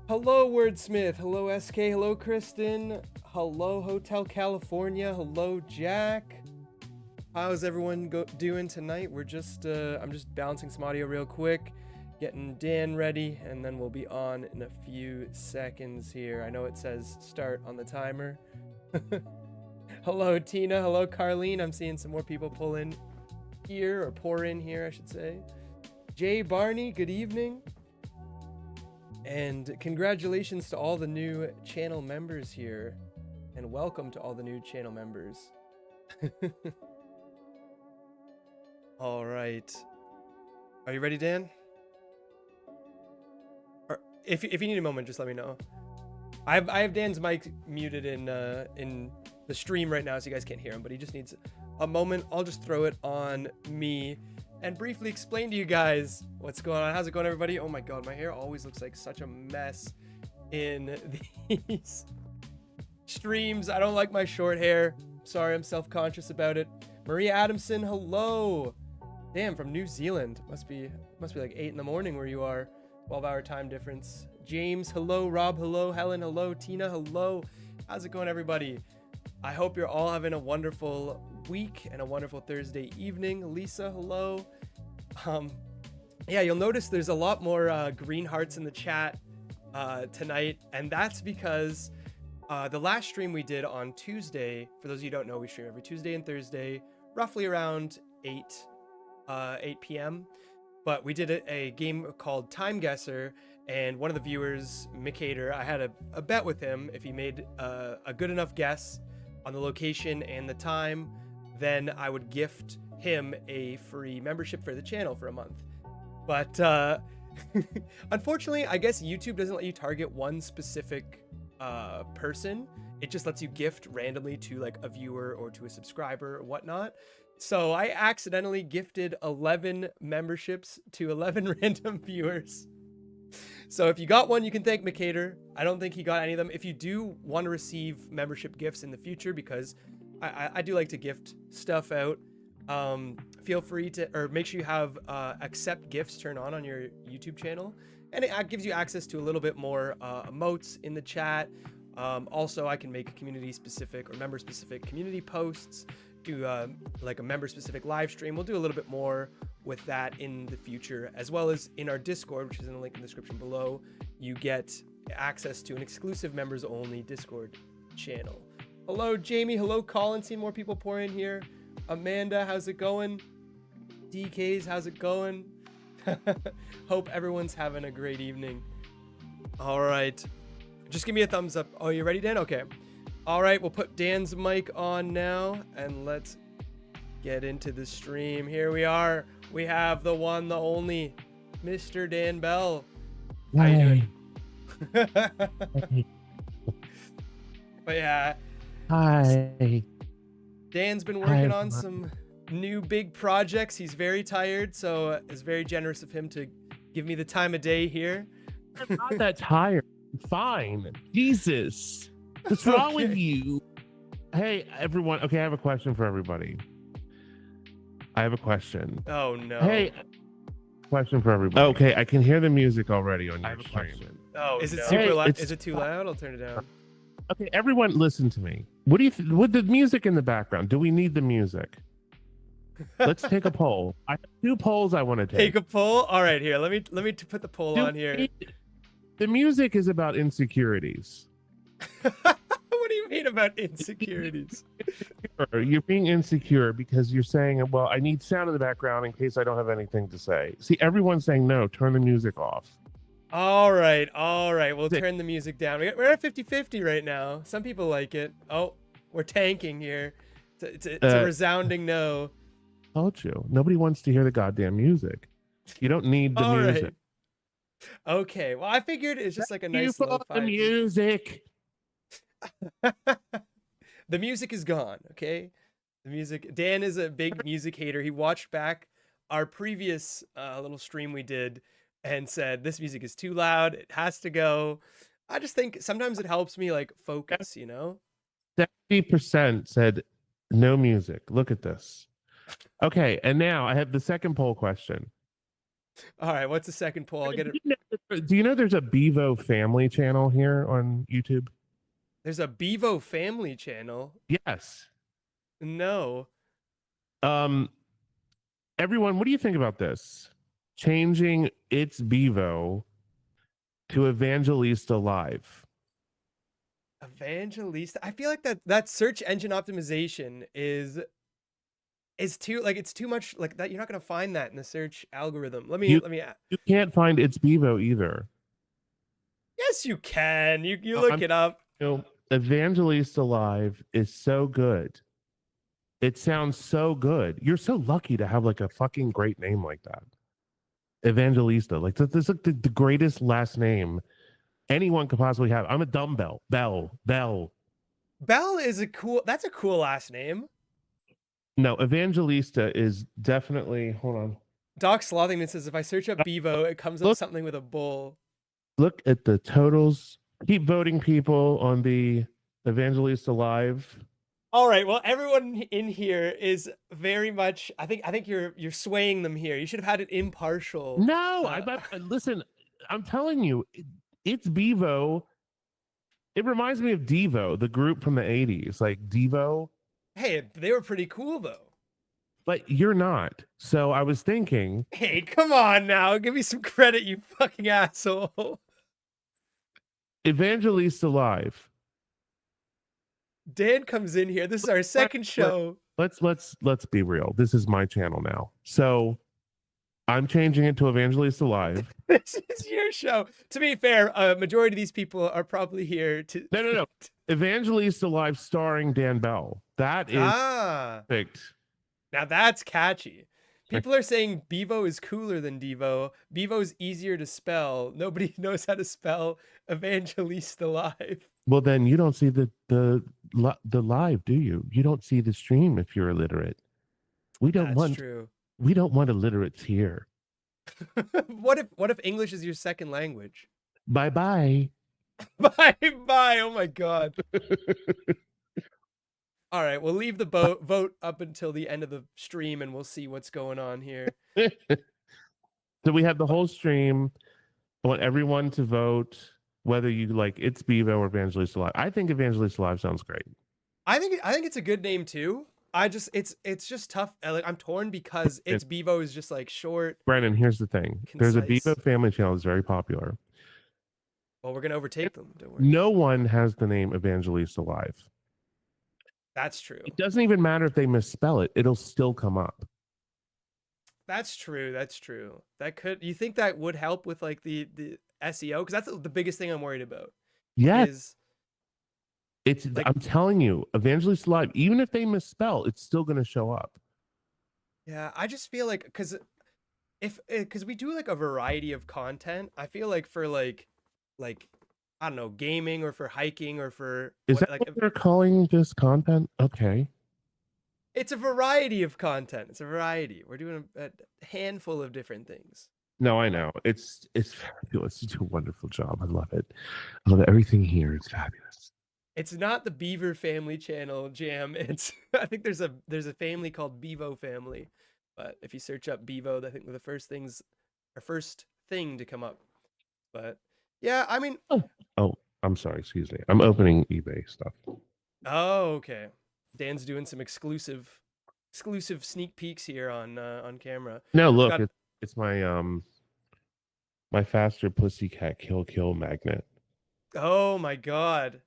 Hello, Wordsmith. Hello, SK. Hello, Kristen. Hello, Hotel California. Hello, Jack. How's everyone doing tonight? I'm just balancing some audio real quick, getting Dan ready, and then we'll be on in a few seconds here. I know it says start on the timer. Hello, Tina. Hello, Carlene. I'm seeing some more people pull in here, or pour in here, I should say. Jay Barney, good evening. And congratulations to all the new channel members here. And welcome to all the new channel members. All right. Are you ready, Dan? Or if you need a moment, just let me know. I have Dan's mic muted in the stream right now, so you guys can't hear him, but he just needs a moment. I'll just throw it on me and briefly explain to you guys what's going on. How's it going, everybody? Oh my god, my hair always looks like such a mess in these streams. I don't like my short hair. Sorry, I'm self-conscious about it. Maria Adamson, hello. Damn, from New Zealand. Must be like 8 in the morning where you are. 12-hour time difference. James, hello. Rob, hello. Helen, hello. Tina, hello. How's it going, everybody? I hope you're all having a wonderful week and a wonderful Thursday evening. Lisa, hello. Yeah, you'll notice there's a lot more green hearts in the chat tonight, and that's because the last stream we did on Tuesday, for those of you who don't know, we stream every Tuesday and Thursday, roughly around 8 p.m. But we did a game called Time Guesser, and one of the viewers, Micator, I had a bet with him. If he made a good enough guess on the location and the time, then I would gift him a free membership for the channel for a month. But unfortunately, I guess YouTube doesn't let you target one specific person. It just lets you gift randomly to like a viewer or to a subscriber or whatnot. So I accidentally gifted 11 memberships to 11 random viewers. So if you got one, you can thank Micator. I don't think he got any of them. If you do want to receive membership gifts in the future, because I do like to gift stuff out, feel free to, or make sure you have accept gifts turned on your YouTube channel. And it gives you access to a little bit more emotes in the chat. Also, I can make community-specific or member-specific community posts, do like a member-specific live stream. We'll do a little bit more with that in the future, as well as in our Discord, which is in the link in the description below. You get access to an exclusive members-only Discord channel. Hello, Jamie. Hello, Colin. Seeing more people pour in here. Amanda, how's it going? DKs, how's it going? Hope everyone's having a great evening. All right. Just give me a thumbs up. Oh, you ready, Dan? Okay. All right, we'll put Dan's mic on now, and let's get into the stream. Here we are. We have the one, the only, Mr. Dan Bell. How you doing? But yeah. Hi. Dan's been working on some new big projects. He's very tired, so it's very generous of him to give me the time of day here. I'm not that tired. I'm fine. Jesus. What's wrong with you? Hey, everyone. Okay, I have a question for everybody. I have a question. Oh, no. Hey, question for everybody. Okay, I can hear the music already on your stream. Oh, is it super loud? Is it too loud? I'll turn it down. Okay, everyone, listen to me. What do you think with the music in the background? Do we need the music? Let's take a poll. I have 2 polls I want to take. Take a poll? All right, here. Let me put the poll on here. The music is about insecurities. What do you mean about insecurities? You're being insecure because you're saying, well, I need sound in the background in case I don't have anything to say. See, everyone's saying, no, turn the music off. All right. We'll turn the music down. We're at 50-50 right now. Some people like it. Oh, we're tanking here. It's a resounding no. Told you. Nobody wants to hear the goddamn music. You don't need the music. Right. Okay. Well, I figured it's just like a nice the music. The music is gone. Okay. The music. Dan is a big music hater. He watched back our previous little stream we did and said, this music is too loud. It has to go. I just think sometimes it helps me like focus, you know? 70% said no music. Look at this. Okay, and now I have the second poll question. All right, what's the second poll? I'll get it. Do you know there's a Bevo family channel here on YouTube? There's a Bevo family channel. Yes. No. Um, everyone, what do you think about this? Changing its Bevo to Evangelista Live. Evangelista. I feel like that search engine optimization is too like it's too much like that. You're not gonna find that in the search algorithm. You Let me. you can't find its Bevo either. Yes, you can. You No, look it up. Evangelista Live is so good. It sounds so good. You're so lucky to have like a fucking great name like that. Evangelista. Like that's like the greatest last name anyone could possibly have. I'm a dumbbell. Bell. Bell is a cool. That's a cool last name. No, Evangelista is definitely. Hold on. Doc Slothington says if I search up Bevo, it comes up Look, something with a bull. look at the totals. Keep voting, people, on the Evangelista Live. All right. Well, everyone in here is very much. I think you're swaying them here. You should have had an impartial. No, listen. I'm telling you, it's Bevo. It reminds me of Devo, the group from the '80s, like Devo. Hey, they were pretty cool though. But you're not. So I was thinking. Hey, come on now. Give me some credit, you fucking asshole. Evangelista Live. Dan comes in here. This is our second show. Let's be real. This is my channel now. So I'm changing it to Evangelista Live. This is your show. To be fair, a majority of these people are probably here to No. Evangelista Live starring Dan Bell. That is perfect. Now that's catchy. People are saying Bevo is cooler than Devo. Bevo's easier to spell. Nobody knows how to spell Evangelista Live. Well, then you don't see the live, do you? You don't see the stream if you're illiterate. That's true. We don't want illiterates here. What if English is your second language? Bye. Bye. Oh my god. All right, we'll leave the vote up until the end of the stream, and we'll see what's going on here. So we have the whole stream. I want everyone to vote whether you like it's Bevo or Evangelista Live. I think Evangelista Live sounds great. I think it's a good name too. It's just tough. Like I'm torn because it's Bevo is just like short. Brandon, here's the thing. Concise. There's a Bevo family channel that's very popular. Well, we're gonna overtake them. Don't worry. No one has the name Evangelista Live. That's true. It doesn't even matter if they misspell it; it'll still come up. That's true. You think that would help with like the SEO? Because that's the biggest thing I'm worried about. Yes. It's like, I'm telling you, Evangelista Live, even if they misspell, it's still going to show up. Yeah, I just feel like because we do like a variety of content, I feel like for like I don't know, gaming or for hiking or for what they're calling this content? Okay. It's a variety of content. It's a variety. We're doing a handful of different things. No, I know. It's fabulous. You do a wonderful job. I love it. I love it. Everything here is fabulous. It's not the Beaver Family channel, Jam. It's I think there's a family called Bevo Family, but if you search up Bevo, I think the first thing to come up. But yeah, I mean. Oh, I'm sorry. Excuse me. I'm opening eBay stuff. Oh, okay. Dan's doing some exclusive sneak peeks here on camera. No, look, it's my my faster pussycat kill magnet. Oh my god.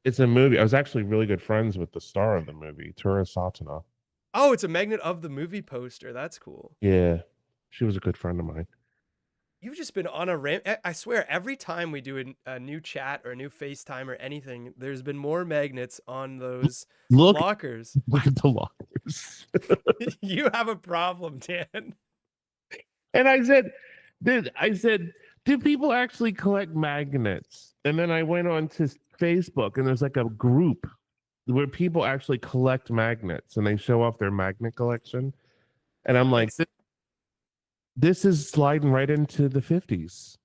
It's a movie. I was actually really good friends with the star of the movie, Tura Satana. Oh, it's a magnet of the movie poster. That's cool. Yeah, she was a good friend of mine. You've just been on a ramp. I swear, every time we do a new chat or a new FaceTime or anything, there's been more magnets on those lockers. Look at the lockers. You have a problem, Dan. And I said, do people actually collect magnets? And then I went on to Facebook, and there's like a group where people actually collect magnets, and they show off their magnet collection. And I'm like, this is sliding right into the 50s.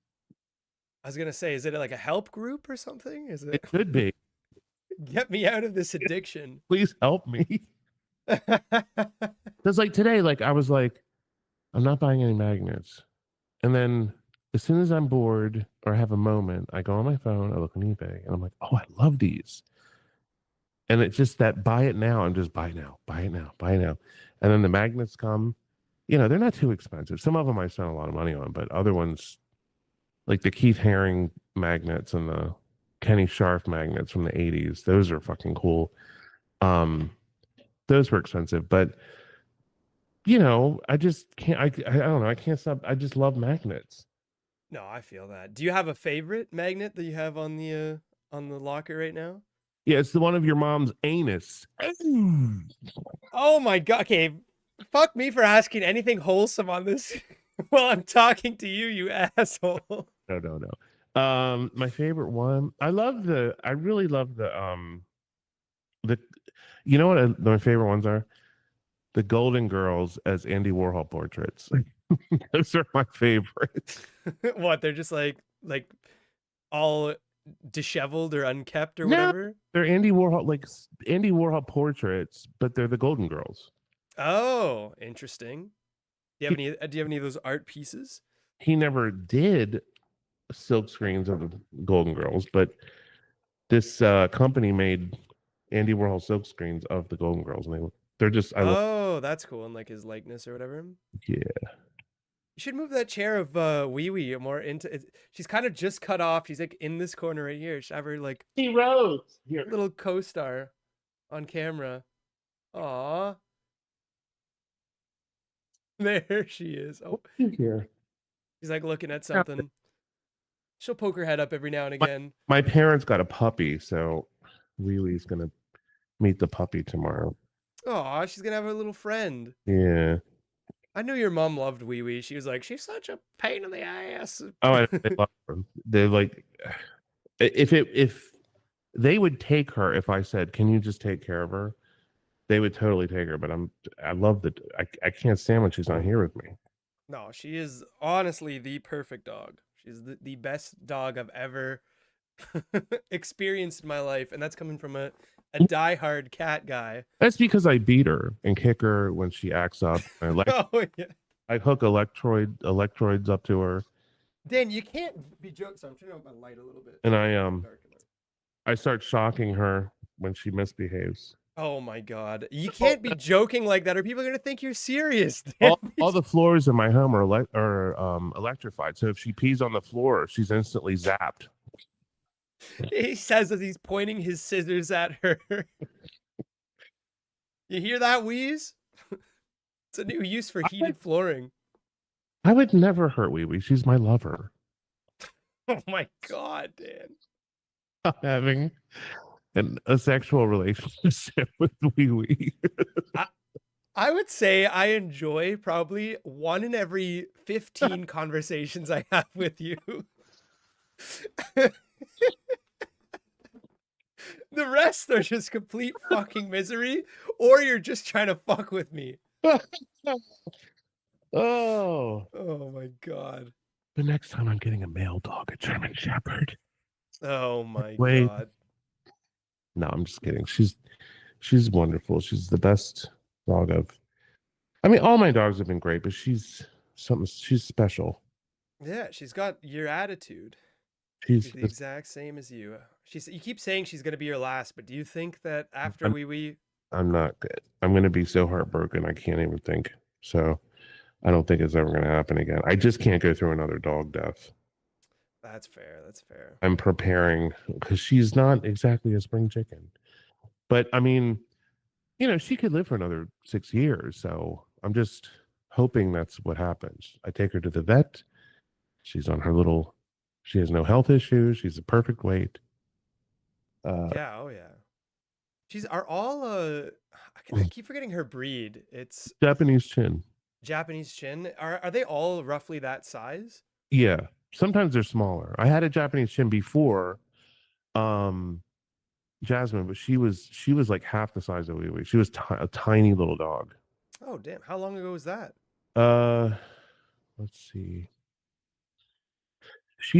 I was gonna say, is it like a help group or something? Is it? It could be. Get me out of this addiction. Please help me. Because like today, like I was like, I'm not buying any magnets. And then as soon as I'm bored or have a moment, I go on my phone, I look on eBay, and I'm like, oh, I love these. And it's just that buy it now. I'm just buy now, buy it now, buy it now. And then the magnets come. They're not too expensive. Some of them I spent a lot of money on, but other ones, like the Keith Haring magnets and the Kenny Scharf magnets from the 80s, those are fucking cool. Um, those were expensive, but I just can't. I don't know. I can't stop. I just love magnets. No, I feel that. Do you have a favorite magnet that you have on the locker right now? Yeah, it's the one of your mom's anus. Oh my god. Okay. Fuck me for asking anything wholesome on this while I'm talking to you, you asshole. No, no, no. My favorite one. I really love the. You know what my favorite ones are? The Golden Girls as Andy Warhol portraits. Those are my favorites. What, they're just like all disheveled or unkept or No, whatever? they're Andy Warhol portraits, but they're the Golden Girls. Oh, interesting. He, Do you have any of those art pieces? he never did silk screens of the Golden Girls, but this company made Andy Warhol silk screens of the Golden Girls, and they're just I love. Oh, that's cool. And like his likeness or whatever. Yeah. You should move that chair of Wee Wee more into it. She's kind of just cut off. She's like in this corner right here. Should have her like He Rose here. little co-star on camera. Aw. There she is. Oh, Here. she's like looking at something. She'll poke her head up every now and again. My parents got a puppy, so Wee Wee's gonna meet the puppy tomorrow. Aw, she's gonna have her little friend. Yeah. I knew your mom loved Wee Wee. She was like, she's such a pain in the ass. Oh, they love her. They're like, if they would take her, if I said, "Can you just take care of her?" They would totally take her. But I love that. I can't stand when she's not here with me. No, she is honestly the perfect dog. She's the best dog I've ever experienced in my life. And that's coming from a diehard cat guy. That's because I beat her and kick her when she acts up. Oh, yeah. I hook electrodes up to her, Dan, you can't be joking. So I'm turning up my light a little bit. and I start shocking her when she misbehaves. Oh my god. You can't be joking like that or people are going to think you're serious. All the floors in my home are electrified. So if she pees on the floor, she's instantly zapped. He says as he's pointing his scissors at her. You hear that wheeze? It's a new use for heated flooring. I would never hurt Wee Wee. She's my lover. Oh my god, Dan. I'm having a sexual relationship with Wee Wee. I would say I enjoy probably one in every 15 conversations I have with you. The rest are just complete fucking misery, or you're just trying to fuck with me. Oh. Oh my god. The next time I'm getting a male dog, a German Shepherd. Oh my Wait. god. No, I'm just kidding. She's wonderful. She's the best dog I mean, all my dogs have been great, but she's special. Yeah, she's got your attitude. She's She's the exact same as you. You keep saying she's gonna be your last, but do you think that after I'm not good. I'm gonna be so heartbroken I can't even think. So I don't think it's ever gonna happen again. I just can't go through another dog death. That's fair. That's fair. I'm preparing because she's not exactly a spring chicken. But I mean, she could live for another 6 years. So I'm just hoping that's what happens. I take her to the vet. She's on she has no health issues. She's a perfect weight. Yeah, oh yeah. Are all I keep forgetting her breed. It's Japanese chin. Japanese chin. Are they all roughly that size? Yeah. Sometimes they're smaller. I had a Japanese chin before, Jasmine, but she was like half the size of Wee Wee. She was a tiny little dog. Oh damn! How long ago was that? Let's see.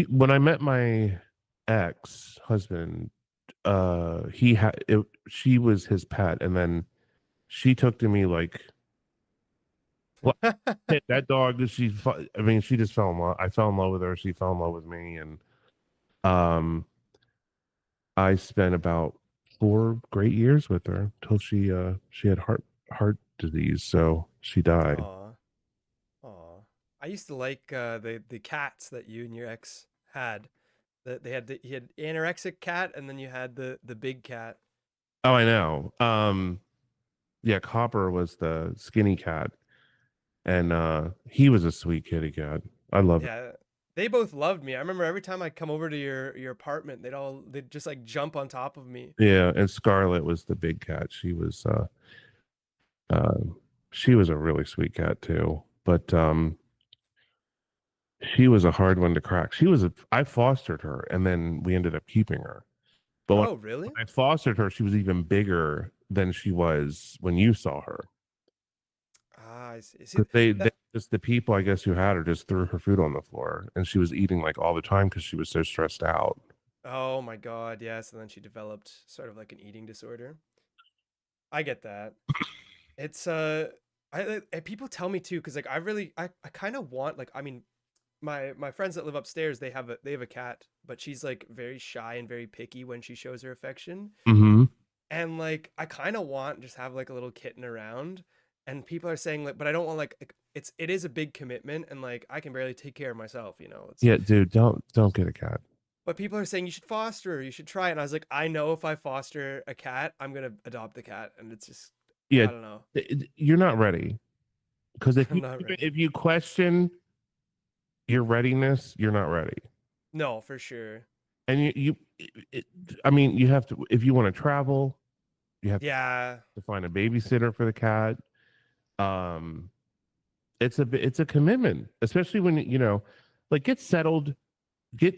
When I met my ex-husband, she was his pet, and then she took to me like Well, that dog, I mean, she just fell in love. I fell in love with her. She fell in love with me, and um, I spent about 4 great years with her till she had heart disease, so she died. Aw, aw. I used to like the cats that you and your ex had. That they had he had anorexic cat, and then you had the big cat. Oh, I know. Yeah, Copper was the skinny cat, and he was a sweet kitty cat. I loved it. Yeah, they both loved me. I remember every time I come over to your apartment, they'd just like jump on top of me. Yeah, and Scarlet was the big cat. Uh she was a really sweet cat too. But she was a hard one to crack. I fostered her and then we ended up keeping her. But Oh, when really? I fostered her, she was even bigger than she was when you saw her. Ah, I see. See Because they that. just the people I guess who had her just threw her food on the floor and she was eating like all the time because she was so stressed out. Oh my God, yes. And then she developed sort of like an eating disorder. I get that. It's people tell me too, because like I kind of want like I mean my friends that live upstairs they have a cat, but she's like very shy and very picky when she shows her affection. Mm-hmm. And like I kind of want just have like a little kitten around, and people are saying like, but I don't want like it is a big commitment, and like I can barely take care of myself, you know. It's Yeah, dude, don't get a cat. but people are saying you should foster her, you should try it. And I was like, I know if I foster a cat, I'm gonna adopt the cat, and it's just Yeah, I don't know. you're not ready. Because I'm not ready. if you question your readiness, you're not ready. No, for sure. And it, I mean, you have to if you want to travel, you have Yeah. to find a babysitter for the cat. Um, it's a commitment, especially when like get settled, get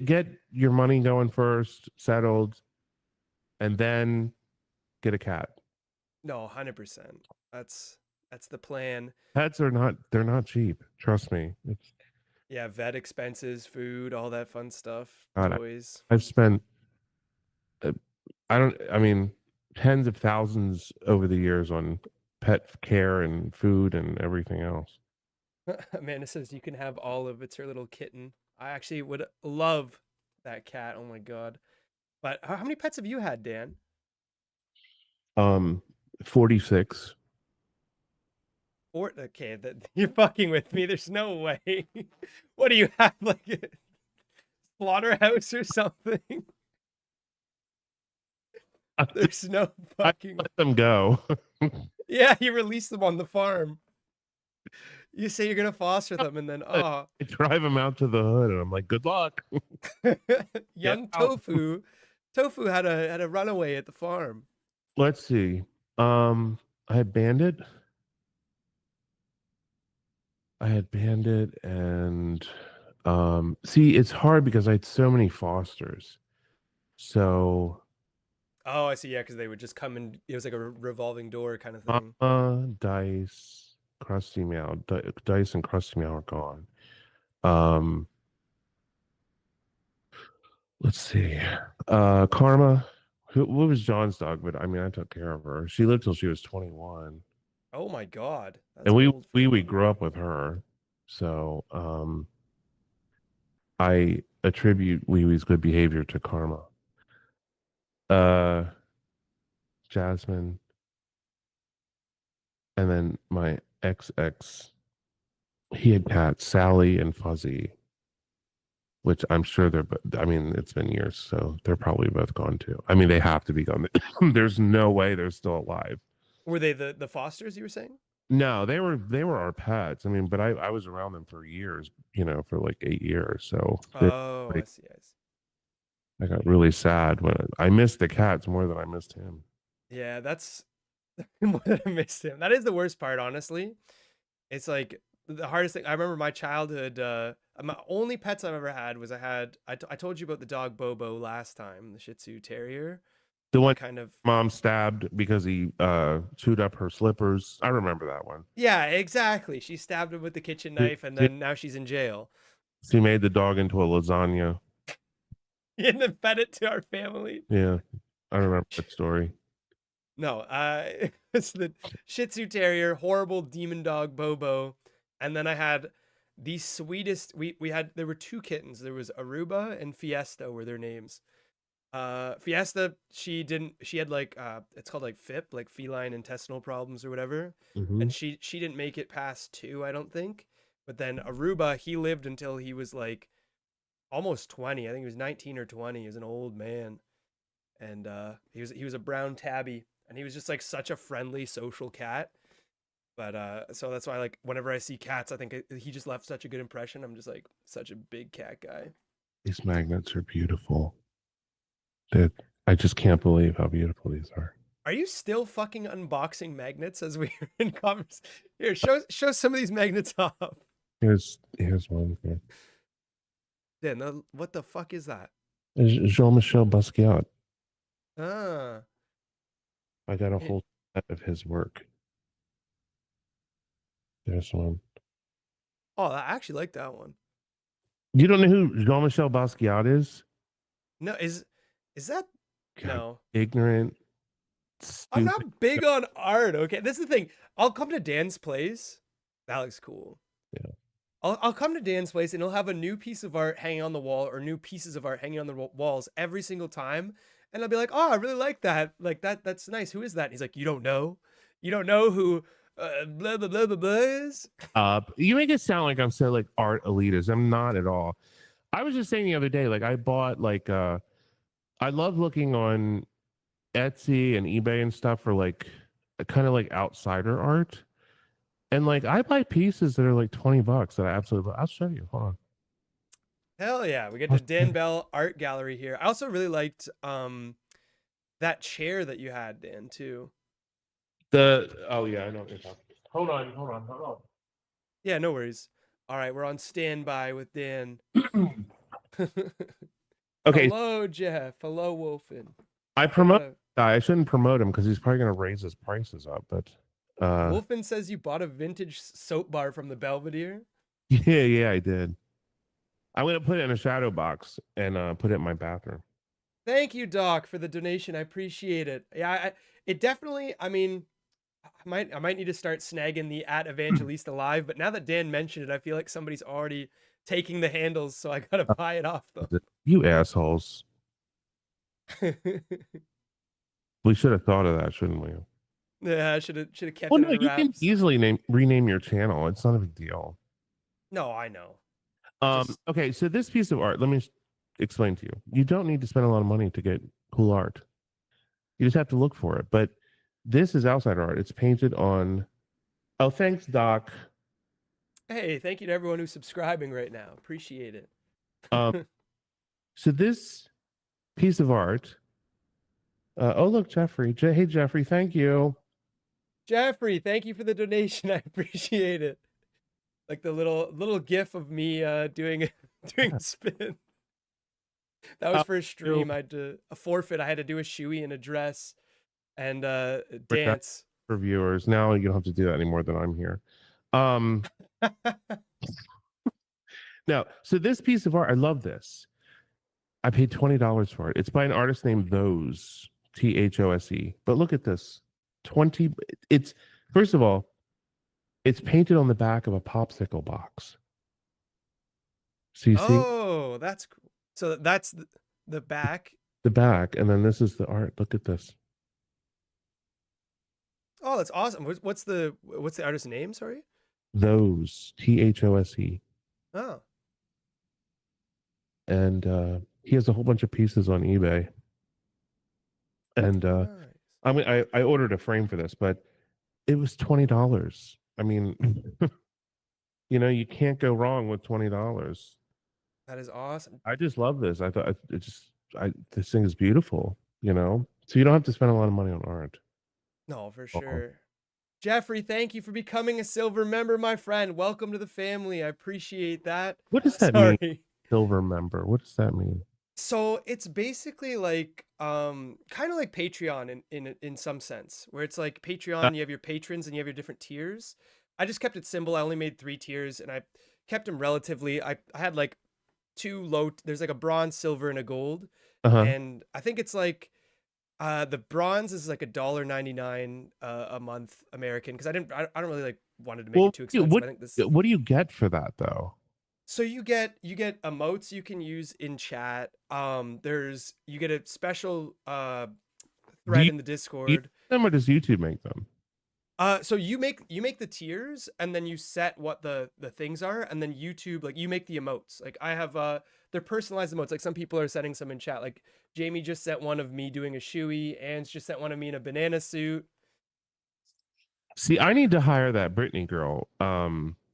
your money going first, settled, and then get a cat. No, 100%. That's the plan. Pets are not they're not cheap. Trust me. It's Yeah, vet expenses, food, all that fun stuff, God, toys. I've spent uh, I mean, tens of thousands over the years on pet care and food and everything else. Amanda says you can have Olive. It's her little kitten. I actually would love that cat. Oh my God. But how many pets have you had, Dan? Um, 46. Or okay, that you're fucking with me. The's no way. What do you have, like a slaughterhouse or something? I There's no fucking. let them go. Yeah, you release them on the farm. You say you're gonna foster them, and then I oh, drive them out to the hood and I'm like, good luck. Get young out. Tofu had a runaway at the farm. Let's see. Um, I had Bandit. I had Bandit and see, it's hard because I had so many fosters. So Oh, I see. Yeah, because they would just come and it was like a revolving door kind of thing. Dice, Krusty Meow, Dice and Krusty Meow are gone. Um, let's see. Karma. What was John's dog? But I mean, I took care of her. She lived till she was 21, Oh my God, that's and old for a we dog. grew up with her. So I attribute Wee Wee's good behavior to Karma. Uh, Jasmine, and then my ex, he had cats, Sally and Fuzzy, which I'm sure I mean, it's been years, so they're probably both gone too. I mean, they have to be gone. There's no way they're still alive. Were they the Fosters you were saying? No, they were our pets. I mean, but I was around them for years, for like 8 years. So Oh, I see. I see. I got really sad when I missed the cats more than I missed him. Yeah, that's more than I missed him. That is the worst part, honestly. It's like the hardest thing. I remember my childhood. My only pets I've ever had was I told you about the dog Bobo last time, the Shih Tzu Terrier. The I one kind of mom stabbed because he chewed up her slippers. I remember that one. yeah, exactly. She stabbed him with the kitchen She, knife, and she then now she's in jail. she made the dog into a lasagna. And then fed it to our family. Yeah, I remember that story. No, it's the Shih Tzu Terrier, horrible demon dog Bobo. And then I had the sweetest. We had there were two kittens. There was Aruba and Fiesta were their names. Fiesta, she had like it's called like FIP, like feline intestinal problems or whatever. Hmm. And she didn't make it past 2, I don't think. But then Aruba, he lived until he was like almost 20. I think he was 19 or 20. He was an old man. And he was a brown tabby, and he was just like such a friendly social cat. But so that's why, like, whenever I see cats, I think he just left such a good impression. I'm just like such a big cat guy. These magnets are beautiful. That I just can't believe how beautiful these are. Are you still fucking unboxing magnets as we are in conversation? Here, show some of these magnets off. Here's one here. Then what the fuck is that? Jean-Michel Basquiat. Ah, I got a it, whole set of his work. There's one. oh, I actually like that one. You don't know who Jean-Michel Basquiat is? No, is that God, no? ignorant, I'm stupid. not big on art. Okay, this is the thing. I'll come to Dan's place. That looks cool. Yeah. I'll come to Dan's place and he'll have a new piece of art hanging on the wall or new pieces of art hanging on the walls every single time. And I'll be like, oh, I really like that. Like that's nice. Who is that? And he's like, you don't know? You don't know who blah blah blah blah blah is? You make it sound like I'm so like art elitist. I'm not at all. I was just saying the other day, like I bought like I love looking on Etsy and eBay and stuff for like kind of like outsider art. And like I buy pieces that are like $20 that I absolutely love. I'll show you. Hold on. Hell yeah. We get I'll the show Dan you. Bell art gallery here. I also really liked that chair that you had, Dan, too. Oh yeah, I know what you're talking about. Hold Yeah, no worries. All right, we're on standby with Dan. on. Okay, Hello, Jeff. Hello, Wolfen. I I promote gotta. guy. I shouldn't promote him because he's probably gonna raise his prices up, but Wolfen says you bought a vintage soap bar from the Belvedere. yeah, I did. I'm gonna put it in a shadow box and put it in my bathroom. Thank you, Doc, for the donation. I appreciate it. Yeah, it definitely. I mean, I might need to start snagging the at Evangelista Live, but now that Dan mentioned it, I feel like somebody's already taking the handles, so I gotta buy it off them. You assholes. We should have thought of that, shouldn't we? Yeah, I should have kept Well, it no, under you can wraps. easily rename your channel. It's not a big deal. No, I know. Just Okay, so this piece of art, let me explain to you. You don't need to spend a lot of money to get cool art. You just have to look for it. But this is outside art. It's painted on. Oh, thanks, Doc. hey, thank you to everyone who's subscribing right now. Appreciate it. Um, so this piece of art. Oh, look, Jeffrey. Hey, Jeffrey. Thank you. Jeffrey, thank you for the donation. I appreciate it. Like the little gif of me doing doing a spin. That was for a stream. I had to a forfeit. I had to do a shoey in a dress and dance. For viewers. Now you don't have to do that anymore that I'm here. Now, so this piece of art, I love this. I paid $20 for it. It's by an artist named Those, Those. But look at this. 20 it's first of all, it's painted on the back of a popsicle box. So you see Oh, that's cool. So that's the back. the back, and then this is the art. Look at this. Oh, that's awesome. What's the artist's name? Sorry. Those, Those. Oh, And he has a whole bunch of pieces on eBay. And nice. I mean, I ordered a frame for this, but it was $20. I mean, you can't go wrong with $20. That is awesome. I just love this. I thought this thing is beautiful, So you don't have to spend a lot of money on art. No, for sure. Jeffrey, thank you for becoming a silver member, my friend. Welcome to the family. I appreciate that. What does that mean? Silver member. What does that mean? So it's basically like kind of like Patreon in some sense, where it's like Patreon, you have your patrons and you have your different tiers. I just kept it simple. I only made 3 tiers and I kept them relatively. I had like 2 low. There's like a bronze, silver, and a gold. Uh-huh. And I think it's like The bronze is like $1.99 a month American because I don't really like wanted to make it Well, too expensive. I think this. what do you get for that though? So you get emotes you can use in chat. There's you get a special Do thread you in the eat Discord. them or does YouTube make them? So you make the tiers and then you set what the things are and then YouTube like you make the emotes. Like I have they're personalized emotes. Like some people are setting some in chat. Like Jamie just set one of me doing a shoey. Anne's just set one of me in a banana suit. See, I need to hire that Brittany girl.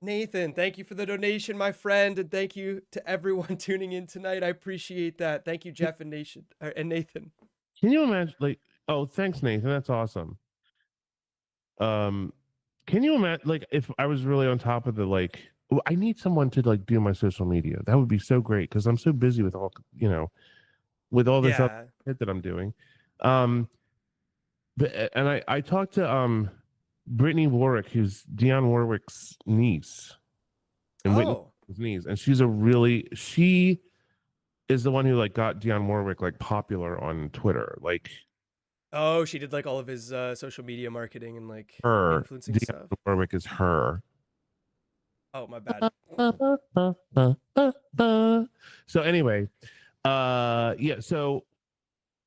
Nathan, thank you for the donation, my friend, and thank you to everyone tuning in tonight. I appreciate that. Thank you, Jeff and Nation and Nathan. Can you imagine? Like, oh, thanks, Nathan. That's awesome. Um, can you imagine? Like, if I was really on top of the like, I need someone to like do my social media. That would be so great because I'm so busy with all with all this other Yeah. shit that I'm doing. Um, but and I talked to Brittany Warwick, who's Dionne Warwick's niece, and Whitney's Oh. niece, and she is the one who like got Dionne Warwick like popular on Twitter. Like Oh, she did like all of his social media marketing and like her, influencing Dionne stuff. Warwick is her. Oh, my bad. So anyway, yeah, so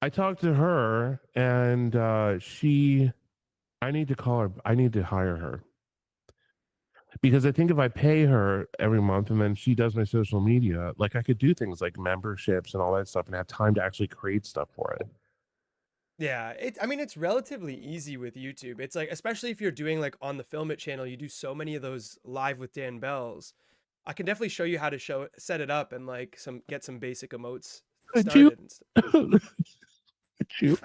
I talked to her and I need to call her. I need to hire her. Because I think if I pay her every month and then she does my social media, like I could do things like memberships and all that stuff and have time to actually create stuff for it. Yeah, I mean it's relatively easy with YouTube. It's like especially if you're doing like on the Film It channel, you do so many of those live with Dan Bells. I can definitely show you how to set it up and like get some basic emotes Could you? started and stuff. Could you?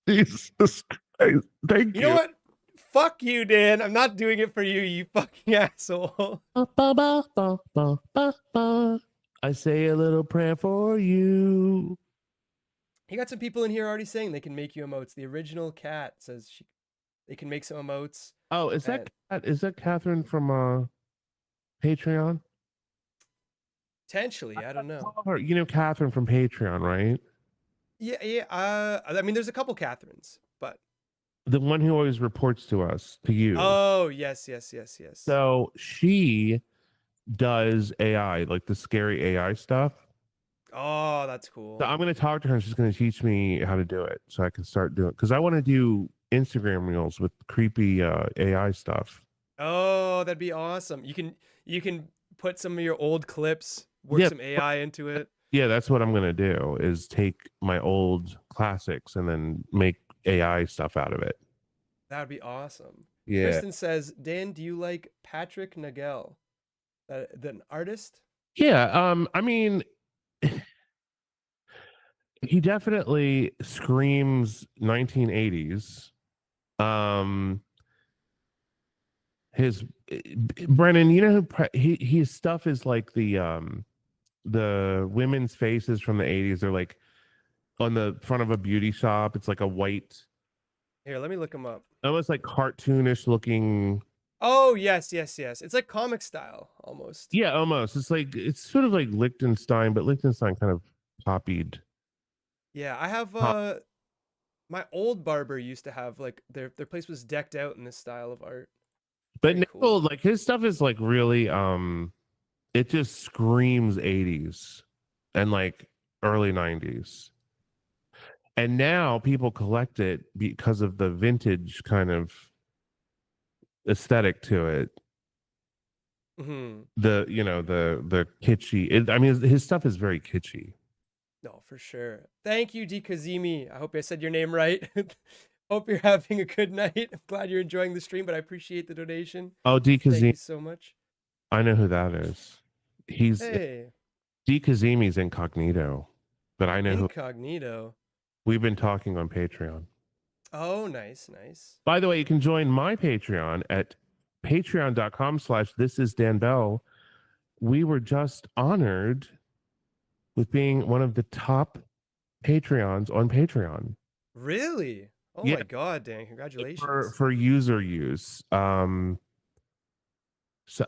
Jesus Christ. Thank You know you. what? Fuck you, Dan. I'm not doing it for you, you fucking asshole. I say a little prayer for you. You got some people in here already saying they can make you emotes. The original cat says they can make some emotes. Oh, And is that Catherine from Patreon? potentially, I don't know. Call her, you know Catherine from Patreon, right? Yeah, yeah. I mean, there's a couple Catherines, but The one who always reports to us, to you. oh yes, yes, yes, yes. So she does AI, like the scary AI stuff. Oh, that's So cool. I'm going to talk to her and she's going to teach me how to do it so I can start doing it. Because I want to do Instagram reels with creepy AI stuff. Oh, that'd be awesome. You can put some of your old clips, work Yeah. some AI into it. Yeah, that's what I'm going to do is take my old classics and then make AI stuff out of it. That would be awesome. Yeah. Kristen says, Dan, do you like Patrick Nagel, an artist? Yeah. I mean, he definitely screams 1980s. Um, his Brennan, you know who his stuff is like the women's faces from the 80s. They're like on the front of a beauty shop. It's like a white, Here, let me look him up. almost like cartoonish looking. Oh, yes, yes, yes. It's like comic style almost. Yeah, almost. It's sort of like Liechtenstein, but Liechtenstein kind of copied. Yeah, I have Cop- my old barber used to have like their place was decked out in this style of art. but Very Nickel, cool. like his stuff is like really it just screams 80s and like early 90s. And now people collect it because of the vintage kind of aesthetic to it. Hmm. The kitschy. I mean, his stuff is very kitschy. No, for sure. Thank you, D Kazimi. I hope I said your name right. Hope you're having a good night. I'm glad you're enjoying the stream, but I appreciate the donation. Oh, D Thank Kazemi. you so much. I know who that is. He's Hey, D Kazemi's incognito, but I know who. incognito. We've been talking on Patreon. Oh, nice, nice. By the way, you can join my Patreon at patreon.com/this is Dan Bell. We were just honored with being one of the top Patreons on Patreon. Really? Oh Yeah, my God, Dan! Congratulations. for user use. So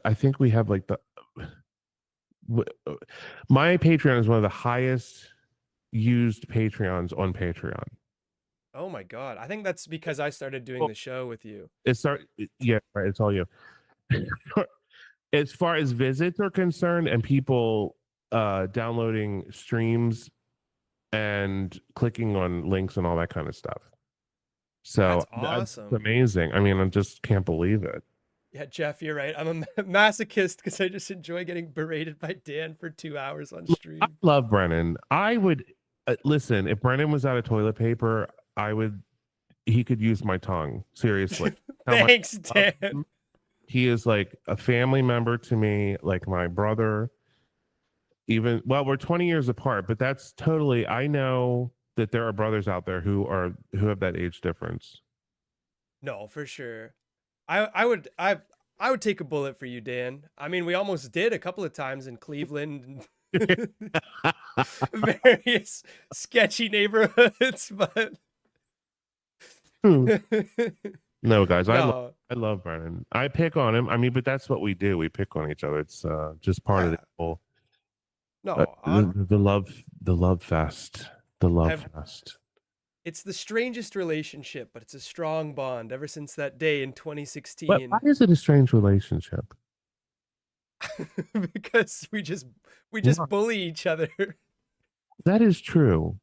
I think we have like my Patreon is one of the highest used Patreons on Patreon. Oh my God. I think that's because I started doing Well, the show with you. yeah, right. It's all you. As far as visits are concerned, and people downloading streams and clicking on links and all that kind of stuff. That's So that's awesome. amazing. I mean, I just can't believe it. Yeah, Jeff, you're right. I'm a masochist because I just enjoy getting berated by Dan for 2 hours on I stream. love Brennan. I would listen if Brennan was out of toilet paper. I would. He could use my tongue. Seriously, how much Thanks, I love Dan. him. He is like a family member to me, like my brother. Even well, we're 20 years apart, but that's totally. I know that there are brothers out there who have that age difference. No, for sure. I would take a bullet for you, Dan. I mean, we almost did a couple of times in Cleveland and various sketchy neighborhoods, but No, guys, no. I love Brennan. I pick on him. I mean, but that's what we do. We pick on each other. It's just part of the Yeah. whole No, on the love fest, the love I've fest. it's the strangest relationship, but it's a strong bond ever since that day in But why 2016 is it a strange relationship? because we just Why? bully each other. That is true.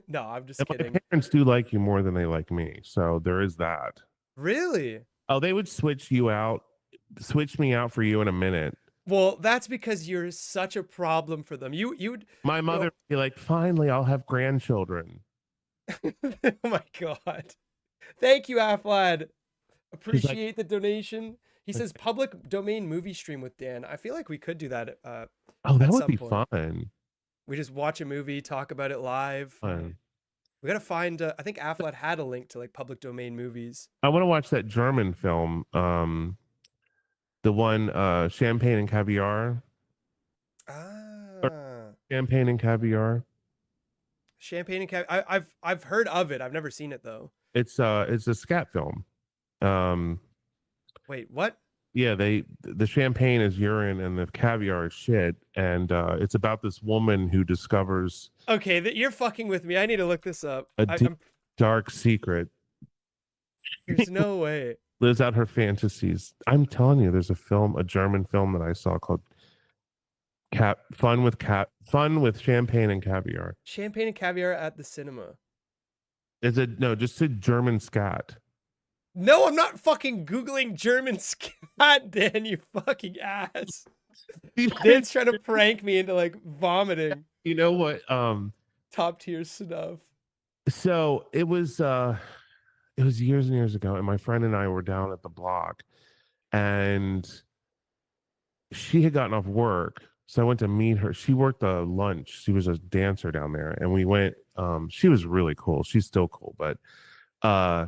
No, I'm just And my kidding. parents do like you more than they like me, so there is that. Really? Oh, they would switch me out for you in a minute. Well, that's because you're such a problem for them. You'd My you mother know, would be like, "Finally, I'll have grandchildren." oh my God. Thank you, Aflad. She's like, Appreciate the donation. He says public domain movie stream with Dan. I feel like we could do that "Oh, that at would some be point. fun." We just watch a movie, talk about it live. Fun. We gotta find. I think Aflad had a link to like public domain movies. I want to watch that German film, the one Champagne and Caviar, or Ah, Champagne and Caviar. Champagne and I've heard of it. I've never seen it though. It's a scat film. Um, Wait, what? yeah, the champagne is urine and the caviar is shit, and it's about this woman who discovers Okay, you're fucking with me. I need to look this up. a deep, I'm. dark secret, There's no way. lives out her fantasies. I'm telling you, there's a German film that I saw called Fun with Champagne and Caviar. Champagne and caviar at the cinema. Is it no, just a German scat. No, I'm not fucking Googling German scat, Dan, you fucking ass. Dan's trying to prank me into like vomiting You know what? top tier stuff. So it was years and years ago, and my friend and I were down at the block, and she had gotten off work. So I went to meet her. She worked a lunch. She was a dancer down there. And we went, she was really cool. She's still cool, but uh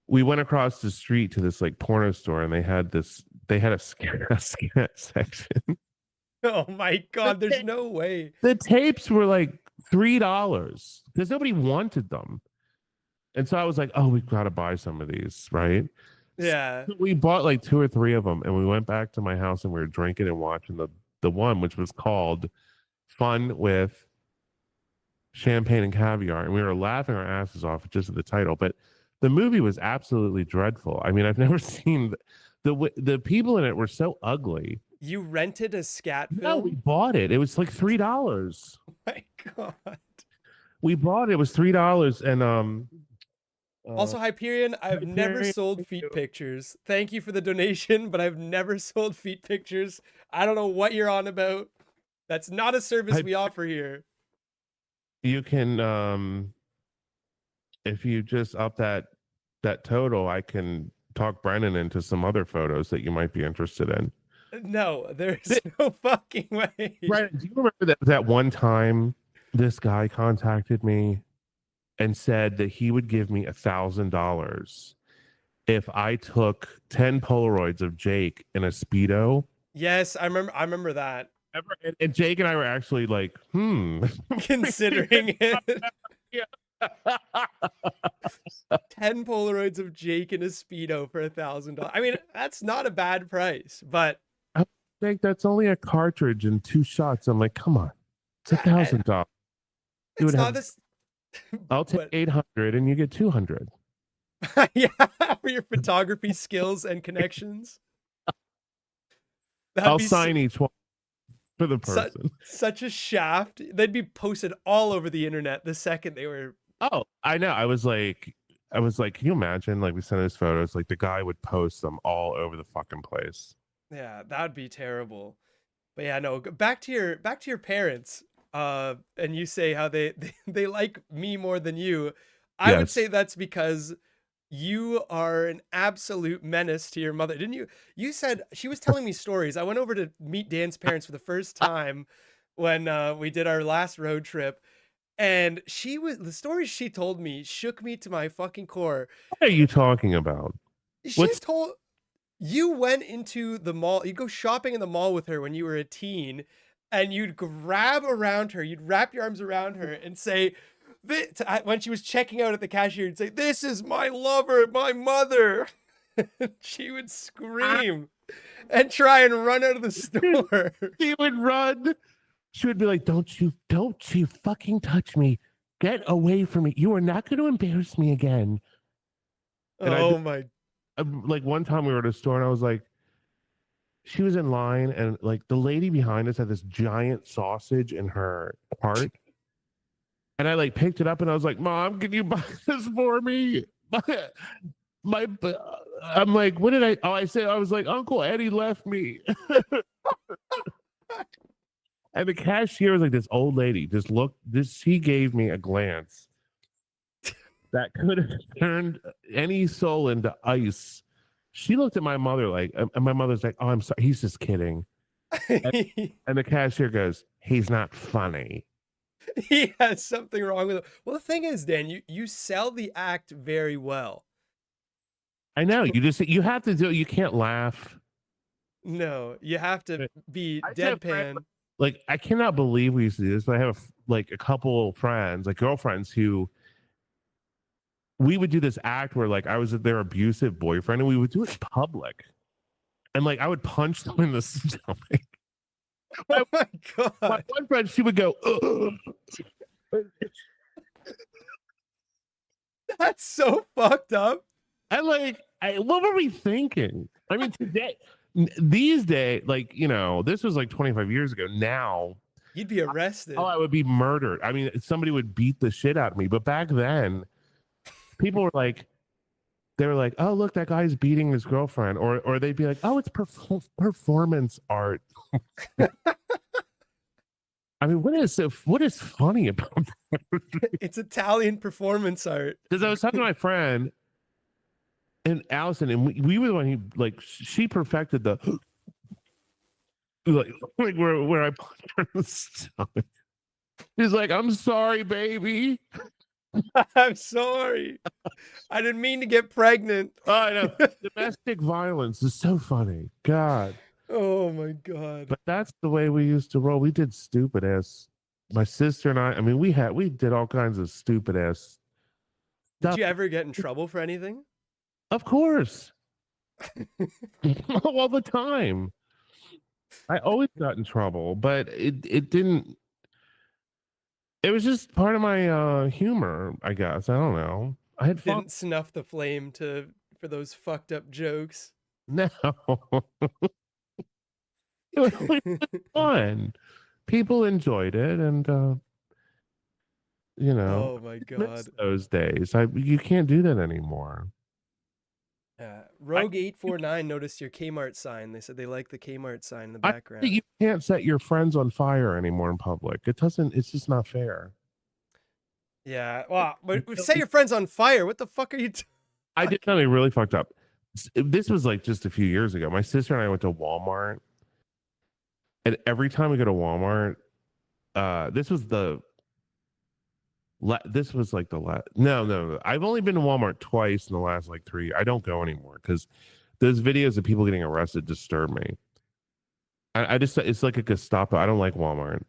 we went across the street to this like porno store and they had a scat section. Oh my The, God, there's ta- no way. the tapes were like $3 because nobody wanted them. And so I was like, oh, we've got to buy some of these, right? So Yeah. we bought like two or three of them and we went back to my house and we were drinking and watching the one which was called Fun with Champagne and Caviar. And we were laughing our asses off just at the title. But the movie was absolutely dreadful. I mean, I've never seen the people in it were so ugly. You rented a scat No, we film? bought it. It was like $3. Oh my God. We bought it. It was $3 and Also, Hyperion, I've never Hyperion, sold thank feet you. pictures. Thank you for the donation, but I've never sold feet pictures. I don't know what you're on about. That's not a service we offer here. You can if you just up that total, I can talk Brennan into some other photos that you might be interested in. No, there's no fucking way. Brennan, do you remember that one time this guy contacted me and said that he would give me $1,000 if I took 10 Polaroids of Jake in a Speedo? Yes, I remember that. And Jake and I were actually like, Considering it. Yeah. 10 Polaroids of Jake in a Speedo for $1,000. I mean, that's not a bad price, but I think that's only a cartridge and two shots. I'm like, come on, it's I- $1,000. You it's would not have this. I'll take But 800 and you get 200. yeah, for your photography skills and connections. That'd I'll be sign each one for the such person. such a shaft. They'd be posted all over the internet the second they were. Oh, I know. I was like, can you imagine? Like, we sent us photos. Like, the guy would post them all over the fucking place. Yeah, that'd be terrible. But yeah, no. Back to your parents. And you say how they like me more than you. I would Yes. say that's because you are an absolute menace to your mother. Didn't you? You said she was telling me stories. I went over to meet Dan's parents for the first time when we did our last road trip, and she was the stories she told me shook me to my fucking core. What are you talking about? She What's told you went into the mall, you'd go shopping in the mall with her when you were a teen, and you'd grab around her, you'd wrap your arms around her and say, when she was checking out at the cashier, you'd say, "This is my lover, my mother." She would scream and try and run out of the store. she would run? She would be like, don't you fucking touch me. Get away from me. You are not going to embarrass me again. And Oh my. like one time we were at a store and I was like, she was in line and like the lady behind us had this giant sausage in her cart. And I like picked it up and I was like, Mom, can you buy this for me? My, I'm like, what did I said, I was like, Uncle Eddie left me. And the cashier was like, this old lady just looked, she gave me a glance that could have turned any soul into ice. She looked at my mother like, and my mother's like, oh, I'm sorry. He's just kidding. And, and the cashier goes, he's not funny. He has something wrong with him. Well, the thing is, Dan, you sell the act very well. I know. You have to do it. You can't laugh. No, you have to be I have friends, deadpan. like, I cannot believe we used to do this, but I have like a couple friends, like girlfriends who we would do this act where like I was their abusive boyfriend and we would do it in public. And like I would punch them in the stomach. Oh my My god. one friend, she would go, ugh. That's so fucked up. And like, what were we thinking? I mean, these days, like, this was like 25 years ago. Now, You'd be arrested. I would be murdered. I mean, somebody would beat the shit out of me. But back then, people were like, they were like, "Oh, look, that guy's beating his girlfriend," or they'd be like, "Oh, it's performance art." I mean, what is funny about that? It's Italian performance art. Because I was talking to my friend and Allison, and we were the one who like she perfected the like where I punched her in the stomach. He's like, "I'm sorry, baby." I'm sorry. I didn't mean to get pregnant. Oh, I know. Domestic violence is so funny. God. Oh my god. But that's the way we used to roll. We did stupid ass. My sister and I mean, we did all kinds of stupid ass Did stuff. you ever get in trouble for anything? Of course. All the time. I always got in trouble, but it didn't. It was just part of my humor, I guess. I don't know. I had fun. Didn't snuff the flame for those fucked up jokes. No. It was fun. People enjoyed it, and Oh my I miss god. those days. You can't do that anymore. I Rogue849 noticed your Kmart sign. They said they like the Kmart sign in the I background. think you can't set your friends on fire anymore in public. It doesn't. It's just not fair. Yeah. Wow. But set your friends on fire. What the fuck are you I did something really fucked up. This was like just a few years ago. My sister and I went to Walmart, and every time we go to Walmart, this was like the last. No. I've only been to Walmart twice in the last like 3 years. I don't go anymore because those videos of people getting arrested disturb me. I just it's like a Gestapo. I don't like Walmart.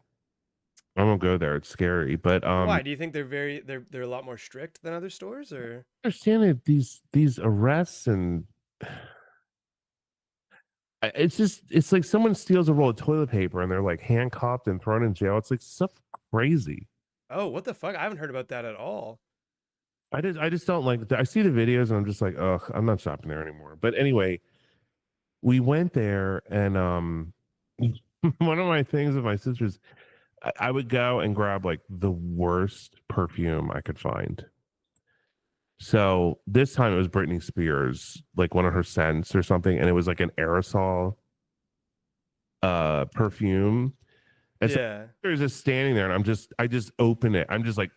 I won't go there. It's scary. But Why? Do you think they're a lot more strict than other stores, or? I understand that these arrests and it's like someone steals a roll of toilet paper and they're like handcuffed and thrown in jail. It's like stuff crazy. Oh, what the fuck? I haven't heard about that at all. I just don't like. I see the videos and I'm just like, ugh, I'm not shopping there anymore. But anyway, we went there and one of my things with my sisters, I would go and grab like the worst perfume I could find. So this time it was Britney Spears, like one of her scents or something, and it was like an aerosol perfume. And so Yeah. there's just standing there, and I just open it. I'm just like,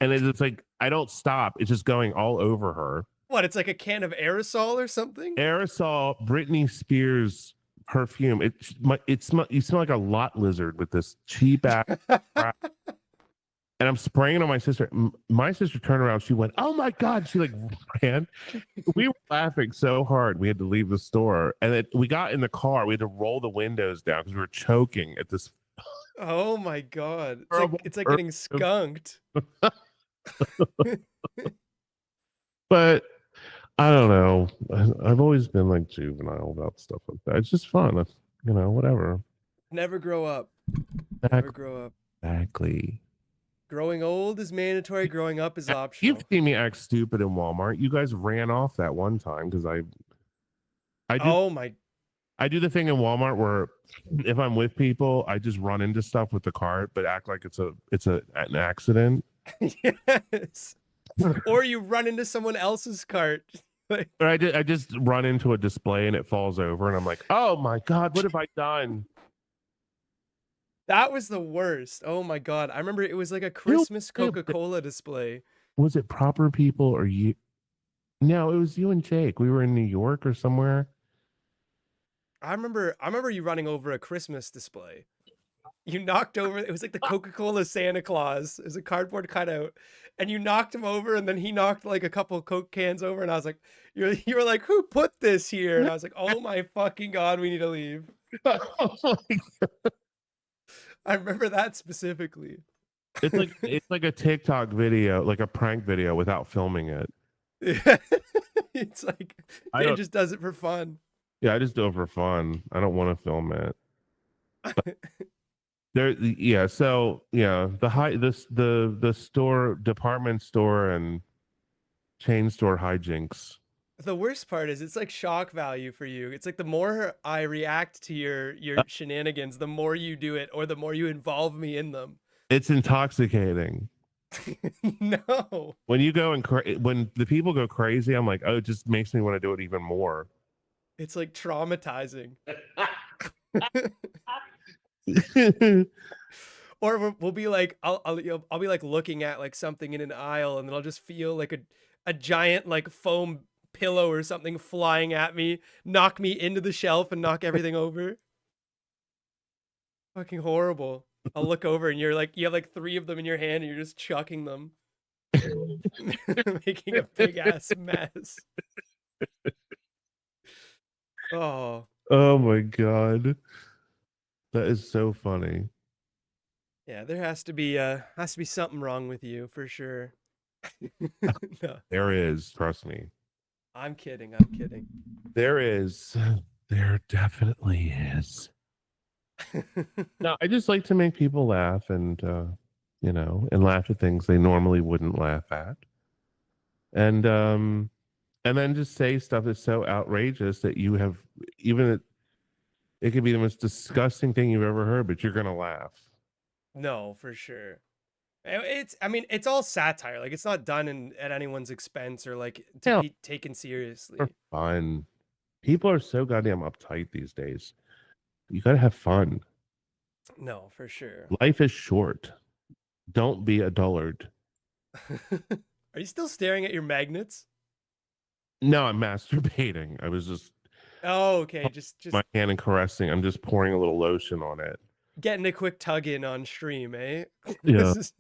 and it's like I don't stop. It's just going all over her. What? It's like a can of aerosol or something? Aerosol Britney Spears perfume. You smell like a lot lizard with this cheap ass crap. And I'm spraying it on my sister. My sister turned around. She went, "Oh my god!" She like ran. We were laughing so hard we had to leave the store. And then we got in the car. We had to roll the windows down because we were choking at this Oh my god. horrible. It's like getting skunked. But I don't know. I've always been like juvenile about stuff like that. It's just fun. Whatever. Never grow up. Never Exactly. grow up. Exactly. Growing old is mandatory, growing up is You've optional. seen me act stupid in Walmart. You guys ran off that one time because I do Oh my I do the thing in Walmart where if I'm with people, I just run into stuff with the cart, but act like it's an accident. yes. Or you run into someone else's cart. Like, Or I just run into a display and it falls over, and I'm like, oh my god, what have I done? that was the worst. Oh my god. I remember it was like a You Christmas Coca-Cola display. Was it proper people or you? No, it was you and Jake. We were in New York or somewhere. I remember you running over a Christmas display. You knocked over it was like the Coca-Cola Santa Claus. It was a cardboard cutout. And you knocked him over and then he knocked like a couple Coke cans over and I was like, you were like, who put this here? And I was like, oh my fucking god, we need to leave. I remember that specifically. It's like a TikTok video, like a prank video without filming it. It's like I Dan don't. just does it for fun. Yeah, I just do it for fun. I don't want to film it. There, yeah. So yeah, the store, department store, and chain store hijinks. The worst part is it's like shock value for you. It's like the more I react to your shenanigans, the more you do it or the more you involve me in them. It's intoxicating. No. When you go and when the people go crazy, I'm like, oh, it just makes me want to do it even more. It's like traumatizing. Or we'll be like, I'll be like looking at like something in an aisle, and then I'll just feel like a giant like foam pillow or something flying at me, knock me into the shelf, and knock everything over. Fucking horrible. I'll look over, and you have like 3 of them in your hand, and you're just chucking them, making a big ass mess. Oh. Oh my god, that is so funny. Yeah, there has to be something wrong with you for sure. No, There is, trust me. I'm kidding. I'm kidding. There is. There definitely is. No, I just like to make people laugh and laugh at things they normally wouldn't laugh at. And then just say stuff that's so outrageous that you have even it could be the most disgusting thing you've ever heard, but you're gonna laugh. No, for sure. I mean, it's all satire. Like it's not done at anyone's expense or like to Yeah, be taken seriously. for fun. People are so goddamn uptight these days. You gotta have fun. No, for sure. Life is short. Don't be a dullard. Are you still staring at your magnets? No, I'm masturbating. I was just Oh, okay. Just my hand and caressing. I'm just pouring a little lotion on it. getting a quick tug in on stream, eh? Yeah, This is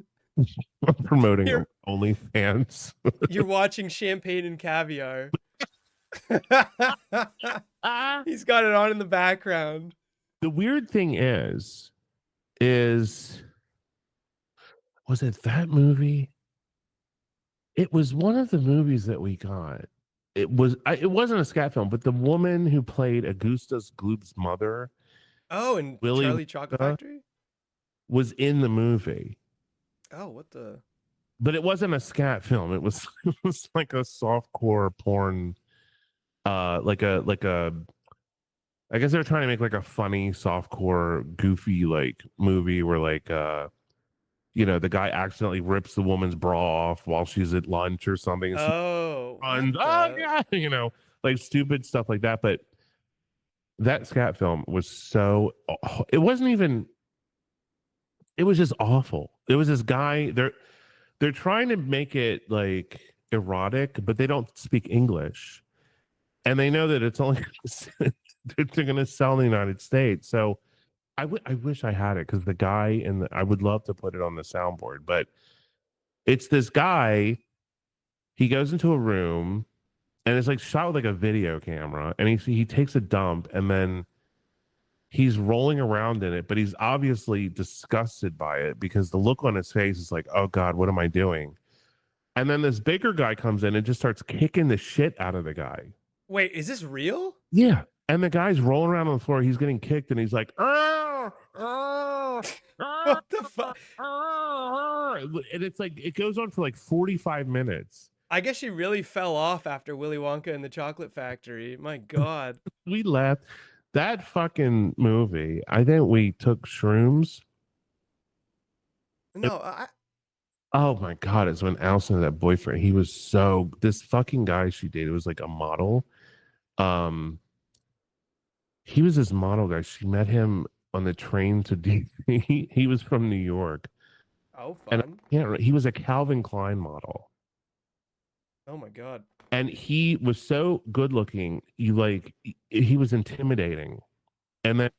I'm promoting you're OnlyFans. you're watching Champagne and Caviar. Ah. He's got it on in the background. The weird thing is was it that movie? It was one of the movies that we got. It wasn't a scat film, but the woman who played Augustus Gloop's mother, Oh, and Willy Charlie Chocolate Wonka, Factory? was in the movie. Oh, what the? But it wasn't a scat film. It was it was like a softcore porn, like a I guess they're trying to make like a funny softcore goofy like movie where like the guy accidentally rips the woman's bra off while she's at lunch or something and she Oh, what runs, oh the? yeah, like stupid stuff like that. But that scat film was so it wasn't even it was just awful. It was this guy, they're trying to make it like erotic, but they don't speak English. And they know that it's only they're going to sell in the United States. So I wish I had it because the guy I would love to put it on the soundboard, but it's this guy. He goes into a room and it's like shot with like a video camera, and he takes a dump and then he's rolling around in it, but he's obviously disgusted by it because the look on his face is like, oh God, what am I doing? And then this bigger guy comes in and just starts kicking the shit out of the guy. Wait, is this real? Yeah. And the guy's rolling around on the floor. He's getting kicked and he's like, oh, oh, oh, What the fuck? and it's like, it goes on for like 45 minutes. I guess she really fell off after Willy Wonka and the Chocolate Factory. My God. We laughed. That fucking movie, I think we took shrooms. No, I. Oh my God, it's when Allison had that boyfriend. He was this fucking guy she dated was like a model. Um, he was this model guy. She met him on the train to DC. He was from New York. Oh, And fun. he was a Calvin Klein model. Oh my God. And he was so good looking, he was intimidating. And then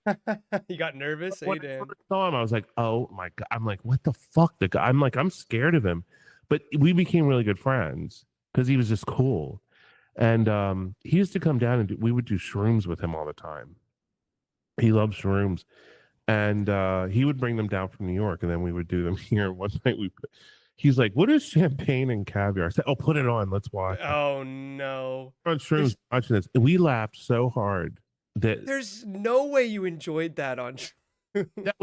You got nervous? Hey, when I Dan. first saw him, I was like, oh my God. I'm like, what the fuck? The guy, I'm like, I'm scared of him. But we became really good friends because he was just cool. And he used to come down and we would do shrooms with him all the time. He loves shrooms. And he would bring them down from New York and then we would do them here. One night he's like, what is champagne and caviar? I said, oh, put it on. Let's watch it. Oh no. On shrooms watching this. And we laughed so hard that There's no way you enjoyed that on that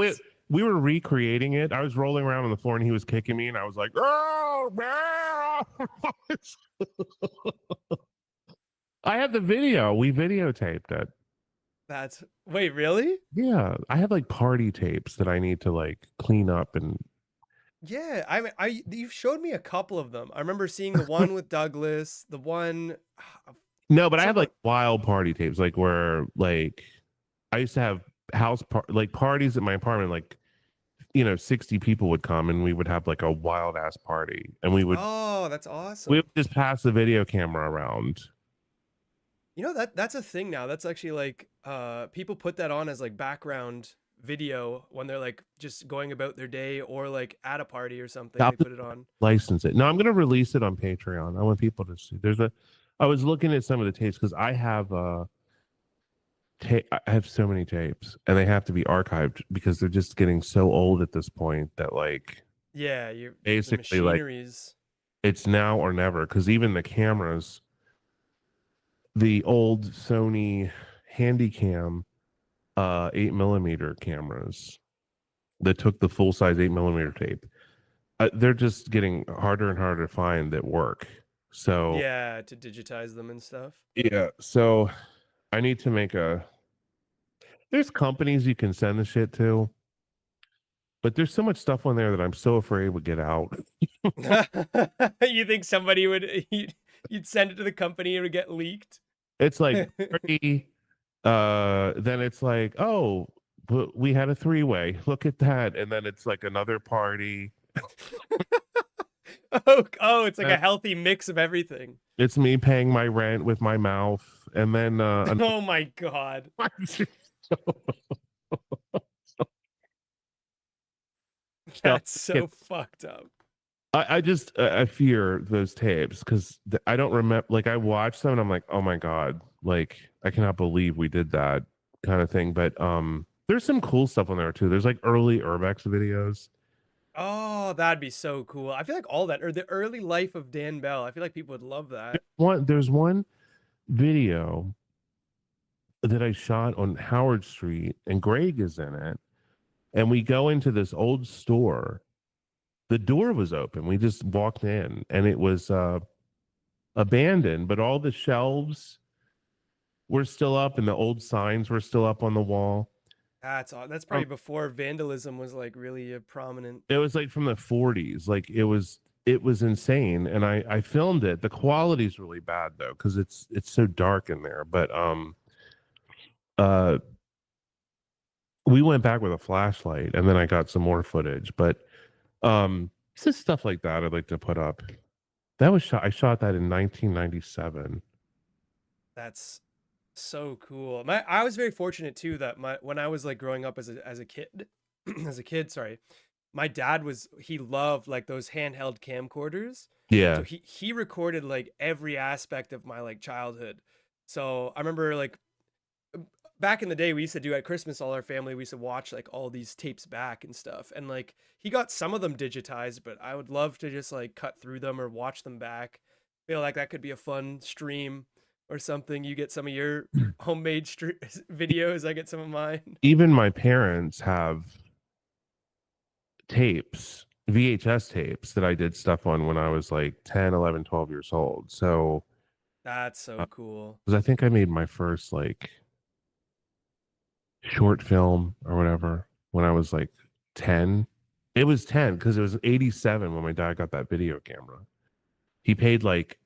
we were recreating it. I was rolling around on the floor and he was kicking me, and I was like, "Oh, man!" I have the video. We videotaped it. That's wait, really? Yeah, I have like party tapes that I need to like clean up and. Yeah, I you showed me a couple of them. I remember seeing the one with Douglas, the one No, but I have someone like wild party tapes, like where like I used to have like parties at my apartment, like 60 people would come and we would have like a wild ass party, and Oh, that's we awesome. would just pass the video camera around. You know that's a thing now. That's actually like people put that on as like background video when they're like just going about their day or like at a party or something. I'll They just put it on. license it. No, I'm going to release it on Patreon. I want people to see. I was looking at some of the tapes because I have I have so many tapes and they have to be archived because they're just getting so old at this point that like Yeah, you the basically like machineries. it's now or never, because even the cameras, the old Sony Handycam 8mm cameras that took the full size 8mm tape, they're just getting harder and harder to find that work. So Yeah, to digitize them and stuff. yeah, so I need to make there's companies you can send the shit to, but there's so much stuff on there that I'm so afraid would get out. You think somebody would you'd send it to the company and it would get leaked? It's like party, then it's like, oh, but we had a three-way. Look at that. And then it's like another party. Oh, it's like a healthy mix of everything. It's me paying my rent with my mouth. And then Oh my God. That's so fucked up. I fear those tapes because I don't remember. Like I watched them and I'm like, oh my God, like I cannot believe we did that kind of thing. But there's some cool stuff on there too. There's like early Urbex videos. Oh, that'd be so cool. I feel like all that, or the early life of Dan Bell. I feel like people would love that. There's one video that I shot on Howard Street, and Greg is in it. And we go into this old store, The door was open. We just walked in, and it was abandoned, but all the shelves were still up, and the old signs were still up on the wall. That's Um, probably before vandalism was like really a prominent. it was like from the 40s. Like it was insane, and I filmed it. The quality's really bad though, because it's so dark in there. But uh we went back with a flashlight, and then I got some more footage. But it's just stuff like that I'd like to put up. That was shot. I shot that in 1997. That's so cool. I was very fortunate too that my when I was like growing up as a kid, as a kid, sorry, my dad he loved like those handheld camcorders. So Yeah. he recorded like every aspect of my like childhood. So I remember like back in the day we used to do at Christmas, all our family, we used to watch like all these tapes back and stuff. And like he got some of them digitized, but I would love to just like cut through them or watch them back. Feel like that could be a fun stream or something. You get some of your homemade videos, I get some of mine. Even my parents have tapes, VHS tapes that I did stuff on when I was like 10, 11, 12 years old. So, That's so cool. because I think I made my first like short film or whatever when I was like 10. It was 10 because it was 87 when my dad got that video camera. He paid like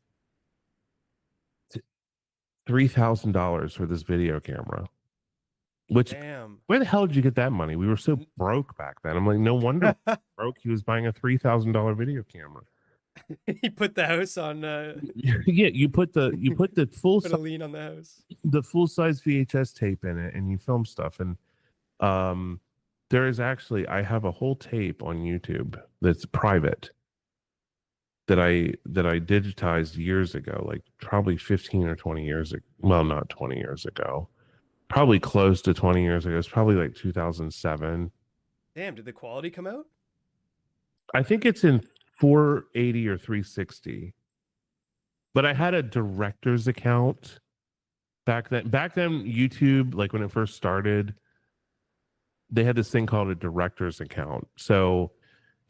$3,000 for this video camera, which Damn. where the hell did you get that money? We were so broke back then. I'm like, no wonder broke. He was buying a $3,000 video camera. He put the house on Yeah, you put put a lien on the house. the full size VHS tape in it, and you film stuff. And um, there is actually I have a whole tape on YouTube that's private that I digitized years ago, like probably 15 or 20 years ago. Well, not 20 years ago, probably close to 20 years ago. It's probably like 2007. Damn, did the quality come out? I think it's in 480 or 360. But I had a director's account back then. Back then, YouTube, like when it first started, they had this thing called a director's account. So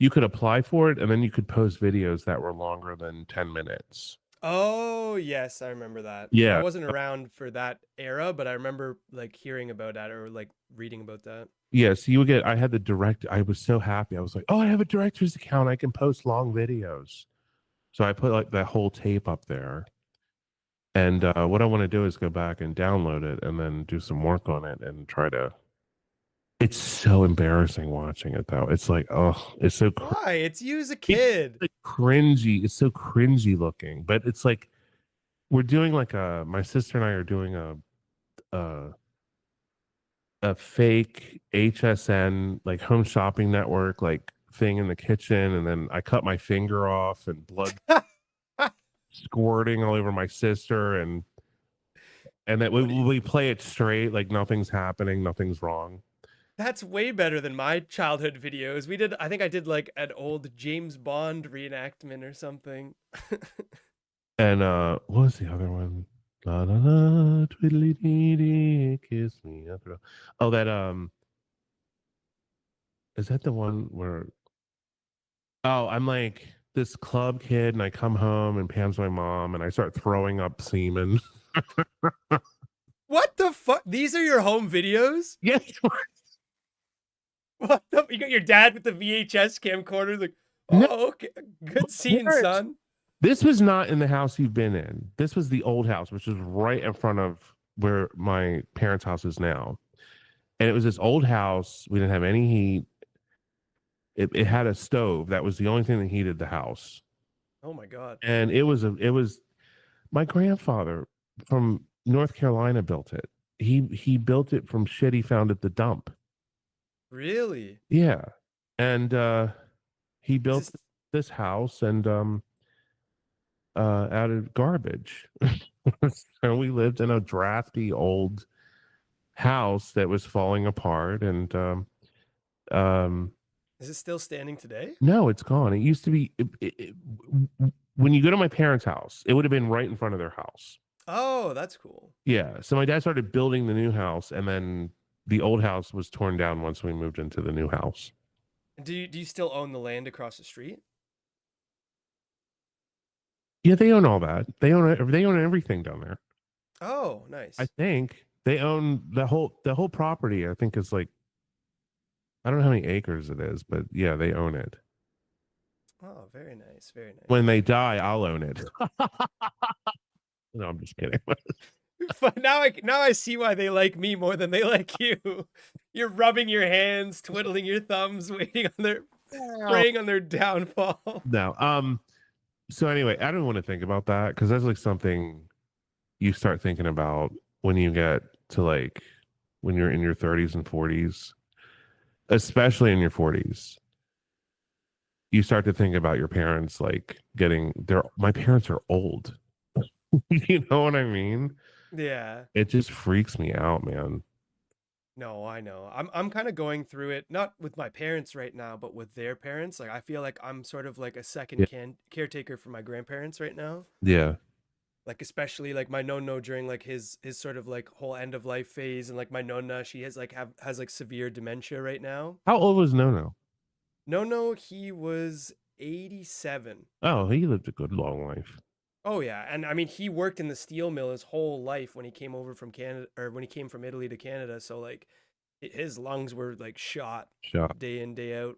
you could apply for it, and then you could post videos that were longer than 10 minutes. Oh, yes, I remember that. I Yeah. wasn't around for that era, but I remember like hearing about that or like reading about that. Yeah. So you would get, I had the direct, I was so happy. I was like, oh, I have a director's account. I can post long videos. So I put like that whole tape up there. And what I want to do is go back and download it and then do some work on it and try to. It's so embarrassing watching it though. It's like, oh, it's so Why? It's you as a it's kid. like cringy. It's so cringy looking, but it's like we're doing like my sister and I are doing a a fake HSN like home shopping network like thing in the kitchen, and then I cut my finger off and blood squirting all over my sister, and that we play it straight like nothing's happening, nothing's wrong. That's way better than my childhood videos. I think I did like an old James Bond reenactment or something. And what was the other one? La la la, twiddly dee dee, kiss me. I forgot. Oh, that is that the one where? Oh, I'm like this club kid, and I come home, and Pam's my mom, and I start throwing up semen. What the fuck? These are your home videos? Yes. What the? You got your dad with the VHS camcorder, like, No, oh, okay, good scene, parents. son. This was not in the house you've been in. This was the old house, which was right in front of where my parents' house is now. And it was this old house. We didn't have any heat. It had a stove. That was the only thing that heated the house. Oh my god. And it was my grandfather from North Carolina built it. He built it from shit he found at the dump. Really? Yeah. And he Is built this this house and out of garbage. So we lived in a drafty old house that was falling apart, and um is it still standing today? no, it's gone. It used to be when you go to my parents' house, it would have been right in front of their house. Oh, that's cool. Yeah. So my dad started building the new house, and then the old house was torn down once we moved into the new house. Do you still own the land across the street? Yeah, they own all that. They own it. They own everything down there. Oh, I nice. think they own the whole property. I think is like I don't know how many acres it is, but yeah, they own it. Oh, very nice, very When nice. they die, I'll own it. No, I'm just kidding. But now I see why they like me more than they like you. You're rubbing your hands, twiddling your thumbs, waiting on their Well, preying on their downfall. no. So anyway, I don't want to think about that because that's like something you start thinking about when you get to like when you're in your 30s and 40s, especially in your 40s. You start to think about your parents like getting their my parents are old. You know what I mean? Yeah. It just freaks me out, man. No, I know. I'm kind of going through it, not with my parents right now, but with their parents. Like I feel like I'm sort of like a second Yeah. caretaker for my grandparents right now. Yeah. Like especially like my no during like his sort of like whole end of life phase, and like my nonna, she has like severe dementia right now. How old was Nono? No, he was 87. Oh, he lived a good long life. Oh yeah, and I mean he worked in the steel mill his whole life when he came over from Canada, or when he came from Italy to Canada. So like his lungs were like shot Shot. day in day out.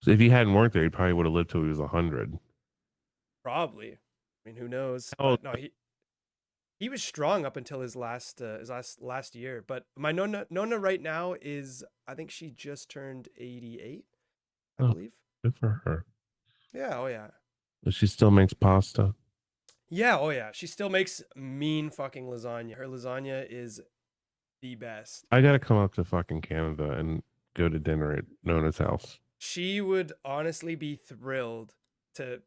So if he hadn't worked there, he probably would have lived till he was 100. Probably. I mean, who knows? How old? But no, he was strong up until his last year. But my nonna right now is, I think she just turned 88, I Oh, believe. good for her. Yeah, oh yeah. But she still makes pasta. Yeah, oh yeah. She still makes mean fucking lasagna. Her lasagna is the best. I gotta come up to fucking Canada and go to dinner at Nona's house. She would honestly be thrilled to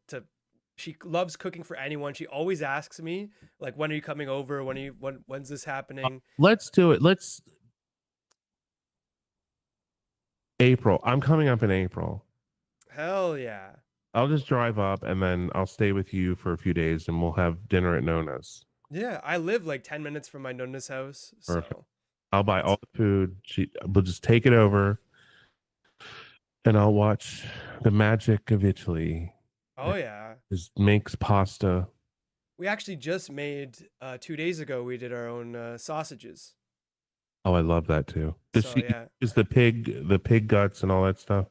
she loves cooking for anyone. She always asks me like, when are you coming over? When's this happening? Let's do it. Let's April. I'm coming up in April. Hell yeah. I'll just drive up and then I'll stay with you for a few days and we'll have dinner at Nona's. Yeah, I live like 10 minutes from my nonna's house, Perfect. so I'll buy it's all the food. We'll just take it over and I'll watch the magic of Italy. oh yeah. Just makes pasta. We actually just made 2 days ago we did our own sausages. Oh, I love that too. Does So she yeah. use the pig guts and all that stuff?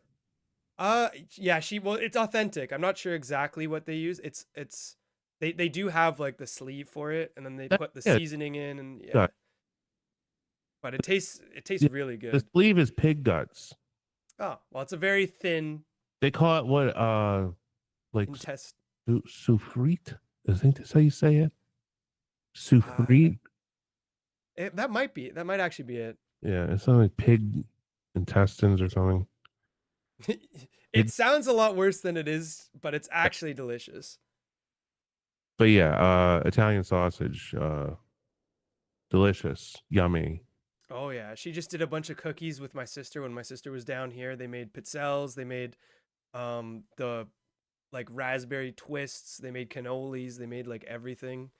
Yeah, well it's authentic. I'm not sure exactly what they use. It's they do have like the sleeve for it, and then they That, put the yeah, seasoning in, and yeah. gut. But it tastes Yeah, really the good. sleeve is pig guts. Oh, well it's a very thin They call it what like intest soufrite. I think that's how you say it. uh Soufrite. that might actually be it. Yeah, it's something like pig intestines or something. It Pig, sounds a lot worse than it is, but it's actually delicious. but yeah, Italian sausage, delicious, yummy. Oh yeah, she just did a bunch of cookies with my sister when my sister was down here. They made pizzelles, they made the like raspberry twists, they made cannolis, they made like everything.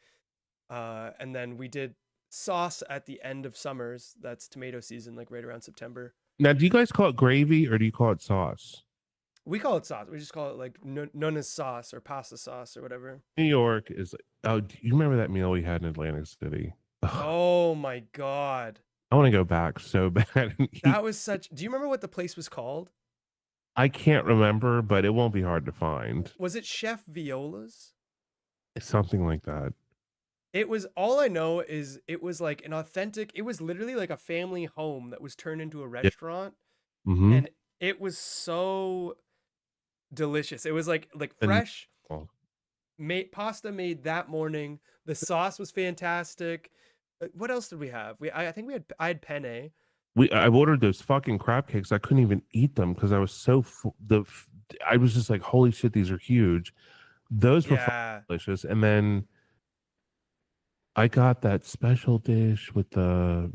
And then we did sauce at the end of summers. That's tomato season, like right around September. Now, do you guys call it gravy or do you call it sauce? We call it sauce. We just call it like nonna's sauce or pasta sauce or whatever. New York is. Oh, do you remember that meal we had in Atlantic City? Ugh, Oh my God. I want to go back so bad and eat. That was such. Do you remember what the place was called? I can't remember, but it won't be hard to find. Was it Chef Viola's? It's something like that. It was, all I know is it was like an authentic, it was literally like a family home that was turned into a Yeah. restaurant, Mm-hmm. and it was so delicious. It was like And fresh oh, made pasta made that morning. The sauce was fantastic. What else did we have? I think I had penne. I ordered those fucking crab cakes. I couldn't even eat them because I was so I was just like, holy shit, these are huge. Those were fucking Yeah. delicious. And then I got that special dish with the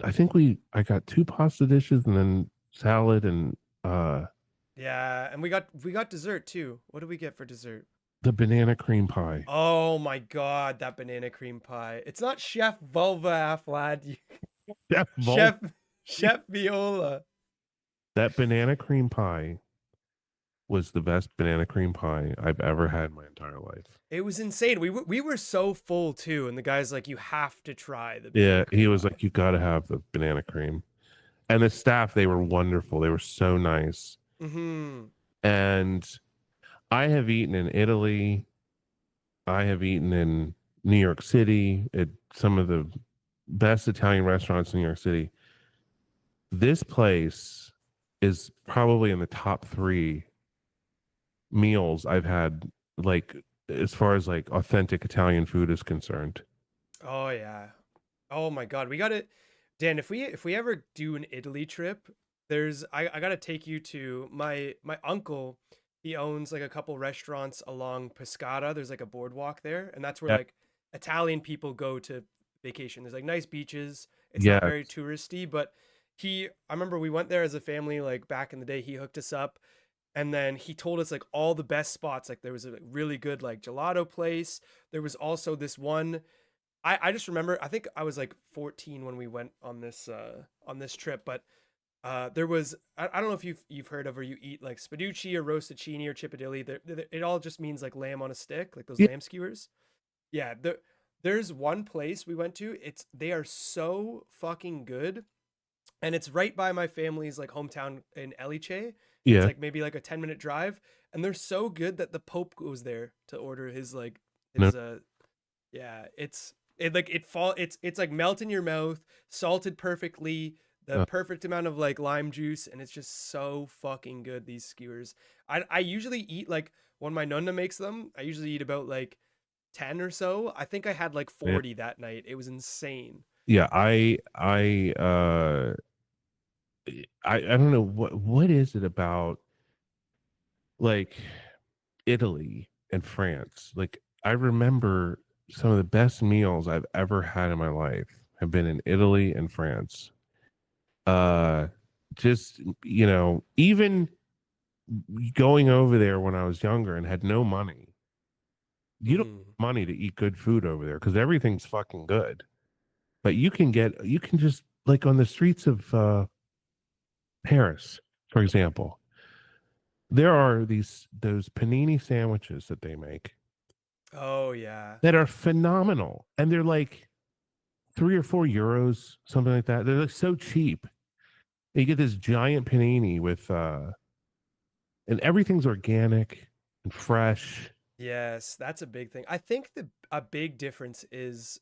I got two pasta dishes and then salad and Yeah, and we got dessert too. What did we get for dessert? the banana cream pie. Oh my God, that banana cream pie. It's not Chef Vulva Aflad. That Chef Chef Viola. That banana cream pie was the best banana cream pie I've ever had in my entire life. It was insane. We were so full too, and the guy's like, "You have to try the banana Yeah, he cream was pie." like, "You got to have the banana cream." And the staff, they were wonderful. They were so nice. Mm-hmm. And I have eaten in Italy. I have eaten in New York City at some of the best Italian restaurants in New York City. This place is probably in the top three meals I've had, like as far as like authentic Italian food is concerned. Oh yeah. Oh my God, we got to Dan, if we ever do an Italy trip, I got to take you to my uncle. He owns like a couple restaurants along Pescara. There's like a boardwalk there, and that's where Yeah. like Italian people go to vacation. There's like nice beaches. It's not Yeah. very touristy, but I remember we went there as a family like back in the day. He hooked us up, and then he told us like all the best spots. Like there was a like, really good like gelato place. There was also this one. I just remember I think I was like 14 when we went on this trip, but there was I don't know if you've heard of or you eat like spaducci or rostaccini or chippedilli. It all just means like lamb on a stick, like those Yeah. lamb skewers. Yeah, there's one place we went to. They are so fucking good, and it's right by my family's like hometown in Elliche. It's Yeah. like maybe like a 10-minute drive, and they're so good that the Pope goes there to order his like No. his yeah, it's like melt in your mouth, salted perfectly, the Uh, perfect amount of like lime juice, and it's just so fucking good, these skewers. I usually eat like when my nonna makes them, I usually eat about like 10 or so. I think I had like yeah. 40 that night. It was insane. Yeah. I don't know what is it about like Italy and France. Like I remember some of the best meals I've ever had in my life have been in Italy and France. Uh just even going over there when I was younger and had no money. You don't Hmm. have money to eat good food over there because everything's fucking good. But you can just like on the streets of Paris, for example, there are those panini sandwiches that they make Oh yeah. that are phenomenal, and they're like 3 or 4 euros, something like that. They're like so cheap. You get this giant panini with and everything's organic and fresh. Yes, that's a big thing. I think the a big difference is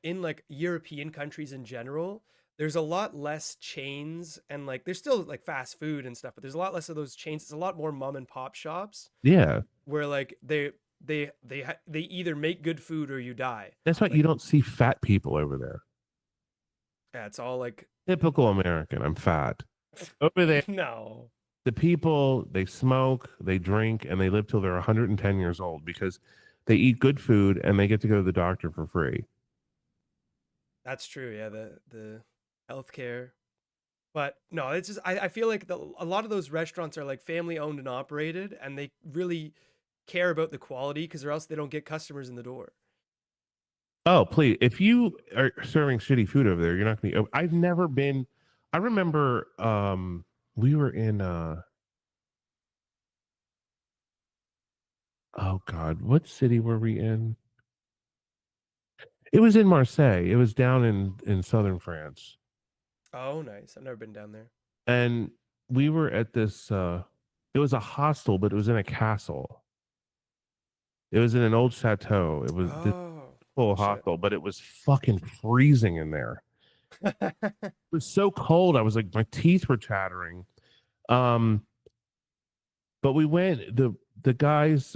in like European countries in general, there's a lot less chains and like there's still like fast food and stuff, but there's a lot less of those chains. It's a lot more mom and pop shops Yeah, where like they either make good food or you die. that's why you Like don't see fat people over there. yeah, it's all like Typical American. I'm fat. Over there, no. the people they smoke, they drink, and they live till they're 110 years old because they eat good food and they get to go to the doctor for free. That's true. Yeah, the healthcare. But no, it's just I feel like a lot of those restaurants are like family owned and operated, and they really care about the quality because or else they don't get customers in the door. Oh, please. If you are serving shitty food over there, you're not going to be. I've never been. I remember we were in oh God, what city were we in? It was in Marseille. It was down in southern France. Oh, nice. I've never been down there. And we were at this it was a hostel, but it was in a castle. It was in an old chateau. It was this Oh, full shit. hostel, but it was fucking freezing in there. It was so cold. I was like my teeth were chattering. Um but we went the guys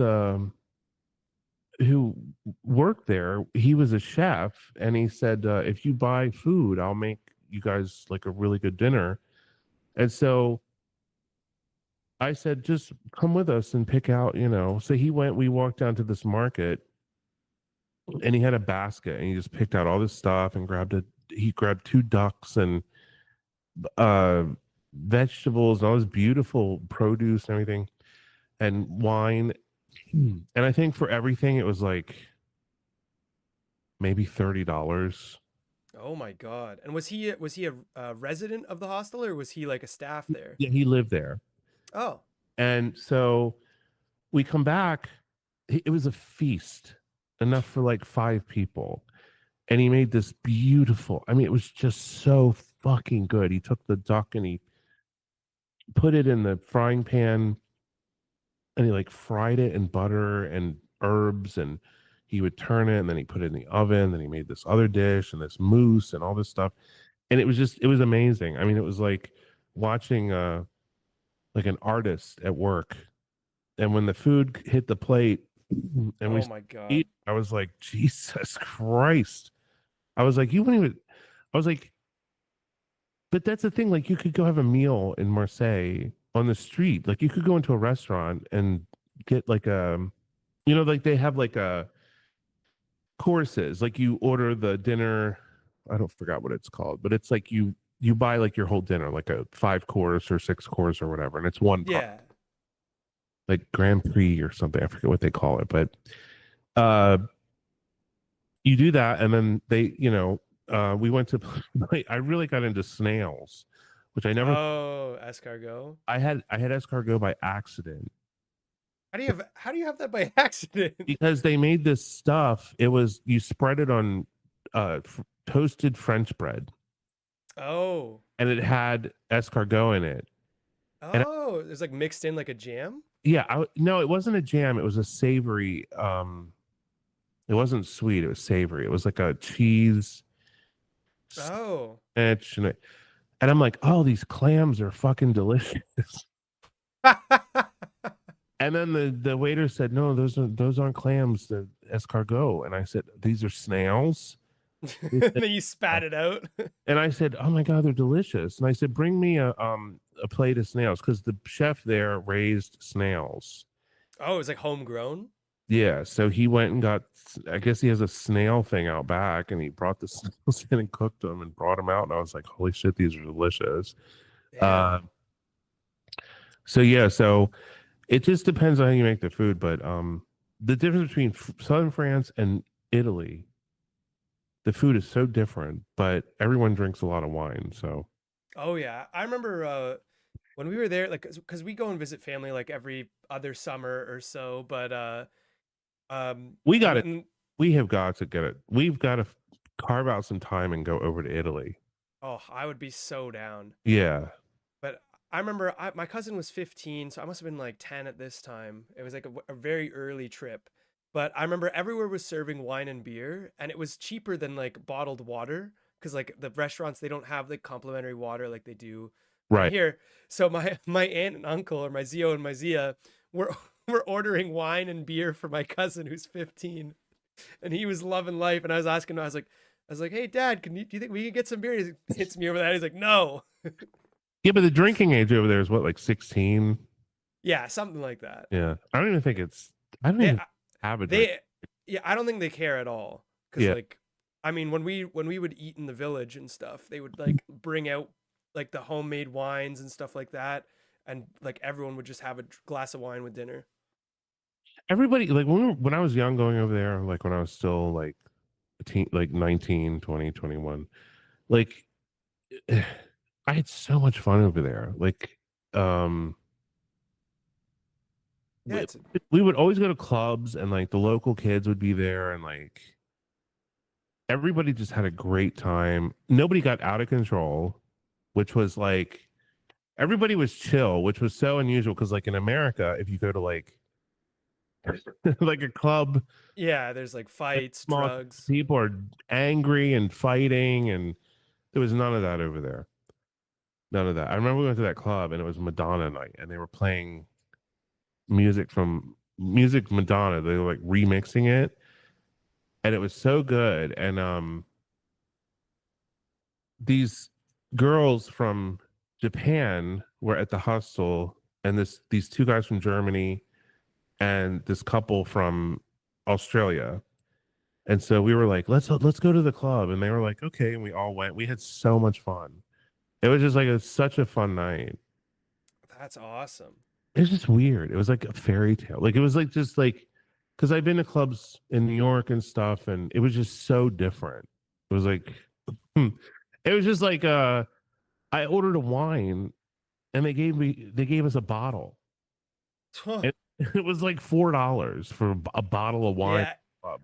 who worked there, he was a chef, and he said, if you buy food, I'll make you guys like a really good dinner. And so I said, just come with us and pick out, So he went, we walked down to this market, and he had a basket, and he just picked out all this stuff and he grabbed two ducks and uh vegetables and all this beautiful produce and everything and wine. And I think for everything it was like maybe $30. Oh my God. And was he a resident of the hostel or was he like a staff there? Yeah, he lived there. Oh, And so we come back. It was a feast, enough for like 5 people. And he made this beautiful. I mean, it was just so fucking good. He took the duck and he put it in the frying pan and he like fried it in butter and herbs, and he would turn it and then he put it in the oven. Then he made this other dish and this mousse and all this stuff. And it was amazing. I mean, it was like watching like an artist at work. And when the food hit the plate and we oh my God. eat, I was like, Jesus Christ. I was like, you wouldn't even, I was like, but that's the thing. Like, you could go have a meal in Marseille on the street. Like, you could go into a restaurant and get like like they have like a courses. Like, you order the dinner. I don't forgot what it's called, but it's like you buy like your whole dinner, like a 5 course or 6 course or whatever, and it's one price, Yeah. like Grand Prix or something. I forget what they call it, but uh, you do that, and then we went to. I really got into snails, which I never. Oh, escargot. I had escargot by accident How do you have that by accident? because they made this stuff. It was you spread it on toasted French bread, Oh. and it had escargot in it. And Oh, it's like mixed in like a jam? yeah, no, it wasn't a jam. It was a savory. It wasn't sweet. It was savory. It was like a cheese Oh. sandwich, and I'm like, oh, these clams are fucking delicious. And then the waiter said, no, those aren't clams. They're escargot. And I said, these are snails. He And said, then you spat it out. and I said, oh my god, they're delicious. And I said, bring me a plate of snails because the chef there raised snails. Oh, it's like homegrown. Yeah, so he went and got. I guess he has a snail thing out back, and he brought the snails in and cooked them and brought them out. And I was like, holy shit, these are delicious. Uh, Damn. so yeah, so it just depends on how you make the food, but the difference between southern France and Italy, the food is so different, but everyone drinks a lot of wine. So Oh yeah. I remember when we were there, like, cause we go and visit family like every other summer or so, but we I got went it. and We have got to get it. We've got to carve out some time and go over to Italy. oh, I would be so down. Yeah, But I remember my cousin was 15, so I must have been like 10 at this time. It was like a very early trip. But I remember everywhere was serving wine and beer, and it was cheaper than like bottled water because like the restaurants they don't have like complimentary water like they do right. here. So my aunt and uncle, or my Zio and my Zia, were were ordering wine and beer for my cousin who's 15, and he was loving life. And I was asking him, I was like, hey Dad, do you think we can get some beer? He hits me over that. He's like, no. Yeah, but the drinking age over there is what, like 16? Yeah, something like that. Yeah, I don't even think it's. I don't They even have a drink. they yeah, I don't think they care at all. Cause Yeah, like I mean when we would eat in the village and stuff, they would like bring out like the homemade wines and stuff like that. And like everyone would just have a glass of wine with dinner. everybody like when I was young going over there, like when I was still like a teen, like 19, 20, 21, like I had so much fun over there. Like, um, Yeah, we, it's we would always go to clubs, and like the local kids would be there, and like everybody just had a great time. Nobody got out of control, which was like everybody was chill, which was so unusual because like in America, if you go to like like a club, yeah, there's like fights, small drugs. people are angry and fighting, and there was none of that over there. None of that. I remember we went to that club and it was Madonna night, and they were playing music Madonna. They were like remixing it, and it was so good. And these girls from Japan were at the hostel, and these 2 guys from Germany and this couple from Australia. And so we were like, let's go to the club, and they were like, okay, and we all went. We had so much fun. It was just like such a fun night. That's awesome. It was just weird. It was like a fairy tale. Like it was like just like because I've been to clubs in New York and stuff, and it was just so different. It was like It was just like I ordered a wine and they gave us a bottle. And it was like $4 for a bottle of wine. Yeah,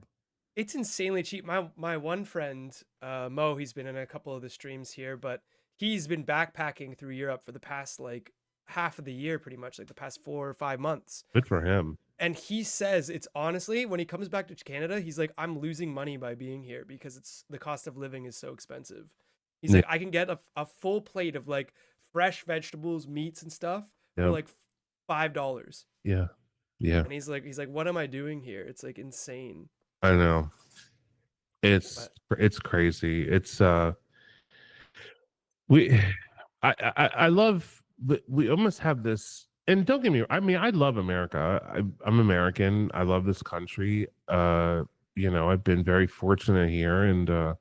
it's insanely cheap. My one friend, Mo, he's been in a couple of the streams here, but he's been backpacking through Europe for the past like half of the year, pretty much, like the past 4 or 5 months. Good for him. And he says it's honestly, when he comes back to Canada, he's like, I'm losing money by being here because it's the cost of living is so expensive. He's Yeah. like, I can get a full plate of like fresh vegetables, meats, and stuff for Yeah. like $5. Yeah. Yeah. And he's like, what am I doing here? It's like insane. I know. But It's crazy. It's we I love that we almost have this, and don't get me, I mean, I love America. I'm American. I love this country. I've been very fortunate here, and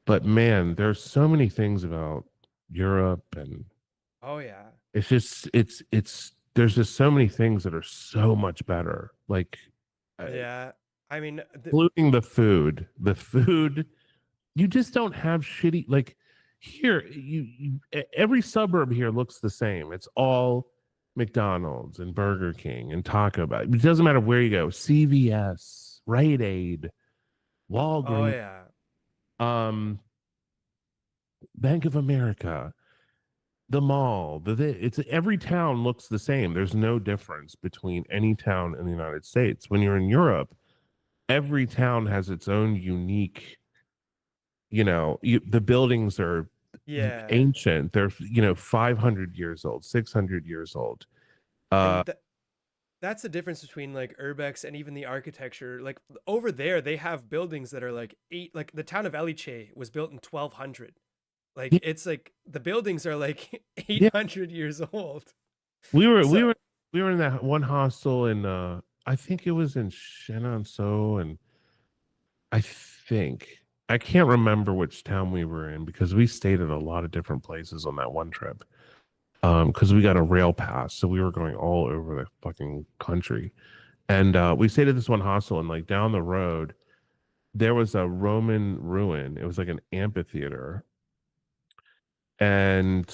but man, there's so many things about Europe, and oh yeah. it's just it's there's just so many things that are so much better. Like Yeah. I mean, including the food. The food, you just don't have shitty, like here every suburb here looks the same. It's all McDonald's and Burger King and Taco Bell. It doesn't matter where you go. CVS, Rite Aid, oh Walgreens, yeah. um, Bank of America, the mall. It's every town looks the same. There's no difference between any town in the United States. When you're in Europe, every town has its own unique, the buildings are Yeah. ancient. They're 500 years old, 600 years old. Uh, And that's the difference between like urbex and even the architecture. Like over there, they have buildings that are like like the town of Elche was built in 1200. Like yeah, it's like the buildings are like yeah. 800 years old. We were we So were we were in that one hostel in I think it was in Chenonceau, and I think I can't remember which town we were in because we stayed at a lot of different places on that one trip. Because we got a rail pass, so we were going all over the fucking country. And we stayed at this one hostel, and like down the road, there was a Roman ruin. It was like an amphitheater. And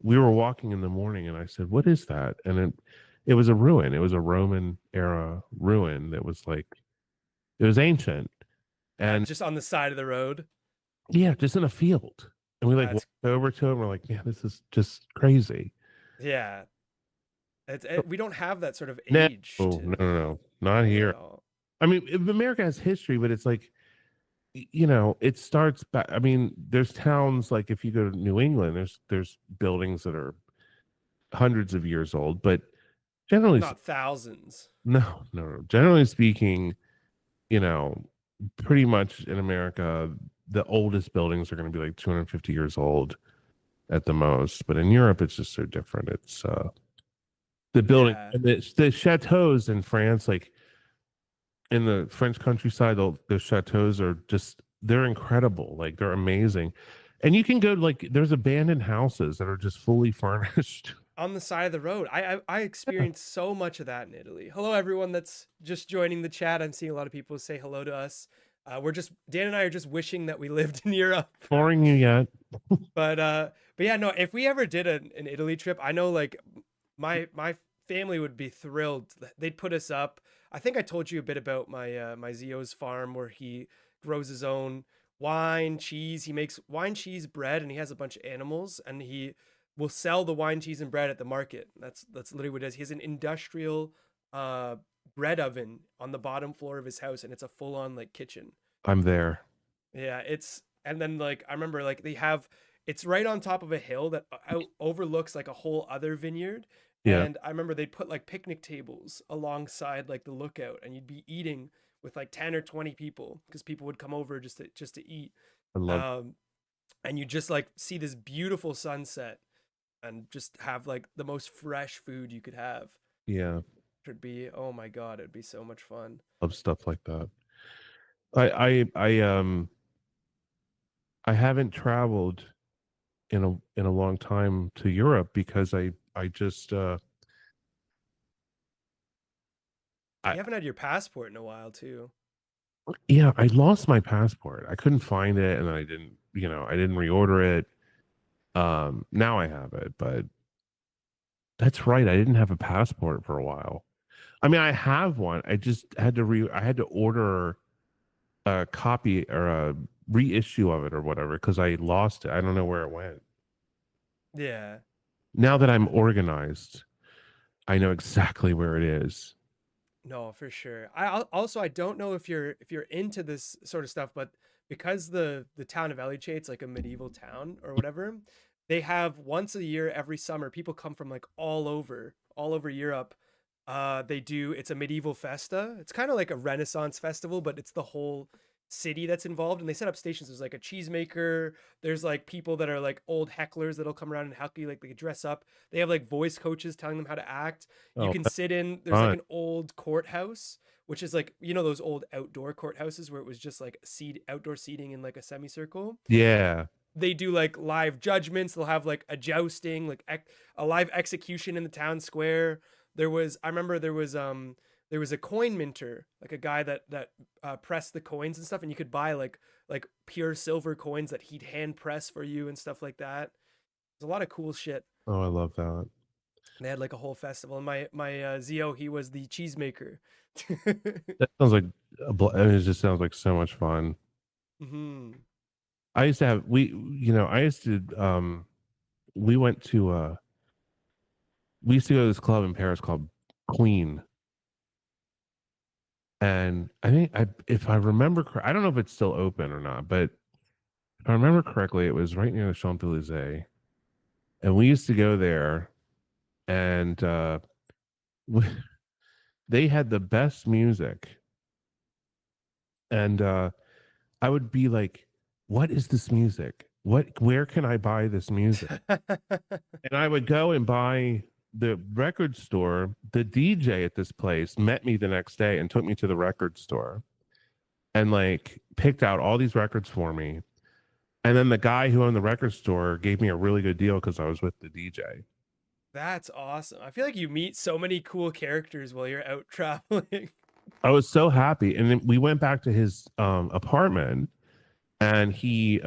we were walking in the morning, and I said, "What is that?" And it was a ruin. It was a Roman era ruin that was like, it was ancient. yeah, And just on the side of the road. yeah, just in a field. And we like That's walked over to it, and we're like, "Man, this is just crazy." yeah. We don't have that sort of No, age no, no, to no, not at here. all. I mean, America has history, but it's like, it starts back. I mean, there's towns like if you go to New England, there's buildings that are hundreds of years old, but generally, Not thousands. no, no, no. Generally speaking, you know, pretty much in America, the oldest buildings are going to be like 250 years old at the most. But in Europe, it's just so different. It's the building Yeah. and the chateaus in France, like in the French countryside, the chateaus are just, they're incredible. Like they're amazing. And you can go like there's abandoned houses that are just fully furnished. On the side of the road. I experienced so much of that in Italy. Hello, everyone that's just joining the chat. I'm seeing a lot of people say hello to us. Dan and I are just wishing that we lived in Europe. Boring you yet? But yeah, no. If we ever did an Italy trip, I know like my family would be thrilled. They'd put us up. I think I told you a bit about my Zio's farm where he grows his own wine, cheese. He makes wine, cheese, bread, and he has a bunch of animals, and he will sell the wine, cheese, and bread at the market. That's literally what it is. He has an industrial uh bread oven on the bottom floor of his house, and it's a full on like kitchen. I'm there. Yeah, it's and then like I remember like they have it's right on top of a hill that overlooks like a whole other vineyard. Yeah, And I remember they'd put like picnic tables alongside like the lookout, and you'd be eating with like 10 or 20 people because people would come over just to eat. I love. Um, and you just like see this beautiful sunset and just have like the most fresh food you could have. Yeah, It would be, oh my God, it'd be so much fun. love stuff like that. I haven't traveled in a long time to Europe because I just I You haven't had your passport in a while too. Yeah, I lost my passport. I couldn't find it, and I didn't, I didn't reorder it. Now I have it, but that's right. I didn't have a passport for a while. I mean, I have one. I just had to I had to order a copy or a reissue of it or whatever because I lost it. I don't know where it went. Yeah. Now that I'm organized, I know exactly where it is. No, for sure. Also, I don't know if you're into this sort of stuff, but because the town of Eliche, it's like a medieval town or whatever, they have once a year every summer people come from like all over Europe. They do it's a medieval festa. It's kind of like a Renaissance festival, but it's the whole city that's involved, and they set up stations. There's like a cheesemaker, there's like people that are like old hecklers that'll come around and heckle you, like they dress up. They have like voice coaches telling them how to act. You Oh, can that's sit in, there's like fun. an old courthouse, which is like, you know, those old outdoor courthouses where it was just like outdoor seating in like a semicircle. Yeah. They do like live judgments. They'll have like a jousting, like a live execution in the town square. I remember there was a coin minter, like a guy that pressed the coins and stuff, and you could buy like pure silver coins that he'd hand press for you and stuff like that. There's a lot of cool shit. Oh, I love that. They had like a whole festival, and my Zio, he was the cheesemaker. That sounds like I mean, it just sounds like so much fun. Hmm. I used to have I used to we went to we used to go to this club in Paris called Queen. And I think if I remember I don't know if it's still open or not, but if I remember correctly, it was right near the Champs-Élysées. And we used to go there and we, they had the best music. And I would be like, what is this music? Where can I buy this music? And I would go and buy the record store. The DJ at this place met me the next day and took me to the record store and like picked out all these records for me. And then the guy who owned the record store gave me a really good deal because I was with the DJ. That's awesome. I feel like you meet so many cool characters while you're out traveling. I was so happy. And then we went back to his apartment and he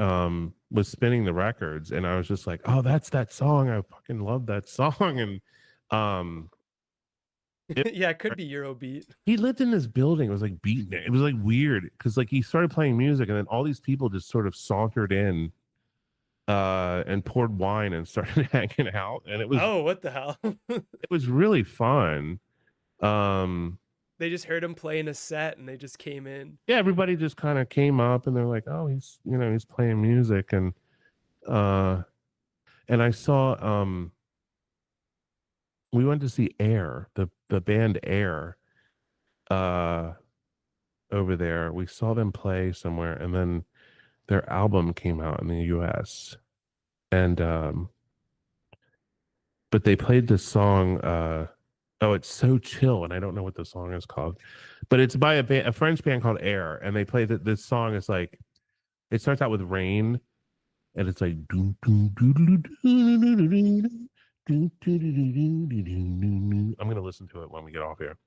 was spinning the records. And I was just like, oh, that's that song. I fucking love that song. And um, it, Yeah, it could be Eurobeat. he lived in this building. It was like beating it. It was like weird because like he started playing music and then all these people just sort of sauntered in and poured wine and started hanging out. And Oh, what the hell? it was really fun. Um, They just heard him playing a set and they just came in. yeah, everybody just kind of came up and they're like, "Oh, he's playing music," uh, and I saw we went to see Air, the band Air, uh, over there. We saw them play somewhere, and then their album came out in the U.S. and but they played this song. Oh, it's so chill, and I don't know what the song is called, but it's by a French band called Air, and they play that this song is like it starts out with rain, and it's like I'm gonna listen to it when we get off here.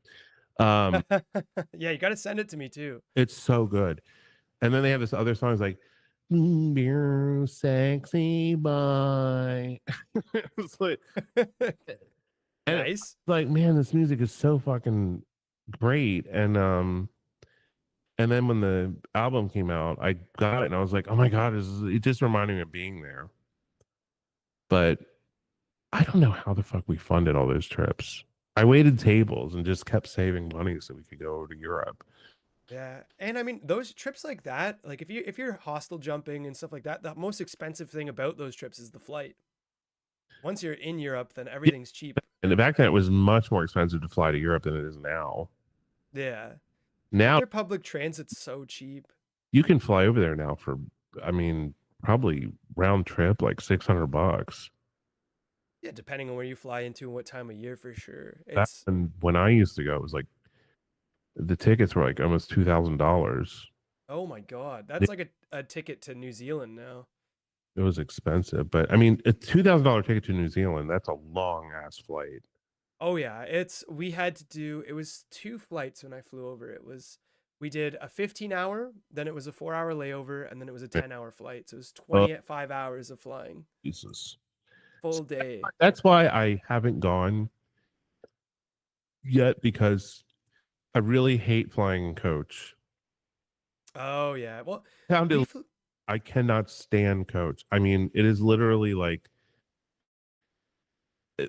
Um, Yeah, you got to send it to me too. it's so good, and then they have this other song, it's like sexy boy. It's like, and it's Nice. like, man, this music is so fucking great, and then when the album came out, I got it and I was like, oh my God, it just reminded me of being there. But I don't know how the fuck we funded all those trips. I waited tables and just kept saving money so we could go over to Europe. Yeah. And I mean, those trips like that, like if you're hostel jumping and stuff like that, the most expensive thing about those trips is the flight. Once you're in Europe, then Yeah, everything's cheap. and back then it was much more expensive to fly to Europe than it is now. Yeah. But Now their public transit's so cheap. you can fly over there now for, I mean, probably round trip like $600. Yeah, depending on where you fly into and what time of year for sure. Back It's when I used to go, it was like the tickets were like almost $2,000. oh my God. That's like a ticket to New Zealand now. It was expensive, but I mean, a $2,000 ticket to New Zealand, that's a long ass flight. Oh yeah, we had to do it was two flights when I flew over. We did a 15-hour, then it was a 4-hour layover, and then it was a 10-hour flight. So it was Oh, 25 hours of flying, Jesus. full day. That's why I haven't gone yet, because I really hate flying in coach. Oh yeah. Well, we Sounded flew. I cannot stand coach. I mean, it is literally like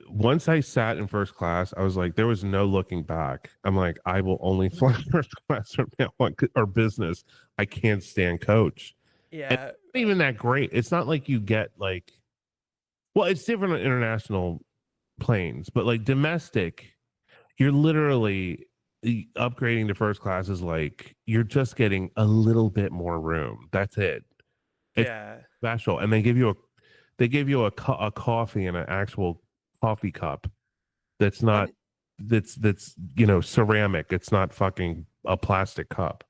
once I sat in first class, I was like, there was no looking back. I'm like, I will only fly first class from now on, or business. I can't stand coach. And Yeah. it's not even that great. It's not like you get like, well, it's different on international planes, but like domestic, you're literally upgrading to first class is like you're just getting a little bit more room. That's it. It's Yeah. special, and they give you a coffee in an actual coffee cup. That's not And that's ceramic. It's not fucking a plastic cup.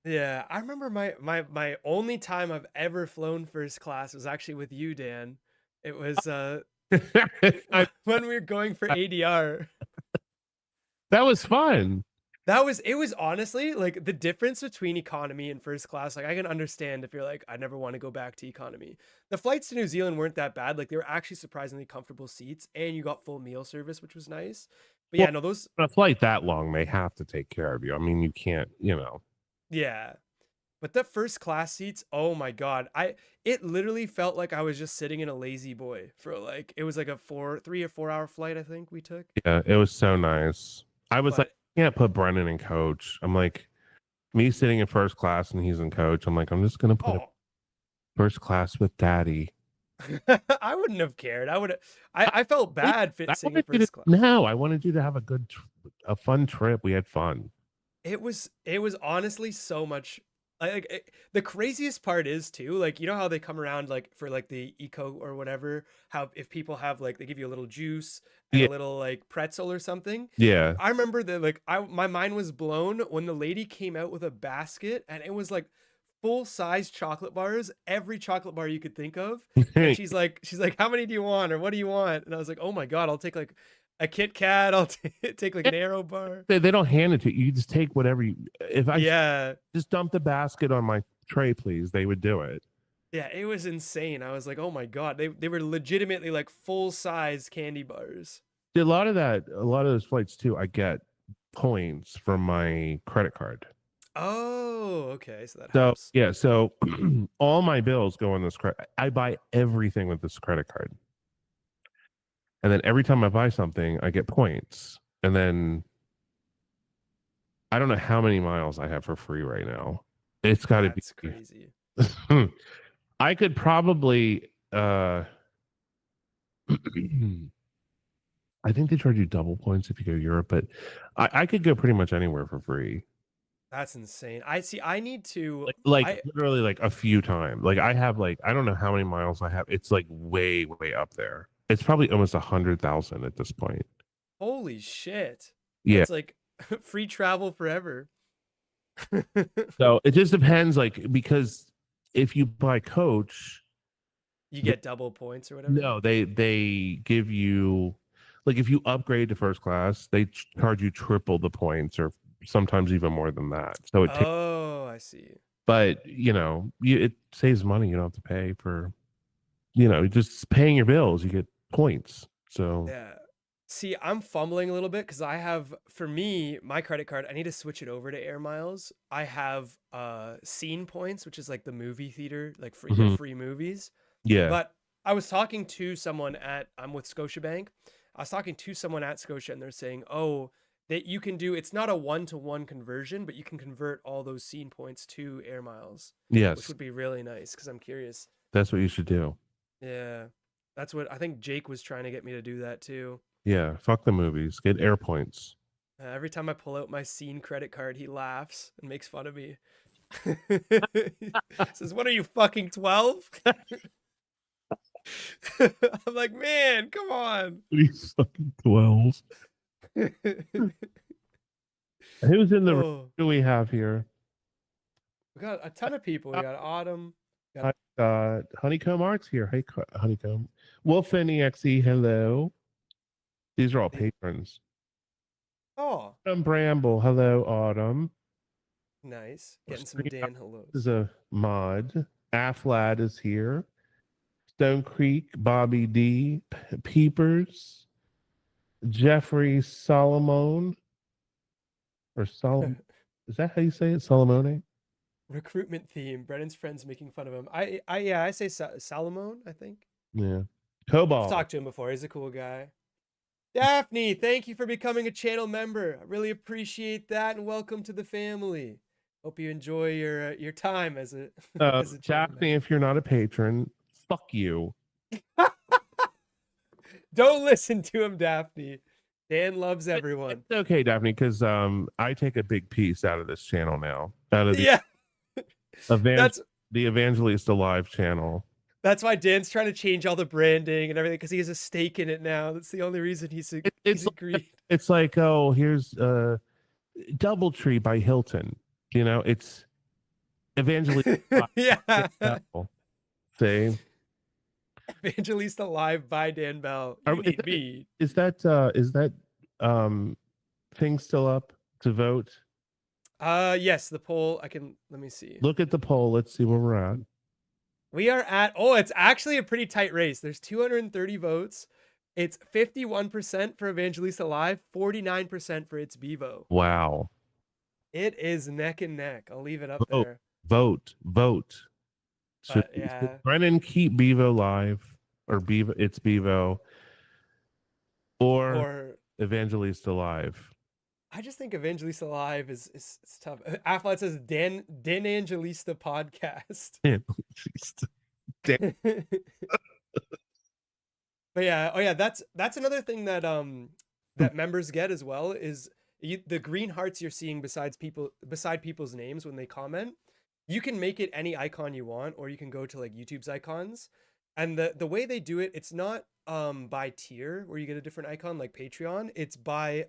yeah, I remember my only time I've ever flown first class was actually with you, Dan. It was I, when we were going for ADR. that was fun. That was it was honestly like the difference between economy and first class. Like I can understand if you're like, I never want to go back to economy. The flights to New Zealand weren't that bad. Like they were actually surprisingly comfortable seats, and you got full meal service, which was nice. But Well, yeah, no, those on a flight that long, they have to take care of you. I mean, you can't. yeah. But the first class seats, oh my god. It literally felt like I was just sitting in a lazy boy for like it was like a 3 or 4 hour flight, I think we took. Yeah, it was so nice. I was like, But I can't put Brennan in coach. I'm like, me sitting in first class and he's in coach. I'm like, I'm just gonna put him oh, first class with daddy. I wouldn't have cared. I felt bad I sitting wanted you to first class. no, I wanted you to have a fun trip. We had fun. It was honestly so much the craziest part is too, like you know how they come around like for like the eco or whatever, how if people have like they give you a little juice and a Yeah, little like pretzel or something. yeah. I remember that like I my mind was blown when the lady came out with a basket and it was like full size chocolate bars, every chocolate bar you could think of. And she's like, how many do you want or what do you want? And I was like, oh my god, I'll take like a Kit Kat, I'll take like Yeah, an Arrow bar. they don't hand it to you. You just take whatever you. If I Yeah. just dump the basket on my tray, please, they would do it. Yeah, it was insane. I was like, "Oh my god." They were legitimately like full-size candy bars. A lot of that, a lot of those flights too. I get points from my credit card. Oh, okay. So that So helps. yeah, so all my bills go on this credit. I buy everything with this credit card, and then every time I buy something, I get points. And then I don't know how many miles I have for free right now. It's got to That's be. crazy. I could probably. I think they charge you double points if you go Europe, but I could go pretty much anywhere for free. That's insane. I see. I need to. Like I literally like a few times. Like I have like I don't know how many miles I have. It's like way way up there. It's probably almost 100,000 at this point. holy shit. Yeah. That's like free travel forever. So it just depends, like because if you buy coach, You they, get double points or whatever. no, they give you like if you upgrade to first class, they charge you triple the points or sometimes even more than that. So it takes, Oh, I see. but it saves money. You don't have to pay for just paying your bills. You get points. So Yeah. See, I'm fumbling a little bit because I have, for me, my credit card, I need to switch it over to Air Miles. I have scene points, which is like the movie theater, like for you get mhm, free movies. yeah, But I was talking to someone I'm with Scotiabank. I was talking to someone at Scotia and they're saying, oh, that you can do, it's not a one-to-one conversion, but you can convert all those scene points to Air Miles, which yes, would be really nice because I'm curious. that's what you should do. Yeah. That's what I think Jake was trying to get me to do that too. Yeah, fuck the movies. Get air points. Every time I pull out my scene credit card, he laughs and makes fun of me. Says, "What are you fucking 12?" I'm like, "Man, come on." He's fucking 12. Who's in the room? Oh, Who do we have here? we got a ton of people. We got Autumn. Got I got Honeycomb Arts here. Hey, Honeycomb. Wolf and EXE, hello. These are all patrons. oh, Autumn Bramble, hello, Autumn. Nice. Getting some Dan hellos. Is a mod. Aflad is here. Stone Creek, Bobby D, Peepers, Jeffrey Solomon, or Solomon. Is that how you say it? Solomone? Recruitment theme. Brennan's friends making fun of him. I say Salomon, I think. Yeah. I've Cobalt. talked to him before. He's a cool guy. Daphne, thank you for becoming a channel member. I really appreciate that, and welcome to the family. Hope you enjoy your time as a as a channel Daphne, member. if you're not a patron, fuck you. Don't listen to him, Daphne. Dan loves everyone. It's okay, Daphne, because I take a big piece out of this channel now. Out of the Yeah, that's the Evangelista Live channel. that's why Dan's trying to change all the branding and everything because he has a stake in it now. That's the only reason he's It's agreed. it's like, oh, here's Doubletree by Hilton. You know, it's Evangelista Yeah. Live. See? Evangelista Live by Dan Bell. You need me. Is that thing still up to vote? Yes, the poll. Let me see. Look at the poll. Let's see where we're at. We are at, it's actually a pretty tight race. There's 230 votes. It's 51% for Evangelista Live, 49% for It's Bevo. Wow. It is neck and neck. I'll leave it up Vote, there. Vote. Should Brennan keep Bevo live or Bevo? It's Bevo or Evangelista Live. I just think Evangelista Live is tough. Afflat says Dan Angelista podcast. But yeah, that's another thing that that members get as well is the green hearts you're seeing beside people's names when they comment. You can make it any icon you want, or you can go to like YouTube's icons. And the way they do it, it's not by tier where you get a different icon like Patreon. It's by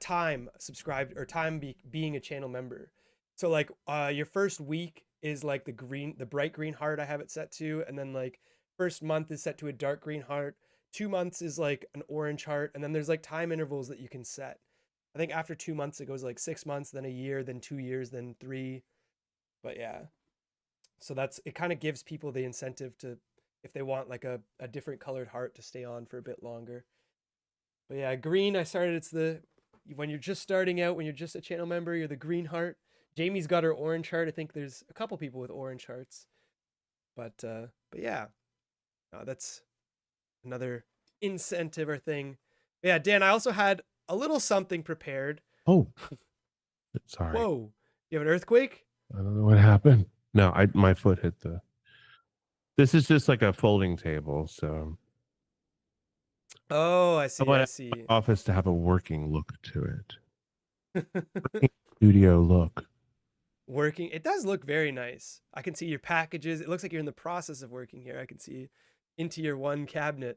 time subscribed or time being a channel member. So like your first week is like the bright green heart I have it set to, and then like first month is set to a dark green heart. 2 months is like an orange heart, and then there's like time intervals that you can set. I think after 2 months it goes like 6 months, then a year, then 2 years, then 3. But yeah, so it kind of gives people the incentive to, if they want like a different colored heart, to stay on for a bit longer. But yeah, green, it's when you're just starting out, when you're just a channel member, you're the green heart. Jamie's got her orange heart. I think there's a couple people with orange hearts. But yeah, that's another incentive or thing. But yeah, Dan, I also had a little something prepared. Oh, sorry. Whoa, you have an earthquake? I don't know what happened. No, my foot hit the. This is just like a folding table, so. Oh, I see. I see. My office to have a working look to it. Studio look. Working. It does look very nice. I can see your packages. It looks like you're in the process of working here. I can see into your one cabinet,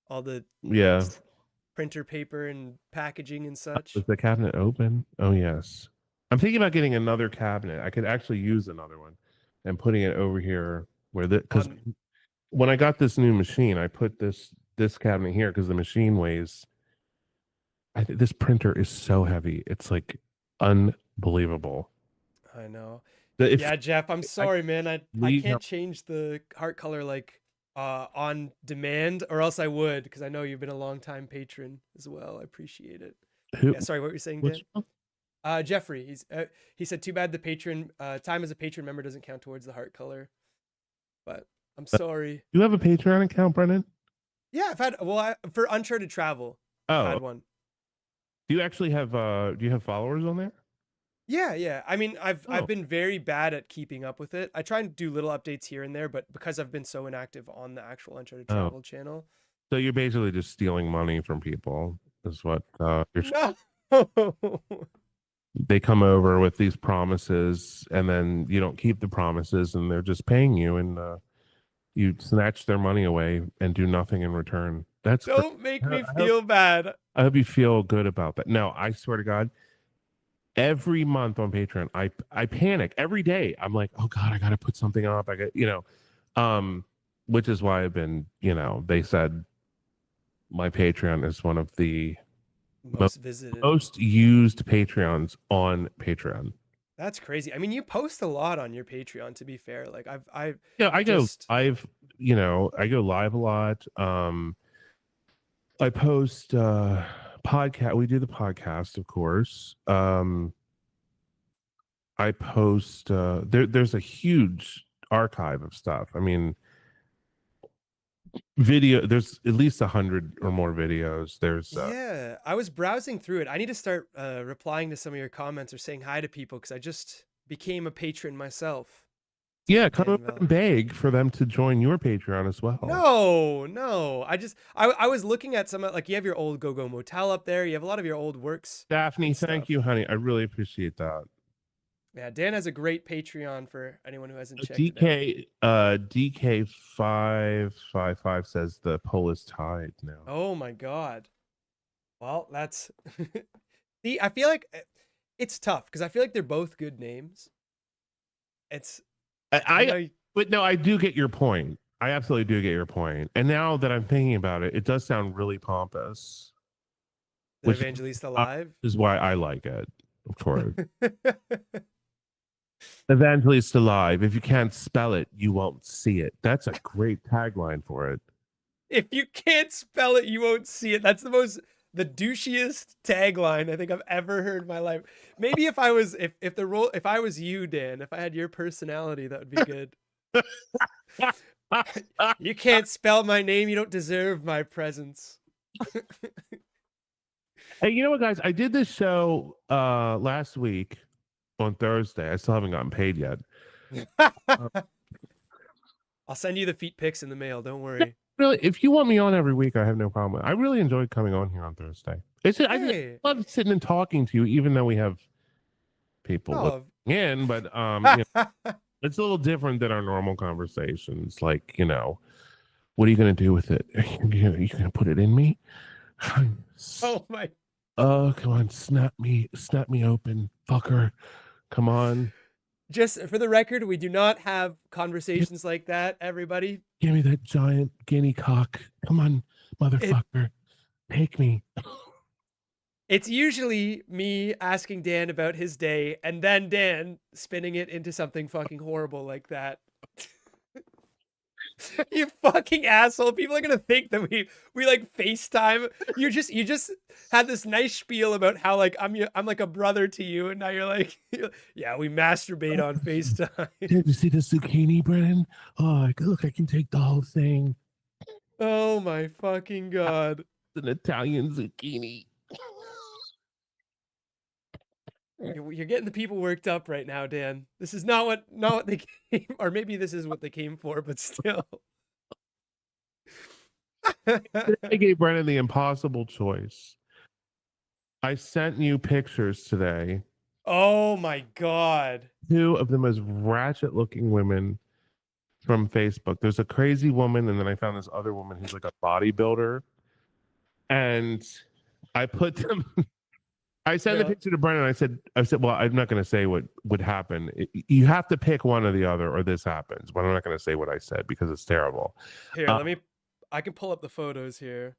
all the printer paper and packaging and such. Is the cabinet open? Oh yes. I'm thinking about getting another cabinet. I could actually use another one and putting it over here where because when I got this new machine, I put this cabinet here because the machine weighs. I think this printer is so heavy. It's like unbelievable. I know. Yeah, Jeff, I'm sorry, man. I can't change the heart color like on demand, or else I would, because I know you've been a long time patron as well. I appreciate it. Yeah, sorry, what were you saying, Dan? Jeffrey, he said, too bad the patron time as a patron member doesn't count towards the heart color. But I'm sorry. You have a Patreon account, Brennan? Yeah, I've had for Uncharted Travel. I've had one. Do you actually have do you have followers on there? Yeah. I mean, I've been very bad at keeping up with it. I try and do little updates here and there, but because I've been so inactive on the actual Uncharted Travel channel. So you're basically just stealing money from people, is what you're. No. They come over with these promises, and then you don't keep the promises, and they're just paying you, and you snatch their money away and do nothing in return. Don't make me feel bad. I hope you feel good about that. No, I swear to God, every month on Patreon, I panic every day. I'm like, oh God, I got to put something up. I got, which is why I've been, they said my Patreon is one of the most visited, most used Patreons on Patreon. That's crazy. I mean, you post a lot on your Patreon, to be fair. Like I've Yeah, I go just live. I go live a lot. I post podcast. We do the podcast, of course. I post. There's a huge archive of stuff. I mean, video. There's at least 100 or more videos. There's yeah, I was browsing through it. I need to start replying to some of your comments or saying hi to people because I just became a patron myself. yeah. Come And over and beg for them to join your Patreon as well. no, no. I was looking at some like you have your old Go Go Motel up there. You have a lot of your old works Daphne, and thank stuff. you, honey. I really appreciate that. Yeah, Dan has a great Patreon for anyone who hasn't checked it out. DK 555 says the poll is tied now. Oh my God. Well, that's see, I feel like it's tough because I feel like they're both good names. It's you know But no, I do get your point. I absolutely do get your point. And now that I'm thinking about it, it does sound really pompous, the which Evangelista Live. is why I like it. Of course. Evangelist Alive. If you can't spell it, you won't see it. That's a great tagline for it. If you can't spell it, you won't see it. That's the douchiest tagline I think I've ever heard in my life. Maybe if I was if I was you, Dan, if I had your personality, that would be good. You can't spell my name, you don't deserve my presence. Hey, you know what, guys? I did this show last week on Thursday. I still haven't gotten paid yet. I'll send you the feet pics in the mail, don't worry. Really, if you want me on every week, I have no problem. I really enjoyed coming on here on Thursday. I love sitting and talking to you, even though we have people looking in. But it's a little different than our normal conversations. Like, what are you going to do with it? Are you going to put it in me? Oh my! Oh, come on, snap me open, fucker! Come on. Just for the record, we do not have conversations like that, everybody. Give me that giant guinea cock. Come on, motherfucker. Take me. It's usually me asking Dan about his day and then Dan spinning it into something fucking horrible like that. You fucking asshole. People are gonna think that we like FaceTime. You just had this nice spiel about how like I'm like a brother to you, and now you're like, yeah, we masturbate on FaceTime. Did you see the zucchini, Brennan? Oh, look, I can take the whole thing. Oh my fucking God. It's an Italian zucchini. You're getting the people worked up right now, Dan. This is not what they came, or maybe this is what they came for, but still. I gave Brennan the impossible choice. I sent you pictures today. Oh my God. 2 of the most ratchet looking women from Facebook. There's a crazy woman, and then I found this other woman who's like a bodybuilder. And I put them I sent the picture to Brennan. I said, well, I'm not going to say what would happen. You have to pick one or the other, or this happens. But I'm not going to say what I said because it's terrible. Here, I can pull up the photos here.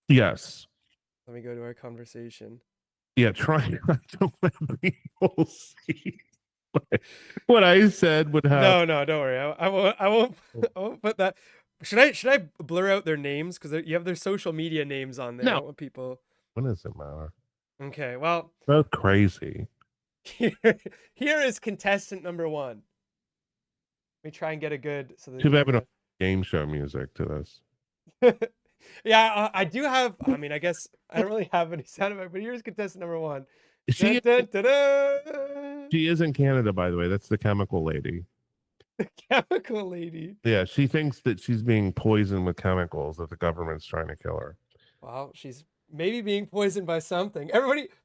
Yes. Let me go to our conversation. Yeah, try not to let people see what I said would happen. No, don't worry. I won't put that. Should I blur out their names because you have their social media names on there? No. I don't want people. What does it matter? Okay, well, both crazy. Here is contestant number 1. Let me try and get a good. So too bad we don't have game show music to this. Yeah, I do have. I mean, I guess I don't really have any sound effect, but here's contestant number 1. She is in Canada, by the way. That's the chemical lady. The chemical lady. Yeah, she thinks that she's being poisoned with chemicals, that the government's trying to kill her. Well, she's maybe being poisoned by something.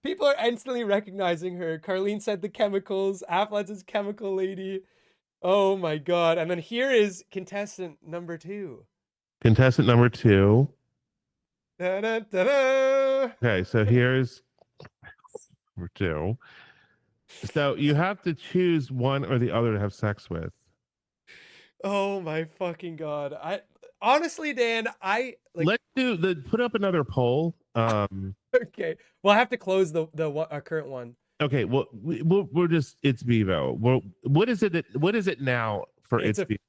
People are instantly recognizing her. Carlene said the chemicals. Affled says chemical lady. Oh my God. And then here is contestant number 2. Contestant number 2. Da, da, da, da. Okay, so here's number 2. So you have to choose one or the other to have sex with. Oh my fucking God. Honestly, Dan, let's put up another poll. Okay. Well, I have to close the current one. Okay, well, we're just it's Bevo. Well, what is it? What is it now for It's it's a Bevo?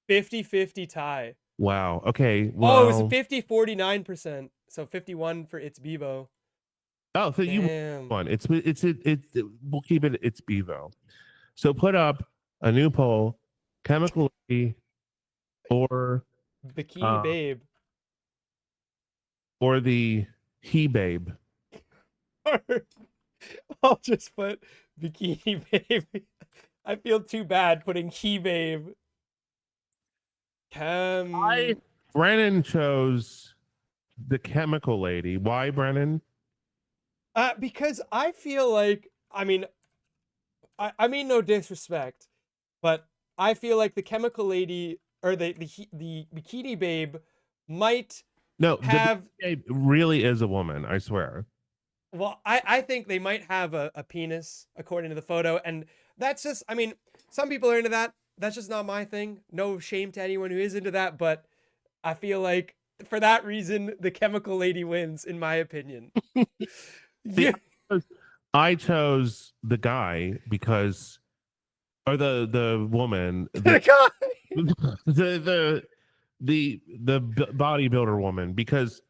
50-50 tie. Wow. Okay. Oh, it was Well. 50-49%. So 51 for it's Bevo. Oh, so you Damn. won. We'll keep it. It's Bevo. So put up a new poll: chemical Lady or Bikini uh Babe. or the he babe. I'll just put Bikini Babe. I feel too bad putting he babe. I Chem. Brennan chose the chemical lady. Why, Brennan? Because I feel like, I mean, I mean no disrespect, but I feel like the chemical lady or the bikini babe might No, the have. babe really is a woman. I swear. Well, I think they might have a penis according to the photo, and that's just. I mean, some people are into that. That's just not my thing. No shame to anyone who is into that, but I feel like for that reason, the chemical lady wins, in my opinion. See, Yeah. I chose the guy because, or the woman, The guy. the bodybuilder woman because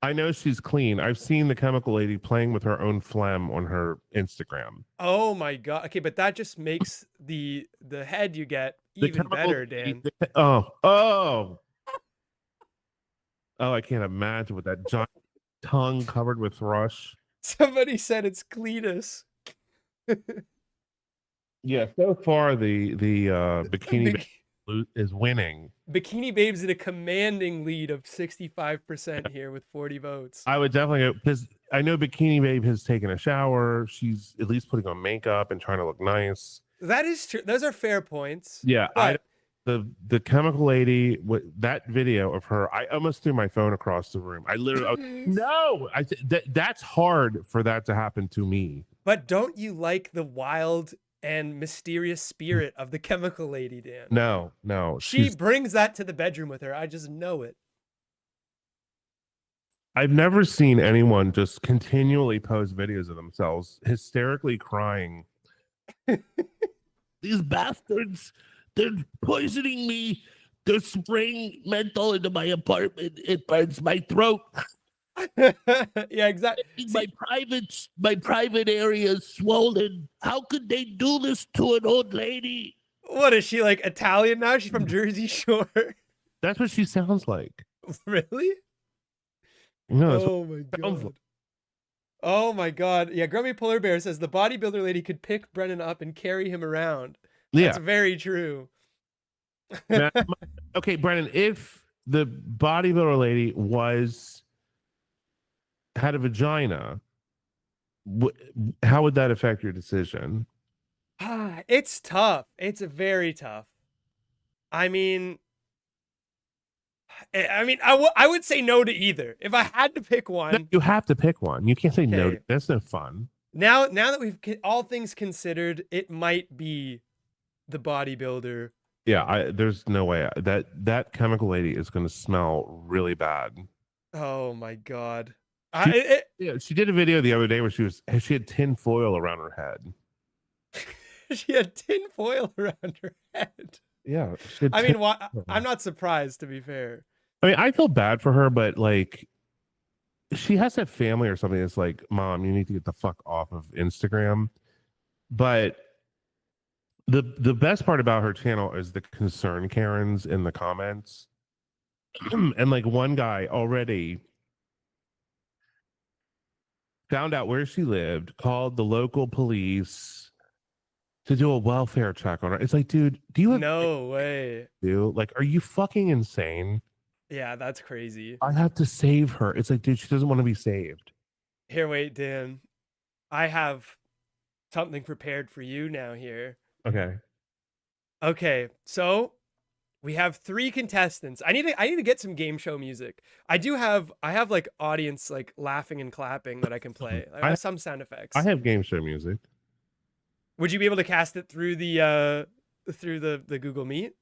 I know she's clean. I've seen the chemical lady playing with her own phlegm on her Instagram. Oh my god. Okay, but that just makes the head you get The even chemical better, lady, Dan. oh, I can't imagine with that giant tongue covered with thrush. Somebody said it's Cletus. Yeah, so far the bikini Bik- is winning. Bikini Babe's in a commanding lead of 65% here with 40 votes. I would definitely go because I know Bikini Babe has taken a shower. She's at least putting on makeup and trying to look nice. That is true. Those are fair points. Yeah, I But the chemical lady that video of her. I almost threw my phone across the room. I was, no, that's hard for that to happen to me. but don't you like the wild and mysterious spirit of the chemical lady, Dan? No, no, She brings that to the bedroom with her. I just know it. I've never seen anyone just continually post videos of themselves hysterically crying. These bastards, they're poisoning me. They're spraying menthol into my apartment. It burns my throat. Yeah, exactly. My private area is swollen. How could they do this to an old lady? What is she, like Italian now? She's from Jersey Shore. That's what she sounds like. Really? No, that's what Oh my it sounds like. god. Oh my god. Yeah, Grumpy Polar Bear says the bodybuilder lady could pick Brennan up and carry him around. That's Yeah. very true. Now, okay, Brennan, if the bodybuilder lady had a vagina, how would that affect your decision? It's tough. It's very tough. I mean, I would say no to either. If I had to pick No, one, you have to pick one. You can't say no. okay. That's no fun. Now that we've all things considered, it might be the bodybuilder. Yeah, there's no way that chemical lady is going to smell really bad. Oh my god. She yeah, she did a video the other day where she had tin foil around her head. She had tin foil around her head. Yeah, I mean, I'm not surprised, to be fair. I mean, I feel bad for her, but like, she has a family or something that's like, Mom, you need to get the fuck off of Instagram. But the best part about her channel is the concern Karens in the comments. And like one guy already found out where she lived, called the local police to do a welfare check on her. It's like, dude, do you have No way. like, are you fucking insane? Yeah, that's crazy. I have to save her. It's like, dude, she doesn't want to be saved. Here, wait, Dan. I have something prepared for you now here. Okay. Okay, so we have 3 contestants. I need to get some game show music. I have like audience like laughing and clapping that I can play. I have some sound effects. I have game show music. Would you be able to cast it through the Google Meet?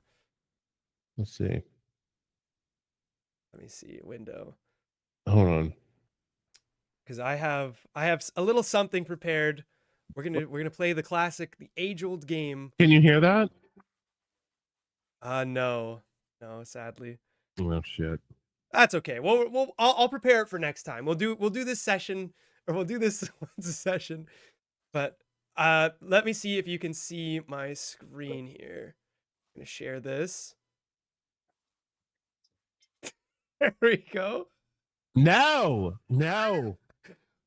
Let's see. Let me see window. Hold on. Because I have a little something prepared We're gonna play the classic, the age-old game. Can you hear that? No, sadly. Oh shit. That's okay. I'll prepare it for next time. We'll do this session, or we'll do this once a session. But let me see if you can see my screen here. I'm gonna share this. There we go. No.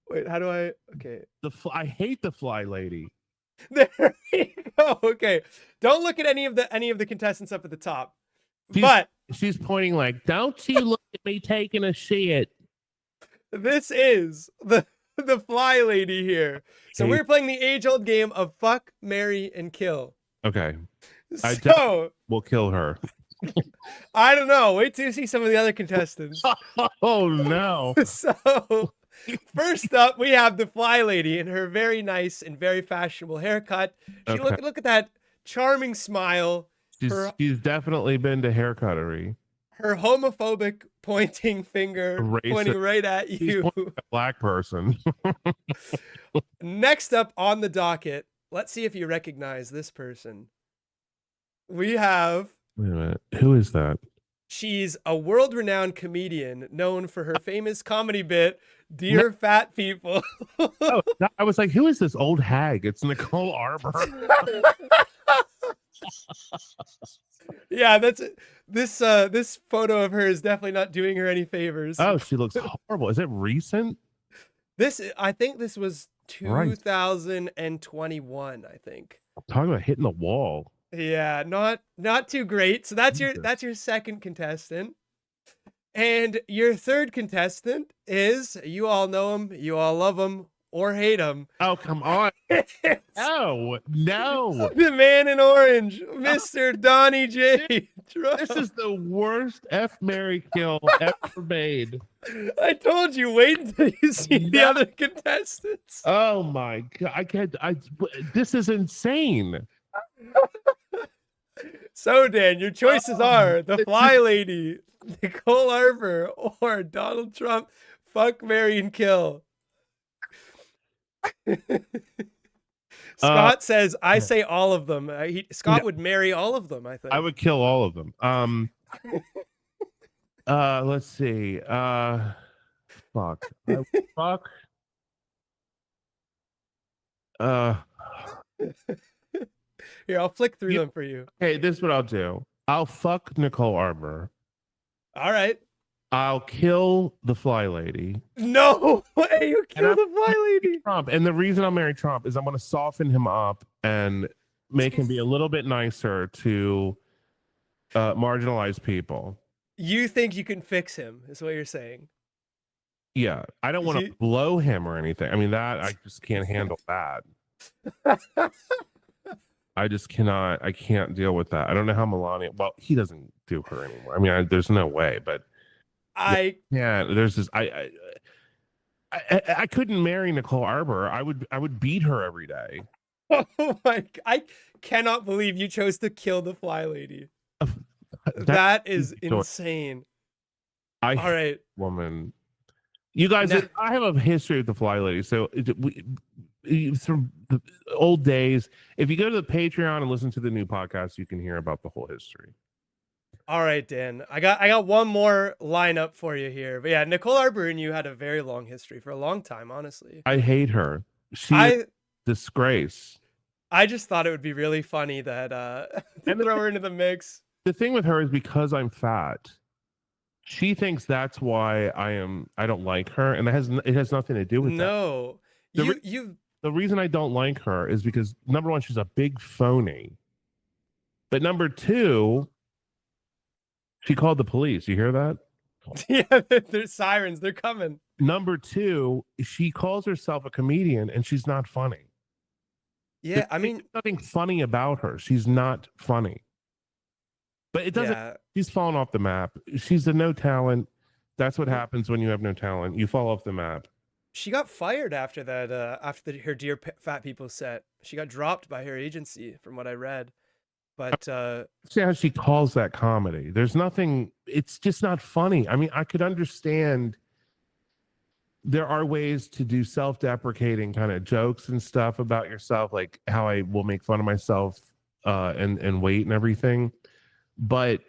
Wait, how do I? Okay. I hate the fly lady. There we go. Okay. Don't look at any of the contestants up at the top. She's pointing like, "Don't you look at me taking a shit." This is the fly lady here. So we're playing the age-old game of fuck, marry, and kill. Okay. We'll kill her. I don't know. Wait till you see some of the other contestants. Oh no. So first up, we have the fly lady in her very nice and very fashionable haircut. Look at that charming smile. She's definitely been to haircuttery. Her homophobic pointing finger pointing right at you. A black person. Next up on the docket, let's see if you recognize this person. We have... Wait a minute. Who is that? She's a world-renowned comedian known for her famous comedy bit, Dear Fat People. Oh, I was like, who is this old hag? It's Nicole Arbor. Yeah, that's it. This photo of her is definitely not doing her any favors. Oh, she looks horrible. Is it recent? I think this was 2021, I think. Talking about hitting the wall. Yeah, not too great. So that's your second contestant. And your third contestant is, you all know him, you all love him, or hate him. Oh, come on. No. The man in orange, Mr. Donnie J. Trump. This is the worst F, marry, kill ever made. I told you, wait until you see the other contestants. Oh my God. This is insane. So, Dan, your choices are the fly lady, Nicole Arbor, or Donald Trump. Fuck, marry, and kill. Scott says, I say all of them. Scott would marry all of them, I think. I would kill all of them. Let's see. Fuck. Fuck. Here, I'll flick through them for you. Okay, this is what I'll do. I'll fuck Nicole Arbor. All right. I'll kill the fly lady. No way, you kill the fly lady. Trump. And the reason I'll marry Trump is I'm going to soften him up and make him be a little bit nicer to marginalized people. You think you can fix him, is what you're saying. Yeah. I don't want to blow him or anything. I mean, that I just can't handle that. I just cannot. I can't deal with that. I don't know how Melania. Well, he doesn't do her anymore. I mean, there's no way. But there's this. I couldn't marry Nicole Arbor. I would beat her every day. Oh my! I cannot believe you chose to kill the fly lady. That is insane. All right, woman. You guys, I have a history with the fly lady. So from the old days, if you go to the Patreon and listen to the new podcast, you can hear about the whole history. All right, Dan. I got one more lineup for you here. But yeah, Nicole Arbor and you had a very long history for a long time, honestly. I hate her. She's disgrace. I just thought it would be really funny that to throw her into the mix. The thing with her is because I'm fat, she thinks that's why I don't like her, and it has nothing to do with that. No. The reason I don't like her is because, number one, she's a big phony. But number two, she called the police. You hear that? Yeah, there's sirens. They're coming. Number two, she calls herself a comedian and she's not funny. Yeah, I mean, there's nothing funny about her. She's not funny. But it doesn't, she's fallen off the map. She's a no talent. That's what happens when you have no talent. You fall off the map. She got fired after that, after her Dear Fat People set. She got dropped by her agency, from what I read. But see how she calls that comedy. There's nothing. It's just not funny. I mean, I could understand there are ways to do self-deprecating kind of jokes and stuff about yourself, like how I will make fun of myself and weight and everything. But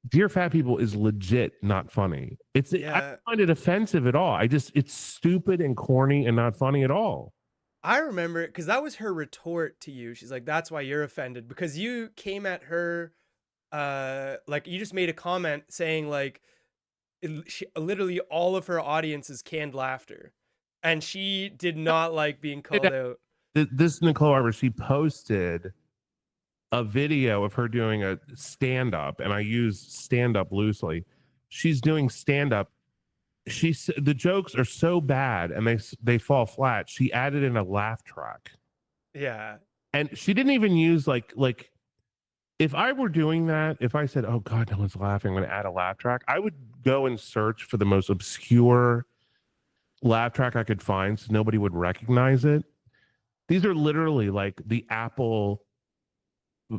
Dear Fat People is legit not funny. I don't Yeah. find it offensive at all. It's stupid and corny and not funny at all. I remember because that was her retort to you. She's like, "That's why you're offended," because you came at her, like you just made a comment saying like, literally all of her audience is canned laughter, and she did not like being called out. This Nicole Arbor, she posted a video of her doing a stand up, and I use stand up loosely. She's doing stand up. The jokes are so bad and they fall flat. She added in a laugh track, Yeah, and she didn't even use like if I were doing that, if I said, "Oh God, no one's laughing," I'm going to add a laugh track. I would go and search for the most obscure laugh track I could find, so nobody would recognize it. These are literally like the Apple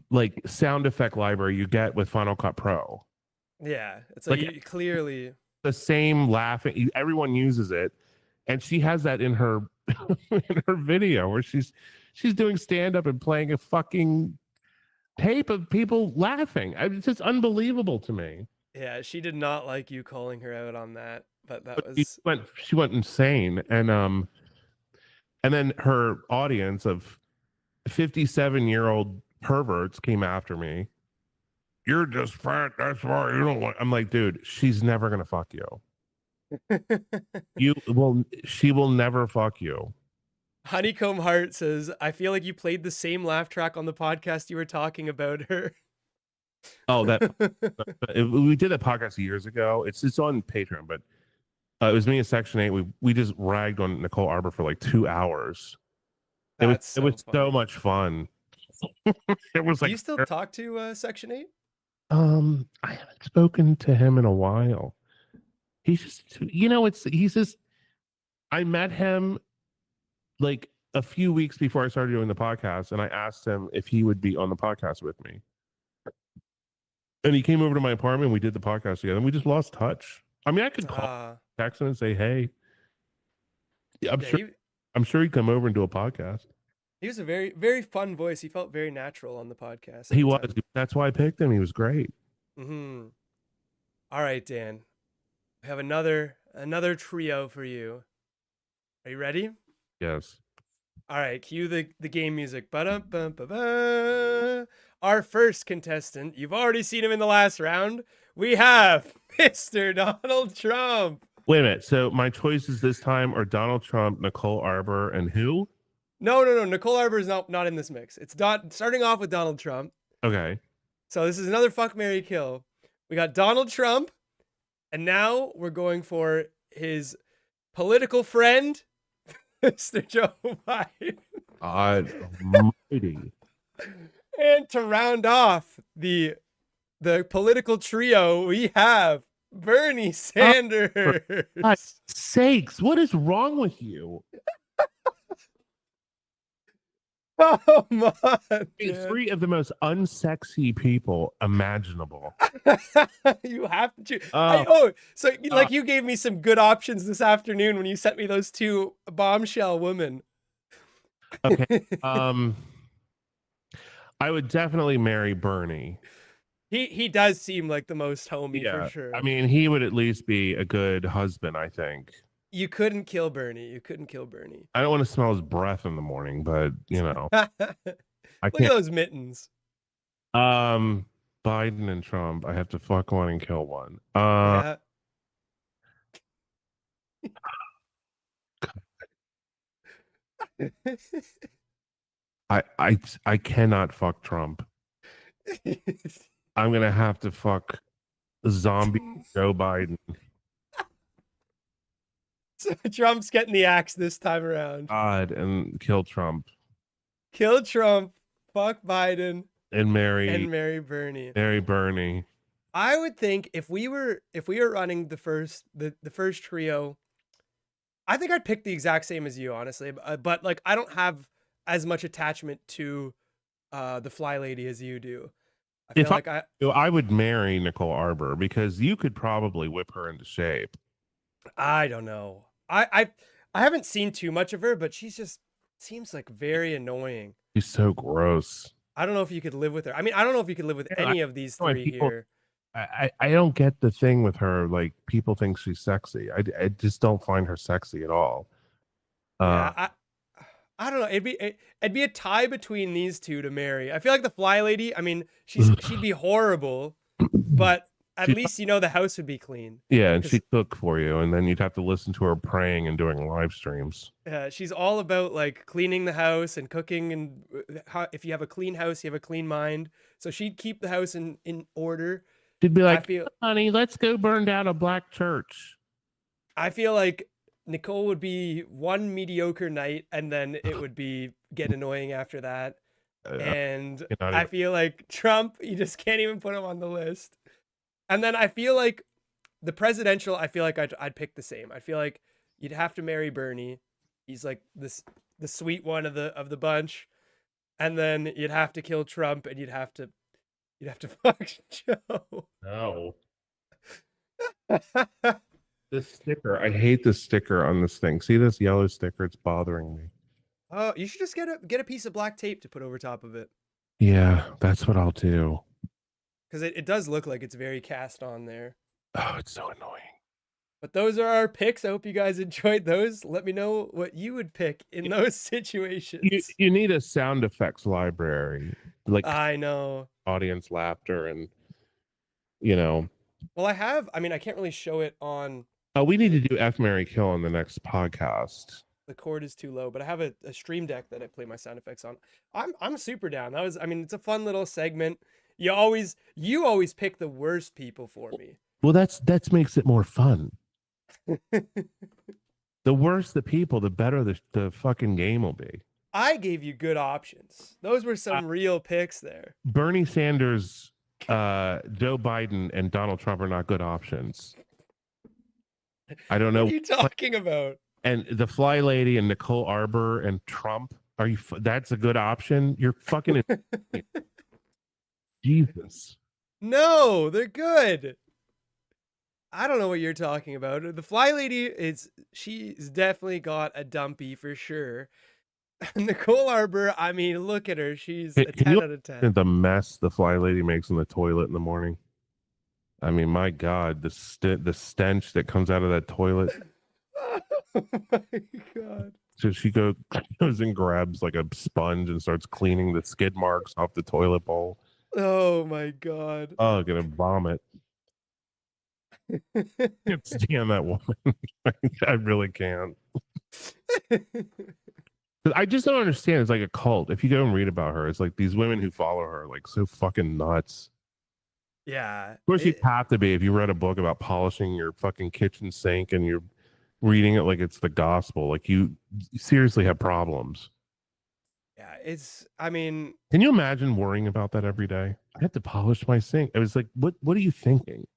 like sound effect library you get with Final Cut Pro. yeah. It's like, Like you clearly. the same laughing, everyone uses it, and she has that in her in her video where she's doing stand up and playing a fucking tape of people laughing. It's just unbelievable to me. Yeah, she did not like you calling her out on that, but that But she was. went she went insane, and then her audience of 57-year-old perverts came after me. You're just fat. That's why you don't want. I'm like, dude, she's never gonna fuck you. She will never fuck you. Honeycomb Heart says, "I feel like you played the same laugh track on the podcast you were talking about her." Oh, we did that podcast years ago. It's on Patreon, but it was me and Section 8. We just ragged on Nicole Arbor for like 2 hours. That's It was so so funny. much fun. It was Do like you still talk to Section 8? I haven't spoken to him in a while. He's just he's just I met him like a few weeks before I started doing the podcast, and I asked him if he would be on the podcast with me. And he came over to my apartment and we did the podcast together, and we just lost touch. I mean, I could call, text him and say, "Hey." I'm Yeah, sure I'm sure he'd come over and do a podcast. he was a very, very fun voice. He felt very natural on the podcast. He was. That's why I picked him. He was great. Mm-hmm. All right, Dan. We have another trio for you. Are you ready? Yes. All right, cue the game music. Ba-dum-bum-ba-ba. Our first contestant, you've already seen him in the last round. We have Mr. Donald Trump. Wait a minute. So my choices this time are Donald Trump, Nicole Arbor, and who? No. Nicole Arbor is not in this mix. It's starting off with Donald Trump. Okay. So this is another fuck, marry, kill. We got Donald Trump, and now we're going for his political friend, Mr. Joe Biden. God almighty. And to round off the political trio, we have Bernie Sanders. For God's sakes, what is wrong with you? Oh man, Three of the most unsexy people imaginable. you have to choose. So you gave me some good options this afternoon when you sent me those two bombshell women. Okay. I would definitely marry Bernie. He does seem like the most homey for sure. I mean, he would at least be a good husband, I think. You couldn't kill Bernie. I don't want to smell his breath in the morning, but Look at those mittens. Biden and Trump. I have to fuck one and kill one. Yeah. I cannot fuck Trump. I'm gonna have to fuck zombie Joe Biden. So Trump's getting the axe this time around. God, and kill Trump. Kill Trump, fuck Biden, and marry Bernie. Marry Bernie. I would think if we were running the first trio, I think I'd pick the exact same as you, honestly. But like, I don't have as much attachment to the Fly Lady as you do. I would marry Nicole Arbor because you could probably whip her into shape. I don't know. I haven't seen too much of her, but she's just seems like very annoying. She's so gross. I don't know if you could live with her. I mean, I don't know if you could live with Yeah, I any of these know why three people. here. I don't get the thing with her. Like people think she's sexy. I just don't find her sexy at all. Uh, Yeah, I don't know. It'd be a tie between these two to marry. I feel like the Fly Lady. I mean, she'd be horrible, but at she's least you know the house would be clean. yeah, and Because she'd cook for you, and then you'd have to listen to her praying and doing live streams. she's all about like cleaning the house and cooking, and if you have a clean house, you have a clean mind. So she'd keep the house in order. She'd be I like, feel "Honey, let's go burn down a black church." I feel like Nicole would be one mediocre night, and then it would be get annoying after that. I And cannot I even. feel like Trump, you just can't even put him on the list. And then I feel like the presidential, I feel like I'd pick the same. I feel like you'd have to marry Bernie. He's like the sweet one of the bunch. And then you'd have to kill Trump, and you'd have to fuck Joe. No, this sticker. I hate this sticker on this thing. See this yellow sticker? It's bothering me. Oh, you should just get a piece of black tape to put over top of it. Yeah, that's what I'll do. Because it does look like it's very cast on there. Oh, it's so annoying. But those are our picks. I hope you guys enjoyed those. Let me know what you would pick in those situations. You need a sound effects library, like I know. audience laughter and you know. Well, I mean, I can't really show it on Oh, we need to do F Mary Kill on the next podcast. the cord is too low, but I have a stream deck that I play my sound effects on. I'm super down. That was I mean, it's a fun little segment. You always pick the worst people for me. Well, that's makes it more fun. The worse the people, the better the fucking game will be. I gave you good options. Those were some real picks there. Bernie Sanders, Joe Biden, and Donald Trump are not good options. I don't know. What are you talking about? And the Fly Lady and Nicole Arbor and Trump. Are you? That's a good option. You're fucking Jesus. No, they're good. I don't know what you're talking about. The Fly Lady she's definitely got a dumpy for sure. Nicole Arbor, I mean, look at her. She's a Can 10 you out of 10. imagine the mess the Fly Lady makes in the toilet in the morning? I mean, my God, the stench that comes out of that toilet. Oh my god. So she goes and grabs like a sponge and starts cleaning the skid marks off the toilet bowl. Oh my god. Oh, gonna vomit. Can't stand that woman. I really can't. I just don't understand. It's like a cult. If you go and read about her, it's like these women who follow her, like so fucking nuts. Yeah. Of course, you have to be if you read a book about polishing your fucking kitchen sink and you're reading it like it's the gospel. Like you seriously have problems. Yeah, I mean, Can you imagine worrying about that every day? I have to polish my sink. I was like, what are you thinking?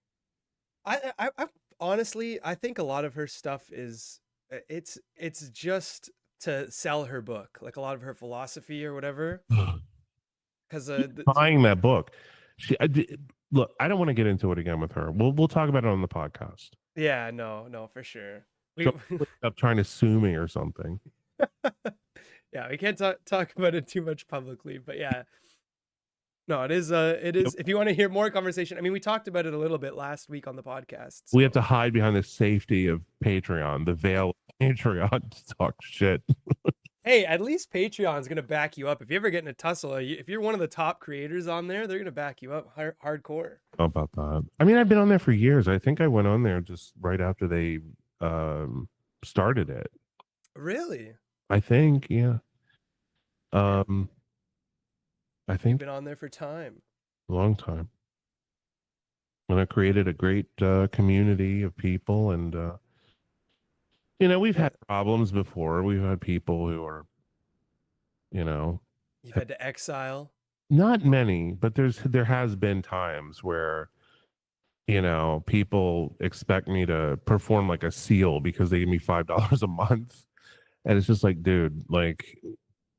I honestly, I think a lot of her stuff is it's just to sell her book, like a lot of her philosophy or whatever. Because Buying that book. Look, I don't want to get into it again with her. We'll talk about it on the podcast. yeah, no, for sure. She'll end up trying to sue me or something. Yeah, we can't talk about it too much publicly, but yeah. No, it is if you want to hear more conversation. I mean, we talked about it a little bit last week on the podcast. We have to hide behind the safety of Patreon, the veil of Patreon to talk shit. Hey, at least Patreon's gonna back you up. If you ever get in a tussle, if you're one of the top creators on there, they're gonna back you up hardcore. How about that? I mean, I've been on there for years. I think I went on there just right after they started it. Really? I think, yeah. I You've think been on there for time. a long time. And I created a great community of people. And, we've had problems before. We've had people who are, You've had to exile. not many, but there has been times where, people expect me to perform like a SEAL because they give me $5 a month. And it's just like, dude, like,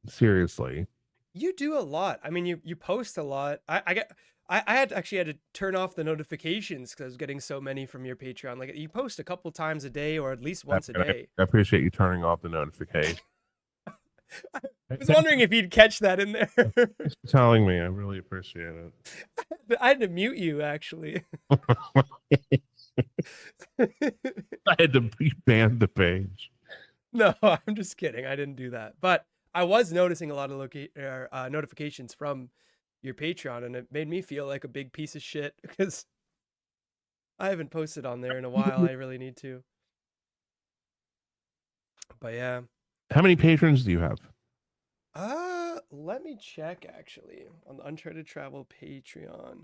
seriously. You do a lot. I mean, you post a lot. I had actually had to turn off the notifications because I was getting so many from your Patreon. Like you post a couple times a day or at least once a day. I appreciate you turning off the notification. I was Thanks wondering if you'd catch that in there. for telling me. I really appreciate I had to mute you actually. it. I had to ban the page. No, I'm just kidding. I didn't do that. But I was noticing a lot of notifications from your Patreon, and it made me feel like a big piece of shit because I haven't posted on there in a while. I really need to. But yeah. How many patrons do you have? Let me check actually on the Uncharted Travel Patreon.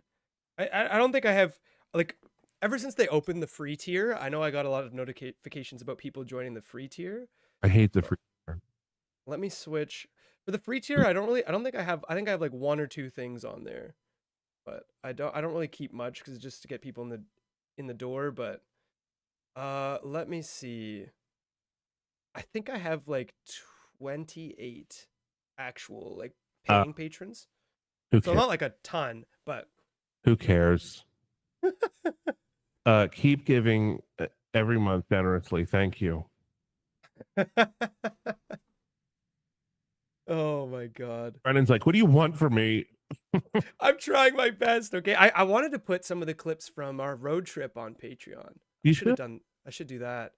I don't think I have like ever since they opened the free tier. I know I got a lot of notifications about people joining the free tier. I hate the free. Let me switch for the free tier. I don't think I have. I think I have like one or two things on there, but I don't really keep much because just to get people in the door. But let me see. I think I have like 28 actual like paying patrons. Who So cares? not like a ton, but Who cares? Keep giving every month generously. Thank you. oh my god. Brennan's like, what do you want from me? I'm trying my best. Okay. I wanted to put some of the clips from our road trip on Patreon. You should have should. done I should do that.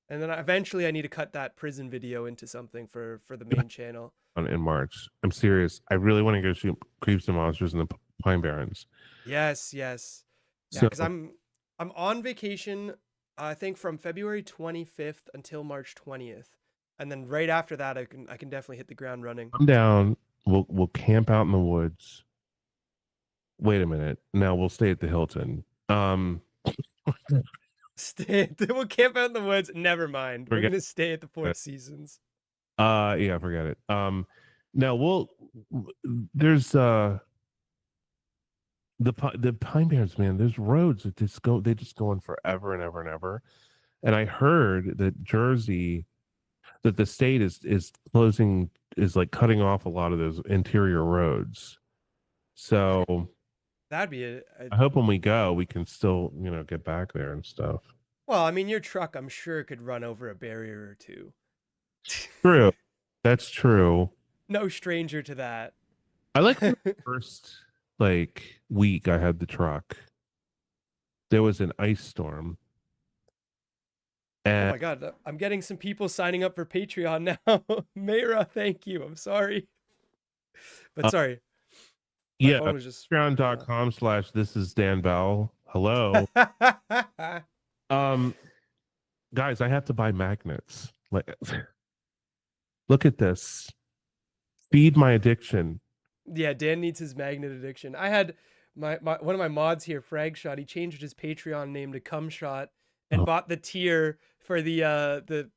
And then eventually I need to cut that prison video into something for the main channel. In March. I'm serious. I really want to go shoot creeps and monsters in the Pine Barrens. Yes, yes. Yeah, So because I'm on vacation, I think from February 25th until March 20th. And then right after that I can definitely hit the ground running. I'm down. We'll camp out in the woods. Wait a minute. No, we'll stay at the Hilton. We'll camp out in the woods. Never mind. We're Forget gonna stay at the Four it. Seasons. Yeah, forget it. No, there's the Pine Barrens, man. There's roads that they just go on forever and ever and ever. And I heard that that the state is closing, is like cutting off a lot of those interior roads. So That'd be I hope when we go, we can still, get back there and stuff. well, I mean, your truck, I'm sure, could run over a barrier or two. True. That's true. No stranger to that. I like the first week I had the truck. There was an ice storm. Oh And my god, I'm getting some people signing up for Patreon now. Mayra, thank you. I'm sorry. But sorry. My yeah, phone was just patreon.com/this is Dan Bell. Hello. Guys, I have to buy magnets. Like look at this. Feed my addiction. Yeah, Dan needs his magnet addiction. I had my one of my mods here, Fragshot, he changed his Patreon name to Cumshot and bought the tier for the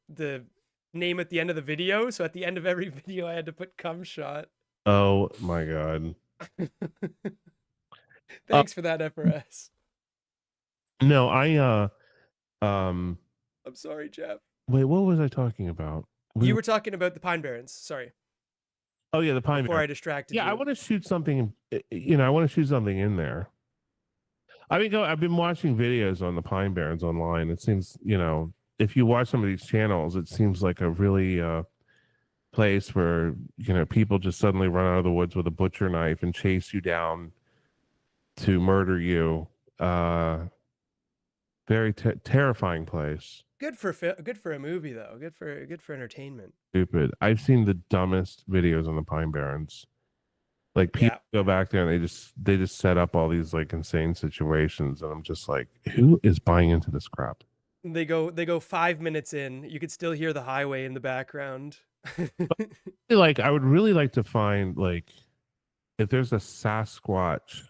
name at the end of the video. So at the end of every video I had to put Cumshot. Oh my god. Thanks for that, FRS. No, I'm sorry, Jeff. wait, what was I talking about? You were talking about the Pine Barrens. Sorry. Oh yeah, the Pine Before Barrens. I distracted Yeah, you. I want to shoot something. I want to shoot something in there. I've been watching videos on the Pine Barrens online. It seems, if you watch some of these channels, it seems like a really place where people just suddenly run out of the woods with a butcher knife and chase you down to murder you. Very terrifying place. Good for a movie though. Good for entertainment. Stupid. I've seen the dumbest videos on the Pine Barrens. Like people go back there and they just set up all these like insane situations, and I'm just like, who is buying into this crap? They go 5 minutes in. You could still hear the highway in the background. Like, I would really like to find like if there's a Sasquatch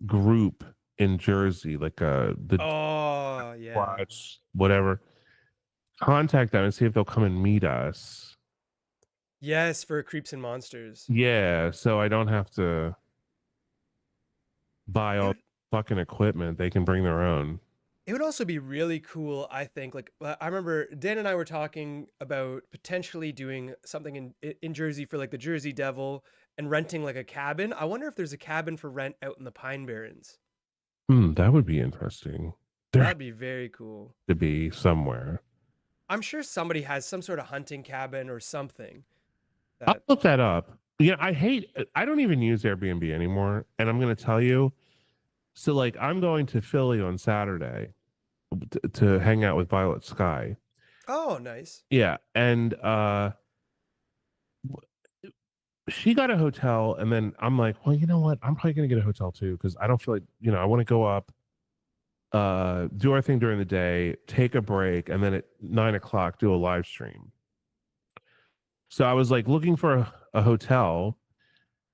group in Jersey, like the Sasquatch, whatever. Contact them and see if they'll come and meet us. Yes, for Creeps and Monsters. Yeah, so I don't have to buy all fucking equipment. They can bring their own. It would also be really cool, I think. Like, I remember Dan and I were talking about potentially doing something in Jersey for like the Jersey Devil and renting like a cabin. I wonder if there's a cabin for rent out in the Pine Barrens. That would be interesting. There has That'd be very cool. to be somewhere. I'm sure somebody has some sort of hunting cabin or something I'll that. look that up. Yeah, I don't even use Airbnb anymore. And I'm going to tell you. So, like, I'm going to Philly on Saturday to hang out with Violet Sky. Oh, nice. Yeah. And she got a hotel. And then I'm like, well, you know what? I'm probably going to get a hotel too because I don't feel like, I want to go up, do our thing during the day, take a break, and then at 9 o'clock, do a live stream. So I was like looking for a hotel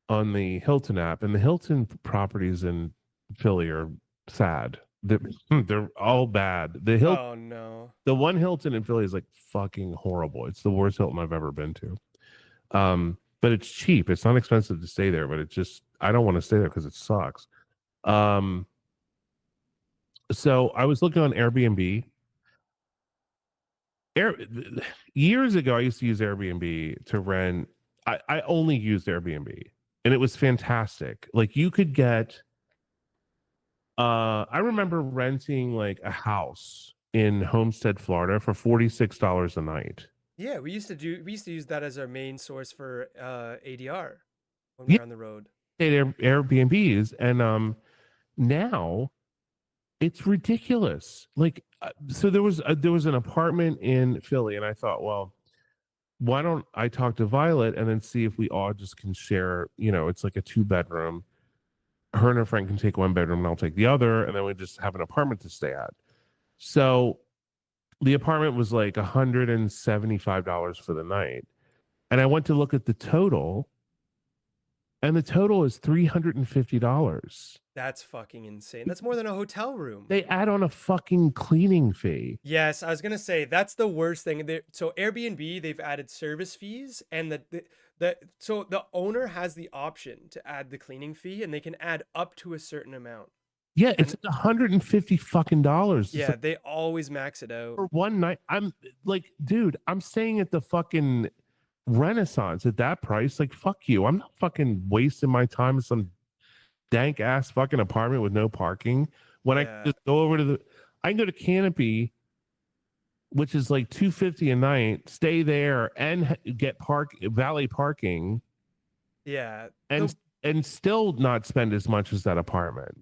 on the Hilton app, and the Hilton properties in Philly are sad. They're all bad. Oh no. The one Hilton in Philly is like fucking horrible. It's the worst Hilton I've ever been to. But it's cheap. It's not expensive to stay there, but I don't want to stay there because it sucks. So I was looking on Airbnb. Air, Years ago, I used to use Airbnb to rent. I only used Airbnb, and it was fantastic. Like you could get. I remember renting like a house in Homestead, Florida, for $46 a night. Yeah, we used to use that as our main source for ADR when we Yeah, were on the road. Airbnbs, and now it's ridiculous. Like, so there was an apartment in Philly, and I thought, well, why don't I talk to Violet and then see if we all just can share? It's like a 2-bedroom. Her and her friend can take one bedroom, and I'll take the other, and then we just have an apartment to stay at. So the apartment was like $175 for the night, and I went to look at the total, and the total is $350. That's fucking insane. That's more than a hotel room. They add on a fucking cleaning fee. Yes, I was gonna say that's the worst thing. So Airbnb, they've added service fees, and so the owner has the option to add the cleaning fee, and they can add up to a certain amount. Yeah, it's $150 fucking dollars. Yeah, they always max it out. For one night. I'm like, dude, I'm staying at the fucking Renaissance at that price. Like, fuck you. I'm not fucking wasting my time in some dank ass fucking apartment with no parking when I can just go over to I can go to Canopy, which is like $250 a night, stay there and get valet parking. Yeah. And still not spend as much as that apartment.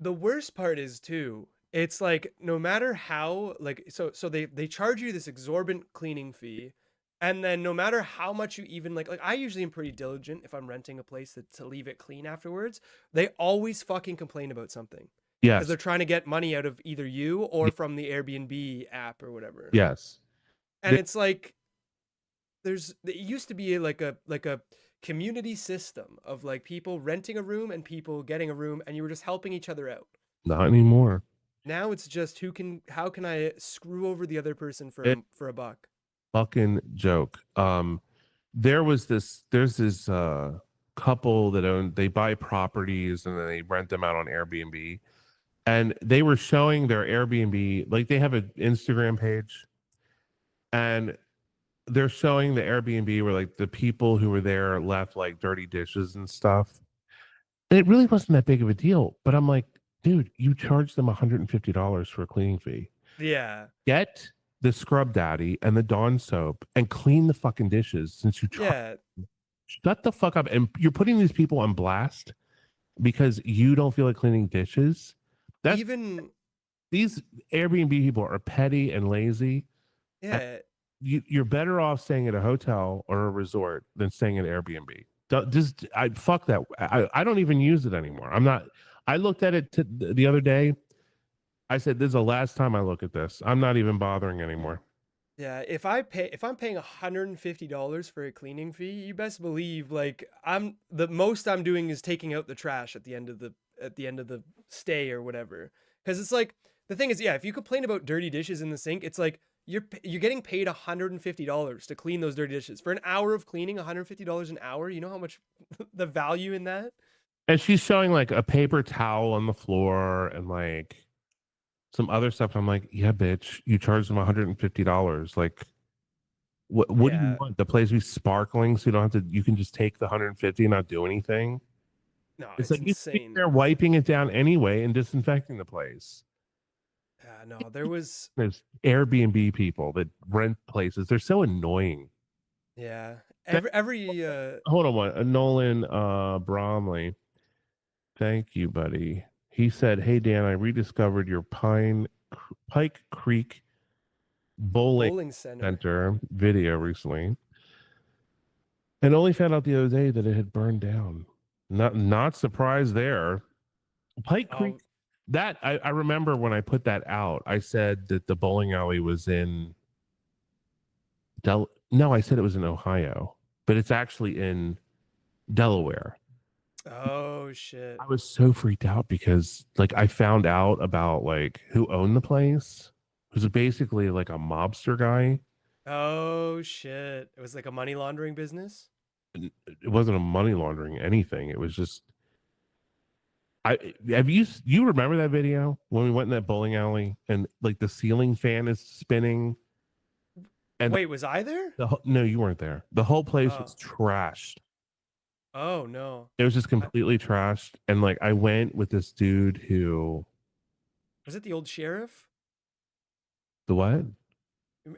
The worst part is too, it's like no matter how so they charge you this exorbitant cleaning fee, and then no matter how much you even like I usually am pretty diligent if I'm renting a place to leave it clean afterwards. They always fucking complain about something. Yes. Because they're trying to get money out of either you or from the Airbnb app or whatever. Yes. And it's like it used to be like a community system of like people renting a room and people getting a room, and you were just helping each other out. Not anymore. Now it's just how can I screw over the other person for a buck? Fucking joke. There's this couple that they buy properties and then they rent them out on Airbnb, and they were showing their Airbnb, like they have an Instagram page, and they're showing the Airbnb where like the people who were there left like dirty dishes and stuff. And it really wasn't that big of a deal, but I'm like, dude, you charged them $150 for a cleaning fee. Yeah. Get the scrub daddy and the Dawn soap and clean the fucking dishes since you shut the fuck up. And you're putting these people on blast because you don't feel like cleaning dishes. These Airbnb people are petty and lazy. Yeah. You're better off staying at a hotel or a resort than staying at Airbnb. Fuck that. I don't even use it anymore. I looked at it the other day. I said, this is the last time I look at this. I'm not even bothering anymore. Yeah, if I'm paying $150 for a cleaning fee, you best believe like the most I'm doing is taking out the trash at the end of the stay or whatever. Because it's like the thing is, yeah, if you complain about dirty dishes in the sink, it's like you're getting paid $150 to clean those dirty dishes for an hour of cleaning. $150 an hour. You know how much the value in that? And she's showing like a paper towel on the floor and like some other stuff. I'm like, yeah, bitch, you charged them $150. Like, What do you Yeah. want? The place be sparkling so you don't have to. You can just take the 150 and not do anything. No, It's it's like you should be insane. there wiping it down anyway and disinfecting the place. Yeah, no, there was There's Airbnb people that rent places. They're so annoying. yeah. Thank, Every hold on one. Nolan Bromley. Thank you, buddy. He said, "Hey Dan, I rediscovered your Pike Creek Bowling bowling center. Center video recently, and only found out the other day that it had burned down. Not surprised there. Pike Creek. Oh, That I remember when I put that out. I said that the bowling alley was in No, I said it was in Ohio, but it's actually in Delaware. oh shit. I was so freaked out because like I found out about like who owned the place. It was basically like a mobster guy. Oh shit. It was like a money laundering business. It wasn't a money laundering anything. It was just I have you remember that video when we went in that bowling alley and like the ceiling fan is spinning and Wait, was I there? no, you weren't there. The whole place Oh. was trashed. Oh no. It was just I, completely trashed. And like I went with this dude who was it the old sheriff? the what?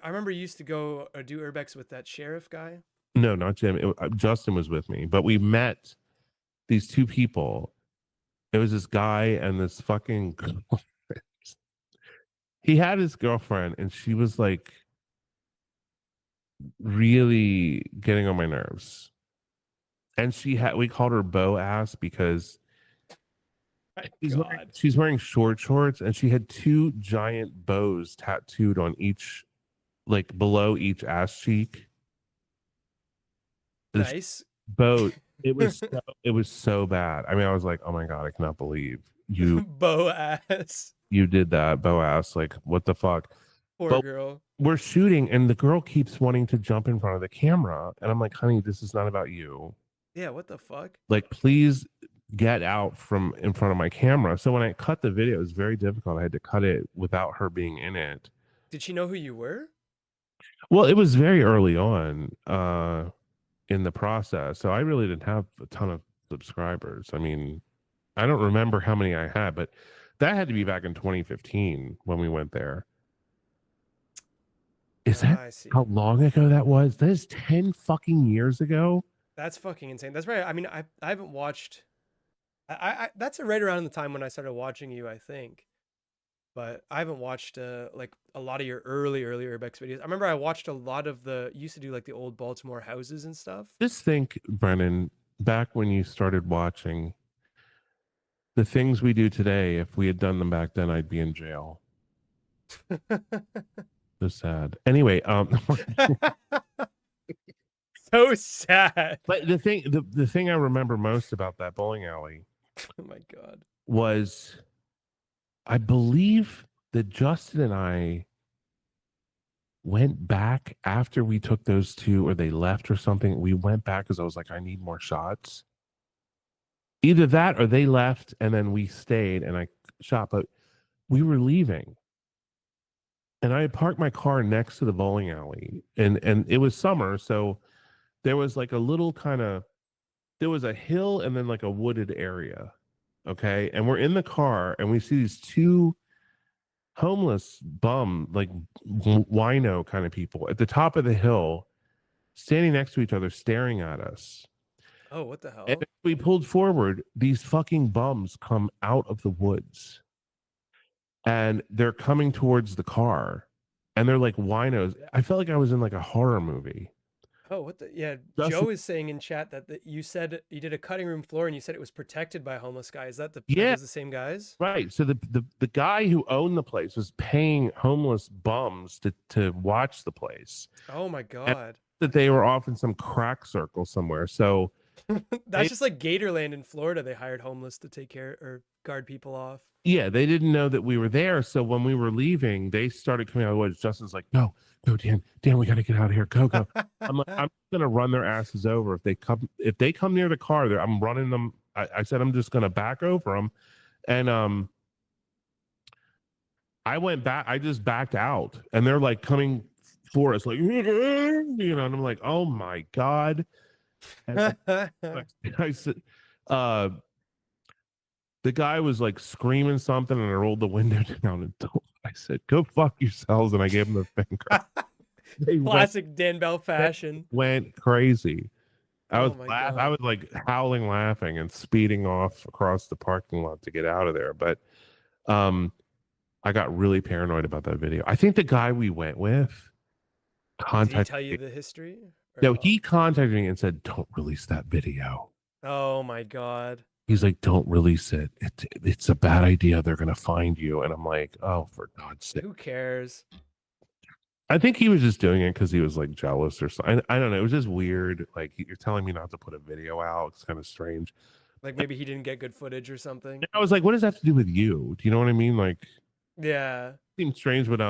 I remember you used to go do urbex with that sheriff guy. No, not Jim. Justin was with me, but we met these two people. It was this guy and this fucking. He had his girlfriend, and she was like really getting on my nerves. And we called her Bow Ass because My God. she's wearing short shorts, and she had two giant bows tattooed on each, like below each ass cheek. This Nice. bow, it was so bad. I mean, I was like, oh my god, I cannot believe Bow ass. you did that, Bow Ass. Like, what the fuck? Poor But girl. we're shooting, and the girl keeps wanting to jump in front of the camera, and I'm like, honey, this is not about you. Yeah, what the fuck? Like, please get out from in front of my camera. So when I cut the video, it was very difficult. I had to cut it without her being in it. Did she know who you were? Well, it was very early on in the process, so I really didn't have a ton of subscribers. I mean, I don't remember how many I had, but that had to be back in 2015 when we went there. Is that I see. how long ago that was? That is 10 fucking years ago. That's fucking insane. That's right. I mean, I haven't watched. That's right around the time when I started watching you, I think. But I haven't watched like a lot of your early urbex videos. I remember I watched a lot of you used to do like the old Baltimore houses and stuff. Just think, Brennan, back when you started watching the things we do today, if we had done them back then, I'd be in jail. So sad. Anyway, So sad. but the thing I remember most about that bowling alley Oh my God. was I believe that Justin and I went back after we took those two, or they left or something. We went back because I was like, I need more shots. Either that or they left and then we stayed and I shot, but we were leaving. And I had parked my car next to the bowling alley, and it was summer, so there was like a little there was a hill and then like a wooded area. Okay. And we're in the car and we see these two homeless like wino kind of people at the top of the hill standing next to each other staring at us. Oh, what the And hell? we pulled forward, these fucking bums come out of the woods and they're coming towards the car and they're like winos. I felt like I was in like a horror movie. Oh, what the? Yeah, Justin, Joe is saying in chat that you said you did a cutting room floor and you said it was protected by a homeless guy. Is that yeah, those the same guys? right. So the guy who owned the place was paying homeless bums to watch the place. Oh my And God. that they were off in some crack circle somewhere. So That's just like Gatorland in Florida. They hired homeless to take care or guard people off. yeah, they didn't know that we were there. So when we were leaving, they started coming out of the woods. Justin's like, no, Dan, we got to get out of here. Go. I'm like, I'm gonna run their asses over if they come near the car. I'm running them. I said I'm just gonna back over them, and I went back. I just backed out, and they're like coming forest, like, and I'm like, oh my God. And I said, uh, the guy was like screaming something, and I rolled the window down and I said, go fuck yourselves. And I gave him the finger. They Classic Dan Bell they fashion. went crazy. Oh my I god. was like howling, laughing, and speeding off across the parking lot to get out of there. But um, I got really paranoid about that video. I think the guy we went with Did he contacted tell you me. the history or No, no? he contacted me and said, "Don't release that video." Oh my god. He's like, "Don't release it. It's a bad idea. They're gonna find you." And I'm like, "Oh, for God's sake!" Who cares? I think he was just doing it because he was like jealous or something. I don't know. It was just weird. Like you're telling me not to put a video out. It's kind of strange. Like maybe he didn't get good footage or something. I was like, "What does that have to do with you?" Do you know what I mean? Like, Yeah. seems strange, but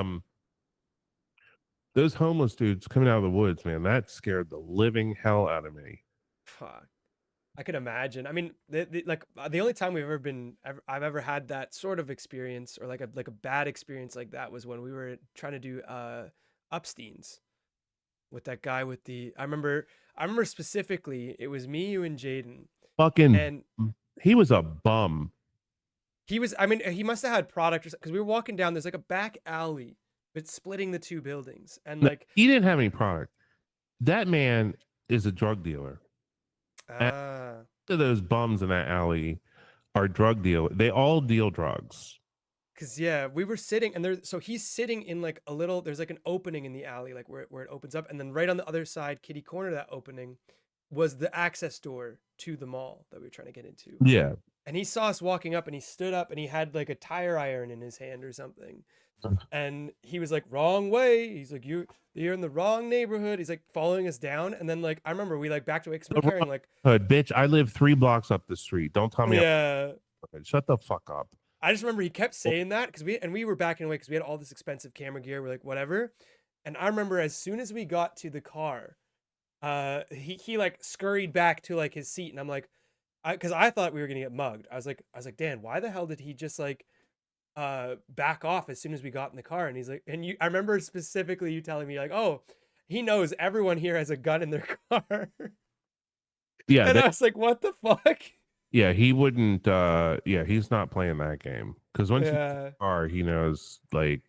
those homeless dudes coming out of the woods, man, that scared the living hell out of me. Fuck. I could imagine. I mean, the only time I've ever had that sort of experience or like a bad experience like that was when we were trying to do Upsteins with that guy with the I remember specifically it was me, you, and Jaden. Fucking, And he was a bum. he was, I mean, he must have had product or something because we were walking down, there's like a back alley, but splitting the two buildings. And No, like, he didn't have any product. That man is a drug dealer. And ah, those bums in that alley are drug dealers. They all deal drugs. cause yeah, we were sitting and so he's sitting in like a little, there's like an opening in the alley, like where it opens up. And then right on the other side, kitty corner of that opening was the access door to the mall that we were trying to get into. Yeah. And he saw us walking up and he stood up and he had like a tire iron in his hand or something. And he was like, wrong way. He's like, you're in the wrong neighborhood. He's like following us down. And then like I remember we like backed away because we're carrying like, Hood, bitch, I live 3 blocks up the street. Don't tell me yeah. shut the fuck up. I just remember he kept saying that because we were backing away because we had all this expensive camera gear. We're like, whatever. And I remember as soon as we got to the car, he like scurried back to like his seat, and I'm like, because I thought we were gonna get mugged. I was like, Dan, why the hell did he just like back off as soon as we got in the car? And he's like, and I remember specifically you telling me like, oh, he knows everyone here has a gun in their car. Yeah. And I was like, what the fuck? Yeah, he wouldn't yeah, he's not playing that game. Because once Yeah. he knows like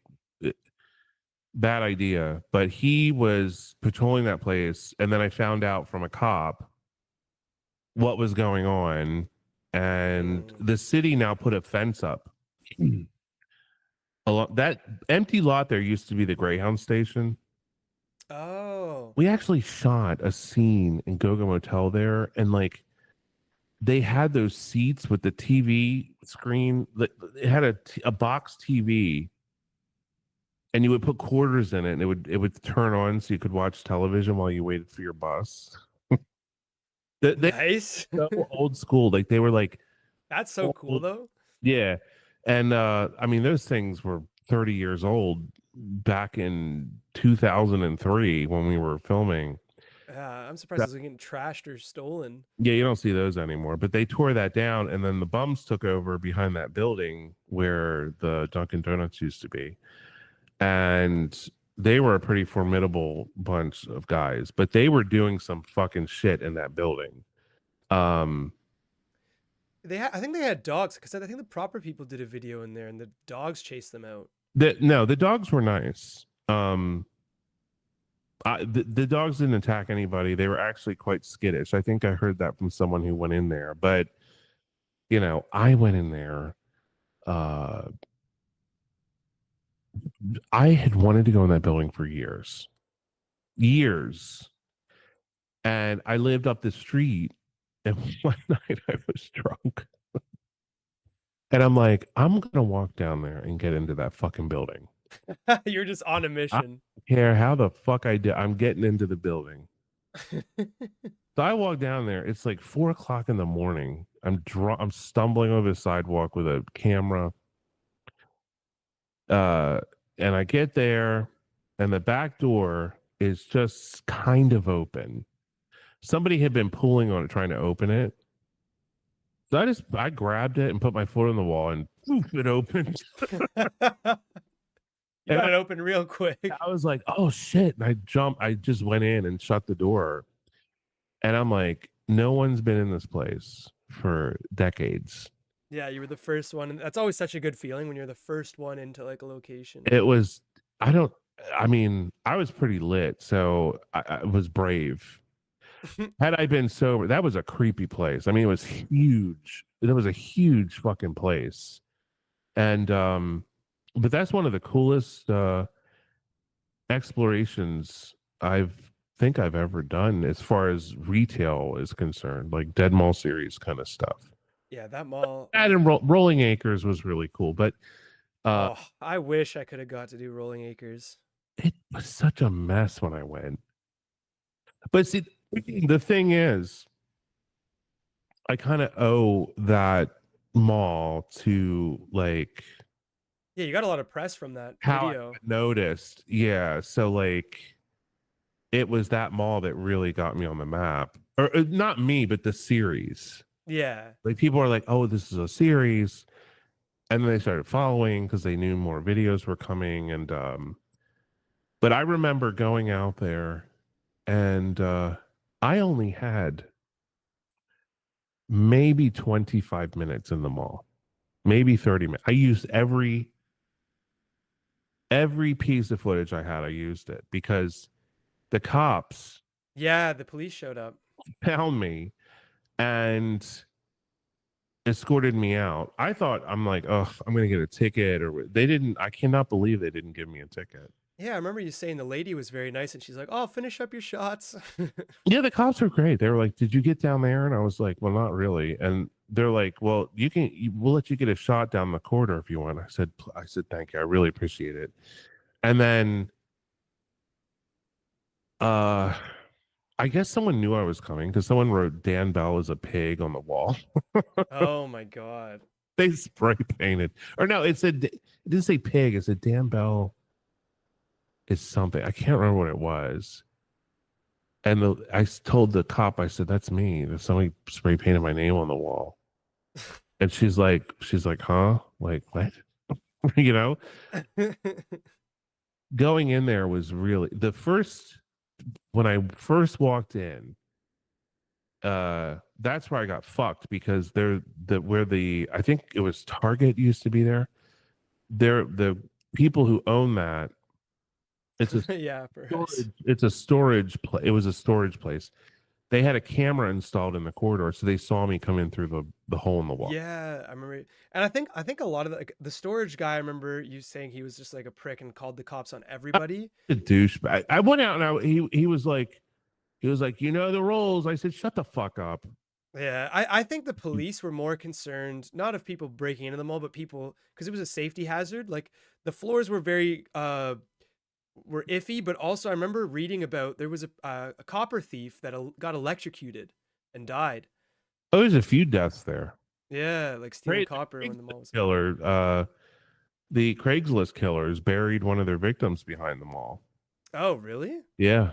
bad idea. But he was patrolling that place, and then I found out from a cop what was going on, and the city now put a fence up. That empty lot there used to be the Greyhound station. Oh. We actually shot a scene in Go-Go Motel there, and like they had those seats with the TV screen. It had a box TV, and you would put quarters in it, and it would turn on so you could watch television while you waited for your bus. They Nice. so old school, like they were like That's so cool old, though. yeah. And I mean, those things were 30 years old back in 2003 when we were filming. I'm surprised it's getting trashed or stolen. Yeah, you don't see those anymore. But they tore that down, and then the bums took over behind that building where the Dunkin' Donuts used to be. And they were a pretty formidable bunch of guys, but they were doing some fucking shit in that building. I think they had dogs because I think the proper people did a video in there and the dogs chased them out. The dogs were nice. The dogs didn't attack anybody. They were actually quite skittish. I think I heard that from someone who went in there. But you know, I went in there. I had wanted to go in that building for years, and I lived up the street. And one night I was drunk, and I'm like, I'm gonna walk down there and get into that fucking building. You're just on a I mission. don't care how the fuck I do. I'm getting into the building. So I walk down there. It's like 4 o'clock in the morning. I'm drunk. I'm stumbling over the sidewalk with a camera. And I get there, and the back door is just kind of open. Somebody had been pulling on it, trying to open it. So I grabbed it and put my foot on the wall, and poof, it opened. And Got it open real quick. I was like, oh shit. And I just went in and shut the door. And I'm like, no one's been in this place for decades. Yeah, you were the first one, and that's always such a good feeling when you're the first one into like a location. It was, I don't, I mean, I was pretty lit, so I was brave. Had I been sober, that was a creepy place. I mean, it was huge. It was a huge fucking place. And, but that's one of the coolest explorations I've ever done as far as retail is concerned, like Dead Mall series kind of stuff. Yeah, that mall. That and Rolling Acres was really cool, but uh, Oh, I wish I could have got to do Rolling Acres. it was such a mess when I went. But see, the thing is, I kind of owe that mall to like Yeah, you got a lot of press from that how I video. noticed. Yeah, so like it was that mall that really got me on the map, or not me, but the series. Yeah. Like people are like, "Oh, this is a series," and then they started following because they knew more videos were coming. And but I remember going out there, and I only had maybe 25 minutes in the mall, maybe 30 minutes. I used every piece of footage I had. I used it because the cops Yeah, the police showed up. found me and escorted me out. I thought, I'm like, oh, I'm gonna get a ticket, or they didn't. I cannot believe they didn't give me a ticket. Yeah, I remember you saying the lady was very nice and she's like, "Oh, finish up your shots." Yeah, the cops were great. They were like, "Did you get down there?" And I was like, "Well, not really." And they're like, "Well, we'll let you get a shot down the corridor if you want." I said, "Thank you. I really appreciate it." And then, uh, I guess someone knew I was coming because someone wrote Dan Bell is a pig on the wall. Oh my god. They spray painted, or no, it didn't say pig. It said Dan Bell is something. I can't remember what it was. And told the cop, I said, "That's me. There's somebody spray painted my name on the wall." And she's like, huh? Like what? You know, going in there was really when I first walked in, that's where I got fucked because I think it was Target used to be there. The people who own that, it's a Yeah, for us. it was a storage place. They had a camera installed in the corridor, so they saw me come in through the hole in the wall. Yeah, I remember. And I think a lot of the storage guy, I remember you saying he was just like a prick and called the cops on everybody. A douchebag. I went out and he was like, you know the rules. I said, shut the fuck up. Yeah, I think the police were more concerned not of people breaking into the mall, but people because it was a safety hazard. Like the floors were very were iffy, but also I remember reading about there was a copper thief that got electrocuted and died. Oh, there's a few deaths there. Yeah, like stealing copper when the mall was. The Craigslist killers buried one of their victims behind the mall. Oh, really? Yeah.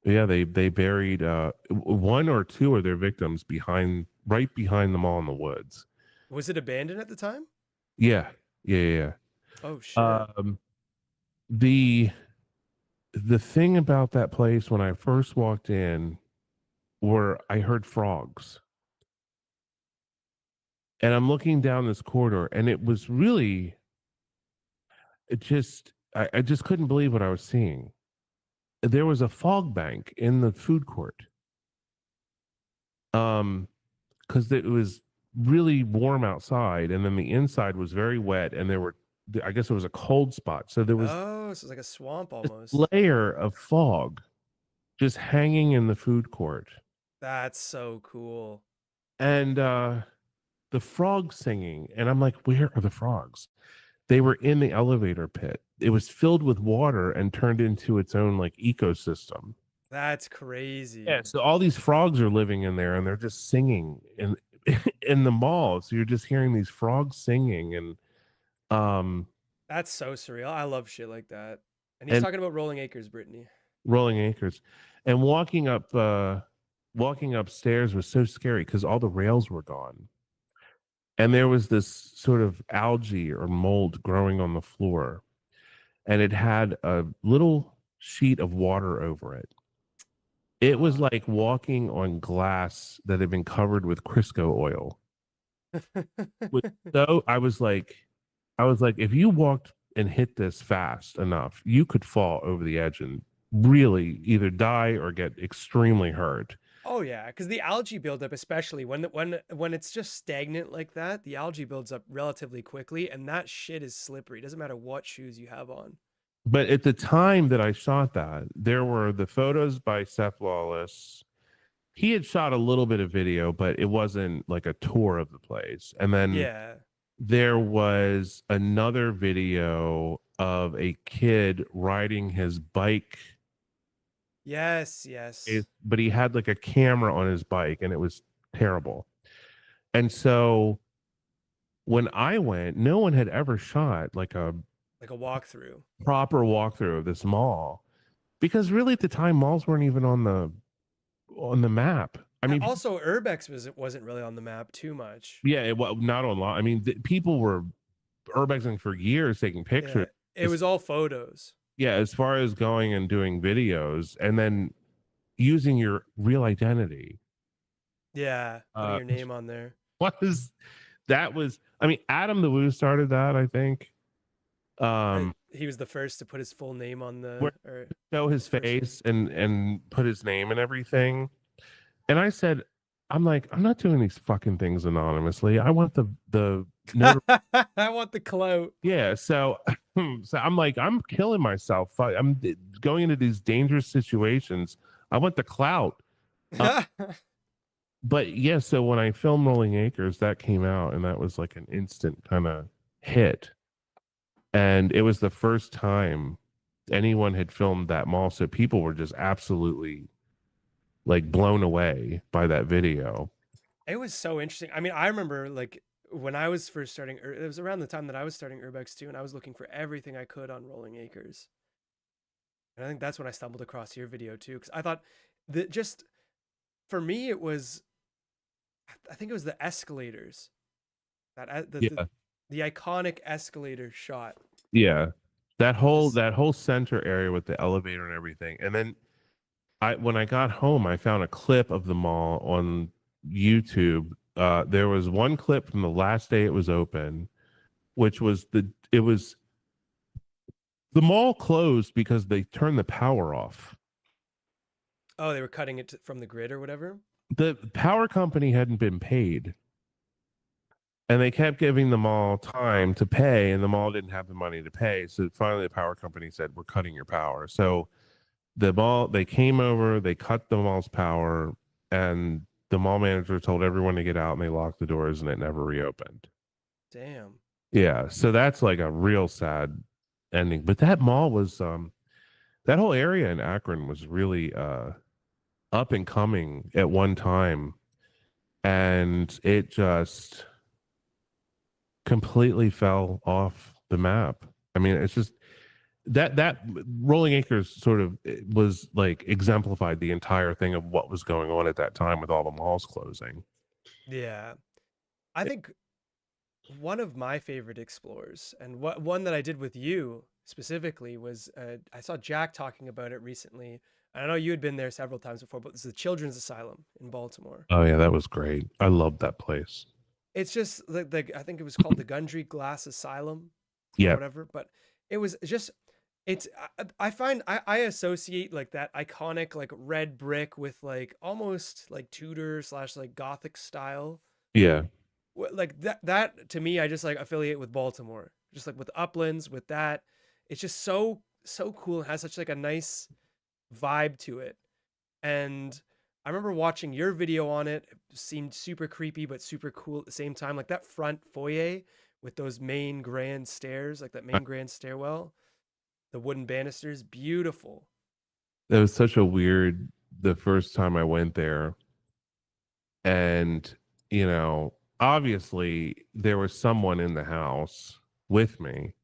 Yeah, they buried one or two of their victims right behind the mall in the woods. Was it abandoned at the time? Yeah. Yeah. Oh Yeah. shit. The thing about that place when I first walked in were I heard frogs. And I'm looking down this corridor and it was really I just couldn't believe what I was seeing. There was a fog bank in the food court. Because it was really warm outside, and then the inside was very wet, and I guess it was a cold spot. So there was Oh, so it's like a swamp this almost. layer of fog just hanging in the food court. That's so cool. And the frogs singing. And I'm like, where are the frogs? They were in the elevator pit. It was filled with water and turned into its own like ecosystem. That's crazy. Yeah, so all these frogs are living in there and they're just singing in the mall. So you're just hearing these frogs singing um That's so surreal. I love shit like that. And he's and talking about Rolling Acres, Brittany. Rolling Acres. And walking upstairs was so scary because all the rails were gone. And there was this sort of algae or mold growing on the floor. and it had a little sheet of water over it. It was Uh, like walking on glass that had been covered with Crisco oil. With so I was like, if you walked and hit this fast enough, you could fall over the edge and really either die or get extremely hurt. oh yeah, because the algae buildup, especially when it's just stagnant like that, the algae builds up relatively quickly, and that shit is slippery. Doesn't matter what shoes you have on. But at the time that I shot that, there were the photos by Seth Lawless. He had shot a little bit of video, but it wasn't like a tour of the place. And then Yeah. there was another video of a kid riding his bike, Yes. Yes. but he had like a camera on his bike and it was terrible. And so when I went, no one had ever shot like a Like a walkthrough. proper walkthrough of this mall because really at the time malls weren't even on the map. I mean, Also, Urbex wasn't really on the map too much. yeah, well, not online. I mean, people were urbexing for years, taking Yeah, pictures. it was all photos. Yeah, as far as going and doing videos and then using your real identity. Yeah, putting Uh, your name on there. was that was I mean, Adam the Woo started that, I think. He was the first to put his full name on Where the or show his first name. face and put his name and everything. And I said, I'm like, I'm not doing these fucking things anonymously. I want the I want the clout. yeah. So so I'm like, I'm killing myself. I'm going into these dangerous situations. I want the clout. But yeah, so when I filmed Rolling Acres, that came out and that was like an instant kind of hit. And it was the first time anyone had filmed that mall. So people were just absolutely like blown away by that video. It was so interesting. I mean, I remember like when I was first starting, it was around the time that I was starting Urbex too, and I was looking for everything I could on Rolling Acres. And I think that's when I stumbled across your video too, because I thought that just for me it was, I think it was the escalators that Yeah. the iconic escalator shot. Yeah. Just That whole center area with the elevator and everything. And then I when I got home, I found a clip of the mall on YouTube. There was one clip from the last day it was open, which was the mall closed because they turned the power off. oh, they were cutting it from the grid or whatever. The power company hadn't been paid. And they kept giving the mall time to pay, and the mall didn't have the money to pay. So finally, the power company said, "We're cutting your power." So the mall, they came over, they cut the mall's power, and the mall manager told everyone to get out, and they locked the doors, and it never reopened. Damn. Yeah, so that's like a real sad ending. But that mall was, that whole area in Akron was really up and coming at one time, and it just completely fell off the map. I mean, it's just that Rolling Acres sort of was like exemplified the entire thing of what was going on at that time with all the malls closing. Yeah. I think one of my favorite explores, and one that I did with you specifically, was I saw Jack talking about it recently. I know you had been there several times before, but it's the Children's Asylum in Baltimore. Oh yeah, that was great. I loved that place. It's just like I think it was called the Gundry Glass Asylum or Yeah, whatever, but it was just it's I find I associate like that iconic like red brick with like almost like Tudor slash like Gothic style. yeah, Like that to me, I just like affiliate with Baltimore, just like with Uplands, with that. It's just so cool. It has such like a nice vibe to it. And I remember watching your video on it. It seemed super creepy but super cool at the same time. Like that front foyer with those main grand stairs, like that main grand stairwell, the wooden banisters, beautiful. it was such a weird the first time I went there, and obviously there was someone in the house with me.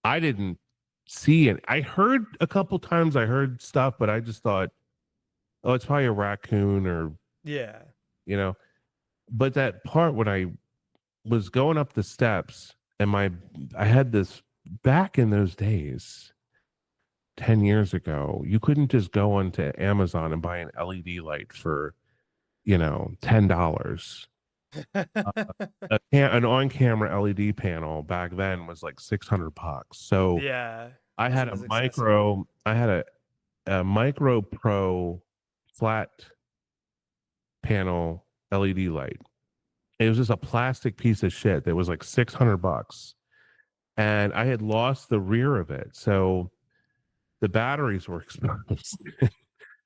I didn't see it. I heard a couple times. I heard stuff, but I just thought, oh, it's probably a raccoon or Yeah. you know. But that part when I was going up the steps and I had this back in those days, 10 years ago, you couldn't just go onto Amazon and buy an LED light for, $10. An on-camera LED panel back then was like $600. So Yeah, I had wasn't a as accessible. a micro pro flat panel LED light. It was just a plastic piece of shit that was like $600. And I had lost the rear of it. So the batteries were exposed.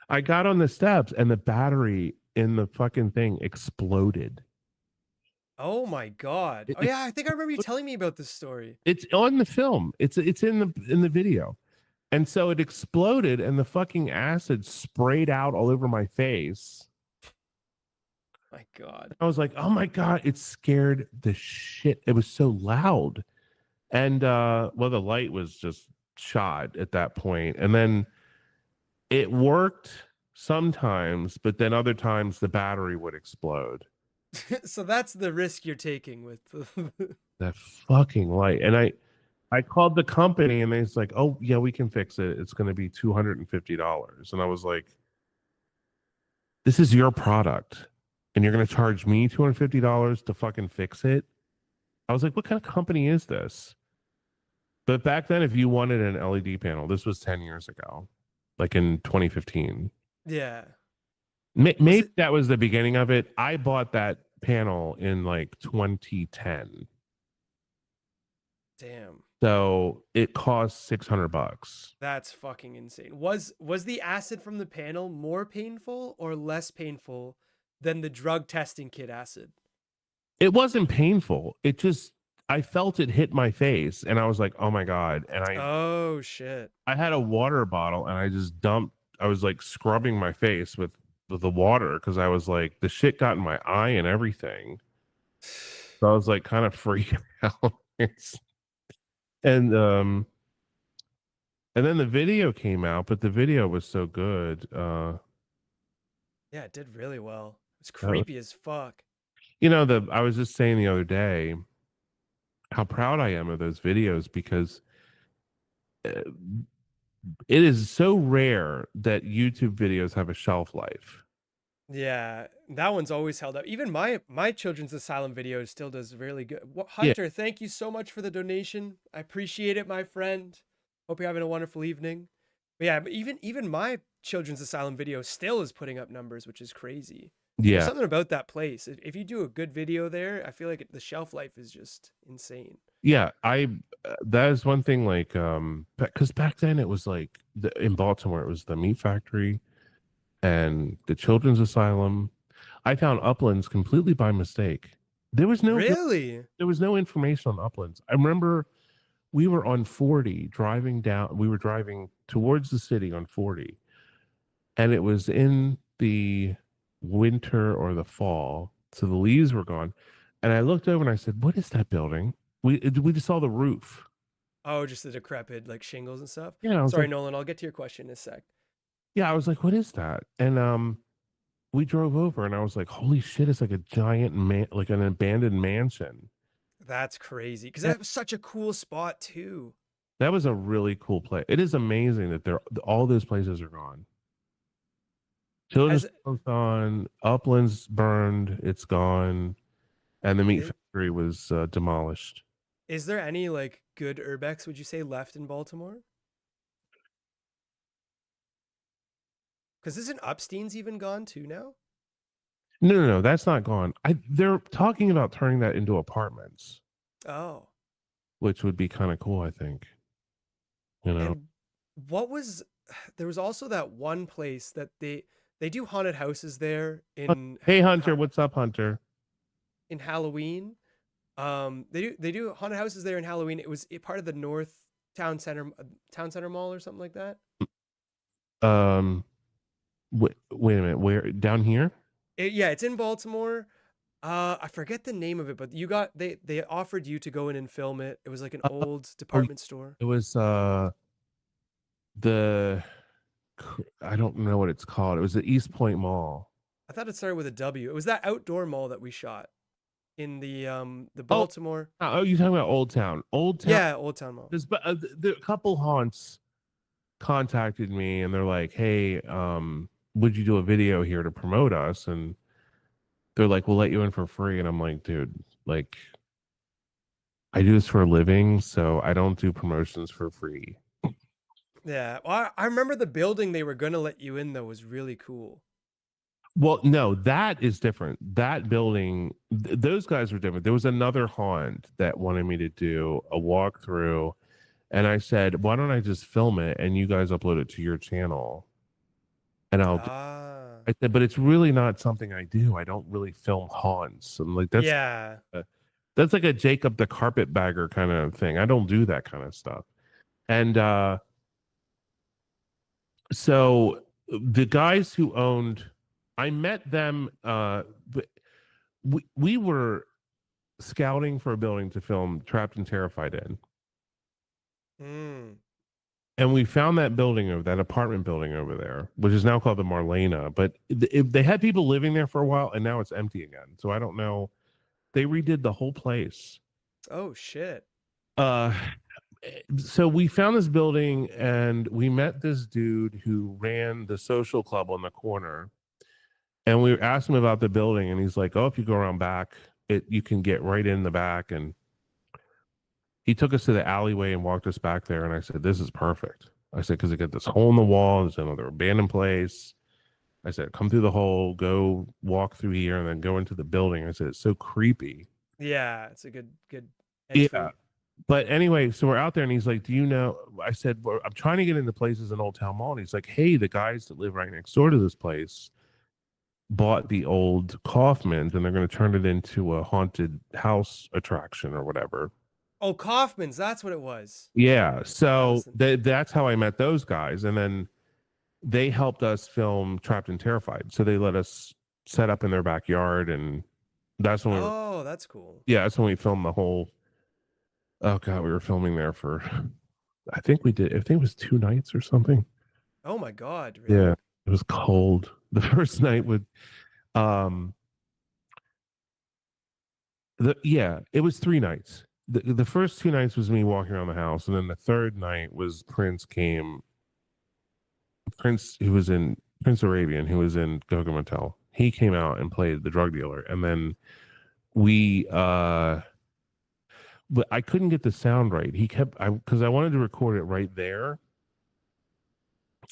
I got on the steps and the battery in the fucking thing exploded. Oh my God. It, Oh it- yeah, I think I remember you telling me about this story. it's on the film. It's in the video. And so it exploded and the fucking acid sprayed out all over my face. My God. I was like, "Oh my god, it scared the shit." It was so loud. And well, the light was just shot at that point. And then it worked sometimes, but then other times the battery would explode. So that's the risk you're taking with That fucking light. And I called the company and they was like, "Oh, yeah, we can fix it. It's going to be $250." And I was like, "This is your product and you're going to charge me $250 to fucking fix it?" I was like, "What kind of company is this?" But back then, if you wanted an LED panel, this was 10 years ago, like in 2015. Yeah. Was Maybe it that was the beginning of it. I bought that panel in like 2010. damn. So it cost $600. That's fucking insane. Was the acid from the panel more painful or less painful than the drug testing kit acid? It wasn't painful. It just, I felt it hit my face and I was like, "Oh my God." And Oh shit. I had a water bottle and I just dumped, I was like scrubbing my face with the water because I was like, the shit got in my eye and everything. So I was like kind of freaked out. and um and then the video came out, but the video was so good. Yeah, it did really well. It's Uh, creepy as fuck. the I was just saying the other day how proud I am of those videos because uh, it is so rare that YouTube videos have a shelf life. Yeah, that one's always held up. Even my children's asylum video still does really good. Yeah, Hunter, thank you so much for the donation. I appreciate it, my friend. Hope you're having a wonderful evening. But yeah, but even my children's asylum video still is putting up numbers, which is crazy. There's yeah, something about that place. If you do a good video there, I feel like the shelf life is just insane. yeah. That is one thing. Like, because back then it was like in Baltimore, it was the meat factory and the children's asylum. I found Uplands completely by mistake. There was no Really? there was no information on Uplands. I remember we were on 40 driving down. We were driving towards the city on 40, and it was in the winter or the fall, so the leaves were gone. And I looked over and I said, "What is that building?" We just saw the roof. Oh, just the decrepit like shingles and stuff. Yeah, I was Sorry, like, Nolan. I'll get to your question in a sec. yeah, I was like, "What is that?" And we drove over, and I was like, "Holy shit! It's like a giant man, like an abandoned mansion." That's crazy because Yeah, that was such a cool spot too. that was a really cool place. It is amazing that all those places are gone. Children's Has Home's gone, Uplands burned, it's gone, and the meat i- factory was demolished. is there any like good urbex would you say left in Baltimore? Because isn't Upstein's even gone too now? No, no, no, that's not gone. They're talking about turning that into apartments, Oh, which would be kind of cool, I think. You know, and what was there was also that one place that they do haunted houses there Hey, Hunter, what's up, Hunter? in Halloween. They do haunted houses there in Halloween. It was part of the North Town Center Mall or something like that. Um, wait a minute, where down here? Yeah, it's in Baltimore. I forget the name of it, but they offered you to go in and film it. It was like an Uh, old oh, department store. it was the I don't know what it's called. It was the East Point Mall. I thought it started with a W. It was that outdoor mall that we shot the Oh, Baltimore. oh, you're talking about Old Town. Old Town. Yeah, Old Town Mall. There's a couple haunts contacted me and they're like, "Hey, would you do a video here to promote us?" And they're like, "We'll let you in for free." And I'm like, "Dude, like, I do this for a living, so I don't do promotions for free." Yeah. Well, I remember the building they were gonna let you in though was really cool. Well, no, that is different. That building, those guys were different. There was another haunt that wanted me to do a walkthrough, and I said, "Why don't I just film it and you guys upload it to your channel?" And Ah. I said, "But it's really not something I do. I don't really film haunts." And like Yeah. that's like a Jacob the carpetbagger kind of thing. I don't do that kind of stuff. And so the guys who owned, I met them. We were scouting for a building to film Trapped and Terrified in, Mm. and we found that building over that apartment building over there, which is now called the Marlena. But they had people living there for a while, and now it's empty again. So I don't know. They redid the whole place. Oh shit. Uh, so we found this building, and we met this dude who ran the social club on the corner. And we asked him about the building, and he's like, "Oh, if you go around back, you can get right in the back." And he took us to the alleyway and walked us back there. And I said, "This is perfect." I said, "Because it got this hole in the wall. There's another abandoned place." I said, "Come through the hole, go walk through here, and then go into the building." I said, "It's so creepy." Yeah, it's a good Yeah. entry. But anyway, so we're out there, and he's like, "Do you know?" I said, "Well, I'm trying to get into places in Old Town Mall." And he's like, "Hey, the guys that live right next door to this place bought the old Kaufman's, and they're going to turn it into a haunted house attraction or whatever." Oh, Kaufman's, that's what it was. Yeah. I So was thinking. that's how I met those guys. And then they helped us film Trapped and Terrified. So they let us set up in their backyard. And that's when we were, Oh, that's cool. yeah, that's when we filmed the whole, oh God, we were filming there for, I think it was 2 nights or something. Oh my God, Yeah. really? It was cold. The first night with, um, it was 3 nights. The first 2 nights was me walking around the house. And then the third night was Prince, who was in Prince Arabian, who was in Gogo Motel. He came out and played the drug dealer, and then we, but I couldn't get the sound right. Because I wanted to record it right there,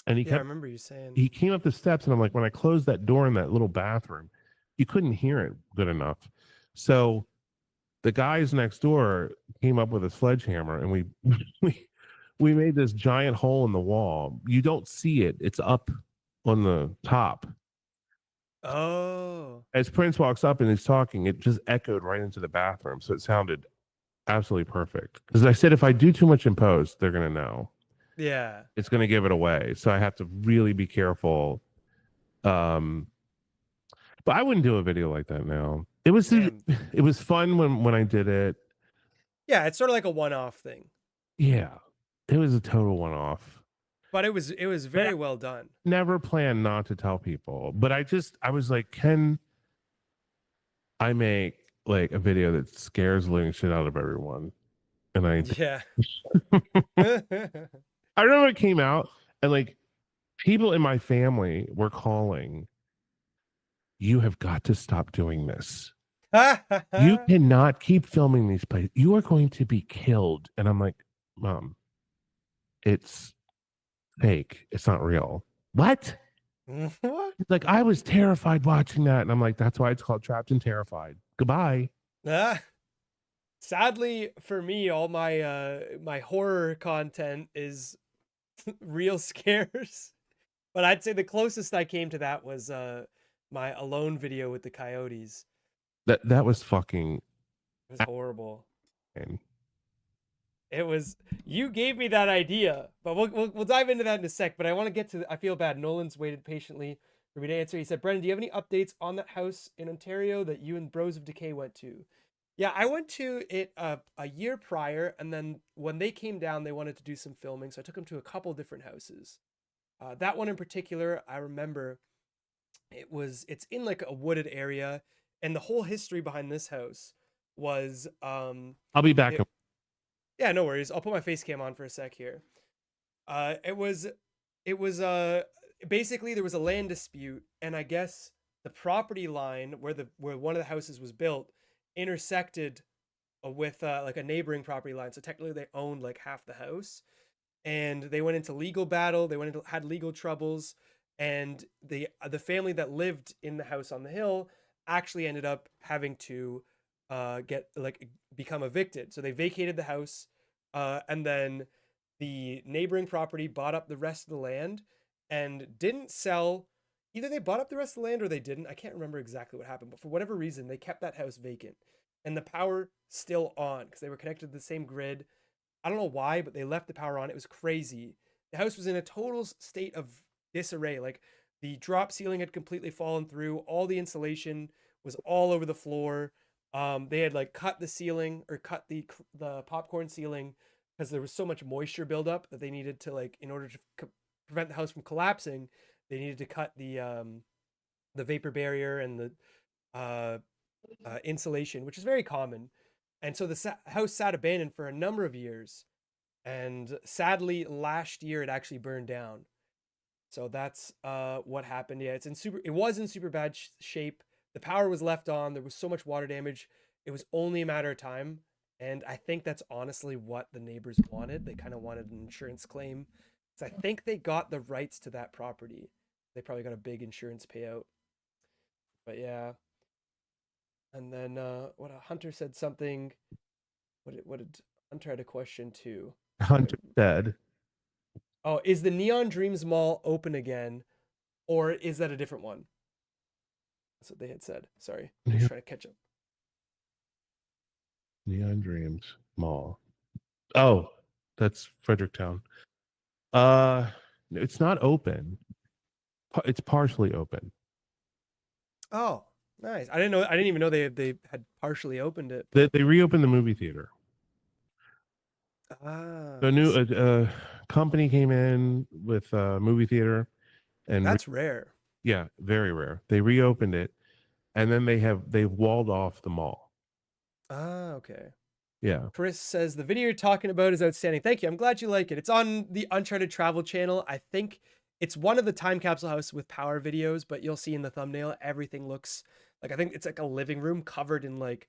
and Yeah, I remember you saying. he came up the steps, and I'm like, when I closed that door in that little bathroom, you couldn't hear it good enough. So the guys next door came up with a sledgehammer, and we we made this giant hole in the wall. You don't see it; it's up on the top. Oh. As Prince walks up and he's talking, it just echoed right into the bathroom. So it sounded absolutely perfect. Because I said, if I do too much in post, they're going to know. Yeah. It's going to give it away. So I have to really be careful. Um, but I wouldn't do a video like that now. Damn. It was fun when I did it. Yeah, it's sort of like a one-off thing. Yeah, it was a total one off. But it was very well done. Never planned not to tell people, but I was like, can I make like a video that scares the living shit out of everyone? And I Yeah. I remember it came out and like people in my family were calling, "You have got to stop doing this. You cannot keep filming these places. You are going to be killed." And I'm like, "Mom, it's fake. It's not real." What? What? It's like, I was terrified watching that. And I'm like, that's why it's called Trapped and Terrified. Goodbye. Sadly for me, all my horror content is real scares. But I'd say the closest I came to that was my alone video with the coyotes. That was fucking It was horrible. insane. It was, you gave me that idea, but we'll dive into that in a sec. But I want to get to, I feel bad. Nolan's waited patiently for me to answer. He said, "Brendan, do you have any updates on that house in Ontario that you and Bros of Decay went to?" Yeah, I went to it a year prior, and then when they came down, they wanted to do some filming, so I took them to a couple different houses. That one in particular, I remember it's in like a wooded area, and the whole history behind this house was I'll be back. it, yeah, no worries. I'll put my face cam on for a sec here. It was basically there was a land dispute, and I guess the property line where one of the houses was built intersected with like a neighboring property line. So technically they owned like half the house, and they went into legal battle. They went into had legal troubles, and the family that lived in the house on the hill actually ended up having to get like become evicted. So they vacated the house, and then the neighboring property bought up the rest of the land and didn't sell. Either they bought up the rest of the land or they didn't. I can't remember exactly what happened, but for whatever reason, they kept that house vacant and the power still on because they were connected to the same grid. I don't know why, but they left the power on. It was crazy. The house was in a total state of disarray. Like the drop ceiling had completely fallen through. All the insulation was all over the floor. They had like cut the ceiling or cut the popcorn ceiling because there was so much moisture buildup that they needed to like in order to prevent the house from collapsing. They needed to cut the vapor barrier and the uh, insulation, which is very common. And so the house sat abandoned for a number of years. And sadly, last year it actually burned down. So that's what happened. Yeah, it was in super bad shape. The power was left on. There was so much water damage. It was only a matter of time. And I think that's honestly what the neighbors wanted. They kind of wanted an insurance claim. So I think they got the rights to that property. They probably got a big insurance payout. But yeah. And then what Hunter said something. What did Hunter had a question too? Hunter said, Oh, is the Neon Dreams Mall open again, or is that a different one? That's what they had said. Sorry, I'm just trying to catch up. Neon Dreams Mall. Oh, that's Fredericktown. It's not open. It's partially open. Oh, nice. I didn't know. I didn't even know they had partially opened it. They reopened the movie theater. Ah, The new company came in with a movie theater, and that's rare. yeah, very rare. They reopened it, and then they've walled off the mall. Ah, okay. Yeah. Chris says the video you're talking about is outstanding. Thank you. I'm glad you like it. It's on the Uncharted Travel channel. I think it's one of the time capsule house with power videos, but you'll see in the thumbnail everything looks like I think it's like a living room covered in like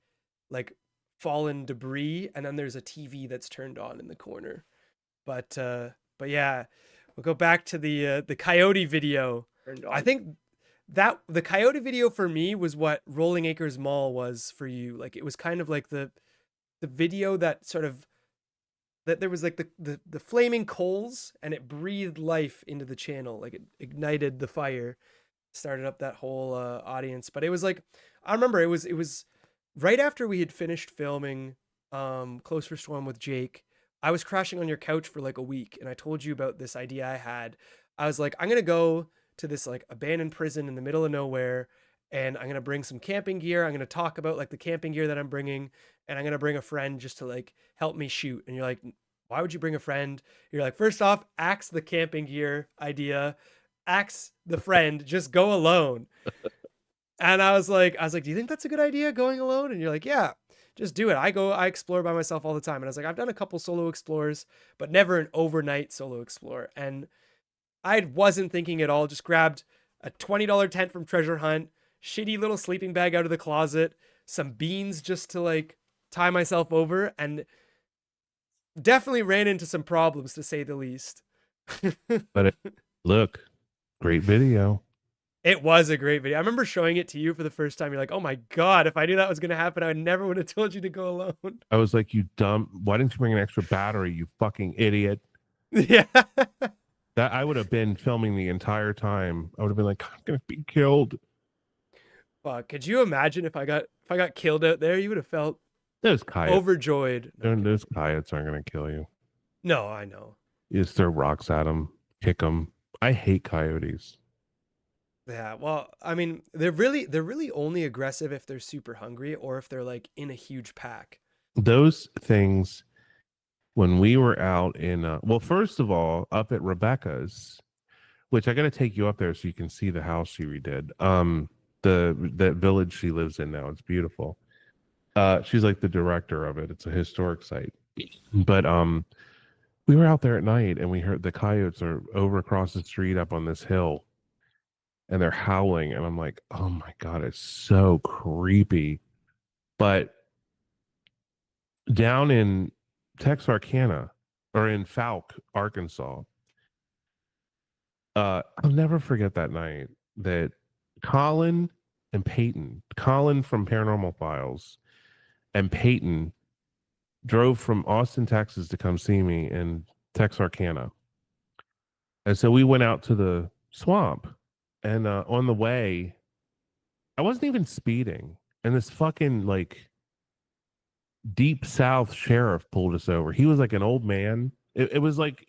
fallen debris, and then there's a TV that's turned on in the corner. But yeah, we'll go back to the coyote video. I think that the coyote video for me was what Rolling Acres Mall was for you. Like it was kind of like the video that sort of that there was like the flaming coals and it breathed life into the channel, like it ignited the fire, started up that whole audience. But it was like I remember it was right after we had finished filming Close for Storm with Jake. I was crashing on your couch for like a week and I told you about this idea I had. I was like, I'm gonna go to this like abandoned prison in the middle of nowhere and I'm gonna bring some camping gear. I'm gonna talk about like the camping gear that I'm bringing, and I'm gonna bring a friend just to like help me shoot. And you're like, why would you bring a friend? You're like, first off, axe the camping gear idea, axe the friend, just go alone. And I was like, do you think that's a good idea going alone? And you're like, yeah, just do it. I explore by myself all the time. And I was like, I've done a couple solo explores, but never an overnight solo explore. And I wasn't thinking at all. Just grabbed a $20 tent from Treasure Hunt, shitty little sleeping bag out of the closet, some beans just to like tie myself over, and definitely ran into some problems to say the least. But look, great video. It was a great video. I remember showing it to you for the first time. You're like, oh my God, if I knew that was going to happen, I never would have told you to go alone. I was like, you dumb. Why didn't you bring an extra battery, you fucking idiot? Yeah. That I would have been filming the entire time. I would have been like, I'm gonna be killed. Fuck, could you imagine if I got killed out there? You would have felt Those coyotes. overjoyed. Those coyotes aren't gonna kill you. No, I know. You just throw rocks at them, kick them. I hate coyotes. Yeah, well, I mean, they're really only aggressive if they're super hungry or if they're like in a huge pack. Those things, when we were out in, well, first of all, up at Rebecca's, which I got to take you up there so you can see the house she redid. That village she lives in now, it's beautiful. She's like the director of it. It's a historic site. But we were out there at night and we heard the coyotes are over across the street up on this hill and they're howling and I'm like, "Oh my god, it's so creepy." But down in Texarkana or in Falk, Arkansas, I'll never forget that night that Colin and Peyton, Colin from Paranormal Files and Peyton drove from Austin, Texas to come see me in Texarkana. And so we went out to the swamp. And on the way, I wasn't even speeding. And this fucking like deep south sheriff pulled us over. He was like an old man. It was like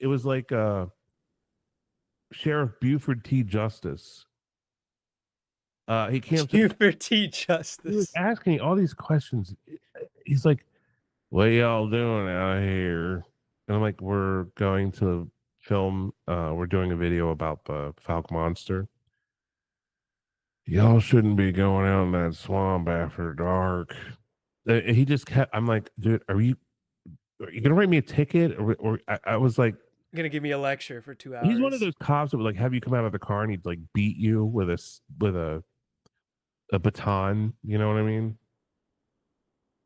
Sheriff Buford T. Justice. He came to Puberty he was justice. asking me all these questions. He's like, "What y'all doing out here?" And I'm like, "We're going to film. We're doing a video about the Falk Monster. Y'all shouldn't be going out in that swamp after dark." And he just kept. I'm like, "Dude, are you gonna write me a ticket?" Or I was like, Gonna give me a lecture for 2 he's one of hours. those cops that would like have you come out of the car and he'd like beat you with a baton. You know what I mean?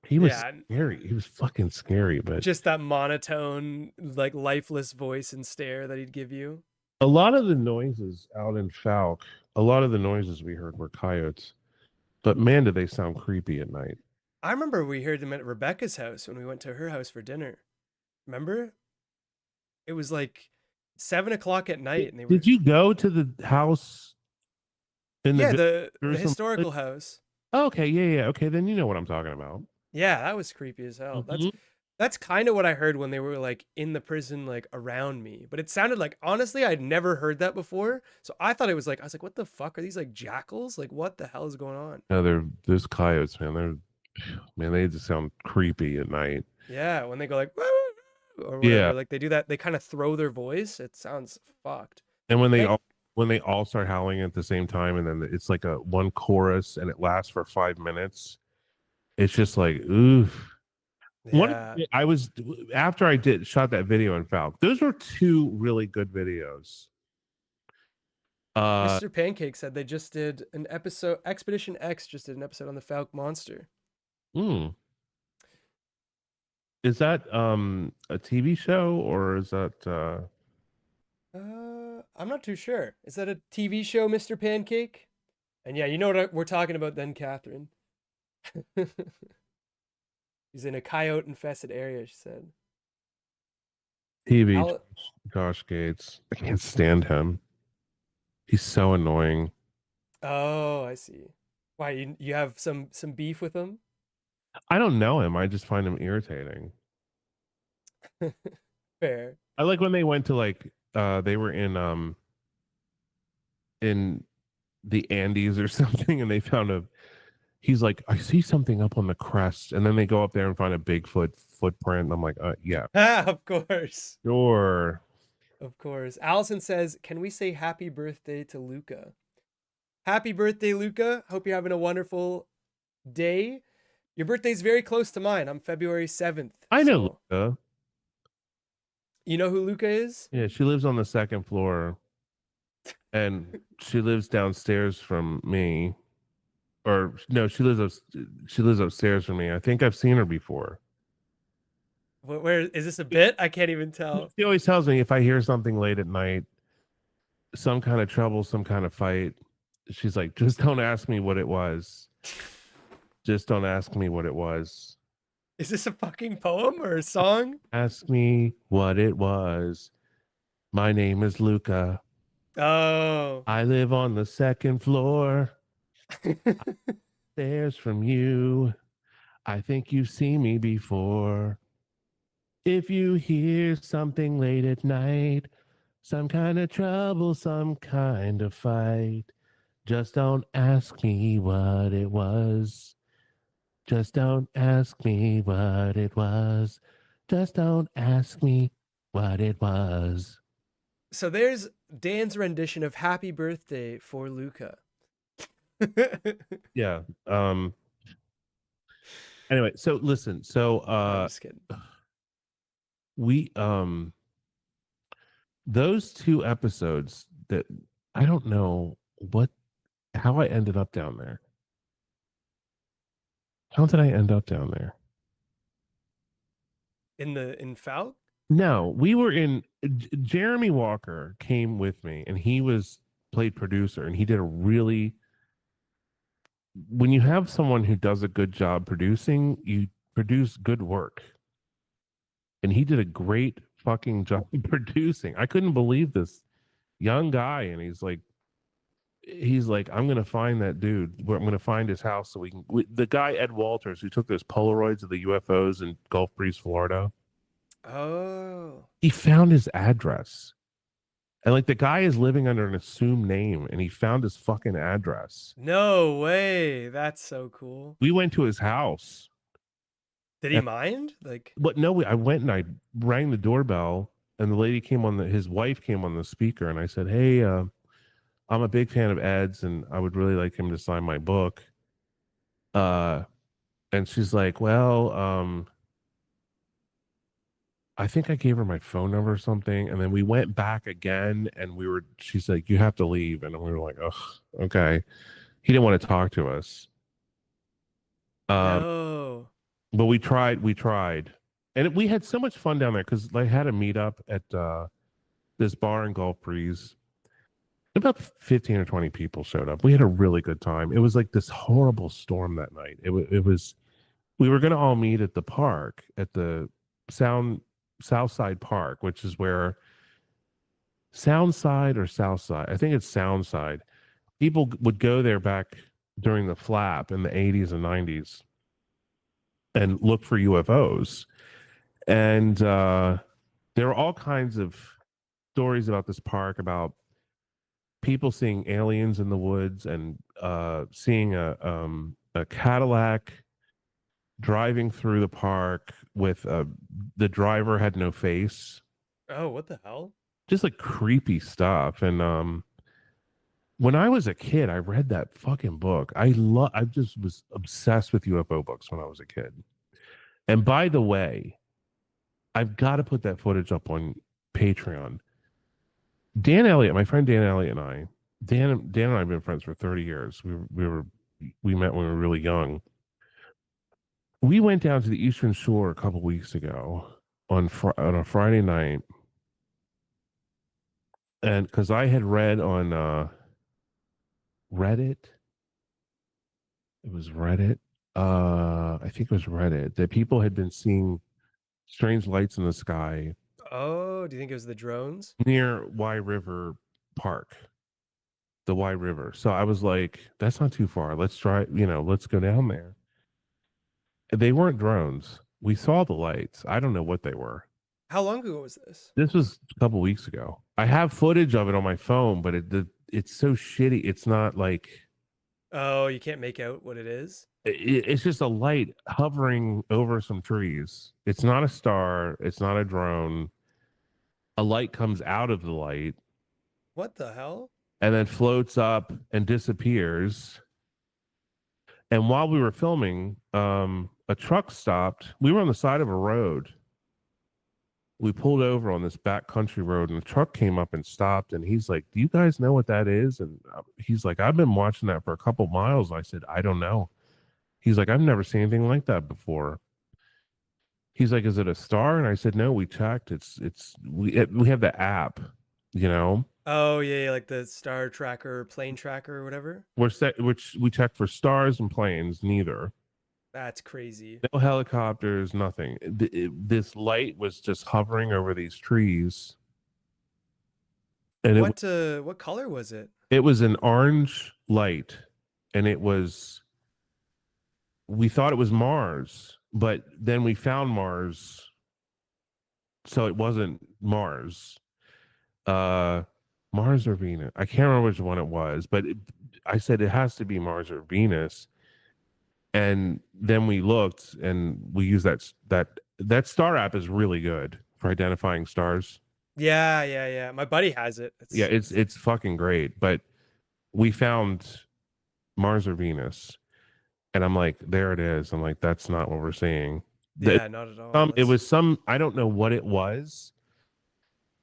He was Yeah, scary. He was fucking scary. But just that monotone, like lifeless voice and stare that he'd give you. a lot of the noises out in Falk, a lot of the noises we heard were coyotes. But man, did they sound creepy at night. I remember we heard them at Rebecca's house when we went to her house for dinner. Remember? It was like 7 o'clock at night, and they Did were, you go to the house in the yeah, village the or the some? historical house. Okay, yeah, yeah. Okay, then you know what I'm talking about. Yeah, that was creepy as hell. That's Mhm. that's kind of what I heard when they were like in the prison, like around me. But it sounded like, honestly, I'd never heard that before. So I thought it was like, I was like, what the fuck are these, like jackals? Like, what the hell is going on? No, there's coyotes, man. They just sound creepy at night. Yeah, when they go like "Woo," or Yeah, whatever, like they do that, they kind of throw their voice. It sounds fucked. and when they Thank all start howling at the same time, and then it's like a one chorus, and it lasts for 5 minutes. It's just like oof. One, Yeah. I was after I did shot that video in Falcon. Those were two really good videos. Uh, Mr. Pancake said they just did an episode. Expedition X just did an episode on the Falk Monster. mm, is that a TV show or is that I'm not too sure. Is that a TV show, Mr. Pancake? And yeah, you know what we're talking about then, Catherine. He's in a coyote infested area, she said. TV? Al- Josh Gates. I can't stand him. He's so annoying. oh, I see. Why you have some beef with him? I don't know him. I just find him irritating. Fair. I like when they went to like they were in the Andes or something and they found a he's like, I see something up on the crest, and then they go up there and find a Bigfoot footprint. And I'm like, yeah, Of course. sure. Of course. Allison says, "Can we say happy birthday to Luca?" Happy birthday, Luca. Hope you're having a wonderful day. Your birthday's very close to mine. I'm February 7th. I know So, Luca. you know who Luca is? Yeah, she lives on the second floor, and she lives downstairs from me. Or no, she lives upstairs from me. I think I've seen her before. Where is this a bit? I can't even tell. She always tells me if I hear something late at night, some kind of trouble, some kind of fight. She's like, just don't ask me what it was. Just don't ask me what it was. Is this a fucking poem or a song? Ask me what it was. My name is Luca. Oh. I live on the second floor. Stairs from you. I think you've seen me before. If you hear something late at night, some kind of trouble, some kind of fight, just don't ask me what it was. Just don't ask me what it was. Just don't ask me what it was. So there's Dan's rendition of Happy Birthday for Luca. Yeah. Anyway, so listen, I'm just kidding. we those two episodes that I don't know how I ended up down there. How did I end up down there? In Falk? No, we were in Jeremy Walker came with me and he was played producer and he did a really when you have someone who does a good job producing, you produce good work. And he did a great fucking job producing. I couldn't believe this young guy and he's like, I'm gonna find that dude. I'm gonna find his house so the guy Ed Walters who took those Polaroids of the UFOs in Gulf Breeze, Florida. Oh. He found his address. And like the guy is living under an assumed name and he found his fucking address. No way. That's so cool. We went to his house. Did he mind? Like, But no, I went and I rang the doorbell and the lady came on his wife came on the speaker and I said, "Hey, I'm a big fan of Ed's and I would really like him to sign my book." Uh and she's like, "Well, I think I gave her my phone number or something." And then we went back again and she's like, "You have to leave." And we were like, "Oh, okay." He didn't want to talk to us. Um, no. but we tried. And we had so much fun down there because I had a meetup at this bar in Gulf Breeze. About 15 or 20 people showed up. We had a really good time. It was like this horrible storm that night. It was we were going to all meet at the park at the Southside Park, which is where Soundside or Southside. I think it's Soundside. People would go there back during the flap in the 80s and 90s and look for UFOs. And there were all kinds of stories about this park about people seeing aliens in the woods and seeing a Cadillac driving through the park with the driver had no face. Oh, what the hell? Just like creepy stuff. And when I was a kid, I read that fucking book. I just was obsessed with UFO books when I was a kid. And by the way, I've got to put that footage up on Patreon. Dan Elliott, my friend Dan Elliott and I, Dan and I have been friends for 30 years. We met when we were really young. We went down to the Eastern Shore a couple weeks ago on a Friday night, and because I had read on Reddit, it was Reddit. I think it was Reddit that people had been seeing strange lights in the sky Oh, do you think it was the drones? near Y River Park, the Y River. So I was like, that's not too far. Let's try, let's go down there. They weren't drones. We saw the lights. I don't know what they were. How long ago was this? This was a couple weeks ago. I have footage of it on my phone, but it's so shitty. It's not like Oh, you can't make out what it is? it's just a light hovering over some trees. It's not a star. It's not a drone. A light comes out of the light What the hell? and then floats up and disappears. And while we were filming, a truck stopped. We were on the side of a road. We pulled over on this back country road and the truck came up and stopped. And he's like, "Do you guys know what that is?" And he's like, "I've been watching that for a couple miles." I said, "I don't know." He's like, "I've never seen anything like that before." He's like, "Is it a star?" And I said, "No, we checked. We have the app, you know. Oh, yeah, like the star tracker, plane tracker, or whatever. Which we checked for stars and planes, neither. That's crazy. No helicopters, nothing. This light was just hovering over these trees, and What color was it? it was an orange light, and we thought it was Mars, but then we found Mars, so it wasn't Mars. Mars or Venus? I can't remember which one it was, but I said it has to be Mars or Venus. And then we looked and we used that star app is really good for identifying stars. Yeah. My buddy has it. Yeah, it's fucking great. But we found Mars or Venus. And I'm like, there it is. I'm like, that's not what we're seeing. That Yeah, not at all. it That's was some, I don't know what it was.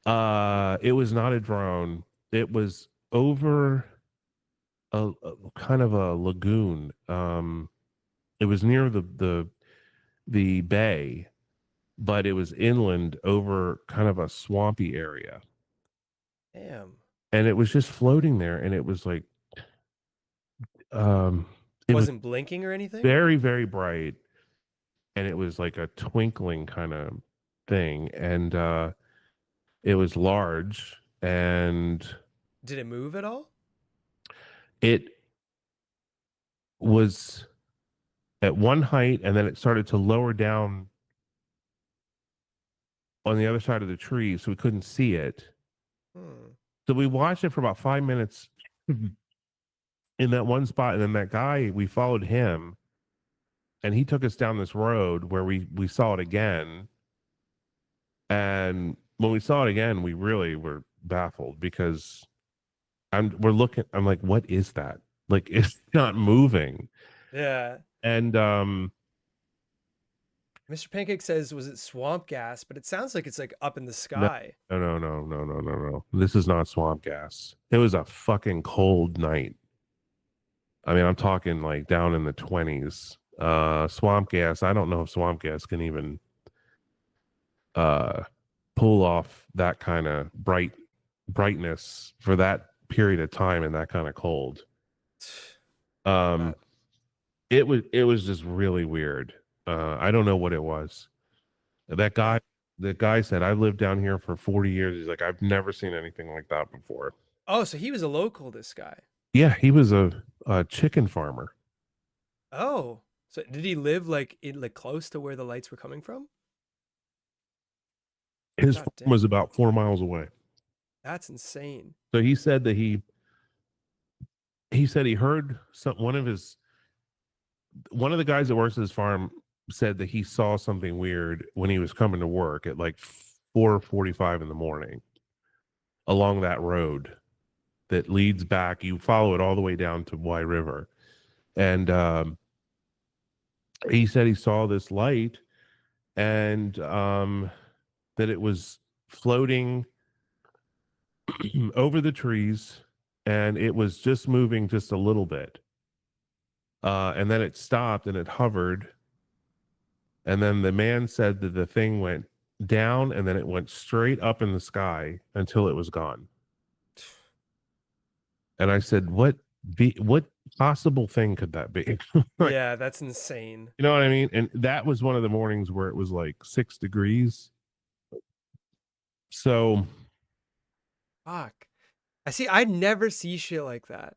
It was not a drone. It was over a kind of a lagoon. It was near the bay, but it was inland over kind of a swampy area. damn. And it was just floating there, and it was like um it was Wasn't blinking or anything? very, very bright, and it was like a twinkling kind of thing. And it was large, and Did it move at all? it was at one height, and then it started to lower down on the other side of the tree, so we couldn't see it. Hmm. So we watched it for about 5 minutes in that one spot, and then that guy, we followed him, and he took us down this road where we saw it again. And when we saw it again, we really were baffled because I'm like, what is that? Like, it's not moving. Yeah. And Mr. Pancake says, was it swamp gas? But it sounds like it's like up in the no, sky. no. This is not swamp gas. It was a fucking cold night. I mean, I'm talking like down in the 20s. Swamp gas, I don't know if swamp gas can even uh pull off that kind of brightness for that period of time and that kind of cold. Um That, it was just really weird. I don't know what it was. That guy that. the guy said, I lived down here for 40 years. He's like, I've never seen anything like that before. Oh, so he was a local, this guy. Yeah, he was a chicken farmer. Oh, so did he live like in like close to where the lights were coming from? His God farm damn, was about 4 miles away. that's insane. So he said that he said he heard one of the guys that works at his farm said that he saw something weird when he was coming to work at like 4:45 in the morning along that road that leads back. You follow it all the way down to Wye River. And he said he saw this light, and that it was floating over the trees, and it was just moving just a little bit. And then it stopped and it hovered. And then the man said that the thing went down and then it went straight up in the sky until it was gone. And I said, what possible thing could that be? Like, Yeah, that's insane. you know what I mean? And that was one of the mornings where it was like 6 degrees. So Fuck. I see. I never see shit like that.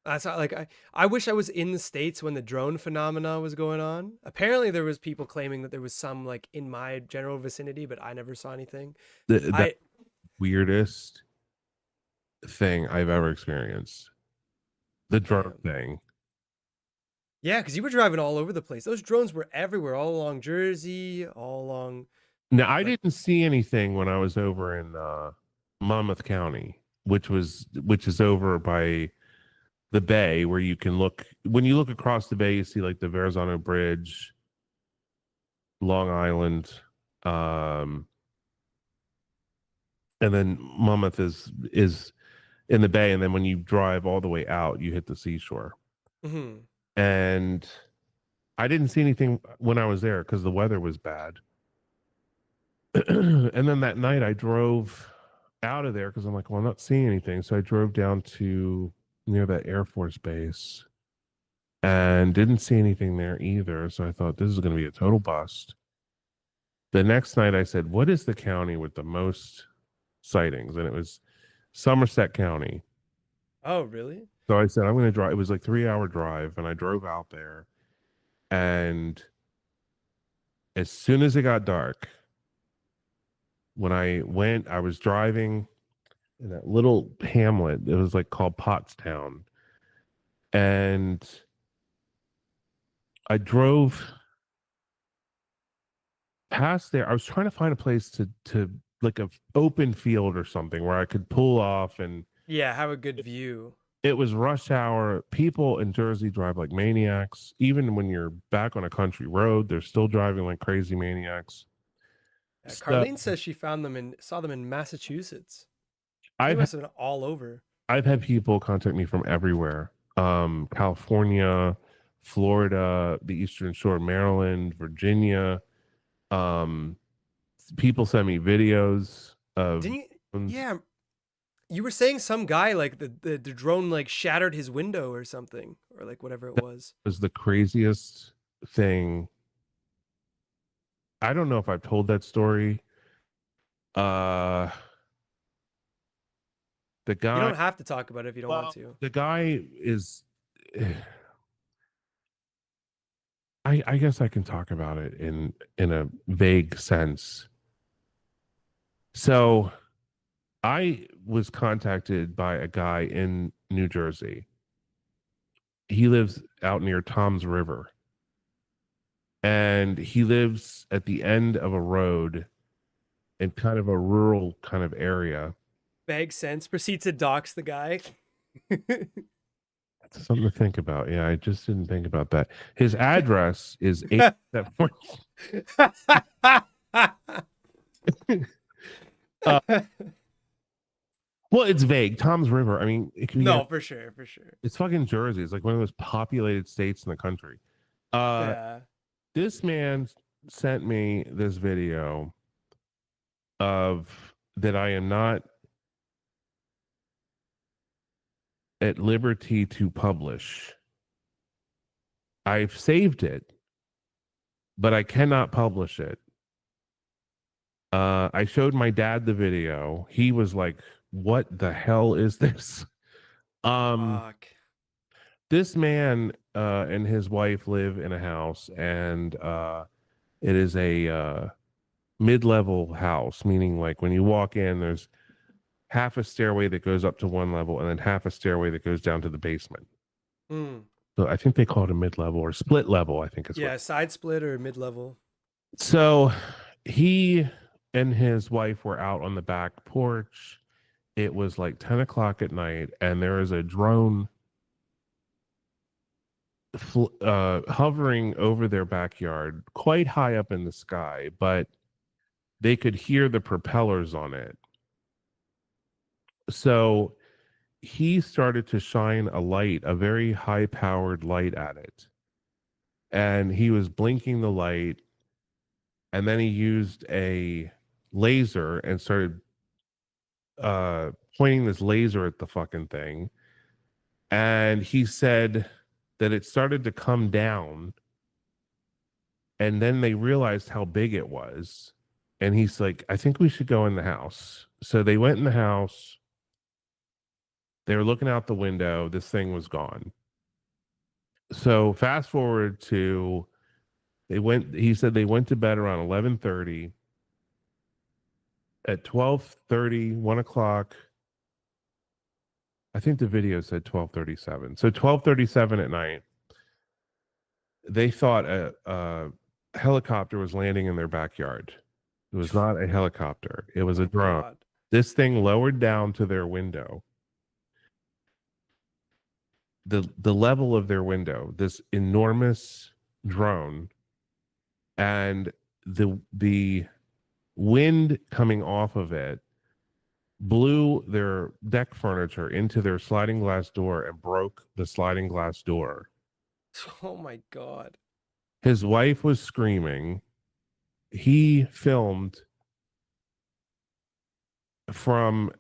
That's not, like I wish I was in the States when the drone phenomena was going on. Apparently, there was people claiming that there was some like in my general vicinity, but I never saw anything. that I weirdest thing I've ever experienced. The drone damn. thing. Yeah, because you were driving all over the place. Those drones were everywhere, all along Jersey, all along Now, I like didn't see anything when I was over in Monmouth County, which is over by the bay, where you can look when you look across the bay, you see like the Verrazano Bridge, Long Island, um, and then Monmouth is in the bay, and then when you drive all the way out, you hit the seashore. mhm. And I didn't see anything when I was there because the weather was bad. And then that night I drove out of there because I'm like, well, I'm not seeing anything. So I drove down to near that Air Force base and didn't see anything there either. So I thought this is going to be a total bust. The next night I said, what is the county with the most sightings? And it was Somerset County. Oh, really? So I said, I'm going to drive. It was like 3 hour drive, and I drove out there. And as soon as it got dark, when I went, I was driving in that little hamlet. It was like called Pottstown. And I drove past there. I was trying to find a place to like a open field or something where I could pull off and Yeah, have a good view. It was rush hour. People in Jersey drive like maniacs. Even when you're back on a country road, they're still driving like crazy maniacs. So Carlene says she found them and saw them in Massachusetts. So they I've must have been all over. I've had people contact me from everywhere. California, Florida, the Eastern Shore, Maryland, Virginia. Um, People send me videos of Didn't you? drones. Yeah, you were saying some guy like the drone like shattered his window or something or like whatever it That was. was the craziest thing. I don't know if I've told that story. Uh, the You guy, don't have to talk about it if you don't want well, to. the guy is. I guess I can talk about it in a vague sense. So I was contacted by a guy in New Jersey. He lives out near Tom's River, and he lives at the end of a road in kind of a rural kind of area. Bag sense. Proceeds to dox the guy. That's something to think about. Yeah, I just didn't think about that. His address is 8 uh, well, it's vague. Tom's River. I mean, it could be No, for sure, for sure. it's fucking Jersey. It's like one of the most populated states in the country. Uh Yeah. this man sent me this video of that I am not at liberty to publish. I've saved it, but I cannot publish it. I showed my dad the video. He was like, "What the hell is this?" Um, Fuck. this man and his wife live in a house, and it is a mid-level house, meaning like when you walk in, there's half a stairway that goes up to one level, and then half a stairway that goes down to the basement. Mm. So I think they call it a mid-level or split level. I think it's what. Yeah, side split or mid level. So he and his wife were out on the back porch. It was like 10 o'clock at night, and there is a drone hovering over their backyard, quite high up in the sky, but they could hear the propellers on it. So he started to shine a light, a very high powered light at it. And he was blinking the light, and then he used a laser and started pointing this laser at the fucking thing. And he said that it started to come down, and then they realized how big it was. And he's like, I think we should go in the house. So they went in the house. They were looking out the window. This thing was gone. So fast forward to he said they went to bed around 11:30. At 12:30, 1 o'clock, I think the video said 12:37. So 12:37 at night, they thought a helicopter was landing in their backyard. It was not a helicopter. It was a My drone. God. This thing lowered down to their window. The level of their window, this enormous drone, and the wind coming off of it blew their deck furniture into their sliding glass door and broke the sliding glass door. Oh my God. His wife was screaming. He filmed from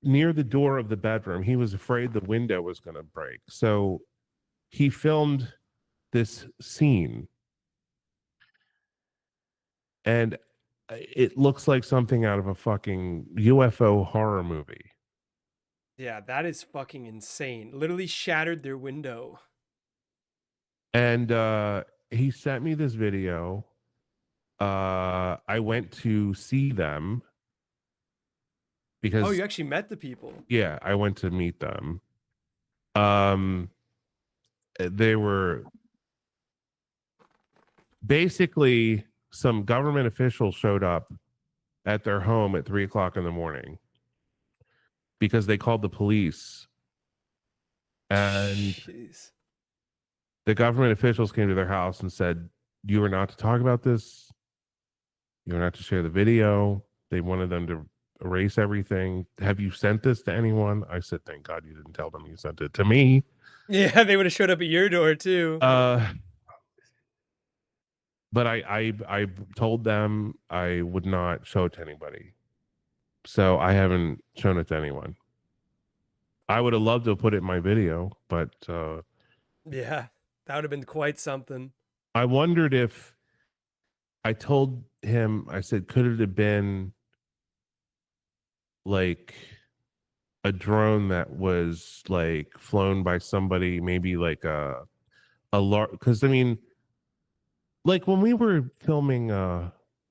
near the door of the bedroom. He was afraid the window was going to break. So he filmed this scene, and it looks like something out of a fucking UFO horror movie. Yeah, that is fucking insane. Literally shattered their window. And he sent me this video. I went to see them Oh, because you actually met the people. yeah, I went to meet them. Um, they were basically some government officials showed up at their home at 3 o'clock in the morning because they called the police, and Jeez. the government officials came to their house and said, "You are not to talk about this. You are not to share the video." They wanted them to erase everything. "Have you sent this to anyone?" I said, "Thank God you didn't tell them you sent it to me." Yeah, they would have showed up at your door too. Uh, but I told them I would not show it to anybody, so I haven't shown it to anyone. I would have loved to have put it in my video, but Yeah, that would have been quite something. I wondered if I told him. I said, "Could it have been like a drone that was like flown by somebody, maybe like a large?" Because I mean, like when we were filming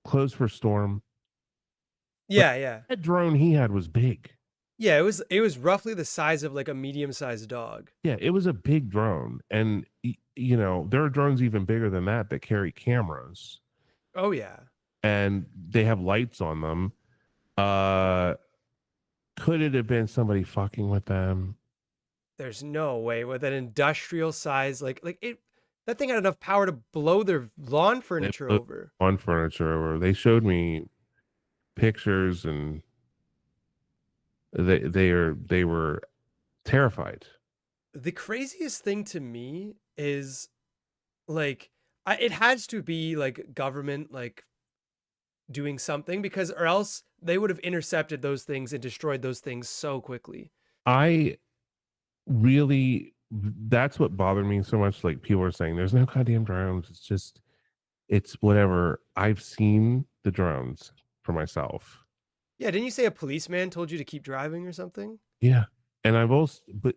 Clothes for Storm, like Yeah, yeah. that drone he had was big. Yeah, it was roughly the size of like a medium-sized dog. Yeah, it was a big drone, and you know there are drones even bigger than that that carry cameras Oh yeah. and they have lights on them. Uh, could it have been somebody fucking with them? There's no way with an industrial size like it that thing had enough power to blow their lawn They furniture put over. on furniture, or they showed me pictures, and they were terrified. The craziest thing to me is like it has to be like government like doing something because or else they would have intercepted those things and destroyed those things so quickly. I really, that's what bothered me so much. Like people are saying, "There's no goddamn drones. It's just, it's whatever." I've seen the drones for myself. Yeah, didn't you say a policeman told you to keep driving or something? Yeah, and I've also, but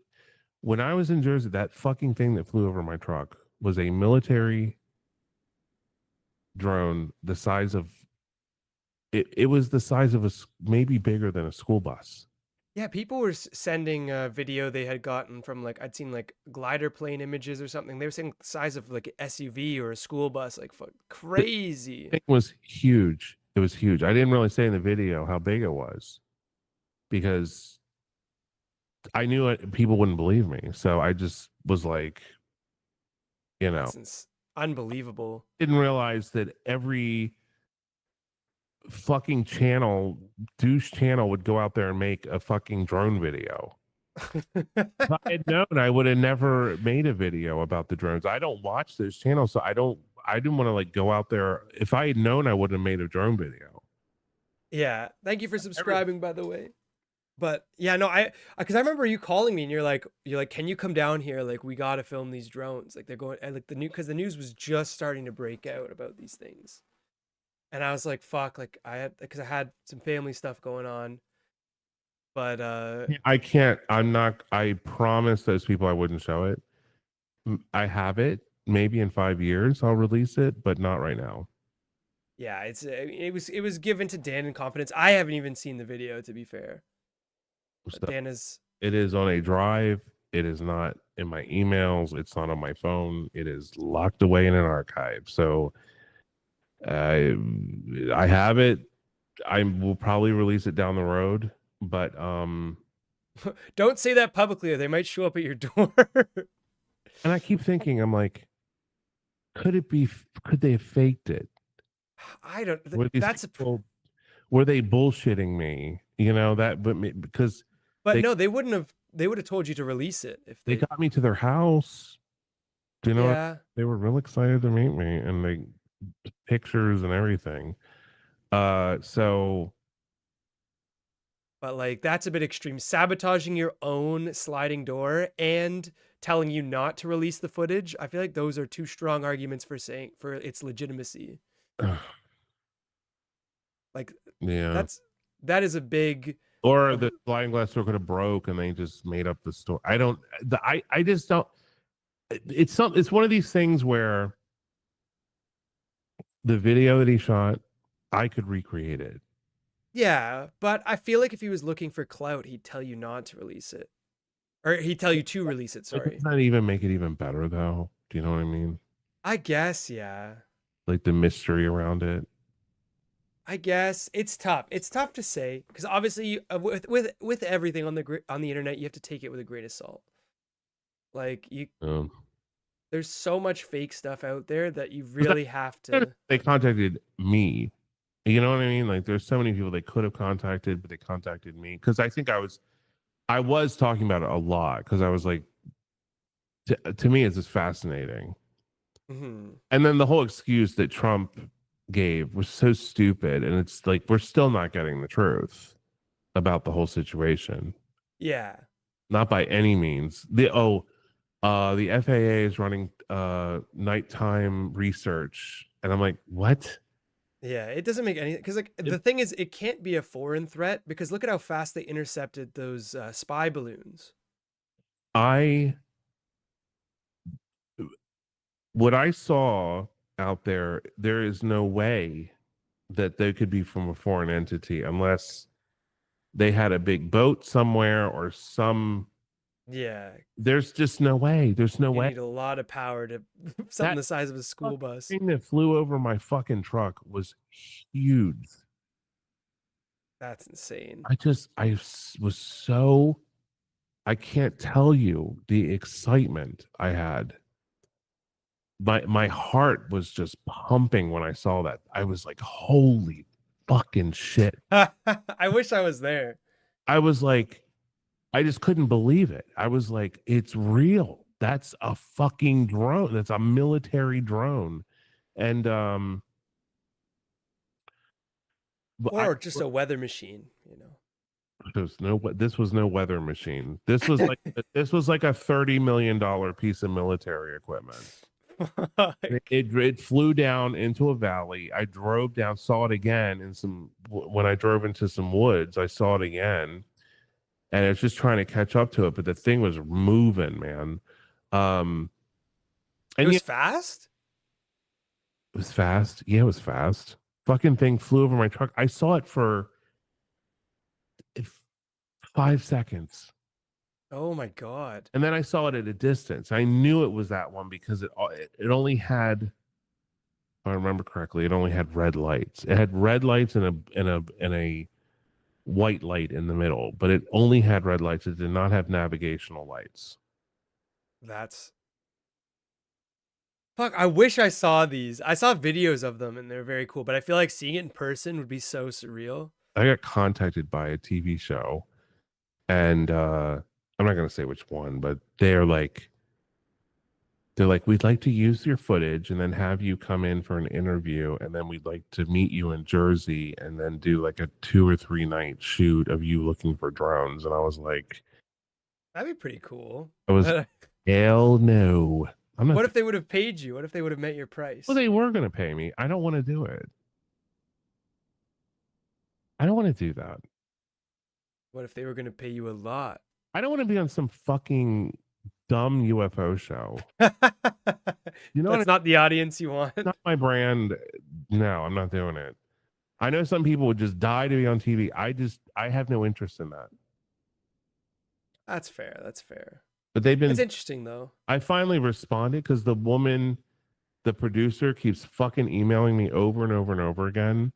when I was in Jersey, that fucking thing that flew over my truck was a military drone, the size of it was the size of maybe bigger than a school bus. Yeah, people were sending a video they had gotten from like I'd seen like glider plane images or something. They were saying the size of like an SUV or a school bus, like fuck, The crazy. thing was huge. It was huge. I didn't really say in the video how big it was because I knew people wouldn't believe me. So I just was like, you know, Unbelievable. didn't realize that every fucking channel, douche channel, would go out there and make a fucking drone video. If I had known, I would have never made a video about the drones. I don't watch those channels, so I didn't want to like go out there. If I had known, I would have made a drone video. Yeah, thank you for subscribing, by the way. But yeah, no, because I remember you calling me and you're like, can you come down here? Like, we gotta film these drones. Like, they're going, and like because the news was just starting to break out about these things, and I was like, fuck, like because I had some family stuff going on, but I can't. I'm not. I promise those people I wouldn't show it. I have it. Maybe in 5 years I'll release it, but not right now. yeah, it was given to Dan in confidence. I haven't even seen the video to be fair, but So Dan is. it is on a drive. It is not in my emails. It's not on my phone. It is locked away in an archive. So I have it. I will probably release it down the road, but Don't say that publicly, or they might show up at your door. and I keep thinking, I'm like, could it be? Could they have faked it? I don't. Were these That's a. people? Were they bullshitting me? You know that, but because But they no, they wouldn't have. They would have told you to release it if they they. got me to their house. Do you know what? Yeah, They were real excited to meet me, and they pictures and everything. So but like that's a bit extreme. Sabotaging your own sliding door and telling you not to release the footage. I feel like those are two strong arguments for saying for its legitimacy. Like yeah. that is a big. Or the sliding glass door could have broke, and they just made up the story. I don't. I just don't. It's one of these things where the video that he shot, I could recreate it. Yeah, but I feel like if he was looking for clout, he'd tell you not to release it. Or he'd tell you to release it, It sorry. does not even make it even better, though. Do you know what I mean? I guess, yeah. Like the mystery around it. I guess it's tough. It's tough to say because obviously with everything on on the internet, you have to take it with a grain of salt. Like you, Um, there's so much fake stuff out there that you 'Cause really have to. they contacted me. You know what I mean? Like, there's so many people they could have contacted, but they contacted me because I think I was talking about it a lot because I was like, to me, it's just fascinating. Mhm. And then the whole excuse that Trump gave was so stupid, and it's like we're still not getting the truth about the whole situation. Yeah, Not by any means. The FAA is running nighttime research, and I'm like, what? yeah. It doesn't make any because like It, the thing is, it can't be a foreign threat because look at how fast they intercepted those spy balloons. I what I saw out there, there is no way that they could be from a foreign entity unless they had a big boat somewhere or some. Yeah, There's just no way. There's no you way. need a lot of power to something That the size of a school fucking bus. thing that flew over my fucking truck was huge. That's insane. Was so, I can't tell you the excitement I had. My heart was just pumping when I saw that. I was like, holy fucking shit. I wish I was there. I was like, I just couldn't believe it. I was like, it's real. That's a fucking drone. That's a military drone. And but I Or just a weather machine, you know. there's no this was no weather machine. This was like a $30 million piece of military equipment. Fuck. It flew down into a valley. I drove down, saw it again in some when I drove into some woods. I saw it again, and it's just trying to catch up to it. But the thing was moving, man. Um, It and yeah, was fast? it was fast. Yeah, it was fast. Fucking thing flew over my truck. I saw it for if 5 seconds. Oh my god. And then I saw it at a distance. I knew it was that one because it only had, if I remember correctly, it only had red lights. It had red lights and a white light in the middle, but it only had red lights. It did not have navigational lights. That's fuck. I wish I saw these. I saw videos of them and they're very cool, but I feel like seeing it in person would be so surreal. I got contacted by a TV show, and I'm not gonna say which one, but they're like, we'd like to use your footage and then have you come in for an interview. And then we'd like to meet you in Jersey and then do like a 2 or 3 night shoot of you looking for drones. And I was like, That'd be pretty cool. I was, hell no. I'm not, What if they would have paid you? What if they would have met your well, price? they were going to pay me. I don't want to do it. I don't want to do that. What if they were going to pay you a lot? I don't want to be on some fucking dumb UFO show. You know what? That's not the audience you want. Not my brand. No, I'm not doing it. I know some people would just die to be on TV. I have no interest in that. That's fair. That's fair. But they've It's been, interesting though. I finally responded because the woman, the producer, keeps fucking emailing me over and over and over again.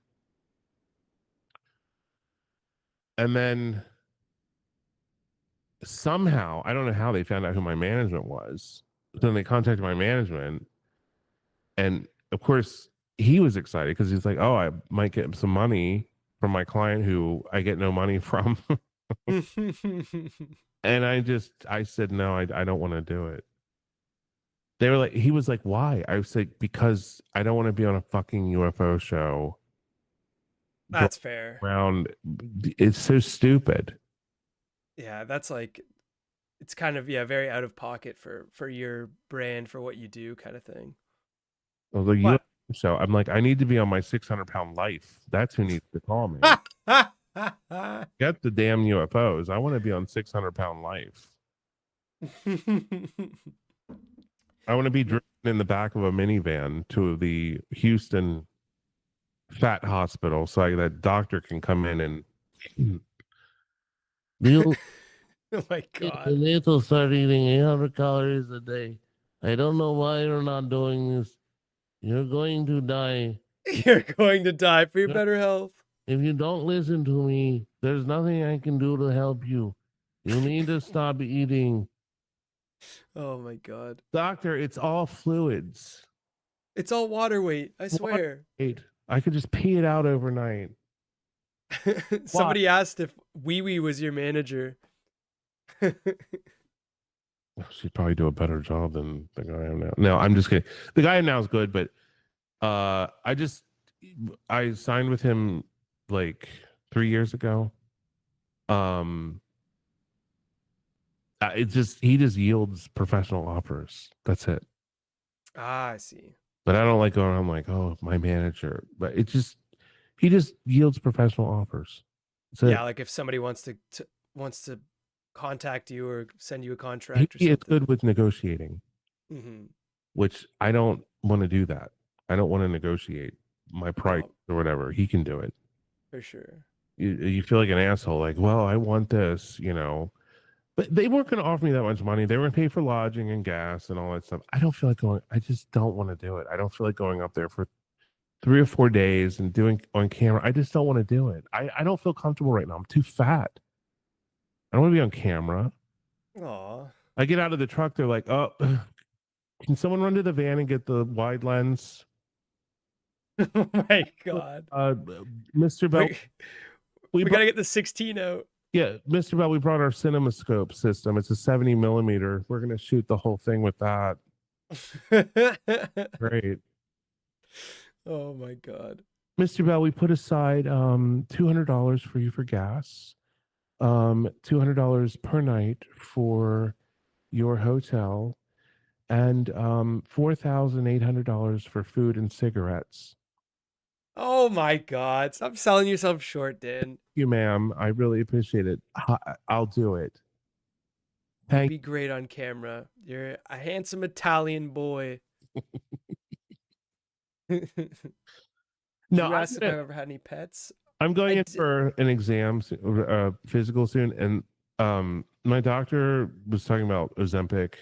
And then somehow, I don't know how they found out who my management was. Then they contacted my management. And of course, he was excited because he's like, oh, I might get some money from my client who I get no money from. And I said, no, I don't want to do it. They were like, he was like, why? I was like, because I don't want to be on a fucking UFO show. That's fair. Around, it's so stupid. Yeah, that's like it's kind of very out of pocket for your brand for what you do kind of thing. I was like, But UFO show. I'm like, I need to be on my 600-pound life. That's who needs to call me. Get the damn UFOs. I want to be on 600-pound life. I want to be driven in the back of a minivan to the Houston Fat Hospital so that doctor can come in and Oh my god. need to start eating 800 calories a day. I don't know why you're not doing this. You're going to die. You're going to die for your better health. If you don't listen to me, there's nothing I can do to help you. You need to stop eating. Oh my god. Doctor, it's all fluids. It's all water weight, I Water swear. weight. I could just pee it out overnight. Why? Somebody asked if Wee Wee was your manager. She'd probably do a better job than the guy I am now. No, I'm just kidding. The guy I am now is good, but I signed with him like 3 years ago. Um it just he just yields professional offers. That's it. Ah, I see. But I don't like going around like, oh, my manager. But it just he just yields professional offers. So Yeah, like if somebody wants to contact you or send you a contract or he is something. good with negotiating, Hmm. which I don't want to do that. I don't want to negotiate my price No, or whatever. He can do it. for sure. You feel like an asshole, like, well, I want this. But they weren't going to offer me that much money. They were going to pay for lodging and gas and all that stuff. I don't feel like going. I just don't want to do it. I don't feel like going up there for 3 or 4 days and doing on camera. I just don't want to do it. I don't feel comfortable right now. I'm too fat. I don't want to be on camera. Aw. I get out of the truck. They're like, oh, can someone run to the van and get the wide lens? Oh my god. Uh, Mr. Bell, We we we brought, gotta get the 16 out. yeah, Mr. Bell, we brought our CinemaScope system. It's a 70 millimeter. We're going to shoot the whole thing with that. Great. Oh my god. Mr. Bell, we put aside $200 for you for gas, $200 per night for your hotel, and $4,800 for food and cigarettes. Oh my god. Stop selling yourself short, Dan. Thank you, ma'am. I really appreciate it. I'll do it. You'd Thank be great on camera. You're a handsome Italian boy. No, You asked if I've ever had any pets. I'm I going in did. for an exam, physical soon, and my doctor was talking about Ozempic,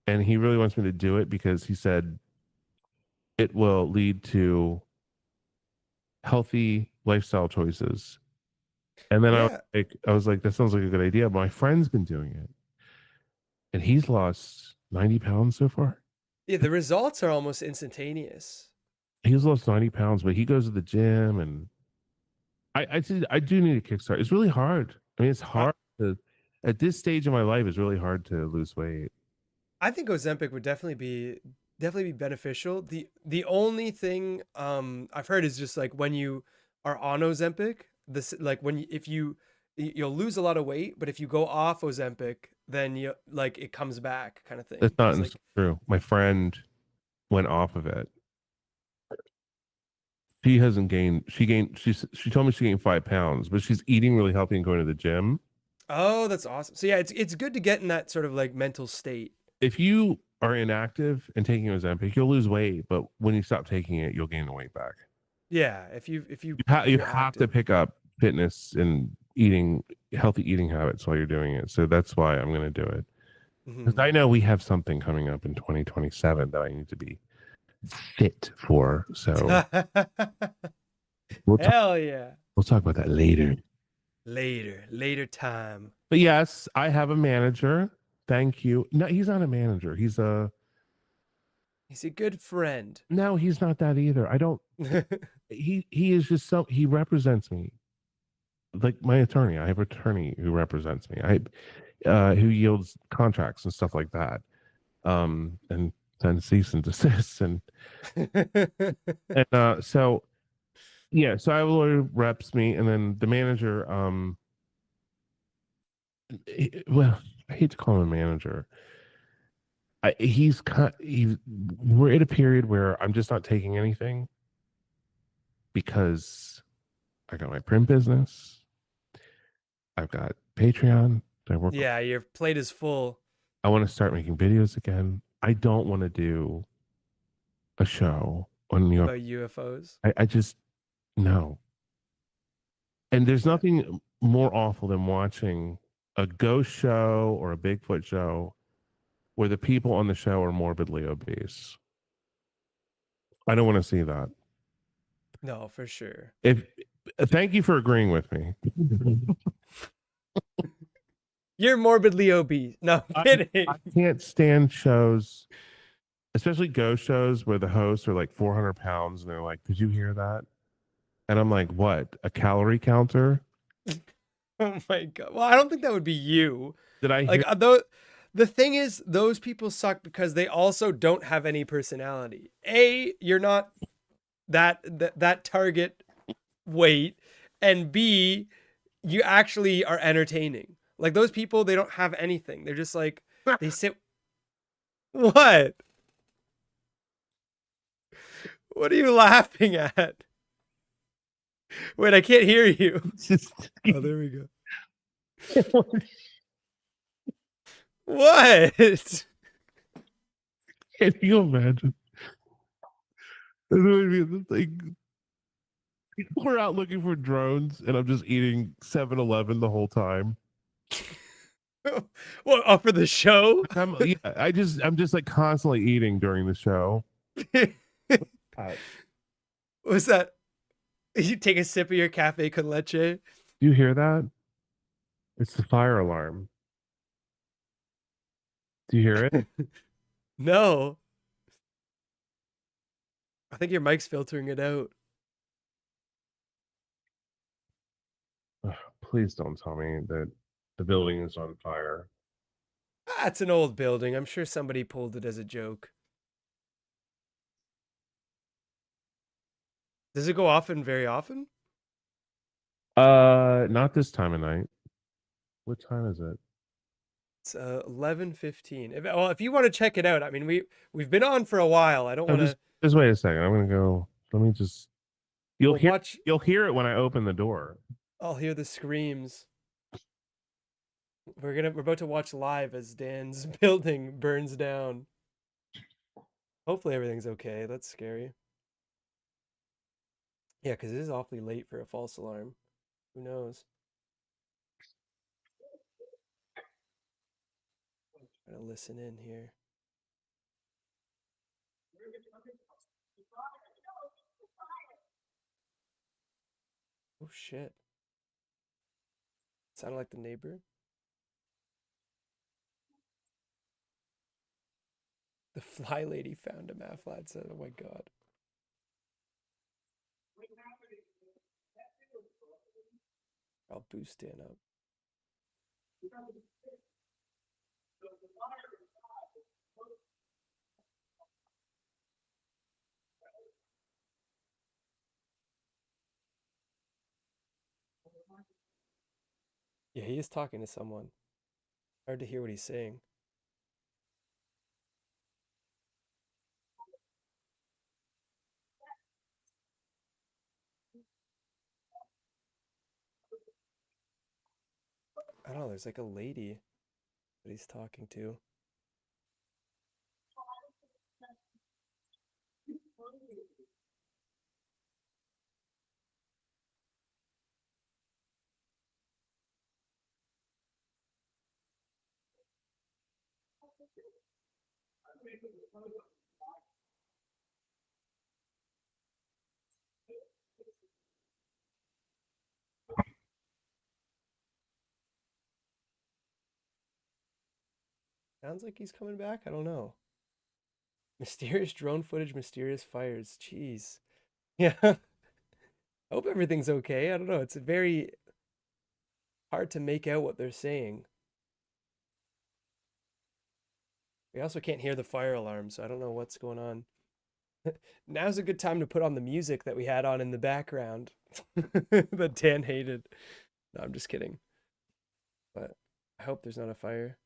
and he really wants me to do it because he said it will lead to healthy lifestyle choices. And then Yeah. I was like, that sounds like a good idea. My friend's been doing it, and he's lost 90 pounds so far. Yeah, the results are almost instantaneous. He's lost 90 pounds, but he goes to the gym, and I do need a kickstart. It's really hard. I mean, it's I, hard to at this stage of my life. It's really hard to lose weight. I think Ozempic would definitely be beneficial. The only thing I've heard is just like when you are on Ozempic, this like when you, if you you'll lose a lot of weight, but if you go off Ozempic, then you like it comes back kind of thing. That's not Because like true. My friend went off of it. She hasn't gained. She told me she gained 5 pounds, but she's eating really healthy and going to the gym. oh, that's awesome. So yeah, it's good to get in that sort of like mental state. If you are inactive and taking Ozempic, you'll lose weight, but when you stop taking it, you'll gain the weight back. Yeah, if you if you You if you're have to active. pick up fitness and eating healthy eating habits while you're doing it. So that's why I'm going to do it. Because Hmm. I know we have something coming up in 2027 that I need to be fit for. So we'll talk, Hell yeah. we'll talk about that later. Later time. But yes, I have a manager. Thank you. No, he's not a manager. He's a good friend. No, he's not that either. I don't he is just he represents me. Like my attorney. I have an attorney who represents me. Who yields contracts and stuff like that. And then cease and desist and so yeah, so I have a lawyer reps me, and then the manager, well, I hate to call him a manager. We're at a period where I'm just not taking anything because I got my print business. I've got Patreon. I work. Yeah, your plate is full I want to start making videos again. I don't want to do a show on New York. about UFOs. I just no. And there's Yeah. nothing more awful than watching a ghost show or a Bigfoot show where the people on the show are morbidly obese. I don't want to see that. No, for sure. If thank you for agreeing with me. You're morbidly obese. No, I'm I kidding. can't stand shows, especially ghost shows where the hosts are like 400 pounds and they're like, "Did you hear that?" And I'm like, "What? A calorie counter? Oh my god. Well, I don't think that would be you. Did I Like hear?" though the thing is those people suck because they also don't have any personality. A, you're not that target weight, and B, you actually are entertaining. Like those people, they don't have anything. They're just like they sit. What? What are you laughing at? Wait, I can't hear you. Just, Oh, there we go. What? can you imagine? It would be the thing. We're out looking for drones, and I'm just eating 7-Eleven the whole time. What? Oh, for the show? Yeah, I'm just like constantly eating during the show. Do Was that? You take a sip of your cafe con leche? you hear that? It's the fire alarm. Do you hear it? No. I think your mic's filtering it out. Ugh, please don't tell me that the building is on fire. That's an old building. I'm sure somebody pulled it as a joke. Does it go off and very often? Not this time of night. What time is it? It's 11:15. If you want to check it out, I mean we've been on for a while. I don't No, want to. just wait a second. I'm gonna go. Let me just. We'll watch. You'll hear it when I open the door. I'll hear the screams. We're about to watch live as Dan's building burns down. Hopefully everything's okay. That's scary. Yeah, because it is awfully late for a false alarm. Who knows? Try to listen in here. Oh shit. Sounded like the neighbor. The fly lady found him, Afflad said. Oh my god. I'll boost Dan up. Yeah, he is talking to someone. Hard to hear what he's saying. I don't know, there's like a lady that he's talking to. Sounds like he's coming back. I don't know. Mysterious drone footage, mysterious fires. Jeez. Yeah. I hope everything's okay. I don't know. It's very hard to make out what they're saying. We also can't hear the fire alarm, so I don't know what's going on. Now's a good time to put on the music that we had on in the background that Dan hated. No, I'm just kidding. But I hope there's not a fire.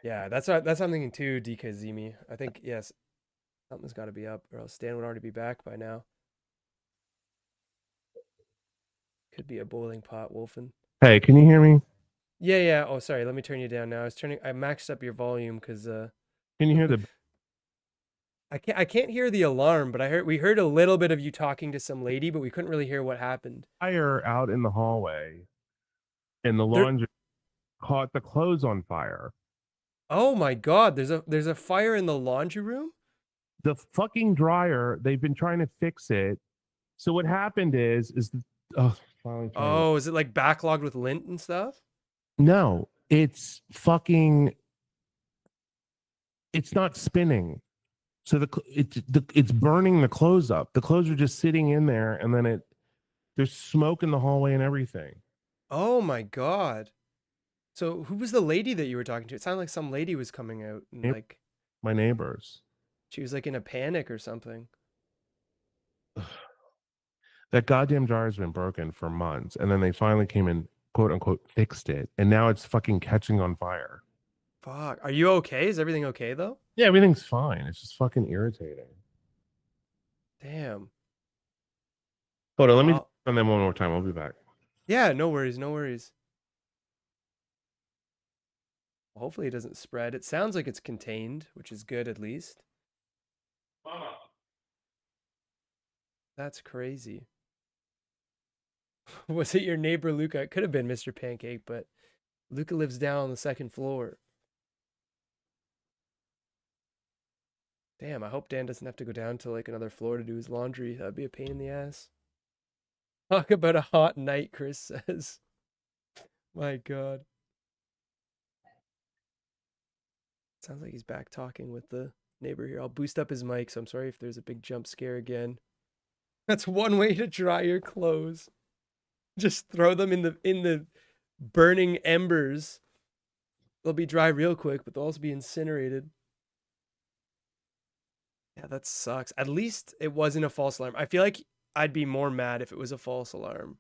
Yeah, that's what I'm thinking too, DK Zimi. I think yes, something's got to be up, or else Stan would already be back by now. Could be a boiling pot wolfing. Hey, can you hear me? Yeah, yeah. Oh, sorry. Let me turn you down now. I maxed up your volume because Can you hear the? I can't hear the alarm, but we heard a little bit of you talking to some lady, but we couldn't really hear what happened. Fire out in the hallway, and the There laundry caught the clothes on fire. Oh my God, there's a fire in the laundry room? The fucking dryer, they've been trying to fix it. So what happened is oh, finally trying to Oh, is it like backlogged with lint and stuff? no, it's fucking it's not spinning. So it's burning the clothes up. The clothes are just sitting in there, and then there's smoke in the hallway and everything. Oh my God. So who was the lady that you were talking to? It sounded like some lady was coming out and like My neighbors. she was like in a panic or something. That goddamn jar has been broken for months, and then they finally came and quote unquote fixed it, and now it's fucking catching on fire. Fuck. Are you okay? Is everything okay though? Yeah, everything's fine. It's just fucking irritating. Damn. Hold on, let me Well, on them one more time. I'll be back. yeah, no worries, no worries. Well, hopefully it doesn't spread. It sounds like it's contained, which is good at least. That's crazy. Was it your neighbor Luca? It could have been Mr. Pancake, but Luca lives down on the second floor. Damn, I hope Dan doesn't have to go down to like another floor to do his laundry. That'd be a pain in the ass. Talk about a hot night, Chris says. My God. Sounds like he's back talking with the neighbor here. I'll boost up his mic, so I'm sorry if there's a big jump scare again. That's one way to dry your clothes. Just throw them in the burning embers. They'll be dry real quick, but they'll also be incinerated. Yeah, that sucks. At least it wasn't a false alarm. I feel like I'd be more mad if it was a false alarm.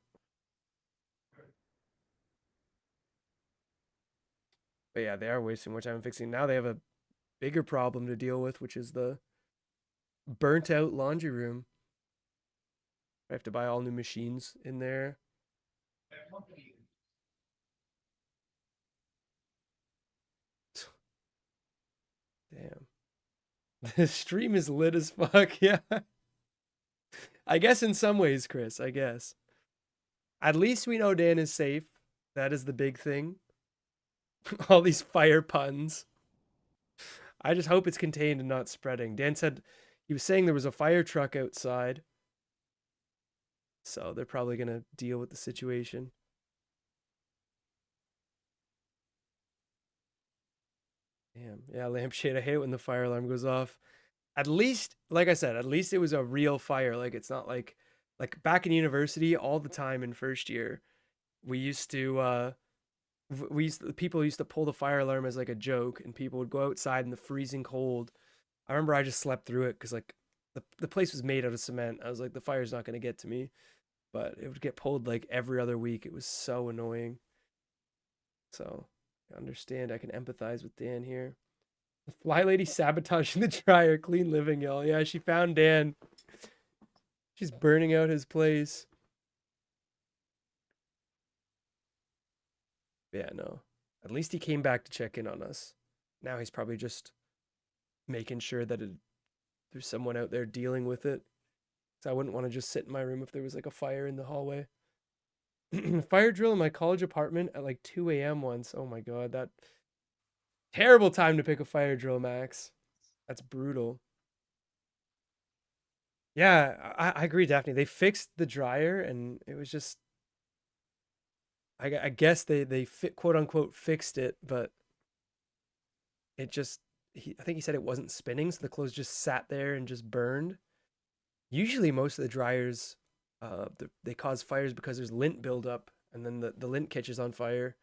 But yeah, they are wasting more time fixing. Now they have a bigger problem to deal with, which is the burnt out laundry room. I have to buy all new machines in there. Damn. The stream is lit as fuck. Yeah. I guess in some ways, Chris, I guess. At least we know Dan is safe. That is the big thing. All these fire puns. I just hope it's contained and not spreading. Dan said he was saying there was a fire truck outside. So they're probably going to deal with the situation. Damn. Yeah, lampshade. I hate it when the fire alarm goes off. At least, like I said, at least it was a real fire. Like it's not like back in university all the time in first year, we used to people used to pull the fire alarm as like a joke and people would go outside in the freezing cold. I remember I just slept through it cuz like the place was made out of cement. I was like the fire's not going to get to me, but it would get pulled like every other week. It was so annoying. So, I understand. I can empathize with Dan here. The fly lady sabotaging the dryer. Clean living, y'all. Yeah, she found Dan. She's burning out his place. Yeah, no. At least he came back to check in on us. Now he's probably just making sure that there's someone out there dealing with it. So I wouldn't want to just sit in my room if there was like a fire in the hallway. Fire drill in my college apartment at like 2 a.m. once. Oh my God, that terrible time to pick a fire drill, Max. That's brutal. Yeah, I agree, Daphne. They fixed the dryer and it was just I guess they fit, quote unquote fixed it, but it just I think he said it wasn't spinning, so the clothes just sat there and just burned. Usually most of the dryers they cause fires because there's lint buildup and then the lint catches on fire.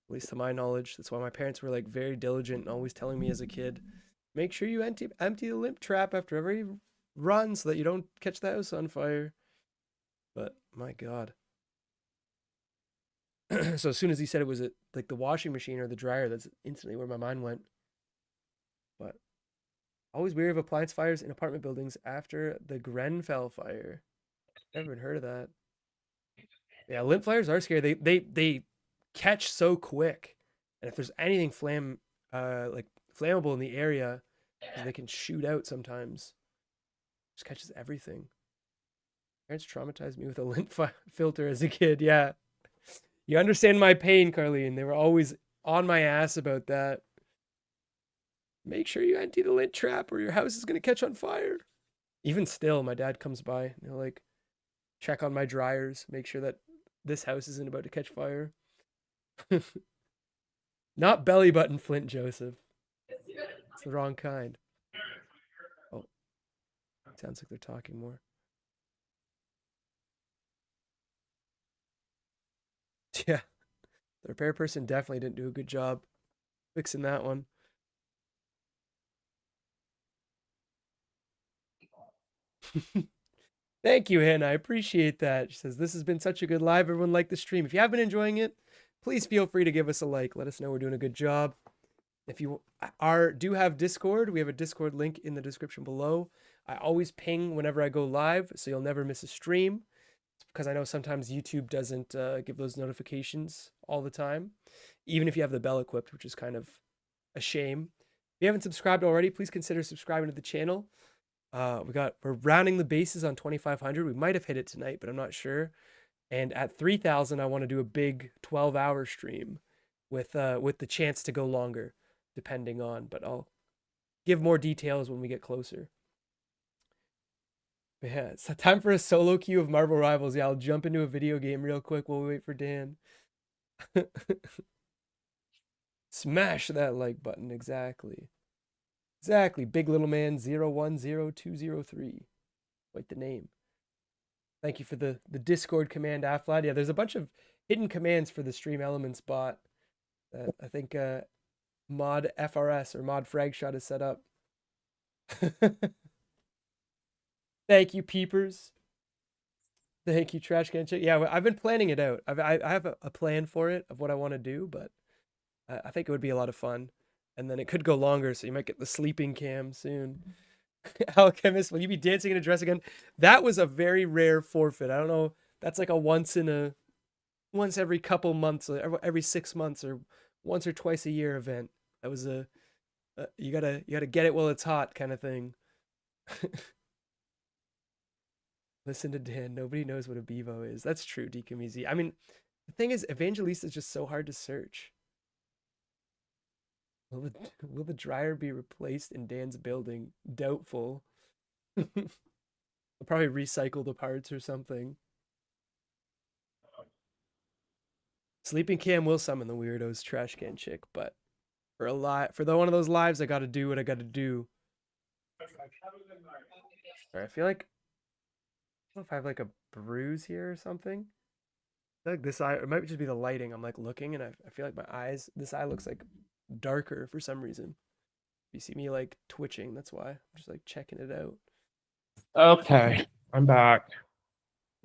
At least to my knowledge. That's why my parents were like very diligent and always telling me as a kid, make sure you empty the lint trap after every run so that you don't catch the house on fire. But my God. So as soon as he said it was like the washing machine or the dryer, that's instantly where my mind went. But always weary of appliance fires in apartment buildings after the Grenfell fire. Never even heard of that. Yeah, lint fires are scary. They catch so quick, and if there's anything like flammable in the area, because they can shoot out sometimes. Just catches everything. Parents traumatized me with a lint filter as a kid. Yeah, you understand my pain, Carlene. They were always on my ass about that. Make sure you empty the lint trap or your house is gonna catch on fire. Even still, my dad comes by and he'll like check on my dryers, make sure that this house isn't about to catch fire. Not belly button Flint, Joseph. It's the wrong kind. Oh, sounds like they're talking more. Yeah, the repair person definitely didn't do a good job fixing that one. Thank you, Hannah. I appreciate that. She says, this has been such a good live. Everyone liked the stream. If you have been enjoying it, please feel free to give us a like. Let us know we're doing a good job. If you do have Discord, we have a Discord link in the description below. I always ping whenever I go live, so you'll never miss a stream. Because I know sometimes YouTube doesn't give those notifications all the time, even if you have the bell equipped, which is kind of a shame. If you haven't subscribed already, please consider subscribing to the channel. We're rounding the bases on 2,500. We might have hit it tonight, but I'm not sure. And at 3,000, I want to do a big 12-hour stream with the chance to go longer, depending on. But I'll give more details when we get closer. But yeah, it's time for a solo queue of Marvel Rivals. Yeah, I'll jump into a video game real quick while we wait for Dan. Smash that like button. Exactly. Exactly. Big Little Man 010203. Quite the name. Thank you for the Discord command, Aflad. Yeah, there's a bunch of hidden commands for the Stream Elements bot that I think Mod FRS or Mod Fragshot is set up. Thank you, peepers. Thank you, Trash Can Chick. Yeah, I've been planning it out. I have a plan for it of what I want to do, but I think it would be a lot of fun. And then it could go longer, so you might get the sleeping cam soon. Alchemist, will you be dancing in a dress again? That was a very rare forfeit. I don't know. That's like a once every couple months, or every 6 months, or once or twice a year event. That was you gotta get it while it's hot kind of thing. Listen to Dan. Nobody knows what a Bevo is. That's true, Decomizi. I mean, the thing is, Evangelista is just so hard to search. Will the dryer be replaced in Dan's building? Doubtful. They'll probably recycle the parts or something. Sleeping Cam will summon the weirdos, Trash Can Chick, but for one of those lives, I gotta do what I gotta do. All right, I feel like I don't know if I have like a bruise here or something. I feel like this eye, it might just be the lighting. I'm like looking and I feel like this eye looks like darker for some reason. You see me like twitching, that's why. I'm just like checking it out. Okay, I'm back.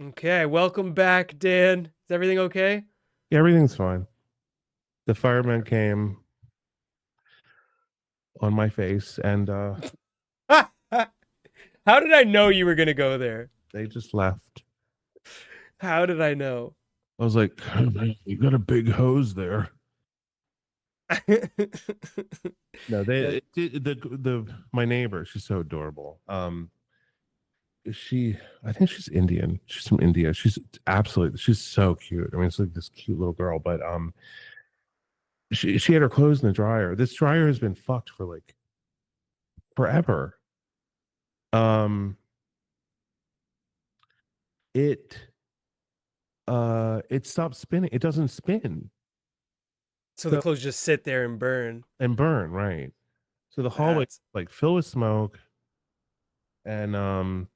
Okay, welcome back, Dan. Is everything okay? Yeah, everything's fine. The firemen came on my face and how did I know you were gonna go there? they just left. How did I know? I was like, you got a big hose there. No, the my neighbor, she's so adorable. I think she's Indian. She's from India. She's so cute. I mean, it's like this cute little girl, but she had her clothes in the dryer. This dryer has been fucked for like forever. It stopped spinning. It doesn't spin. So the clothes just sit there and burn. Right. So the hallway like filled with smoke. And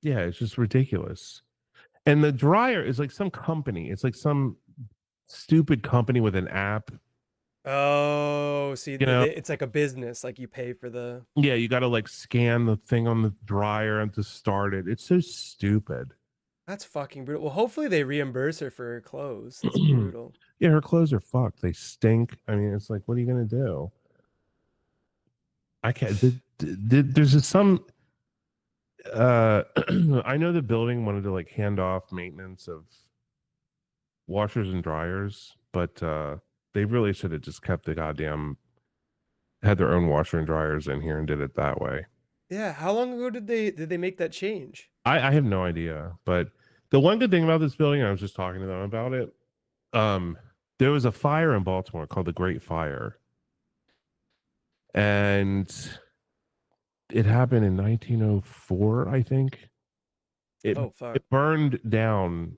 yeah, it's just ridiculous. And the dryer is like some company. It's like some stupid company with an app. Oh, see, You know? it's like a business. Like you pay for the. Yeah, you got to like scan the thing on the dryer and to start it. It's so stupid. That's fucking brutal. Well, hopefully they reimburse her for her clothes. That's brutal. Yeah, her clothes are fucked. They stink. I mean, it's like, what are you gonna do? I can't. There's just some. I know the building wanted to like hand off maintenance of washers and dryers, but they really should have just kept the goddamn had their own washer and dryers in here and did it that way. Yeah, how long ago did they make that change? I have no idea, but the one good thing about this building, I was just talking to them about it. Um, there was a fire in Baltimore called the Great Fire, and it happened in 1904, I think. It Oh fuck. it burned down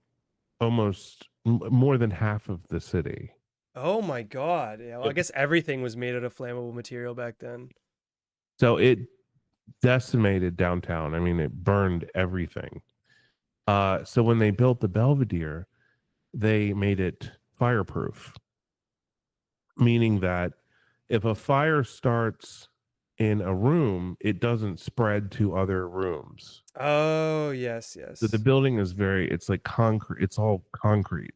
almost more than half of the city. Oh my god. Yeah, well, I guess everything was made out of flammable material back then. So it decimated downtown. I mean, it burned everything. So when they built the Belvedere, they made it fireproof, meaning that if a fire starts in a room, it doesn't spread to other rooms. Oh, yes, So the yes. building is it's like concrete. It's all concrete.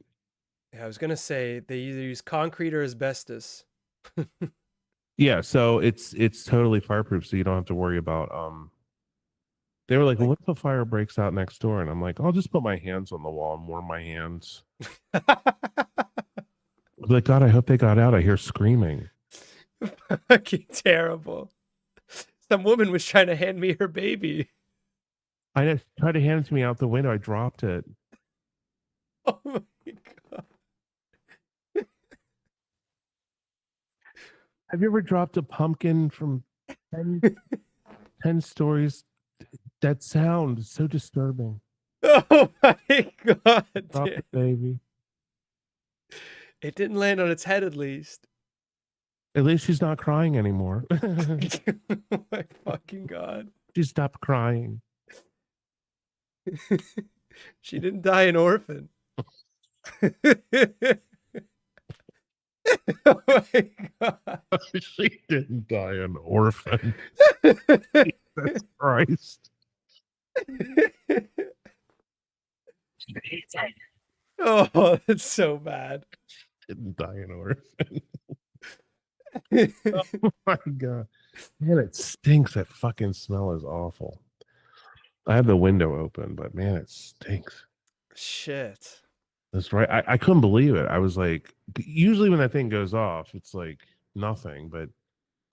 Yeah, I was gonna say they either use concrete or asbestos. Yeah, so it's totally fireproof, so you don't have to worry about they were like, well, Like what if a fire breaks out next door? And I'm like, I'll just put my hands on the wall and warm my hands. I'll be like, God, I hope they got out. I hear screaming. fucking terrible. Some woman was trying to hand me her baby. I just tried to hand it to me out the window. I dropped it. Oh my god. Have you ever dropped a pumpkin from 10, 10 stories? That sound is so disturbing. Oh my god, Drop dude. it, baby. It didn't land on its head at least. At least she's not crying anymore. Oh my fucking god. She stopped crying. She didn't die an orphan. Oh my god. She didn't die an orphan. Jesus Christ. Oh, that's so bad. Didn't die an orphan. Oh my God. Man, it stinks. That fucking smell is awful. I have the window open, but man, it stinks. Shit. That's right. I couldn't believe it. I was like, usually when that thing goes off, it's like nothing, but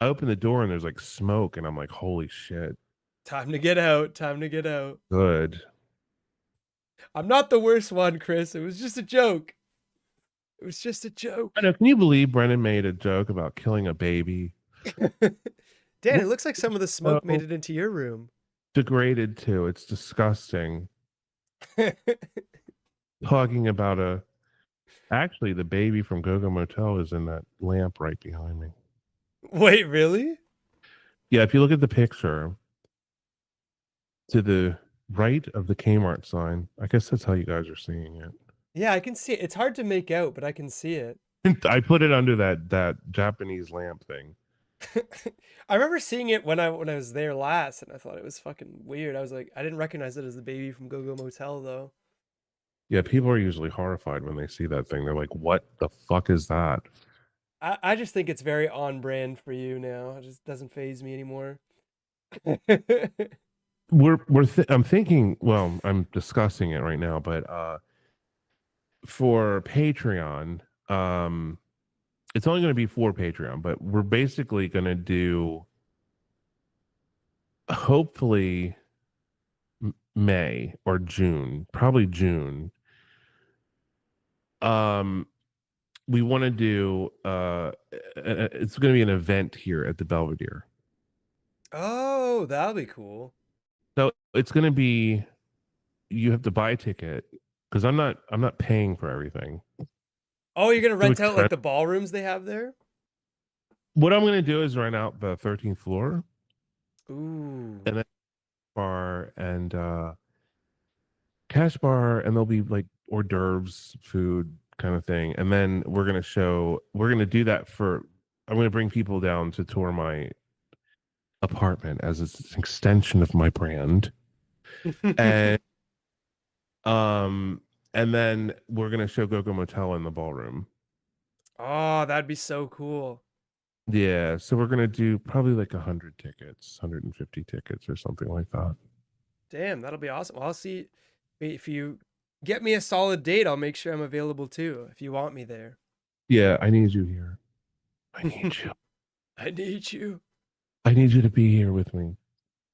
I open the door and there's like smoke, and I'm like, holy shit. Time to get out. Time to get out. Good. I'm not the worst one, Chris. It was just a joke. It was just a joke. I know. Can you believe Brennan made a joke about killing a baby? Dan, it looks like some of the smoke So made it into your room. degraded too. It's disgusting. Talking about actually the baby from Gogo Motel is in that lamp right behind me. Wait, really? Yeah, if you look at the picture to the right of the Kmart sign, I guess that's how you guys are seeing it. Yeah, I can see it. It's hard to make out, but I can see it. I put it under that Japanese lamp thing. I remember seeing it when I was there last, and I thought it was fucking weird. I was like, I didn't recognize it as the baby from Go Motel, though. Yeah, people are usually horrified when they see that thing. They're like, "What the fuck is that?" I just think it's very on brand for you now. It just doesn't phase me anymore. I'm thinking. Well, I'm discussing it right now, but for Patreon, it's only going to be for Patreon, but we're basically going to do hopefully May or June, probably June. We want to do it's going to be an event here at the Belvedere. Oh, that'll be cool. So it's going to be you have to buy a ticket because I'm not paying for everything. Oh, you're gonna So rent out like the ballrooms they have there? what I'm going to do is rent out the 13th floor Ooh. and then bar and cash bar, and there'll be like hors d'oeuvres, food kind of thing. And then we're going to do that I'm going to bring people down to tour my apartment as it's an extension of my brand. And and then we're going to show Gogo Motel in the ballroom. Oh, that'd be so cool. Yeah, so we're going to do probably like 100 tickets, 150 tickets or something like that. Damn, that'll be awesome. Well, I'll see if you get me a solid date. I'll make sure I'm available too if you want me there. Yeah, I need you here. I need you. I need you. I need you to be here with me.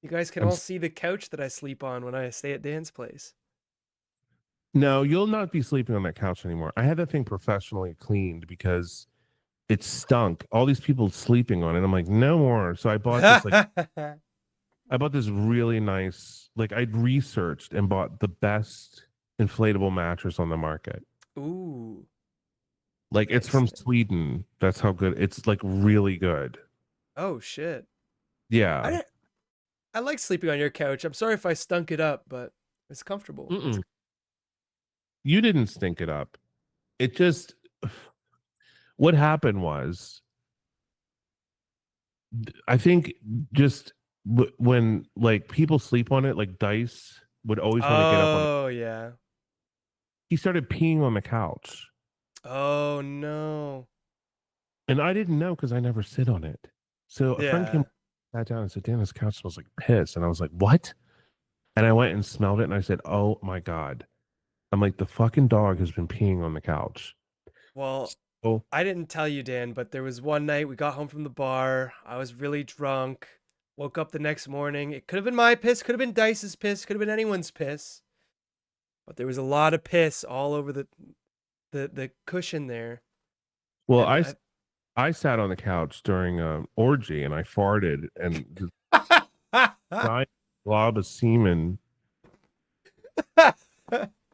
You guys can I'm all s- see the couch that I sleep on when I stay at Dan's place. no, you'll not be sleeping on that couch anymore. I had that thing professionally cleaned because it stunk. All these people sleeping on it. I'm like, no more. So I bought this really nice, like I'd researched and bought the best inflatable mattress on the market. Ooh, Like it's nice, from nice. Sweden. That's how good. It's like really good. Oh shit. I Yeah. didn't, I like sleeping on your couch. I'm sorry if I stunk it up, but it's comfortable. It's Mm-mm. You didn't stink it up. It just what happened was I think just when like people sleep on it, like Dice would always want to get up on it. Oh yeah. He started peeing on the couch. Oh no. And I didn't know because I never sit on it. So a friend came, Yeah. sat down and said, Dan, this couch smells like piss. And I was like, what? And I went and smelled it and I said, oh my God. I'm like, the fucking dog has been peeing on the couch. Well, So, I didn't tell you, Dan, but there was one night we got home from the bar. I was really drunk. Woke up the next morning. It could have been my piss, could have been Dice's piss, could have been anyone's piss. But there was a lot of piss all over the cushion there. well, And I sat on the couch during an orgy and I farted and this I giant glob of semen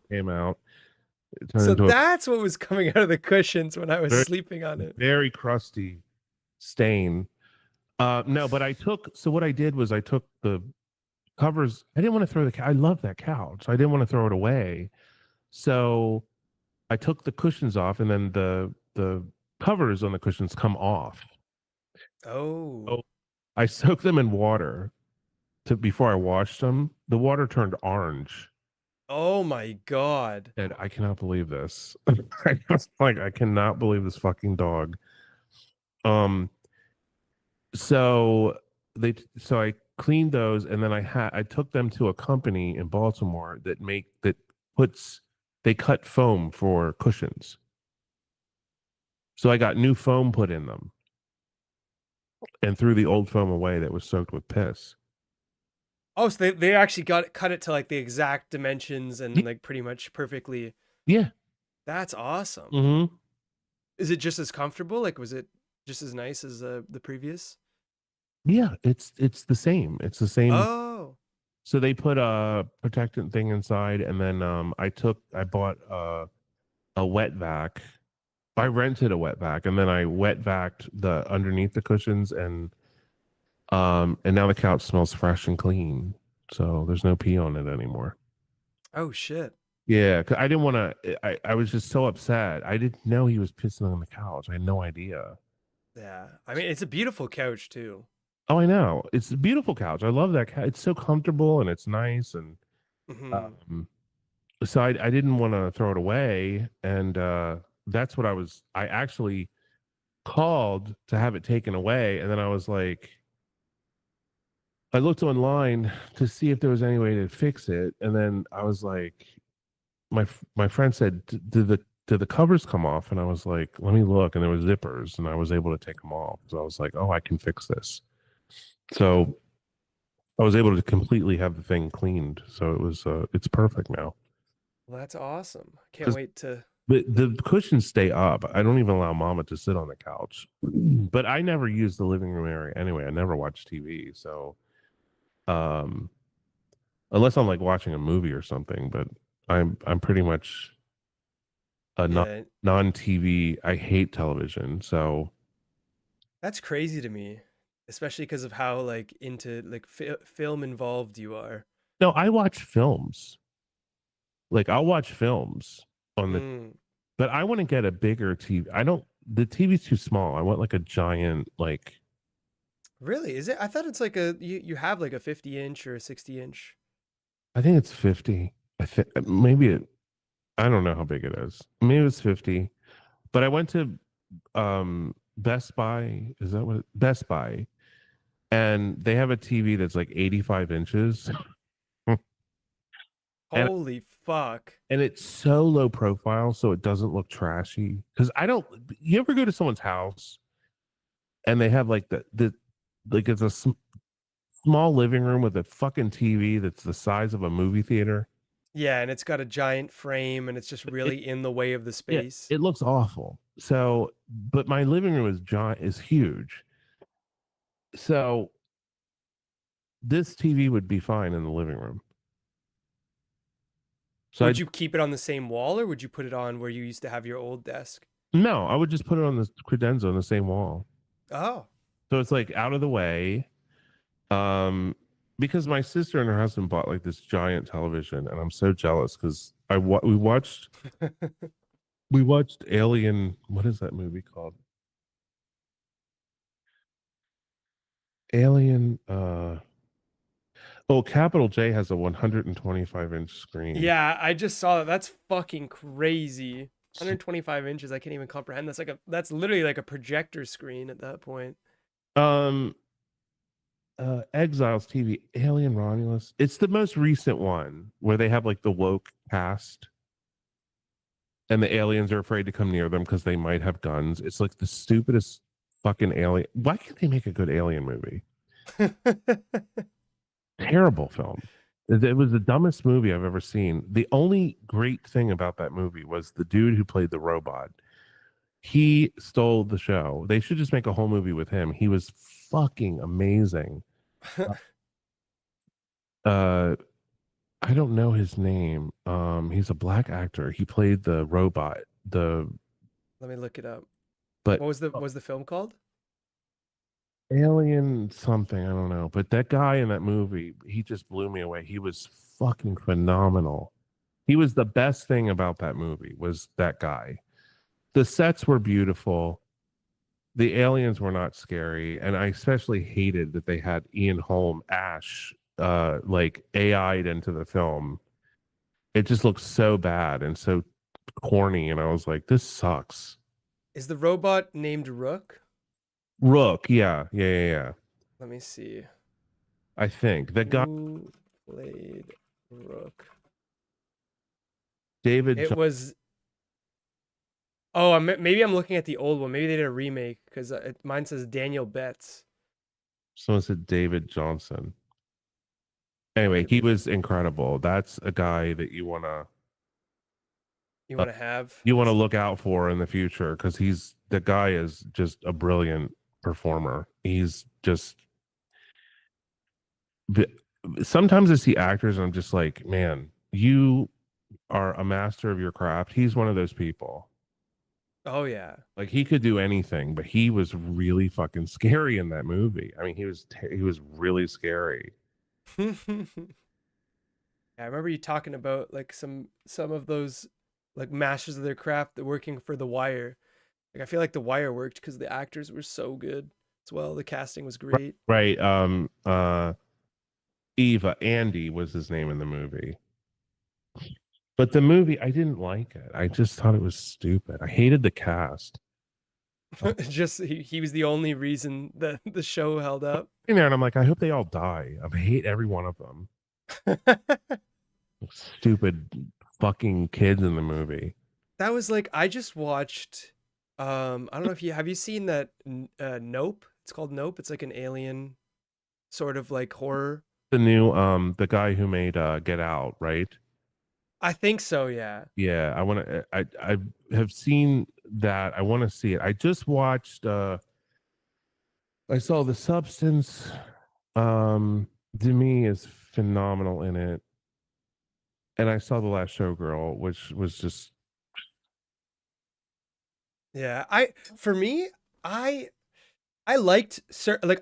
came out. It turned So into a that's what was coming out of the cushions when I was very, sleeping on it. very crusty stain. No, but so what I did was I took the covers. I didn't want to throw I love that couch. I didn't want to throw it away. So I took the cushions off and then the covers on the cushions come off. Oh. So I soaked them in water before I washed them. The water turned orange. Oh my God. And I cannot believe this. I was like, I cannot believe this fucking dog. Um, so so I cleaned those and then I took them to a company in Baltimore that puts they cut foam for cushions. So I got new foam put in them and threw the old foam away that was soaked with piss. Oh, so they actually cut it to like the exact dimensions Yeah. and like pretty much perfectly. Yeah. That's awesome. Hmm. Is it just as comfortable? Like, was it just as nice as the previous? Yeah, it's the same. It's the same. Oh. So they put a protectant thing inside, and then I bought a wet vac. I rented a wet vac, and then I wet vacked the underneath the cushions, and now the couch smells fresh and clean. So there's no pee on it anymore. Oh shit. Yeah, 'cause I didn't want to. I was just so upset. I didn't know he was pissing on the couch. I had no idea. Yeah. I mean, it's a beautiful couch too. Oh, I know. It's a beautiful couch. I love that couch. It's so comfortable and it's nice. And Hmm. um, so I didn't want to throw it away. And that's what I actually called to have it taken away. And then I was like, I looked online to see if there was any way to fix it. And then I was like, my friend said, did the covers come off? And I was like, let me look. And there was zippers and I was able to take them off. So I was like, oh, I can fix this. So I was able to completely have the thing cleaned, so it's perfect now. Well, that's awesome. I can't Because wait to. the cushions stay up. I don't even allow Mama to sit on the couch, but I never use the living room area anyway. I never watch TV, so um, unless I'm like watching a movie or something. But I'm pretty much a Yeah. non TV. I hate television, so That's crazy to me, especially because of how like into like film involved you are. no. I watch films. Like I'll watch films on the Mm. but I want to get a bigger TV. I don't. The TV's too small. I want like a giant, like Really? Is it? I thought it's like you have like a 50 inch or a 60 inch. I think it's 50. I think maybe it. I don't know how big it is. Maybe it's 50. But I went to Best Buy. Is that what Best Buy? And they have a TV that's like 85 inches, and Holy fuck. it's so low profile, so it doesn't look trashy. Because I don't. You ever go to someone's house and they have like the like it's a small living room with a fucking TV that's the size of a movie theater. Yeah, and it's got a giant frame and it's just It really in the way of the Yeah, space. it looks awful. So, but my living room is giant, is huge. So this TV would be fine in the living room. So I Would you keep it on the same wall or would you put it on where you used to have your old desk? no, I would just put it on the credenza on the same wall. Oh. So it's like out of the way. Um, because my sister and her husband bought like this giant television, and I'm so jealous because we watched Alien. What is that movie called? Alien. Oh, Capital J has a 125-inch screen. Yeah, I just saw that. That's fucking crazy. 125 inches. I can't even comprehend. That's literally like a projector screen at that point. Um, Exiles TV, Alien Romulus. It's the most recent one where they have like the woke cast, and the aliens are afraid to come near them because they might have guns. It's like the stupidest fucking alien. Why can't they make a good alien movie? Terrible film. It was the dumbest movie I've ever seen. The only great thing about that movie was the dude who played the robot. He stole the show. They should just make a whole movie with him. He was fucking amazing. Uh, I don't know his name. He's a black actor. He played the robot. Let me look it up. But What was the film called? Alien something, I don't know. But that guy in that movie, he just blew me away. He was fucking phenomenal. He was the best thing about that movie was that guy. The sets were beautiful. The aliens were not scary, and I especially hated that they had Ian Holm Ash like AI'd into the film. It just looked so bad and so corny, and I was like, this sucks. Is the robot named Rook? Rook, yeah. Let me see. I think the guy Who played Rook? David It was. Oh, maybe I'm looking at the old one. Maybe they did a remake because mine says Daniel Betts. someone said David Johnson. Anyway, Could he be. was incredible. That's a guy that You uh, want to have? you want to look out for in the future because the guy is just a brilliant performer. He's just sometimes I see actors and I'm just like, man, you are a master of your craft. He's one of those people. Oh yeah. Like he could do anything, but he was really fucking scary in that movie. I mean, he was really scary. I remember you talking about like some of those like masters of their craft that working for The Wire. Like I feel like The Wire worked because the actors were so good as well. The casting was great. Right. Andy was his name in the movie. But the movie, I didn't like it. I just thought it was stupid. I hated the cast. Just he was the only reason that the show held up. In there, and I'm like, I hope they all die. I hate every one of them. Stupid fucking kids in the movie. That was like I just watched I don't know if you have you seen that Nope? It's called Nope. It's like an alien sort of like horror. The new the guy who made Get Out, right? I think so, yeah. Yeah, I have seen that. I want to see it. I just watched I saw The Substance. Demi is phenomenal in it. And I saw The Last Showgirl, which was just Yeah. For me, I I liked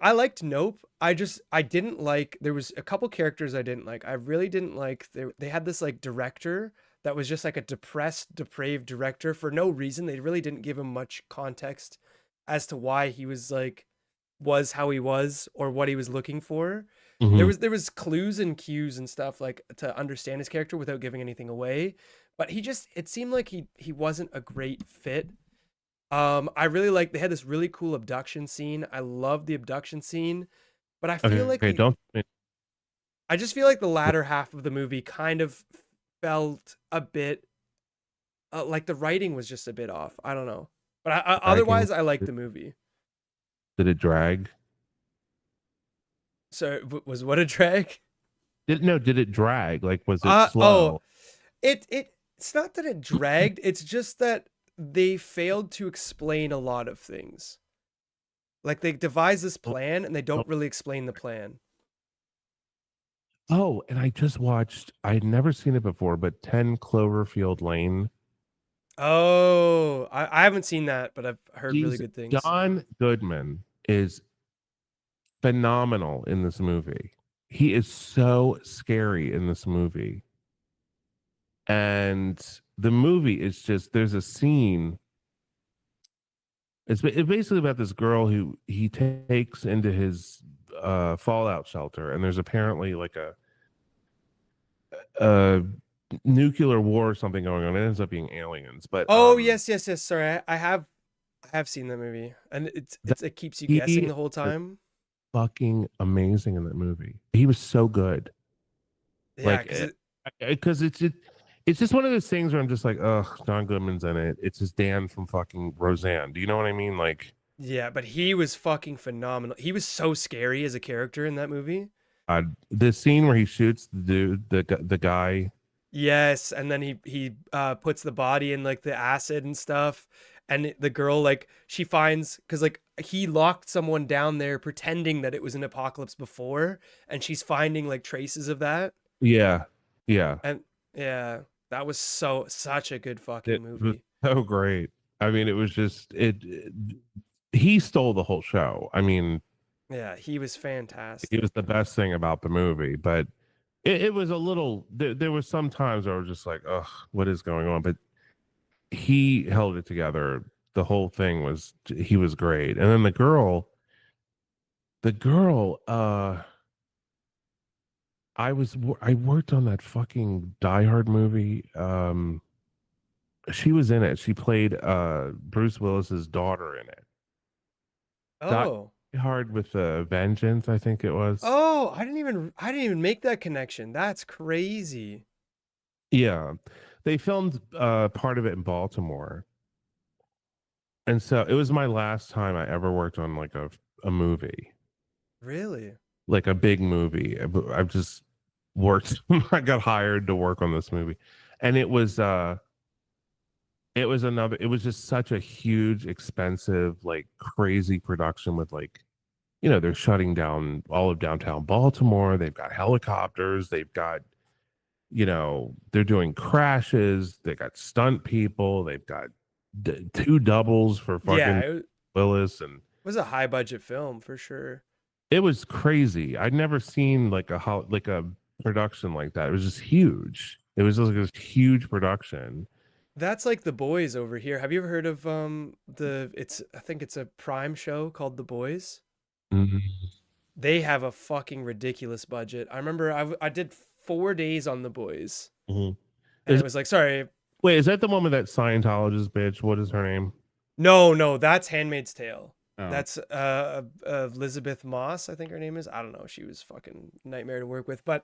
I liked Nope. I didn't like there was a couple characters I didn't like. I really didn't like they had this like director that was just like a depressed, depraved director for no reason. They really didn't give him much context as to why he was how he was or what he was looking for. Mhm. There was clues and cues and stuff like to understand his character without giving anything away, but it seemed like he wasn't a great fit. I really like they had this really cool abduction scene. I love the abduction scene, but Okay, don't I just feel like the latter half of the movie kind of felt a bit like the writing was just a bit off. I don't know, but dragging. otherwise I like the movie. Did it drag? So was what a drag? Did it drag? Like, was it Oh, slow? it's not that it dragged, it's just that they failed to explain a lot of things. Like they devise this plan and they don't really explain the plan. Oh, and I just watched, I'd never seen it before, but 10 Cloverfield Lane. Oh, I haven't seen that, but I've heard really He's good things. John Goodman is phenomenal in this movie. He is so scary in this movie. And the movie is just, there's a scene. It's basically about this girl who he takes into his fallout shelter, and there's apparently like a nuclear war or something going on. It ends up being aliens, but Oh, yes, yes, yes. Sorry, I have seen that movie, and that it keeps you guessing he the whole is time. fucking amazing in that movie. He was so good. Yeah, Like, because it because it's just one of those things where I'm just like, ugh, John Goodman's in it. It's just Dan from fucking Roseanne. Do you know what I mean? Like, yeah, but he was fucking phenomenal. He was so scary as a character in that movie. the scene where he shoots the dude, the guy. Yes, and then he puts the body in like the acid and stuff, and the girl like she finds because like he locked someone down there pretending that it was an apocalypse before, and she's finding like traces of that, Yeah, yeah. and yeah, that was such a good fucking It was movie. so great. I mean, it was just he stole the whole show. I mean, Yeah, he was he was fantastic. the best thing about the movie, but it was a little there was some times where I was just like, ugh, what is going on? But he held it together. The whole thing was he was great. And then the girl, I worked on that fucking Die Hard movie. She was in it. She played Bruce Willis's daughter in it. Die Oh, Hard with a Vengeance, I think it was. oh, I didn't even make that connection. That's crazy. Yeah. They filmed part of it in Baltimore. And so it was my last time I ever worked on like a movie, Really? like a big movie. I've just worked I got hired to work on this movie. And it was just such a huge, expensive, like crazy production with like, they're shutting down all of downtown Baltimore. They've got helicopters. They've got, they're doing crashes. They got stunt people. They've got two doubles for Yeah, fucking Willis. And was a high budget film for sure. it was crazy. I'd never seen like like a production like that. It was just huge. It was just like this huge production. That's like The Boys over here. Have you ever heard of the it's I think it's a Prime show called The Boys? Mhm. They have a fucking ridiculous budget. I remember I did 4 days on The Boys Mhm. and Is it was like, sorry, Wait, is that the one with that Scientologist bitch? What is her name? no, no, that's Handmaid's Tale. Oh. That's Elizabeth Moss, I think her name is. I don't know. She was fucking nightmare to work with, but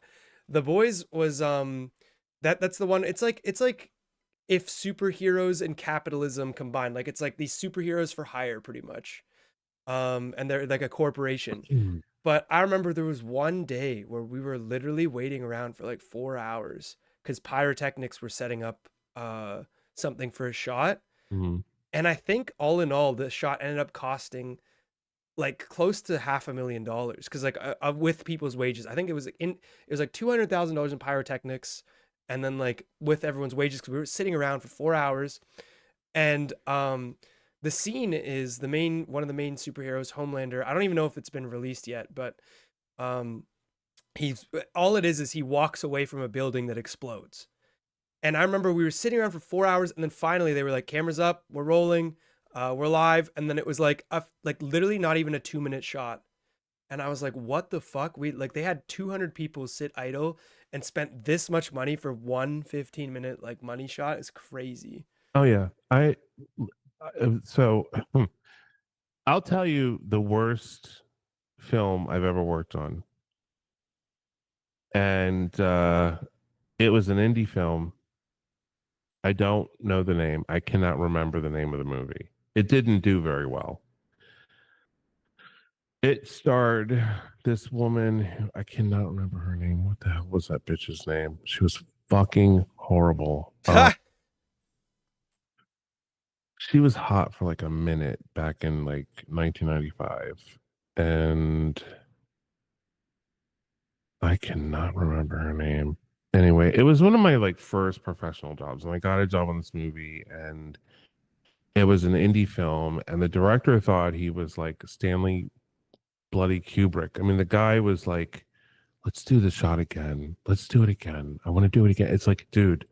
The Boys was that's the one. It's like if superheroes and capitalism combined, like it's like these superheroes for hire pretty much. And they're like a corporation. But I remember there was one day where we were literally waiting around for like 4 hours because pyrotechnics were setting up something for a shot. Mhm. And I think all in all, the shot ended up costing like close to $500,000 because like with people's wages, I think it was like $200,000 in pyrotechnics, and then like with everyone's wages because we were sitting around for 4 hours, and the scene is the main one of the main superheroes, Homelander. I don't even know if it's been released yet, but um he's all it is he walks away from a building that explodes. And I remember we were sitting around for 4 hours, and then finally they were like, "Cameras up, we're rolling, we're live." And then it was like like literally not even a 2 minute shot. And I was like, "What the fuck?" We like they had 200 people sit idle and spent this much money for one 15-minute like money shot. It's crazy. Oh yeah. So I'll tell you the worst film I've ever worked on. And it was an indie film. I don't know the name. I cannot remember the name of the movie. It didn't do very well. It starred this woman I cannot remember her name. What the hell was that bitch's name? She was fucking horrible. She was hot for like a minute back in like 1995, and I cannot remember her name. Anyway, it was one of my like first professional jobs, and I got a job on this movie, and it was an indie film, and the director thought he was like Stanley bloody Kubrick. I mean, the guy was like, "Let's do the shot again. Let's do it again. I want to do it again." It's like, dude,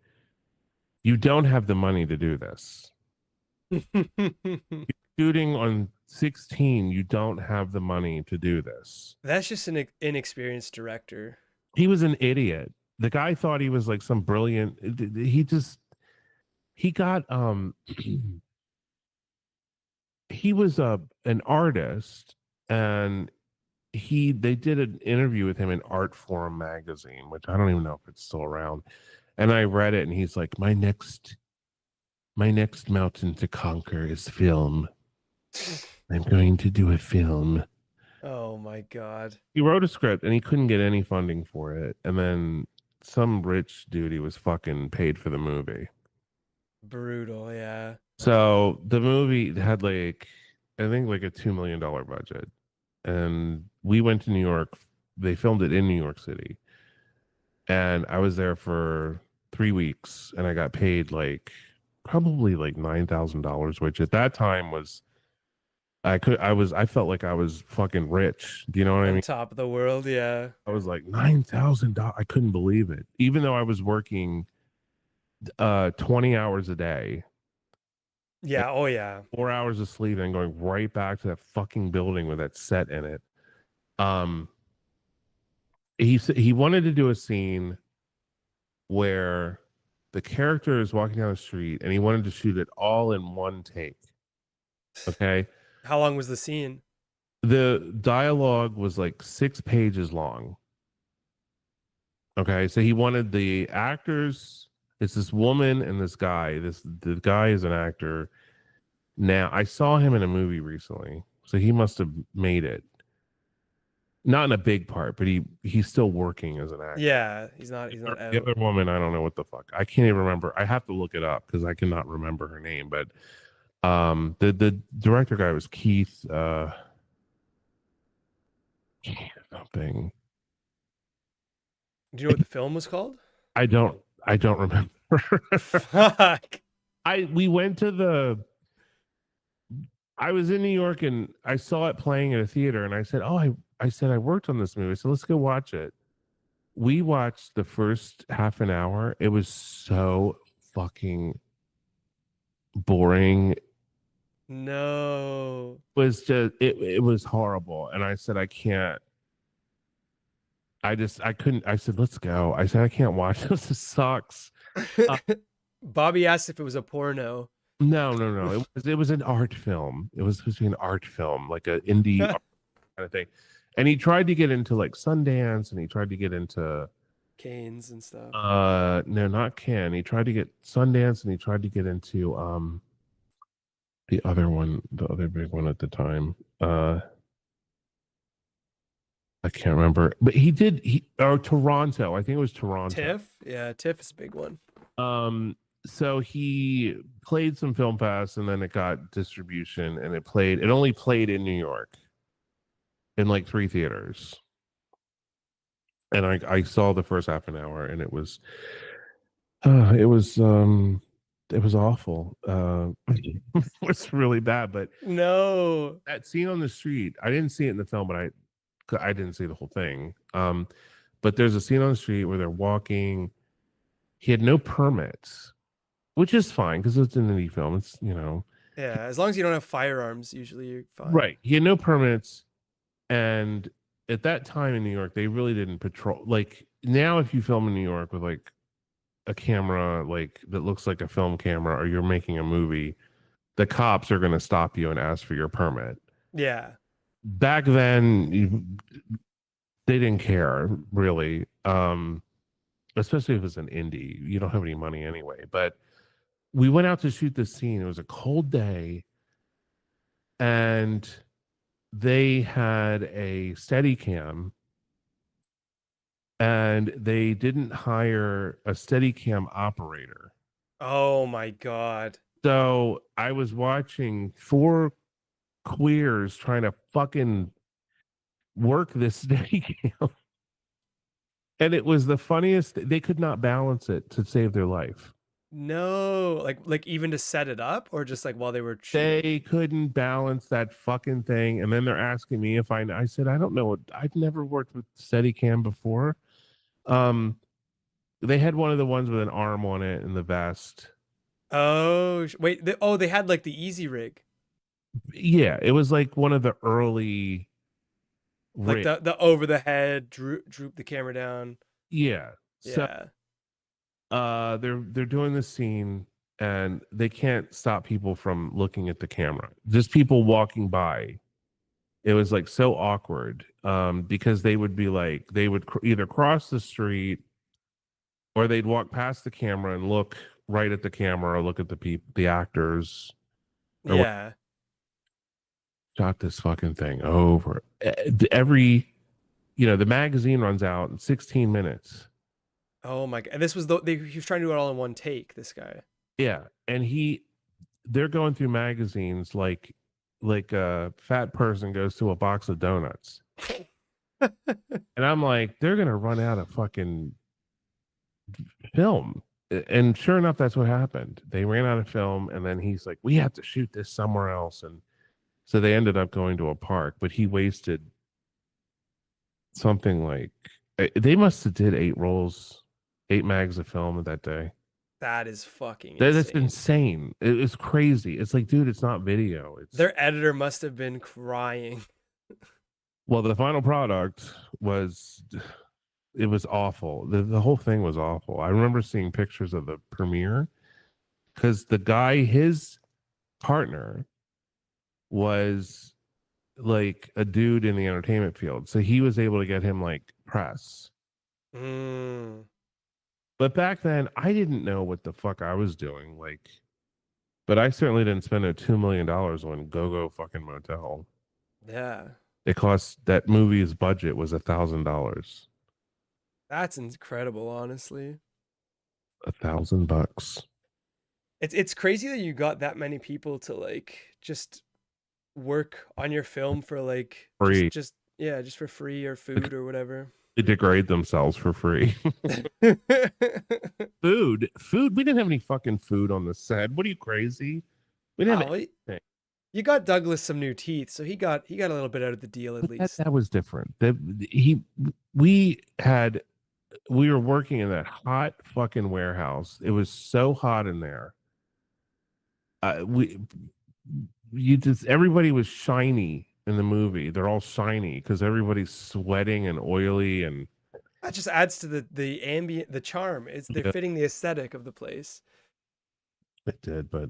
you don't have the money to do this. Shooting on 16, you don't have the money to do this. That's just an inexperienced director. He was an idiot. The guy thought he was like some brilliant. He got he was an artist, and they did an interview with him in Art Forum magazine, which I don't even know if it's still around. And I read it, and he's like, my next mountain to conquer is film. I'm going to do a film. Oh my god. He wrote a script and he couldn't get any funding for it. And then some rich dude he was fucking paid for the movie. Brutal, yeah. So the movie had like, I think like a $2 million budget. And we went to New York. They filmed it in New York City. And I was there for 3 weeks, and I got paid like probably like $9,000, which at that time was I felt like I was fucking rich. Do you know what I On mean? top of the world, yeah. I was like $9,000. I couldn't believe it. Even though I was working 20 hours a day, and Yeah, oh yeah. 4 hours of sleep, and going right back to that fucking building with that set in it. Um he wanted to do a scene where the character is walking down the street, and he wanted to shoot it all in one take. Okay. How long was the scene? The dialogue was like 6 pages long. Okay. So he wanted the actors, it's this woman and this guy. The guy is an actor. Now I saw him in a movie recently. So he must have made it. Not in a big part, but he's still working as an actor. Yeah, he's not The out. other woman, I don't know what the fuck. I can't even remember. I have to look it up because I cannot remember her name. But the director guy was Keith something. Do you know what the film was called? I don't remember. Fuck. We went to I was in New York, and I saw it playing at a theater, and I said, "Oh, I said I worked on this movie, so let's go watch it." We watched the first half an hour. It was so fucking boring. No. It was just it was horrible, and I said I can't. I couldn't. I said let's go. I said I can't watch this. This sucks. Bobby asked if it was a porno. No. It was an art film. It was supposed to be an art film, like an indie art kind of thing. And he tried to get into like Sundance, and he tried to get into Canes and stuff. no, not Cannes. He tried to get Sundance, and he tried to get into the other one, the other big one at the time. I can't remember, but Toronto. I think it was Toronto. TIFF? Yeah, TIFF is a big one. So he played some Film Pass, and then it got distribution, and it only played in New York in like 3 theaters. And I saw the first half an hour, and it was awful. It was really bad, but No. that scene on the street, I didn't see it in the film, but I didn't see the whole thing. But there's a scene on the street where they're walking. He had no permits, which is fine because it's an indie film. It's, Yeah, as long as you don't have firearms, usually you're fine. right. He had no permits, and at that time in New York, they really didn't patrol. Like now, if you film in New York with like a camera like that looks like a film camera, or you're making a movie, the cops are going to stop you and ask for your permit. Yeah. Back then, they didn't care really. Especially if it's an indie, you don't have any money anyway. But we went out to shoot this scene. It was a cold day, and they had a steady cam and they didn't hire a steady cam operator. Oh my god. So I was watching four queers trying to fucking work this steady cam. And it was the funniest. They could not balance it to save their life. No, like even to set it up or just like while they were shooting. They couldn't balance that fucking thing. And then they're asking me if I said, I don't know what, I've never worked with Steadicam before. Um, they had one of the ones with an arm on it and the vest. Oh, wait, oh, they had like the easy rig. Yeah, it was like one of the early Like rig. the over the head, droop the camera down. Yeah. So Yeah. they're doing the scene and they can't stop people from looking at the camera. Just people walking by. It was like so awkward because they would be like they would either cross the street or they'd walk past the camera and look right at the camera or look at the people, the actors, or what. Yeah. Shot this fucking thing over every. The magazine runs out in 16 minutes. Oh my god. And this was he was trying to do it all in one take, this guy. Yeah, and they're going through magazines like a fat person goes to a box of donuts. And I'm like, they're gonna run out of fucking film. And sure enough, that's what happened. They ran out of film, and then he's like, we have to shoot this somewhere else. And so they ended up going to a park, but he wasted something like they must have did 8 rolls, 8 mags of film that day. That is fucking That's insane. insane. It's crazy. It's like, dude, it's not video. It's Their editor must have been crying. well, the final product was it was awful. The whole thing was awful. I remember seeing pictures of the premiere because the guy, his partner, was like a dude in the entertainment field. So he was able to get him like press. Mm, But back then, I didn't know what the fuck I was doing. Like, but I certainly didn't spend a $2 million on Go Go fucking Motel. yeah. It cost that movie's budget was $1,000. That's incredible, honestly. $1,000 It's crazy that you got that many people to like just work on your film for like free. just yeah, just for free or food or whatever. They degrade themselves for free. Food. We didn't have any fucking food on the set. What are you crazy? We didn't have Oh, anything. you got Douglas some new teeth, so he got a little bit out of the deal at But that, least. that was different. We were working in that hot fucking warehouse. It was so hot in there. We you just everybody was shiny in the movie. They're all shiny because everybody's sweating and oily and That just adds to the ambient, the charm. They're yeah, fitting the aesthetic of the place. it did. But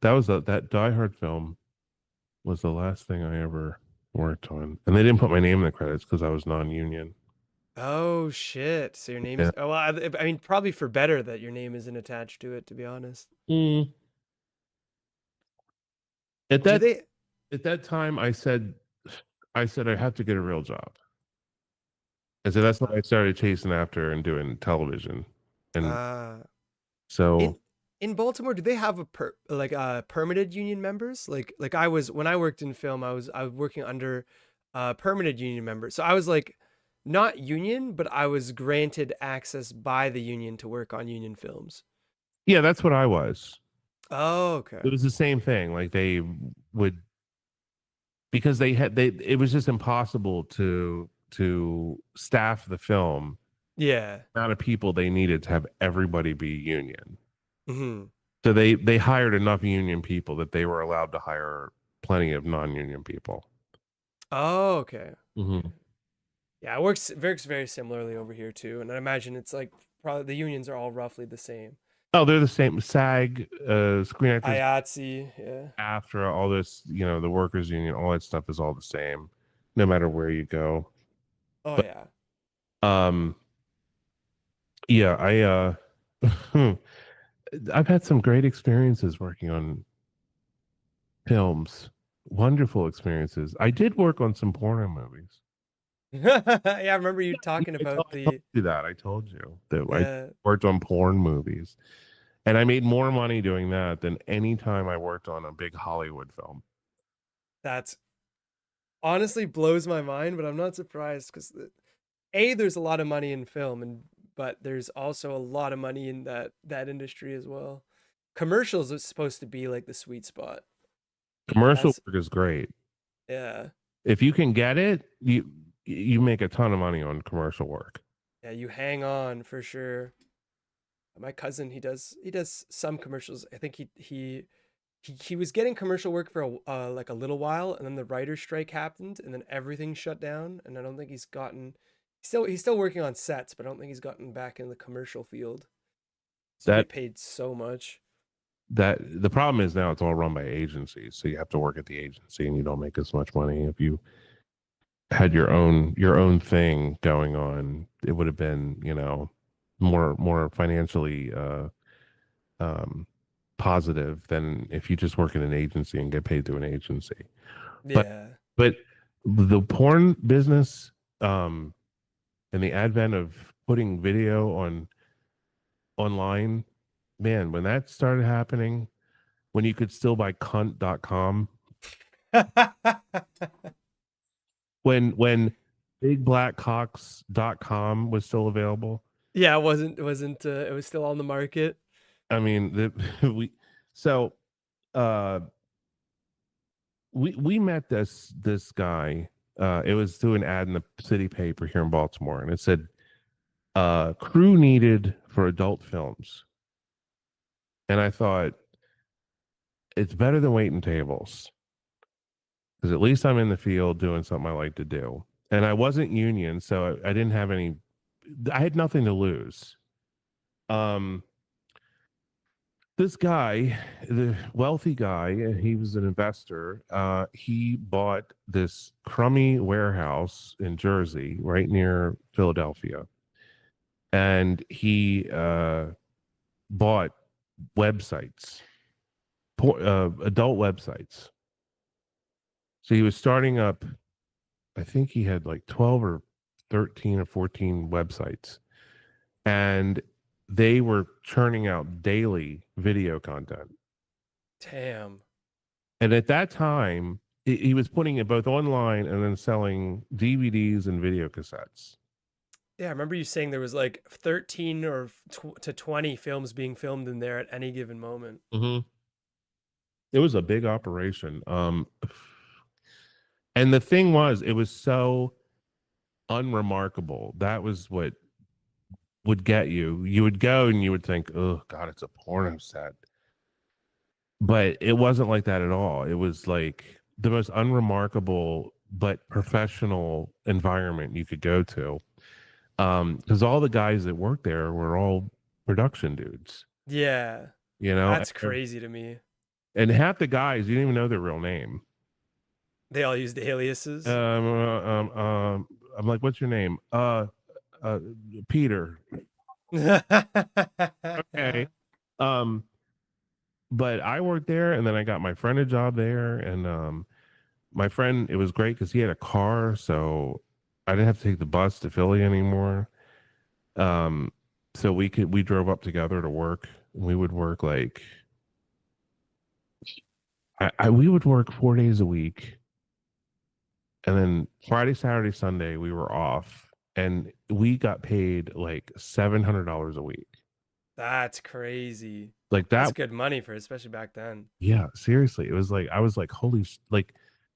that Die Hard film was the last thing I ever worked on, and they didn't put my name in the credits because I was non-union. Oh shit! So your name Yeah. is oh, well, I mean probably for better that your name isn't attached to it. To be honest, Mm. At do that they? at that time, I said I have to get a real job. And so that's why I started chasing after and doing television. And Uh, in so, in Baltimore, do they have permanent union members? Like I was when I worked in film, I was working under permanent union members. So I was like not union, but I was granted access by the union to work on union films. yeah, that's what I was. Oh, okay. It was the same thing. Like they would, because it was just impossible to staff the film. Yeah. The amount of people they needed to have everybody be union. Hmm. So they hired enough union people that they were allowed to hire plenty of non-union people. Oh, okay. Mm-hmm. Yeah, it works very similarly over here too, and I imagine it's like probably the unions are all roughly the same. Oh, they're the same. SAG, Screen Actors IATSE, yeah. after all this, the workers union, all that stuff is all the same, no matter where you go. Oh But yeah. um, yeah, I've had some great experiences working on films. wonderful experiences. I did work on some porno movies. Yeah, I remember you Yeah, talking about I told the you that. I told you that I yeah, worked on porn movies, and I made more money doing that than any time I worked on a big Hollywood film. that's honestly blows my mind, but I'm not surprised because A, there's a lot of money in film, and but there's also a lot of money in that industry as well. Commercials is supposed to be like the sweet spot. Commercial That's work is great. yeah. If you can get it, you make a ton of money on commercial work. Yeah, you hang on for sure. My cousin, he does some commercials. I think he was getting commercial work for like a little while, and then the writer's strike happened, and then everything shut down. And I don't think he's gotten. He's still working on sets, but I don't think he's gotten back in the commercial field. So you That get paid so much. that the problem is now it's all run by agencies, so you have to work at the agency, and you don't make as much money. If you had your own thing going on, it would have been more financially um, positive than if you just work in an agency and get paid through an agency. But Yeah, but the porn business um, and the advent of putting video online, man, when that started happening, when you could still buy cunt.com, when bigblackcocks.com was still available. yeah. It wasn't. It was still on the market. I mean, we so uh we met this guy. It was through an ad in the city paper here in Baltimore, and it said crew needed for adult films. And I thought it's better than waiting tables because at least I'm in the field doing something I like to do. And I wasn't union, so I didn't have any. I had nothing to lose. Um, this guy, the wealthy guy, he was an investor. He bought this crummy warehouse in Jersey, right near Philadelphia, and he bought websites, adult websites. So he was starting up. I think he had like 12 or 13 or 14 websites, and they were churning out daily video content. Damn. And at that time, he was putting it both online and then selling DVDs and video cassettes. Yeah, I remember you saying there was like 13 or to 20 films being filmed in there at any given moment. Mm-hmm. It was a big operation. And the thing was, it was so unremarkable. That was what would get you. You would go and you would think, oh, God, it's a porno set. But it wasn't like that at all. It was like the most unremarkable but professional environment you could go to. Because all the guys that worked there were all production dudes, Yeah, you know, that's crazy to me. and half the guys you didn't even know their real name. They all used aliases. I'm like, what's your name? Uh, Peter. Okay. Um, but I worked there, and then I got my friend a job there, and my friend, it was great because he had a car, so I didn't have to take the bus to Philly anymore. Um, so we drove up together to work, and we would work like we would work 4 days a week, and then Friday, Saturday, Sunday we were off, and we got paid like $700 a week. That's crazy. Like That's that, good money for especially back then. yeah, seriously. It was like I was like, like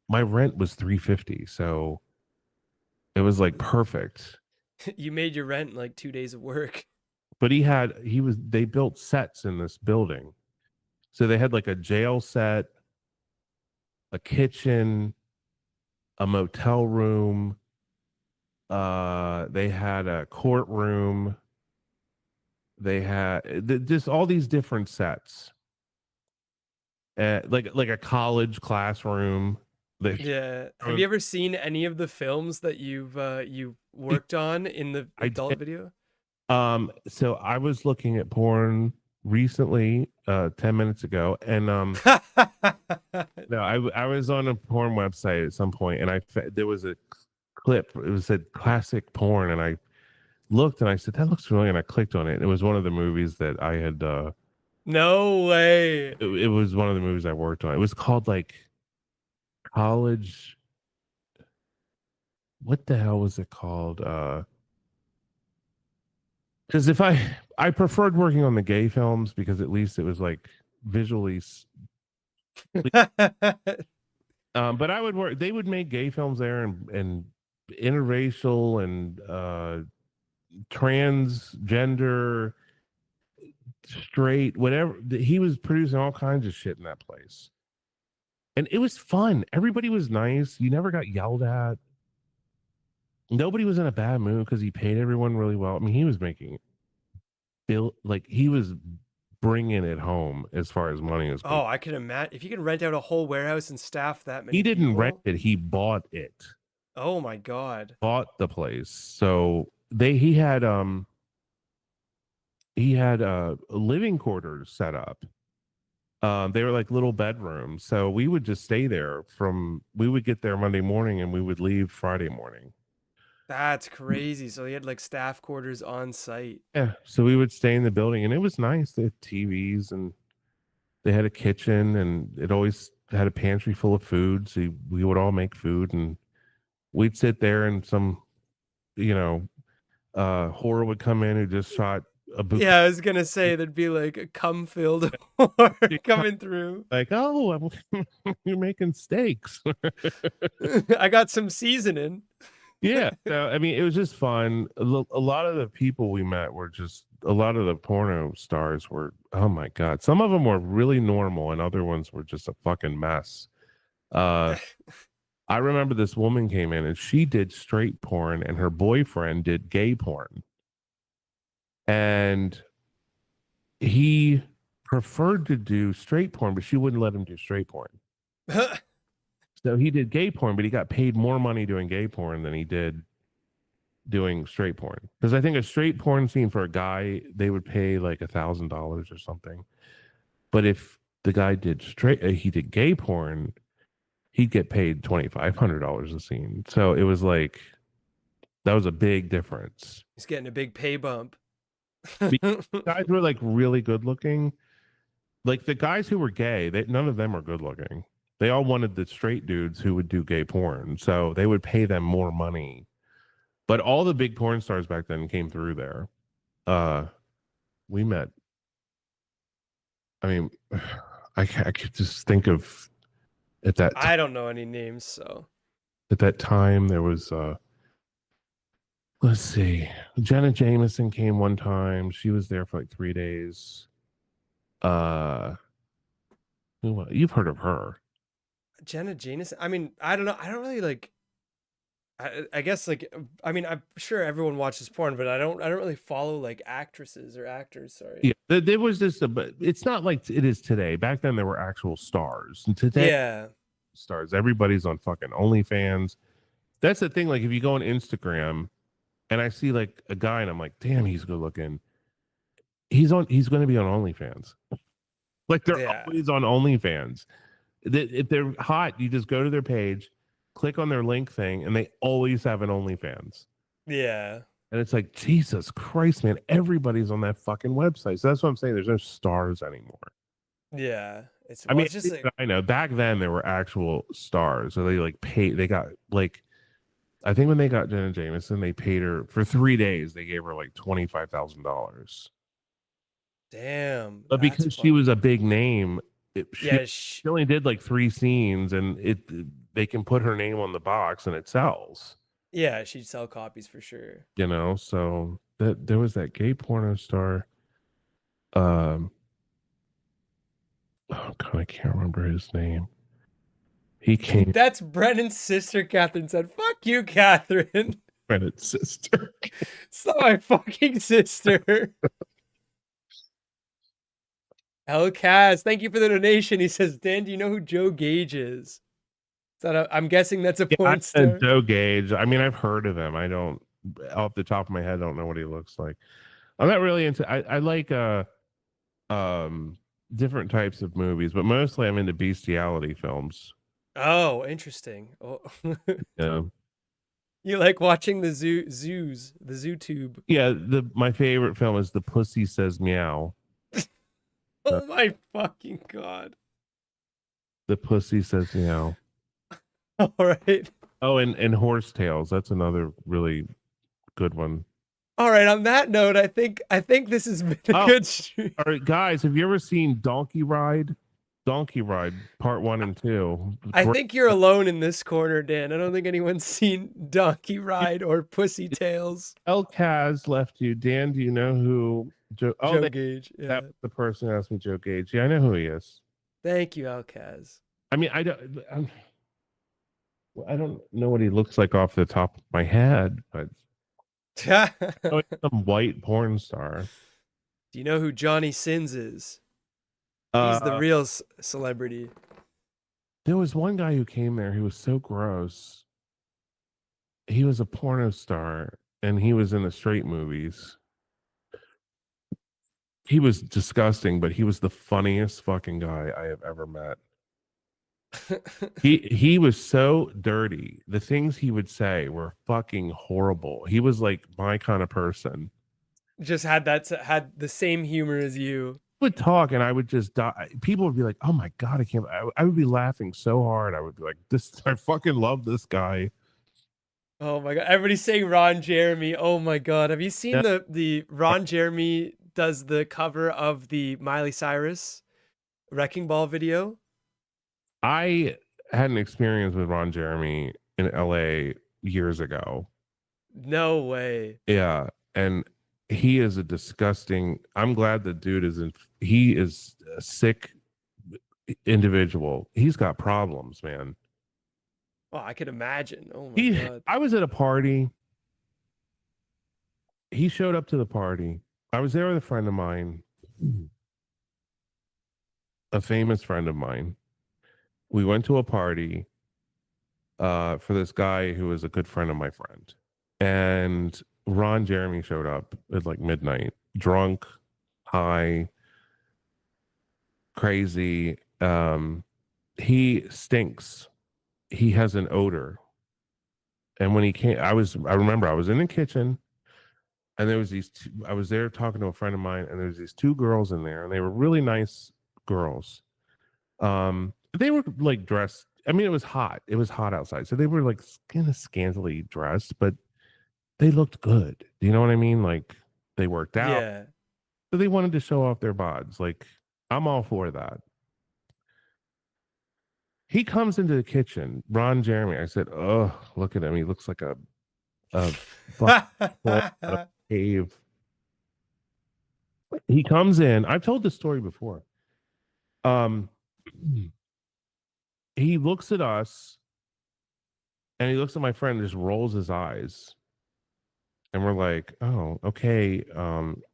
my rent was 350, so it was like perfect. You made your rent in like 2 days of work. But they built sets in this building. So they had like a jail set, a kitchen, a motel room, they had a courtroom, they had just all these different sets. Like a college classroom. They, Yeah. Have you ever seen any of the films that you worked on in the I adult did. video? So I was looking at porn recently, 10 minutes ago, and no, I was on a porn website at some point, and there was a clip. It was said classic porn, and I looked and I said that looks familiar, and I clicked on it. And it was one of the movies that I had. No way. It was one of the movies I worked on. It was called like College. What the hell was it called? Because if I preferred working on the gay films because at least it was like visually. But I would work. They would make gay films there and interracial and transgender, straight, whatever. He was producing all kinds of shit in that place, and it was fun. Everybody was nice. You never got yelled at. Nobody was in a bad mood because he paid everyone really well. I mean, he was making bill like he was bringing it home as far as money was concerned. Oh, I can imagine if you can rent out a whole warehouse and staff that many He didn't rent people. it; he bought it. Oh my god. Bought the place. So he had living quarters set up. They were like little bedrooms. So we would just stay there we would get there Monday morning and we would leave Friday morning. That's crazy. So he had like staff quarters on site. Yeah. So we would stay in the building and it was nice. They had TVs and they had a kitchen and it always had a pantry full of food. So we would all make food and we'd sit there and some, you know, horror would come in who just shot a book. Yeah, I was gonna say there'd be like a cum filled whore coming through. Like, oh, you're making steaks. I got some seasoning. Yeah. So, I mean, it was just fun. A lot of the people we met were just, a lot of the porno stars were, oh my God. Some of them were really normal and other ones were just a fucking mess. I remember this woman came in and she did straight porn and her boyfriend did gay porn. And he preferred to do straight porn, but she wouldn't let him do straight porn. So he did gay porn, but he got paid more money doing gay porn than he did doing straight porn. Because I think a straight porn scene for a guy, they would pay like $1,000 or something. But if the guy did he did gay porn, he'd get paid $2,500 a scene. So it was like, that was a big difference. He's getting a big pay bump. Guys were like really good looking. Like the guys who were gay, none of them are good looking. They all wanted the straight dudes who would do gay porn. So they would pay them more money. But all the big porn stars back then came through there. We met. I mean, I could just think of at that I don't know any names, so at that time there was let's see. Jenna Jameson came one time. She was there for like 3 days. You've heard of her. Jenna Jameson. I mean, I don't know. I don't really like. I guess like I mean I'm sure everyone watches porn, but I don't really follow like actresses or actors. Sorry. Yeah, there was just but it's not like it is today. Back then there were actual stars, and today Yeah. stars. Everybody's on fucking OnlyFans. That's the thing. Like if you go on Instagram, and I see like a guy, and I'm like, damn, he's good looking. He's going to be on OnlyFans. Like they're Yeah. always on OnlyFans. If they're hot, you just go to their page, click on their link thing, and they always have an OnlyFans. Yeah. And it's like, Jesus Christ, man, everybody's on that fucking website. So that's what I'm saying. There's no stars anymore. Yeah. It's I mean, it's just like I know back then there were actual stars. So they like paid, they got like, I think when they got Jenna Jameson, they paid her for 3 days. They gave her like $25,000. damn. But That's because she was a big name, yeah. she only did like 3 scenes, and they can put her name on the box and it sells. Yeah, she'd sell copies for sure. You know, so that there was that gay porno star. Oh God, I can't remember his name. He came. That's Brennan's sister. Catherine said, "Fuck you, Catherine." Brennan's sister. It's not my fucking sister. Hellcast, thank you for the donation. He says, Dan, do you know who Joe Gage is? I'm guessing that's a porn star. Joe Gage. I mean, I've heard of him. I don't, off the top of my head, I don't know what he looks like. I'm not really into. I like um different types of movies, but mostly I'm into bestiality films. Oh, interesting. Oh. Yeah. You like watching the the zoo tube. Yeah, the my favorite film is The Pussy Says Meow. Uh, Oh my fucking god. the Pussy Says Meow. All right. Oh, and Horse Tales. That's another really good one. All right, on that note, I think this has been a Oh, good stream. all right, guys, have you ever seen Donkey Ride? Donkey Ride Part 1 and 2. I Great. think you're alone in this corner, Dan. I don't think anyone's seen Donkey Ride or Pussy Tales. El Kaz left you. Dan, do you know who Oh, Joe Gage. that Yeah. the person asked me Joe Gage. Yeah, I know who he is. Thank you, Alcaz. I mean, I don't know what he looks like off the top of my head, but oh, he's some white porn star. Do you know who Johnny Sins is? He's the Uh, real celebrity. there was one guy who came there who was so gross. He was a porno star and he was in the straight movies. He was disgusting, but he was the funniest fucking guy I have ever met. He was so dirty. The things he would say were fucking horrible. He was like my kind of person. Just had the same humor as you. Would talk and I would just die. People would be like, "Oh my god, I can't." I would be laughing so hard. I would be like, "This, I fucking love this guy." Oh my god. Everybody's saying Ron Jeremy. Oh my god. Have you seen Yeah. the Ron Jeremy does the cover of the Miley Cyrus Wrecking Ball video? I had an experience with Ron Jeremy in LA years ago. No way. Yeah, and he is a disgusting. I'm glad the dude is in. He is a sick individual. He's got problems, man. Oh, I could imagine. Oh my god. I was at a party. He showed up to the party. I was there with a friend of mine, a famous friend of mine. We went to a party for this guy who was a good friend of my friend. And Ron Jeremy showed up at like midnight, drunk, high, crazy. He stinks. He has an odor. And when he came, I remember I was in the kitchen and there was these two, I was there talking to a friend of mine and there was these two girls in there and they were really nice girls. They were like dressed. I mean, it was hot. It was hot outside. So they were like kind of scantily dressed, but they looked good. Do you know what I mean? Like they worked out. Yeah. So they wanted to show off their bods. Like, I'm all for that. He comes into the kitchen, Ron Jeremy. I said, "Oh, look at him. He looks like a buck out of a cave." He comes in. I've told this story before. Um, he looks at us and he looks at my friend and just rolls his eyes. And we're like, "Oh, okay,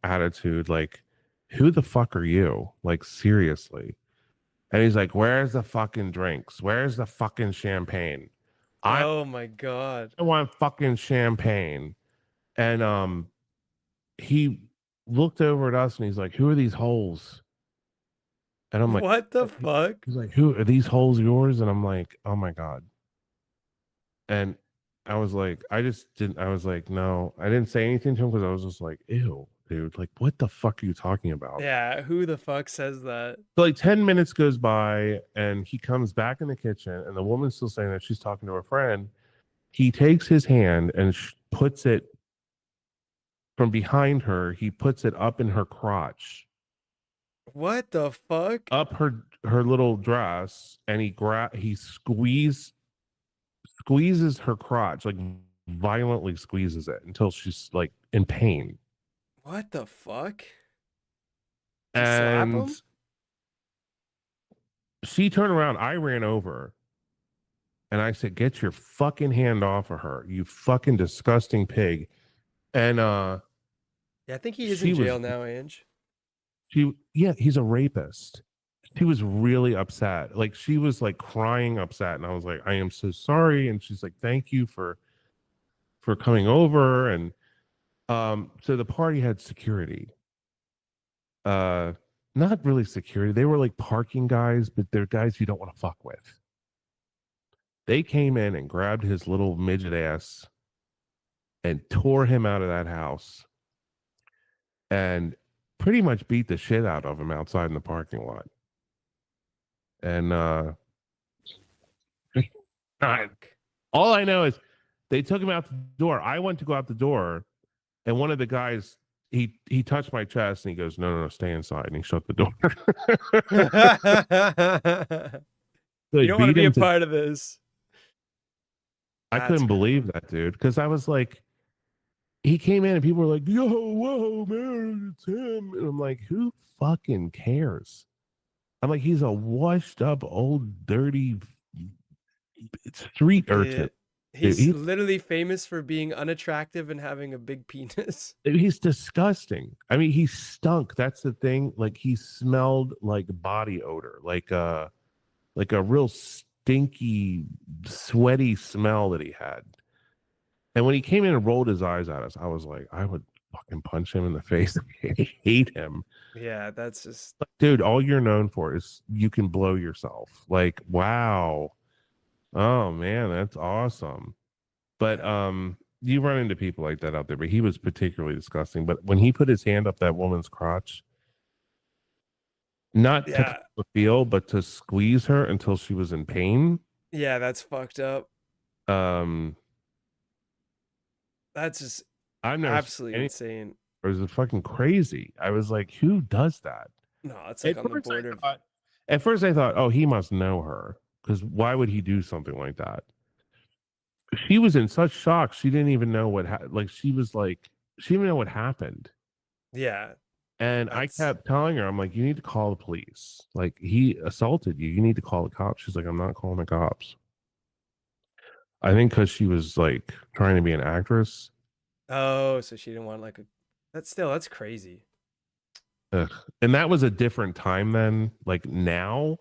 attitude. Like, who the fuck are you? Like, seriously." And he's like, "Where's the fucking drinks? Where's the fucking champagne? I Oh my god. want fucking champagne." And he looked over at us and he's like, "Who are these holes?" And I'm like, What the fuck? he's like, "Who are these holes yours?" And I'm like, "Oh my god." And I was like, I was like, no, I didn't say anything to him because I was just like, ew, dude, like, what the fuck are you talking about? Yeah, who the fuck says that? So like 10 minutes goes by and he comes back in the kitchen and the woman's still saying that she's talking to her friend. He takes his hand and puts it from behind her. He puts it up in her crotch, What the fuck? up her little dress, and he squeezes her crotch, like violently squeezes it until she's like in pain. What the fuck? Did you slap And him? she turned around. I ran over and I said, "Get your fucking hand off of her, you fucking disgusting pig." And Yeah, I think he is she in was jail now, Ange. yeah, he's a rapist. She was really upset. Like she was like crying upset. And I was like, "I am so sorry." And she's like, "Thank you for coming over." And so the party had security. Uh not really security. They were like parking guys, but they're guys you don't want to fuck with. They came in and grabbed his little midget ass and tore him out of that house and pretty much beat the shit out of him outside in the parking lot. And Fuck. all I know is they took him out the door. I went to go out the door, and one of the guys he touched my chest and he goes, "No, no, no, stay inside." And he shut the door. So You he don't want to beat be a him to. part of this. I That's couldn't believe crazy. that, dude, because I was like, he came in and people were like, "Yo, whoa, man, it's him," and I'm like, "Who fucking cares?" I'm like, he's a washed up, old, dirty street urchin. It, Dude, he's literally famous for being unattractive and having a big penis. he's disgusting. I mean, he stunk. That's the thing. Like he smelled like body odor, like a real stinky, sweaty smell that he had. And when he came in and rolled his eyes at us, I was like, I would fucking punch him in the face. I hate him. Yeah, that's just Like, dude, all you're known for is you can blow yourself. Like, wow. Oh man, that's awesome. But yeah. you run into people like that out there, but he was particularly disgusting. But when he put his hand up that woman's crotch, not to Yeah. feel, but to squeeze her until she was in pain. Yeah, that's fucked up. Um, That's just I've never seen absolutely any. insane. It was fucking crazy. I was like, who does that? No, it's like At on the first, border of at first I thought, oh, he must know her because why would he do something like that? She was in such shock. She didn't even know what like she was like she didn't even know what happened. yeah, And I that's kept telling her, I'm like, you need to call the police. Like he assaulted you. You need to call the cops. She's like, I'm not calling the cops. I think because she was like trying to be an actress. oh, so she didn't want like a that's crazy. Ugh. And that was a different time then. Like now,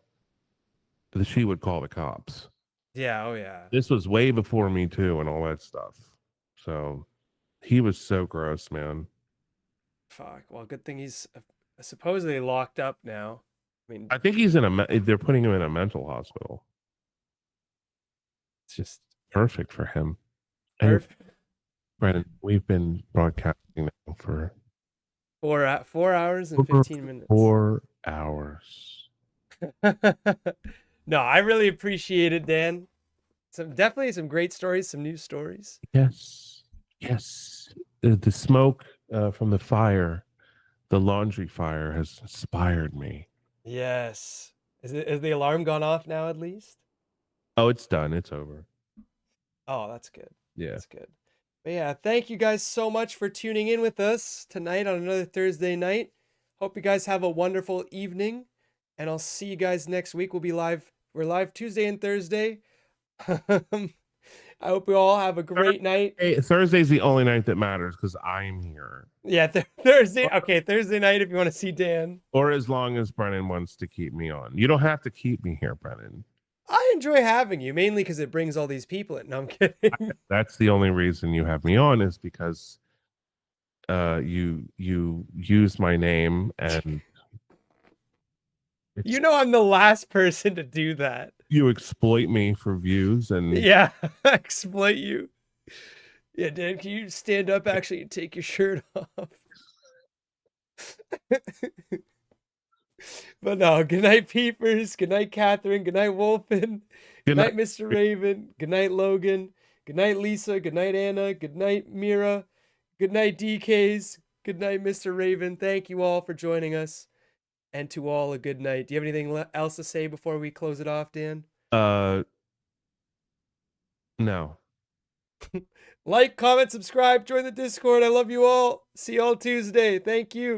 she would call the cops. Yeah, oh yeah. This was way before Me Too and all that stuff. So he was so gross, man. Fuck. Well, good thing he's supposedly locked up now. I mean, I think he's in they're putting him in a mental hospital. it's just Perfect for him. And perfect. Brandon, we've been broadcasting now for 4 hours and over 15 minutes. 4 hours. No, I really appreciate it, Dan. Definitely some great stories, some new stories. Yes. Yes. The smoke from the fire, the laundry fire has inspired me. Yes. Is the alarm gone off now at least? Oh, it's done. It's over. Oh, that's good. Yeah. That's good. But yeah, thank you guys so much for tuning in with us tonight on another Thursday night. Hope you guys have a wonderful evening, and I'll see you guys next week. We'll be live. We're live Tuesday and Thursday. I hope you all have a great night. Hey, Thursday's the only night that matters because I'm here. Yeah, Thursday. Okay, Thursday night if you want to see Dan. Or as long as Brennan wants to keep me on. You don't have to keep me here, Brennan. I enjoy having you, mainly because it brings all these people in. No, I'm kidding. That's the only reason you have me on is because you use my name and You know I'm the last person to do that. you exploit me for views and Yeah, exploit you. Yeah, Dan, can you stand up actually and take your shirt off? But no, good night, Peepers. Good night, Catherine. Good night, Wolfen. Good night, Mr. Raven. Good night, Logan. Good night, Lisa. Good night, Anna. Good night, Mira. Good night, DKs. Good night, Mr. Raven. Thank you all for joining us. And to all, a good night. Do you have anything else to say before we close it off, Dan? No. Like, comment, subscribe, join the Discord. I love you all. See you all Tuesday. Thank you.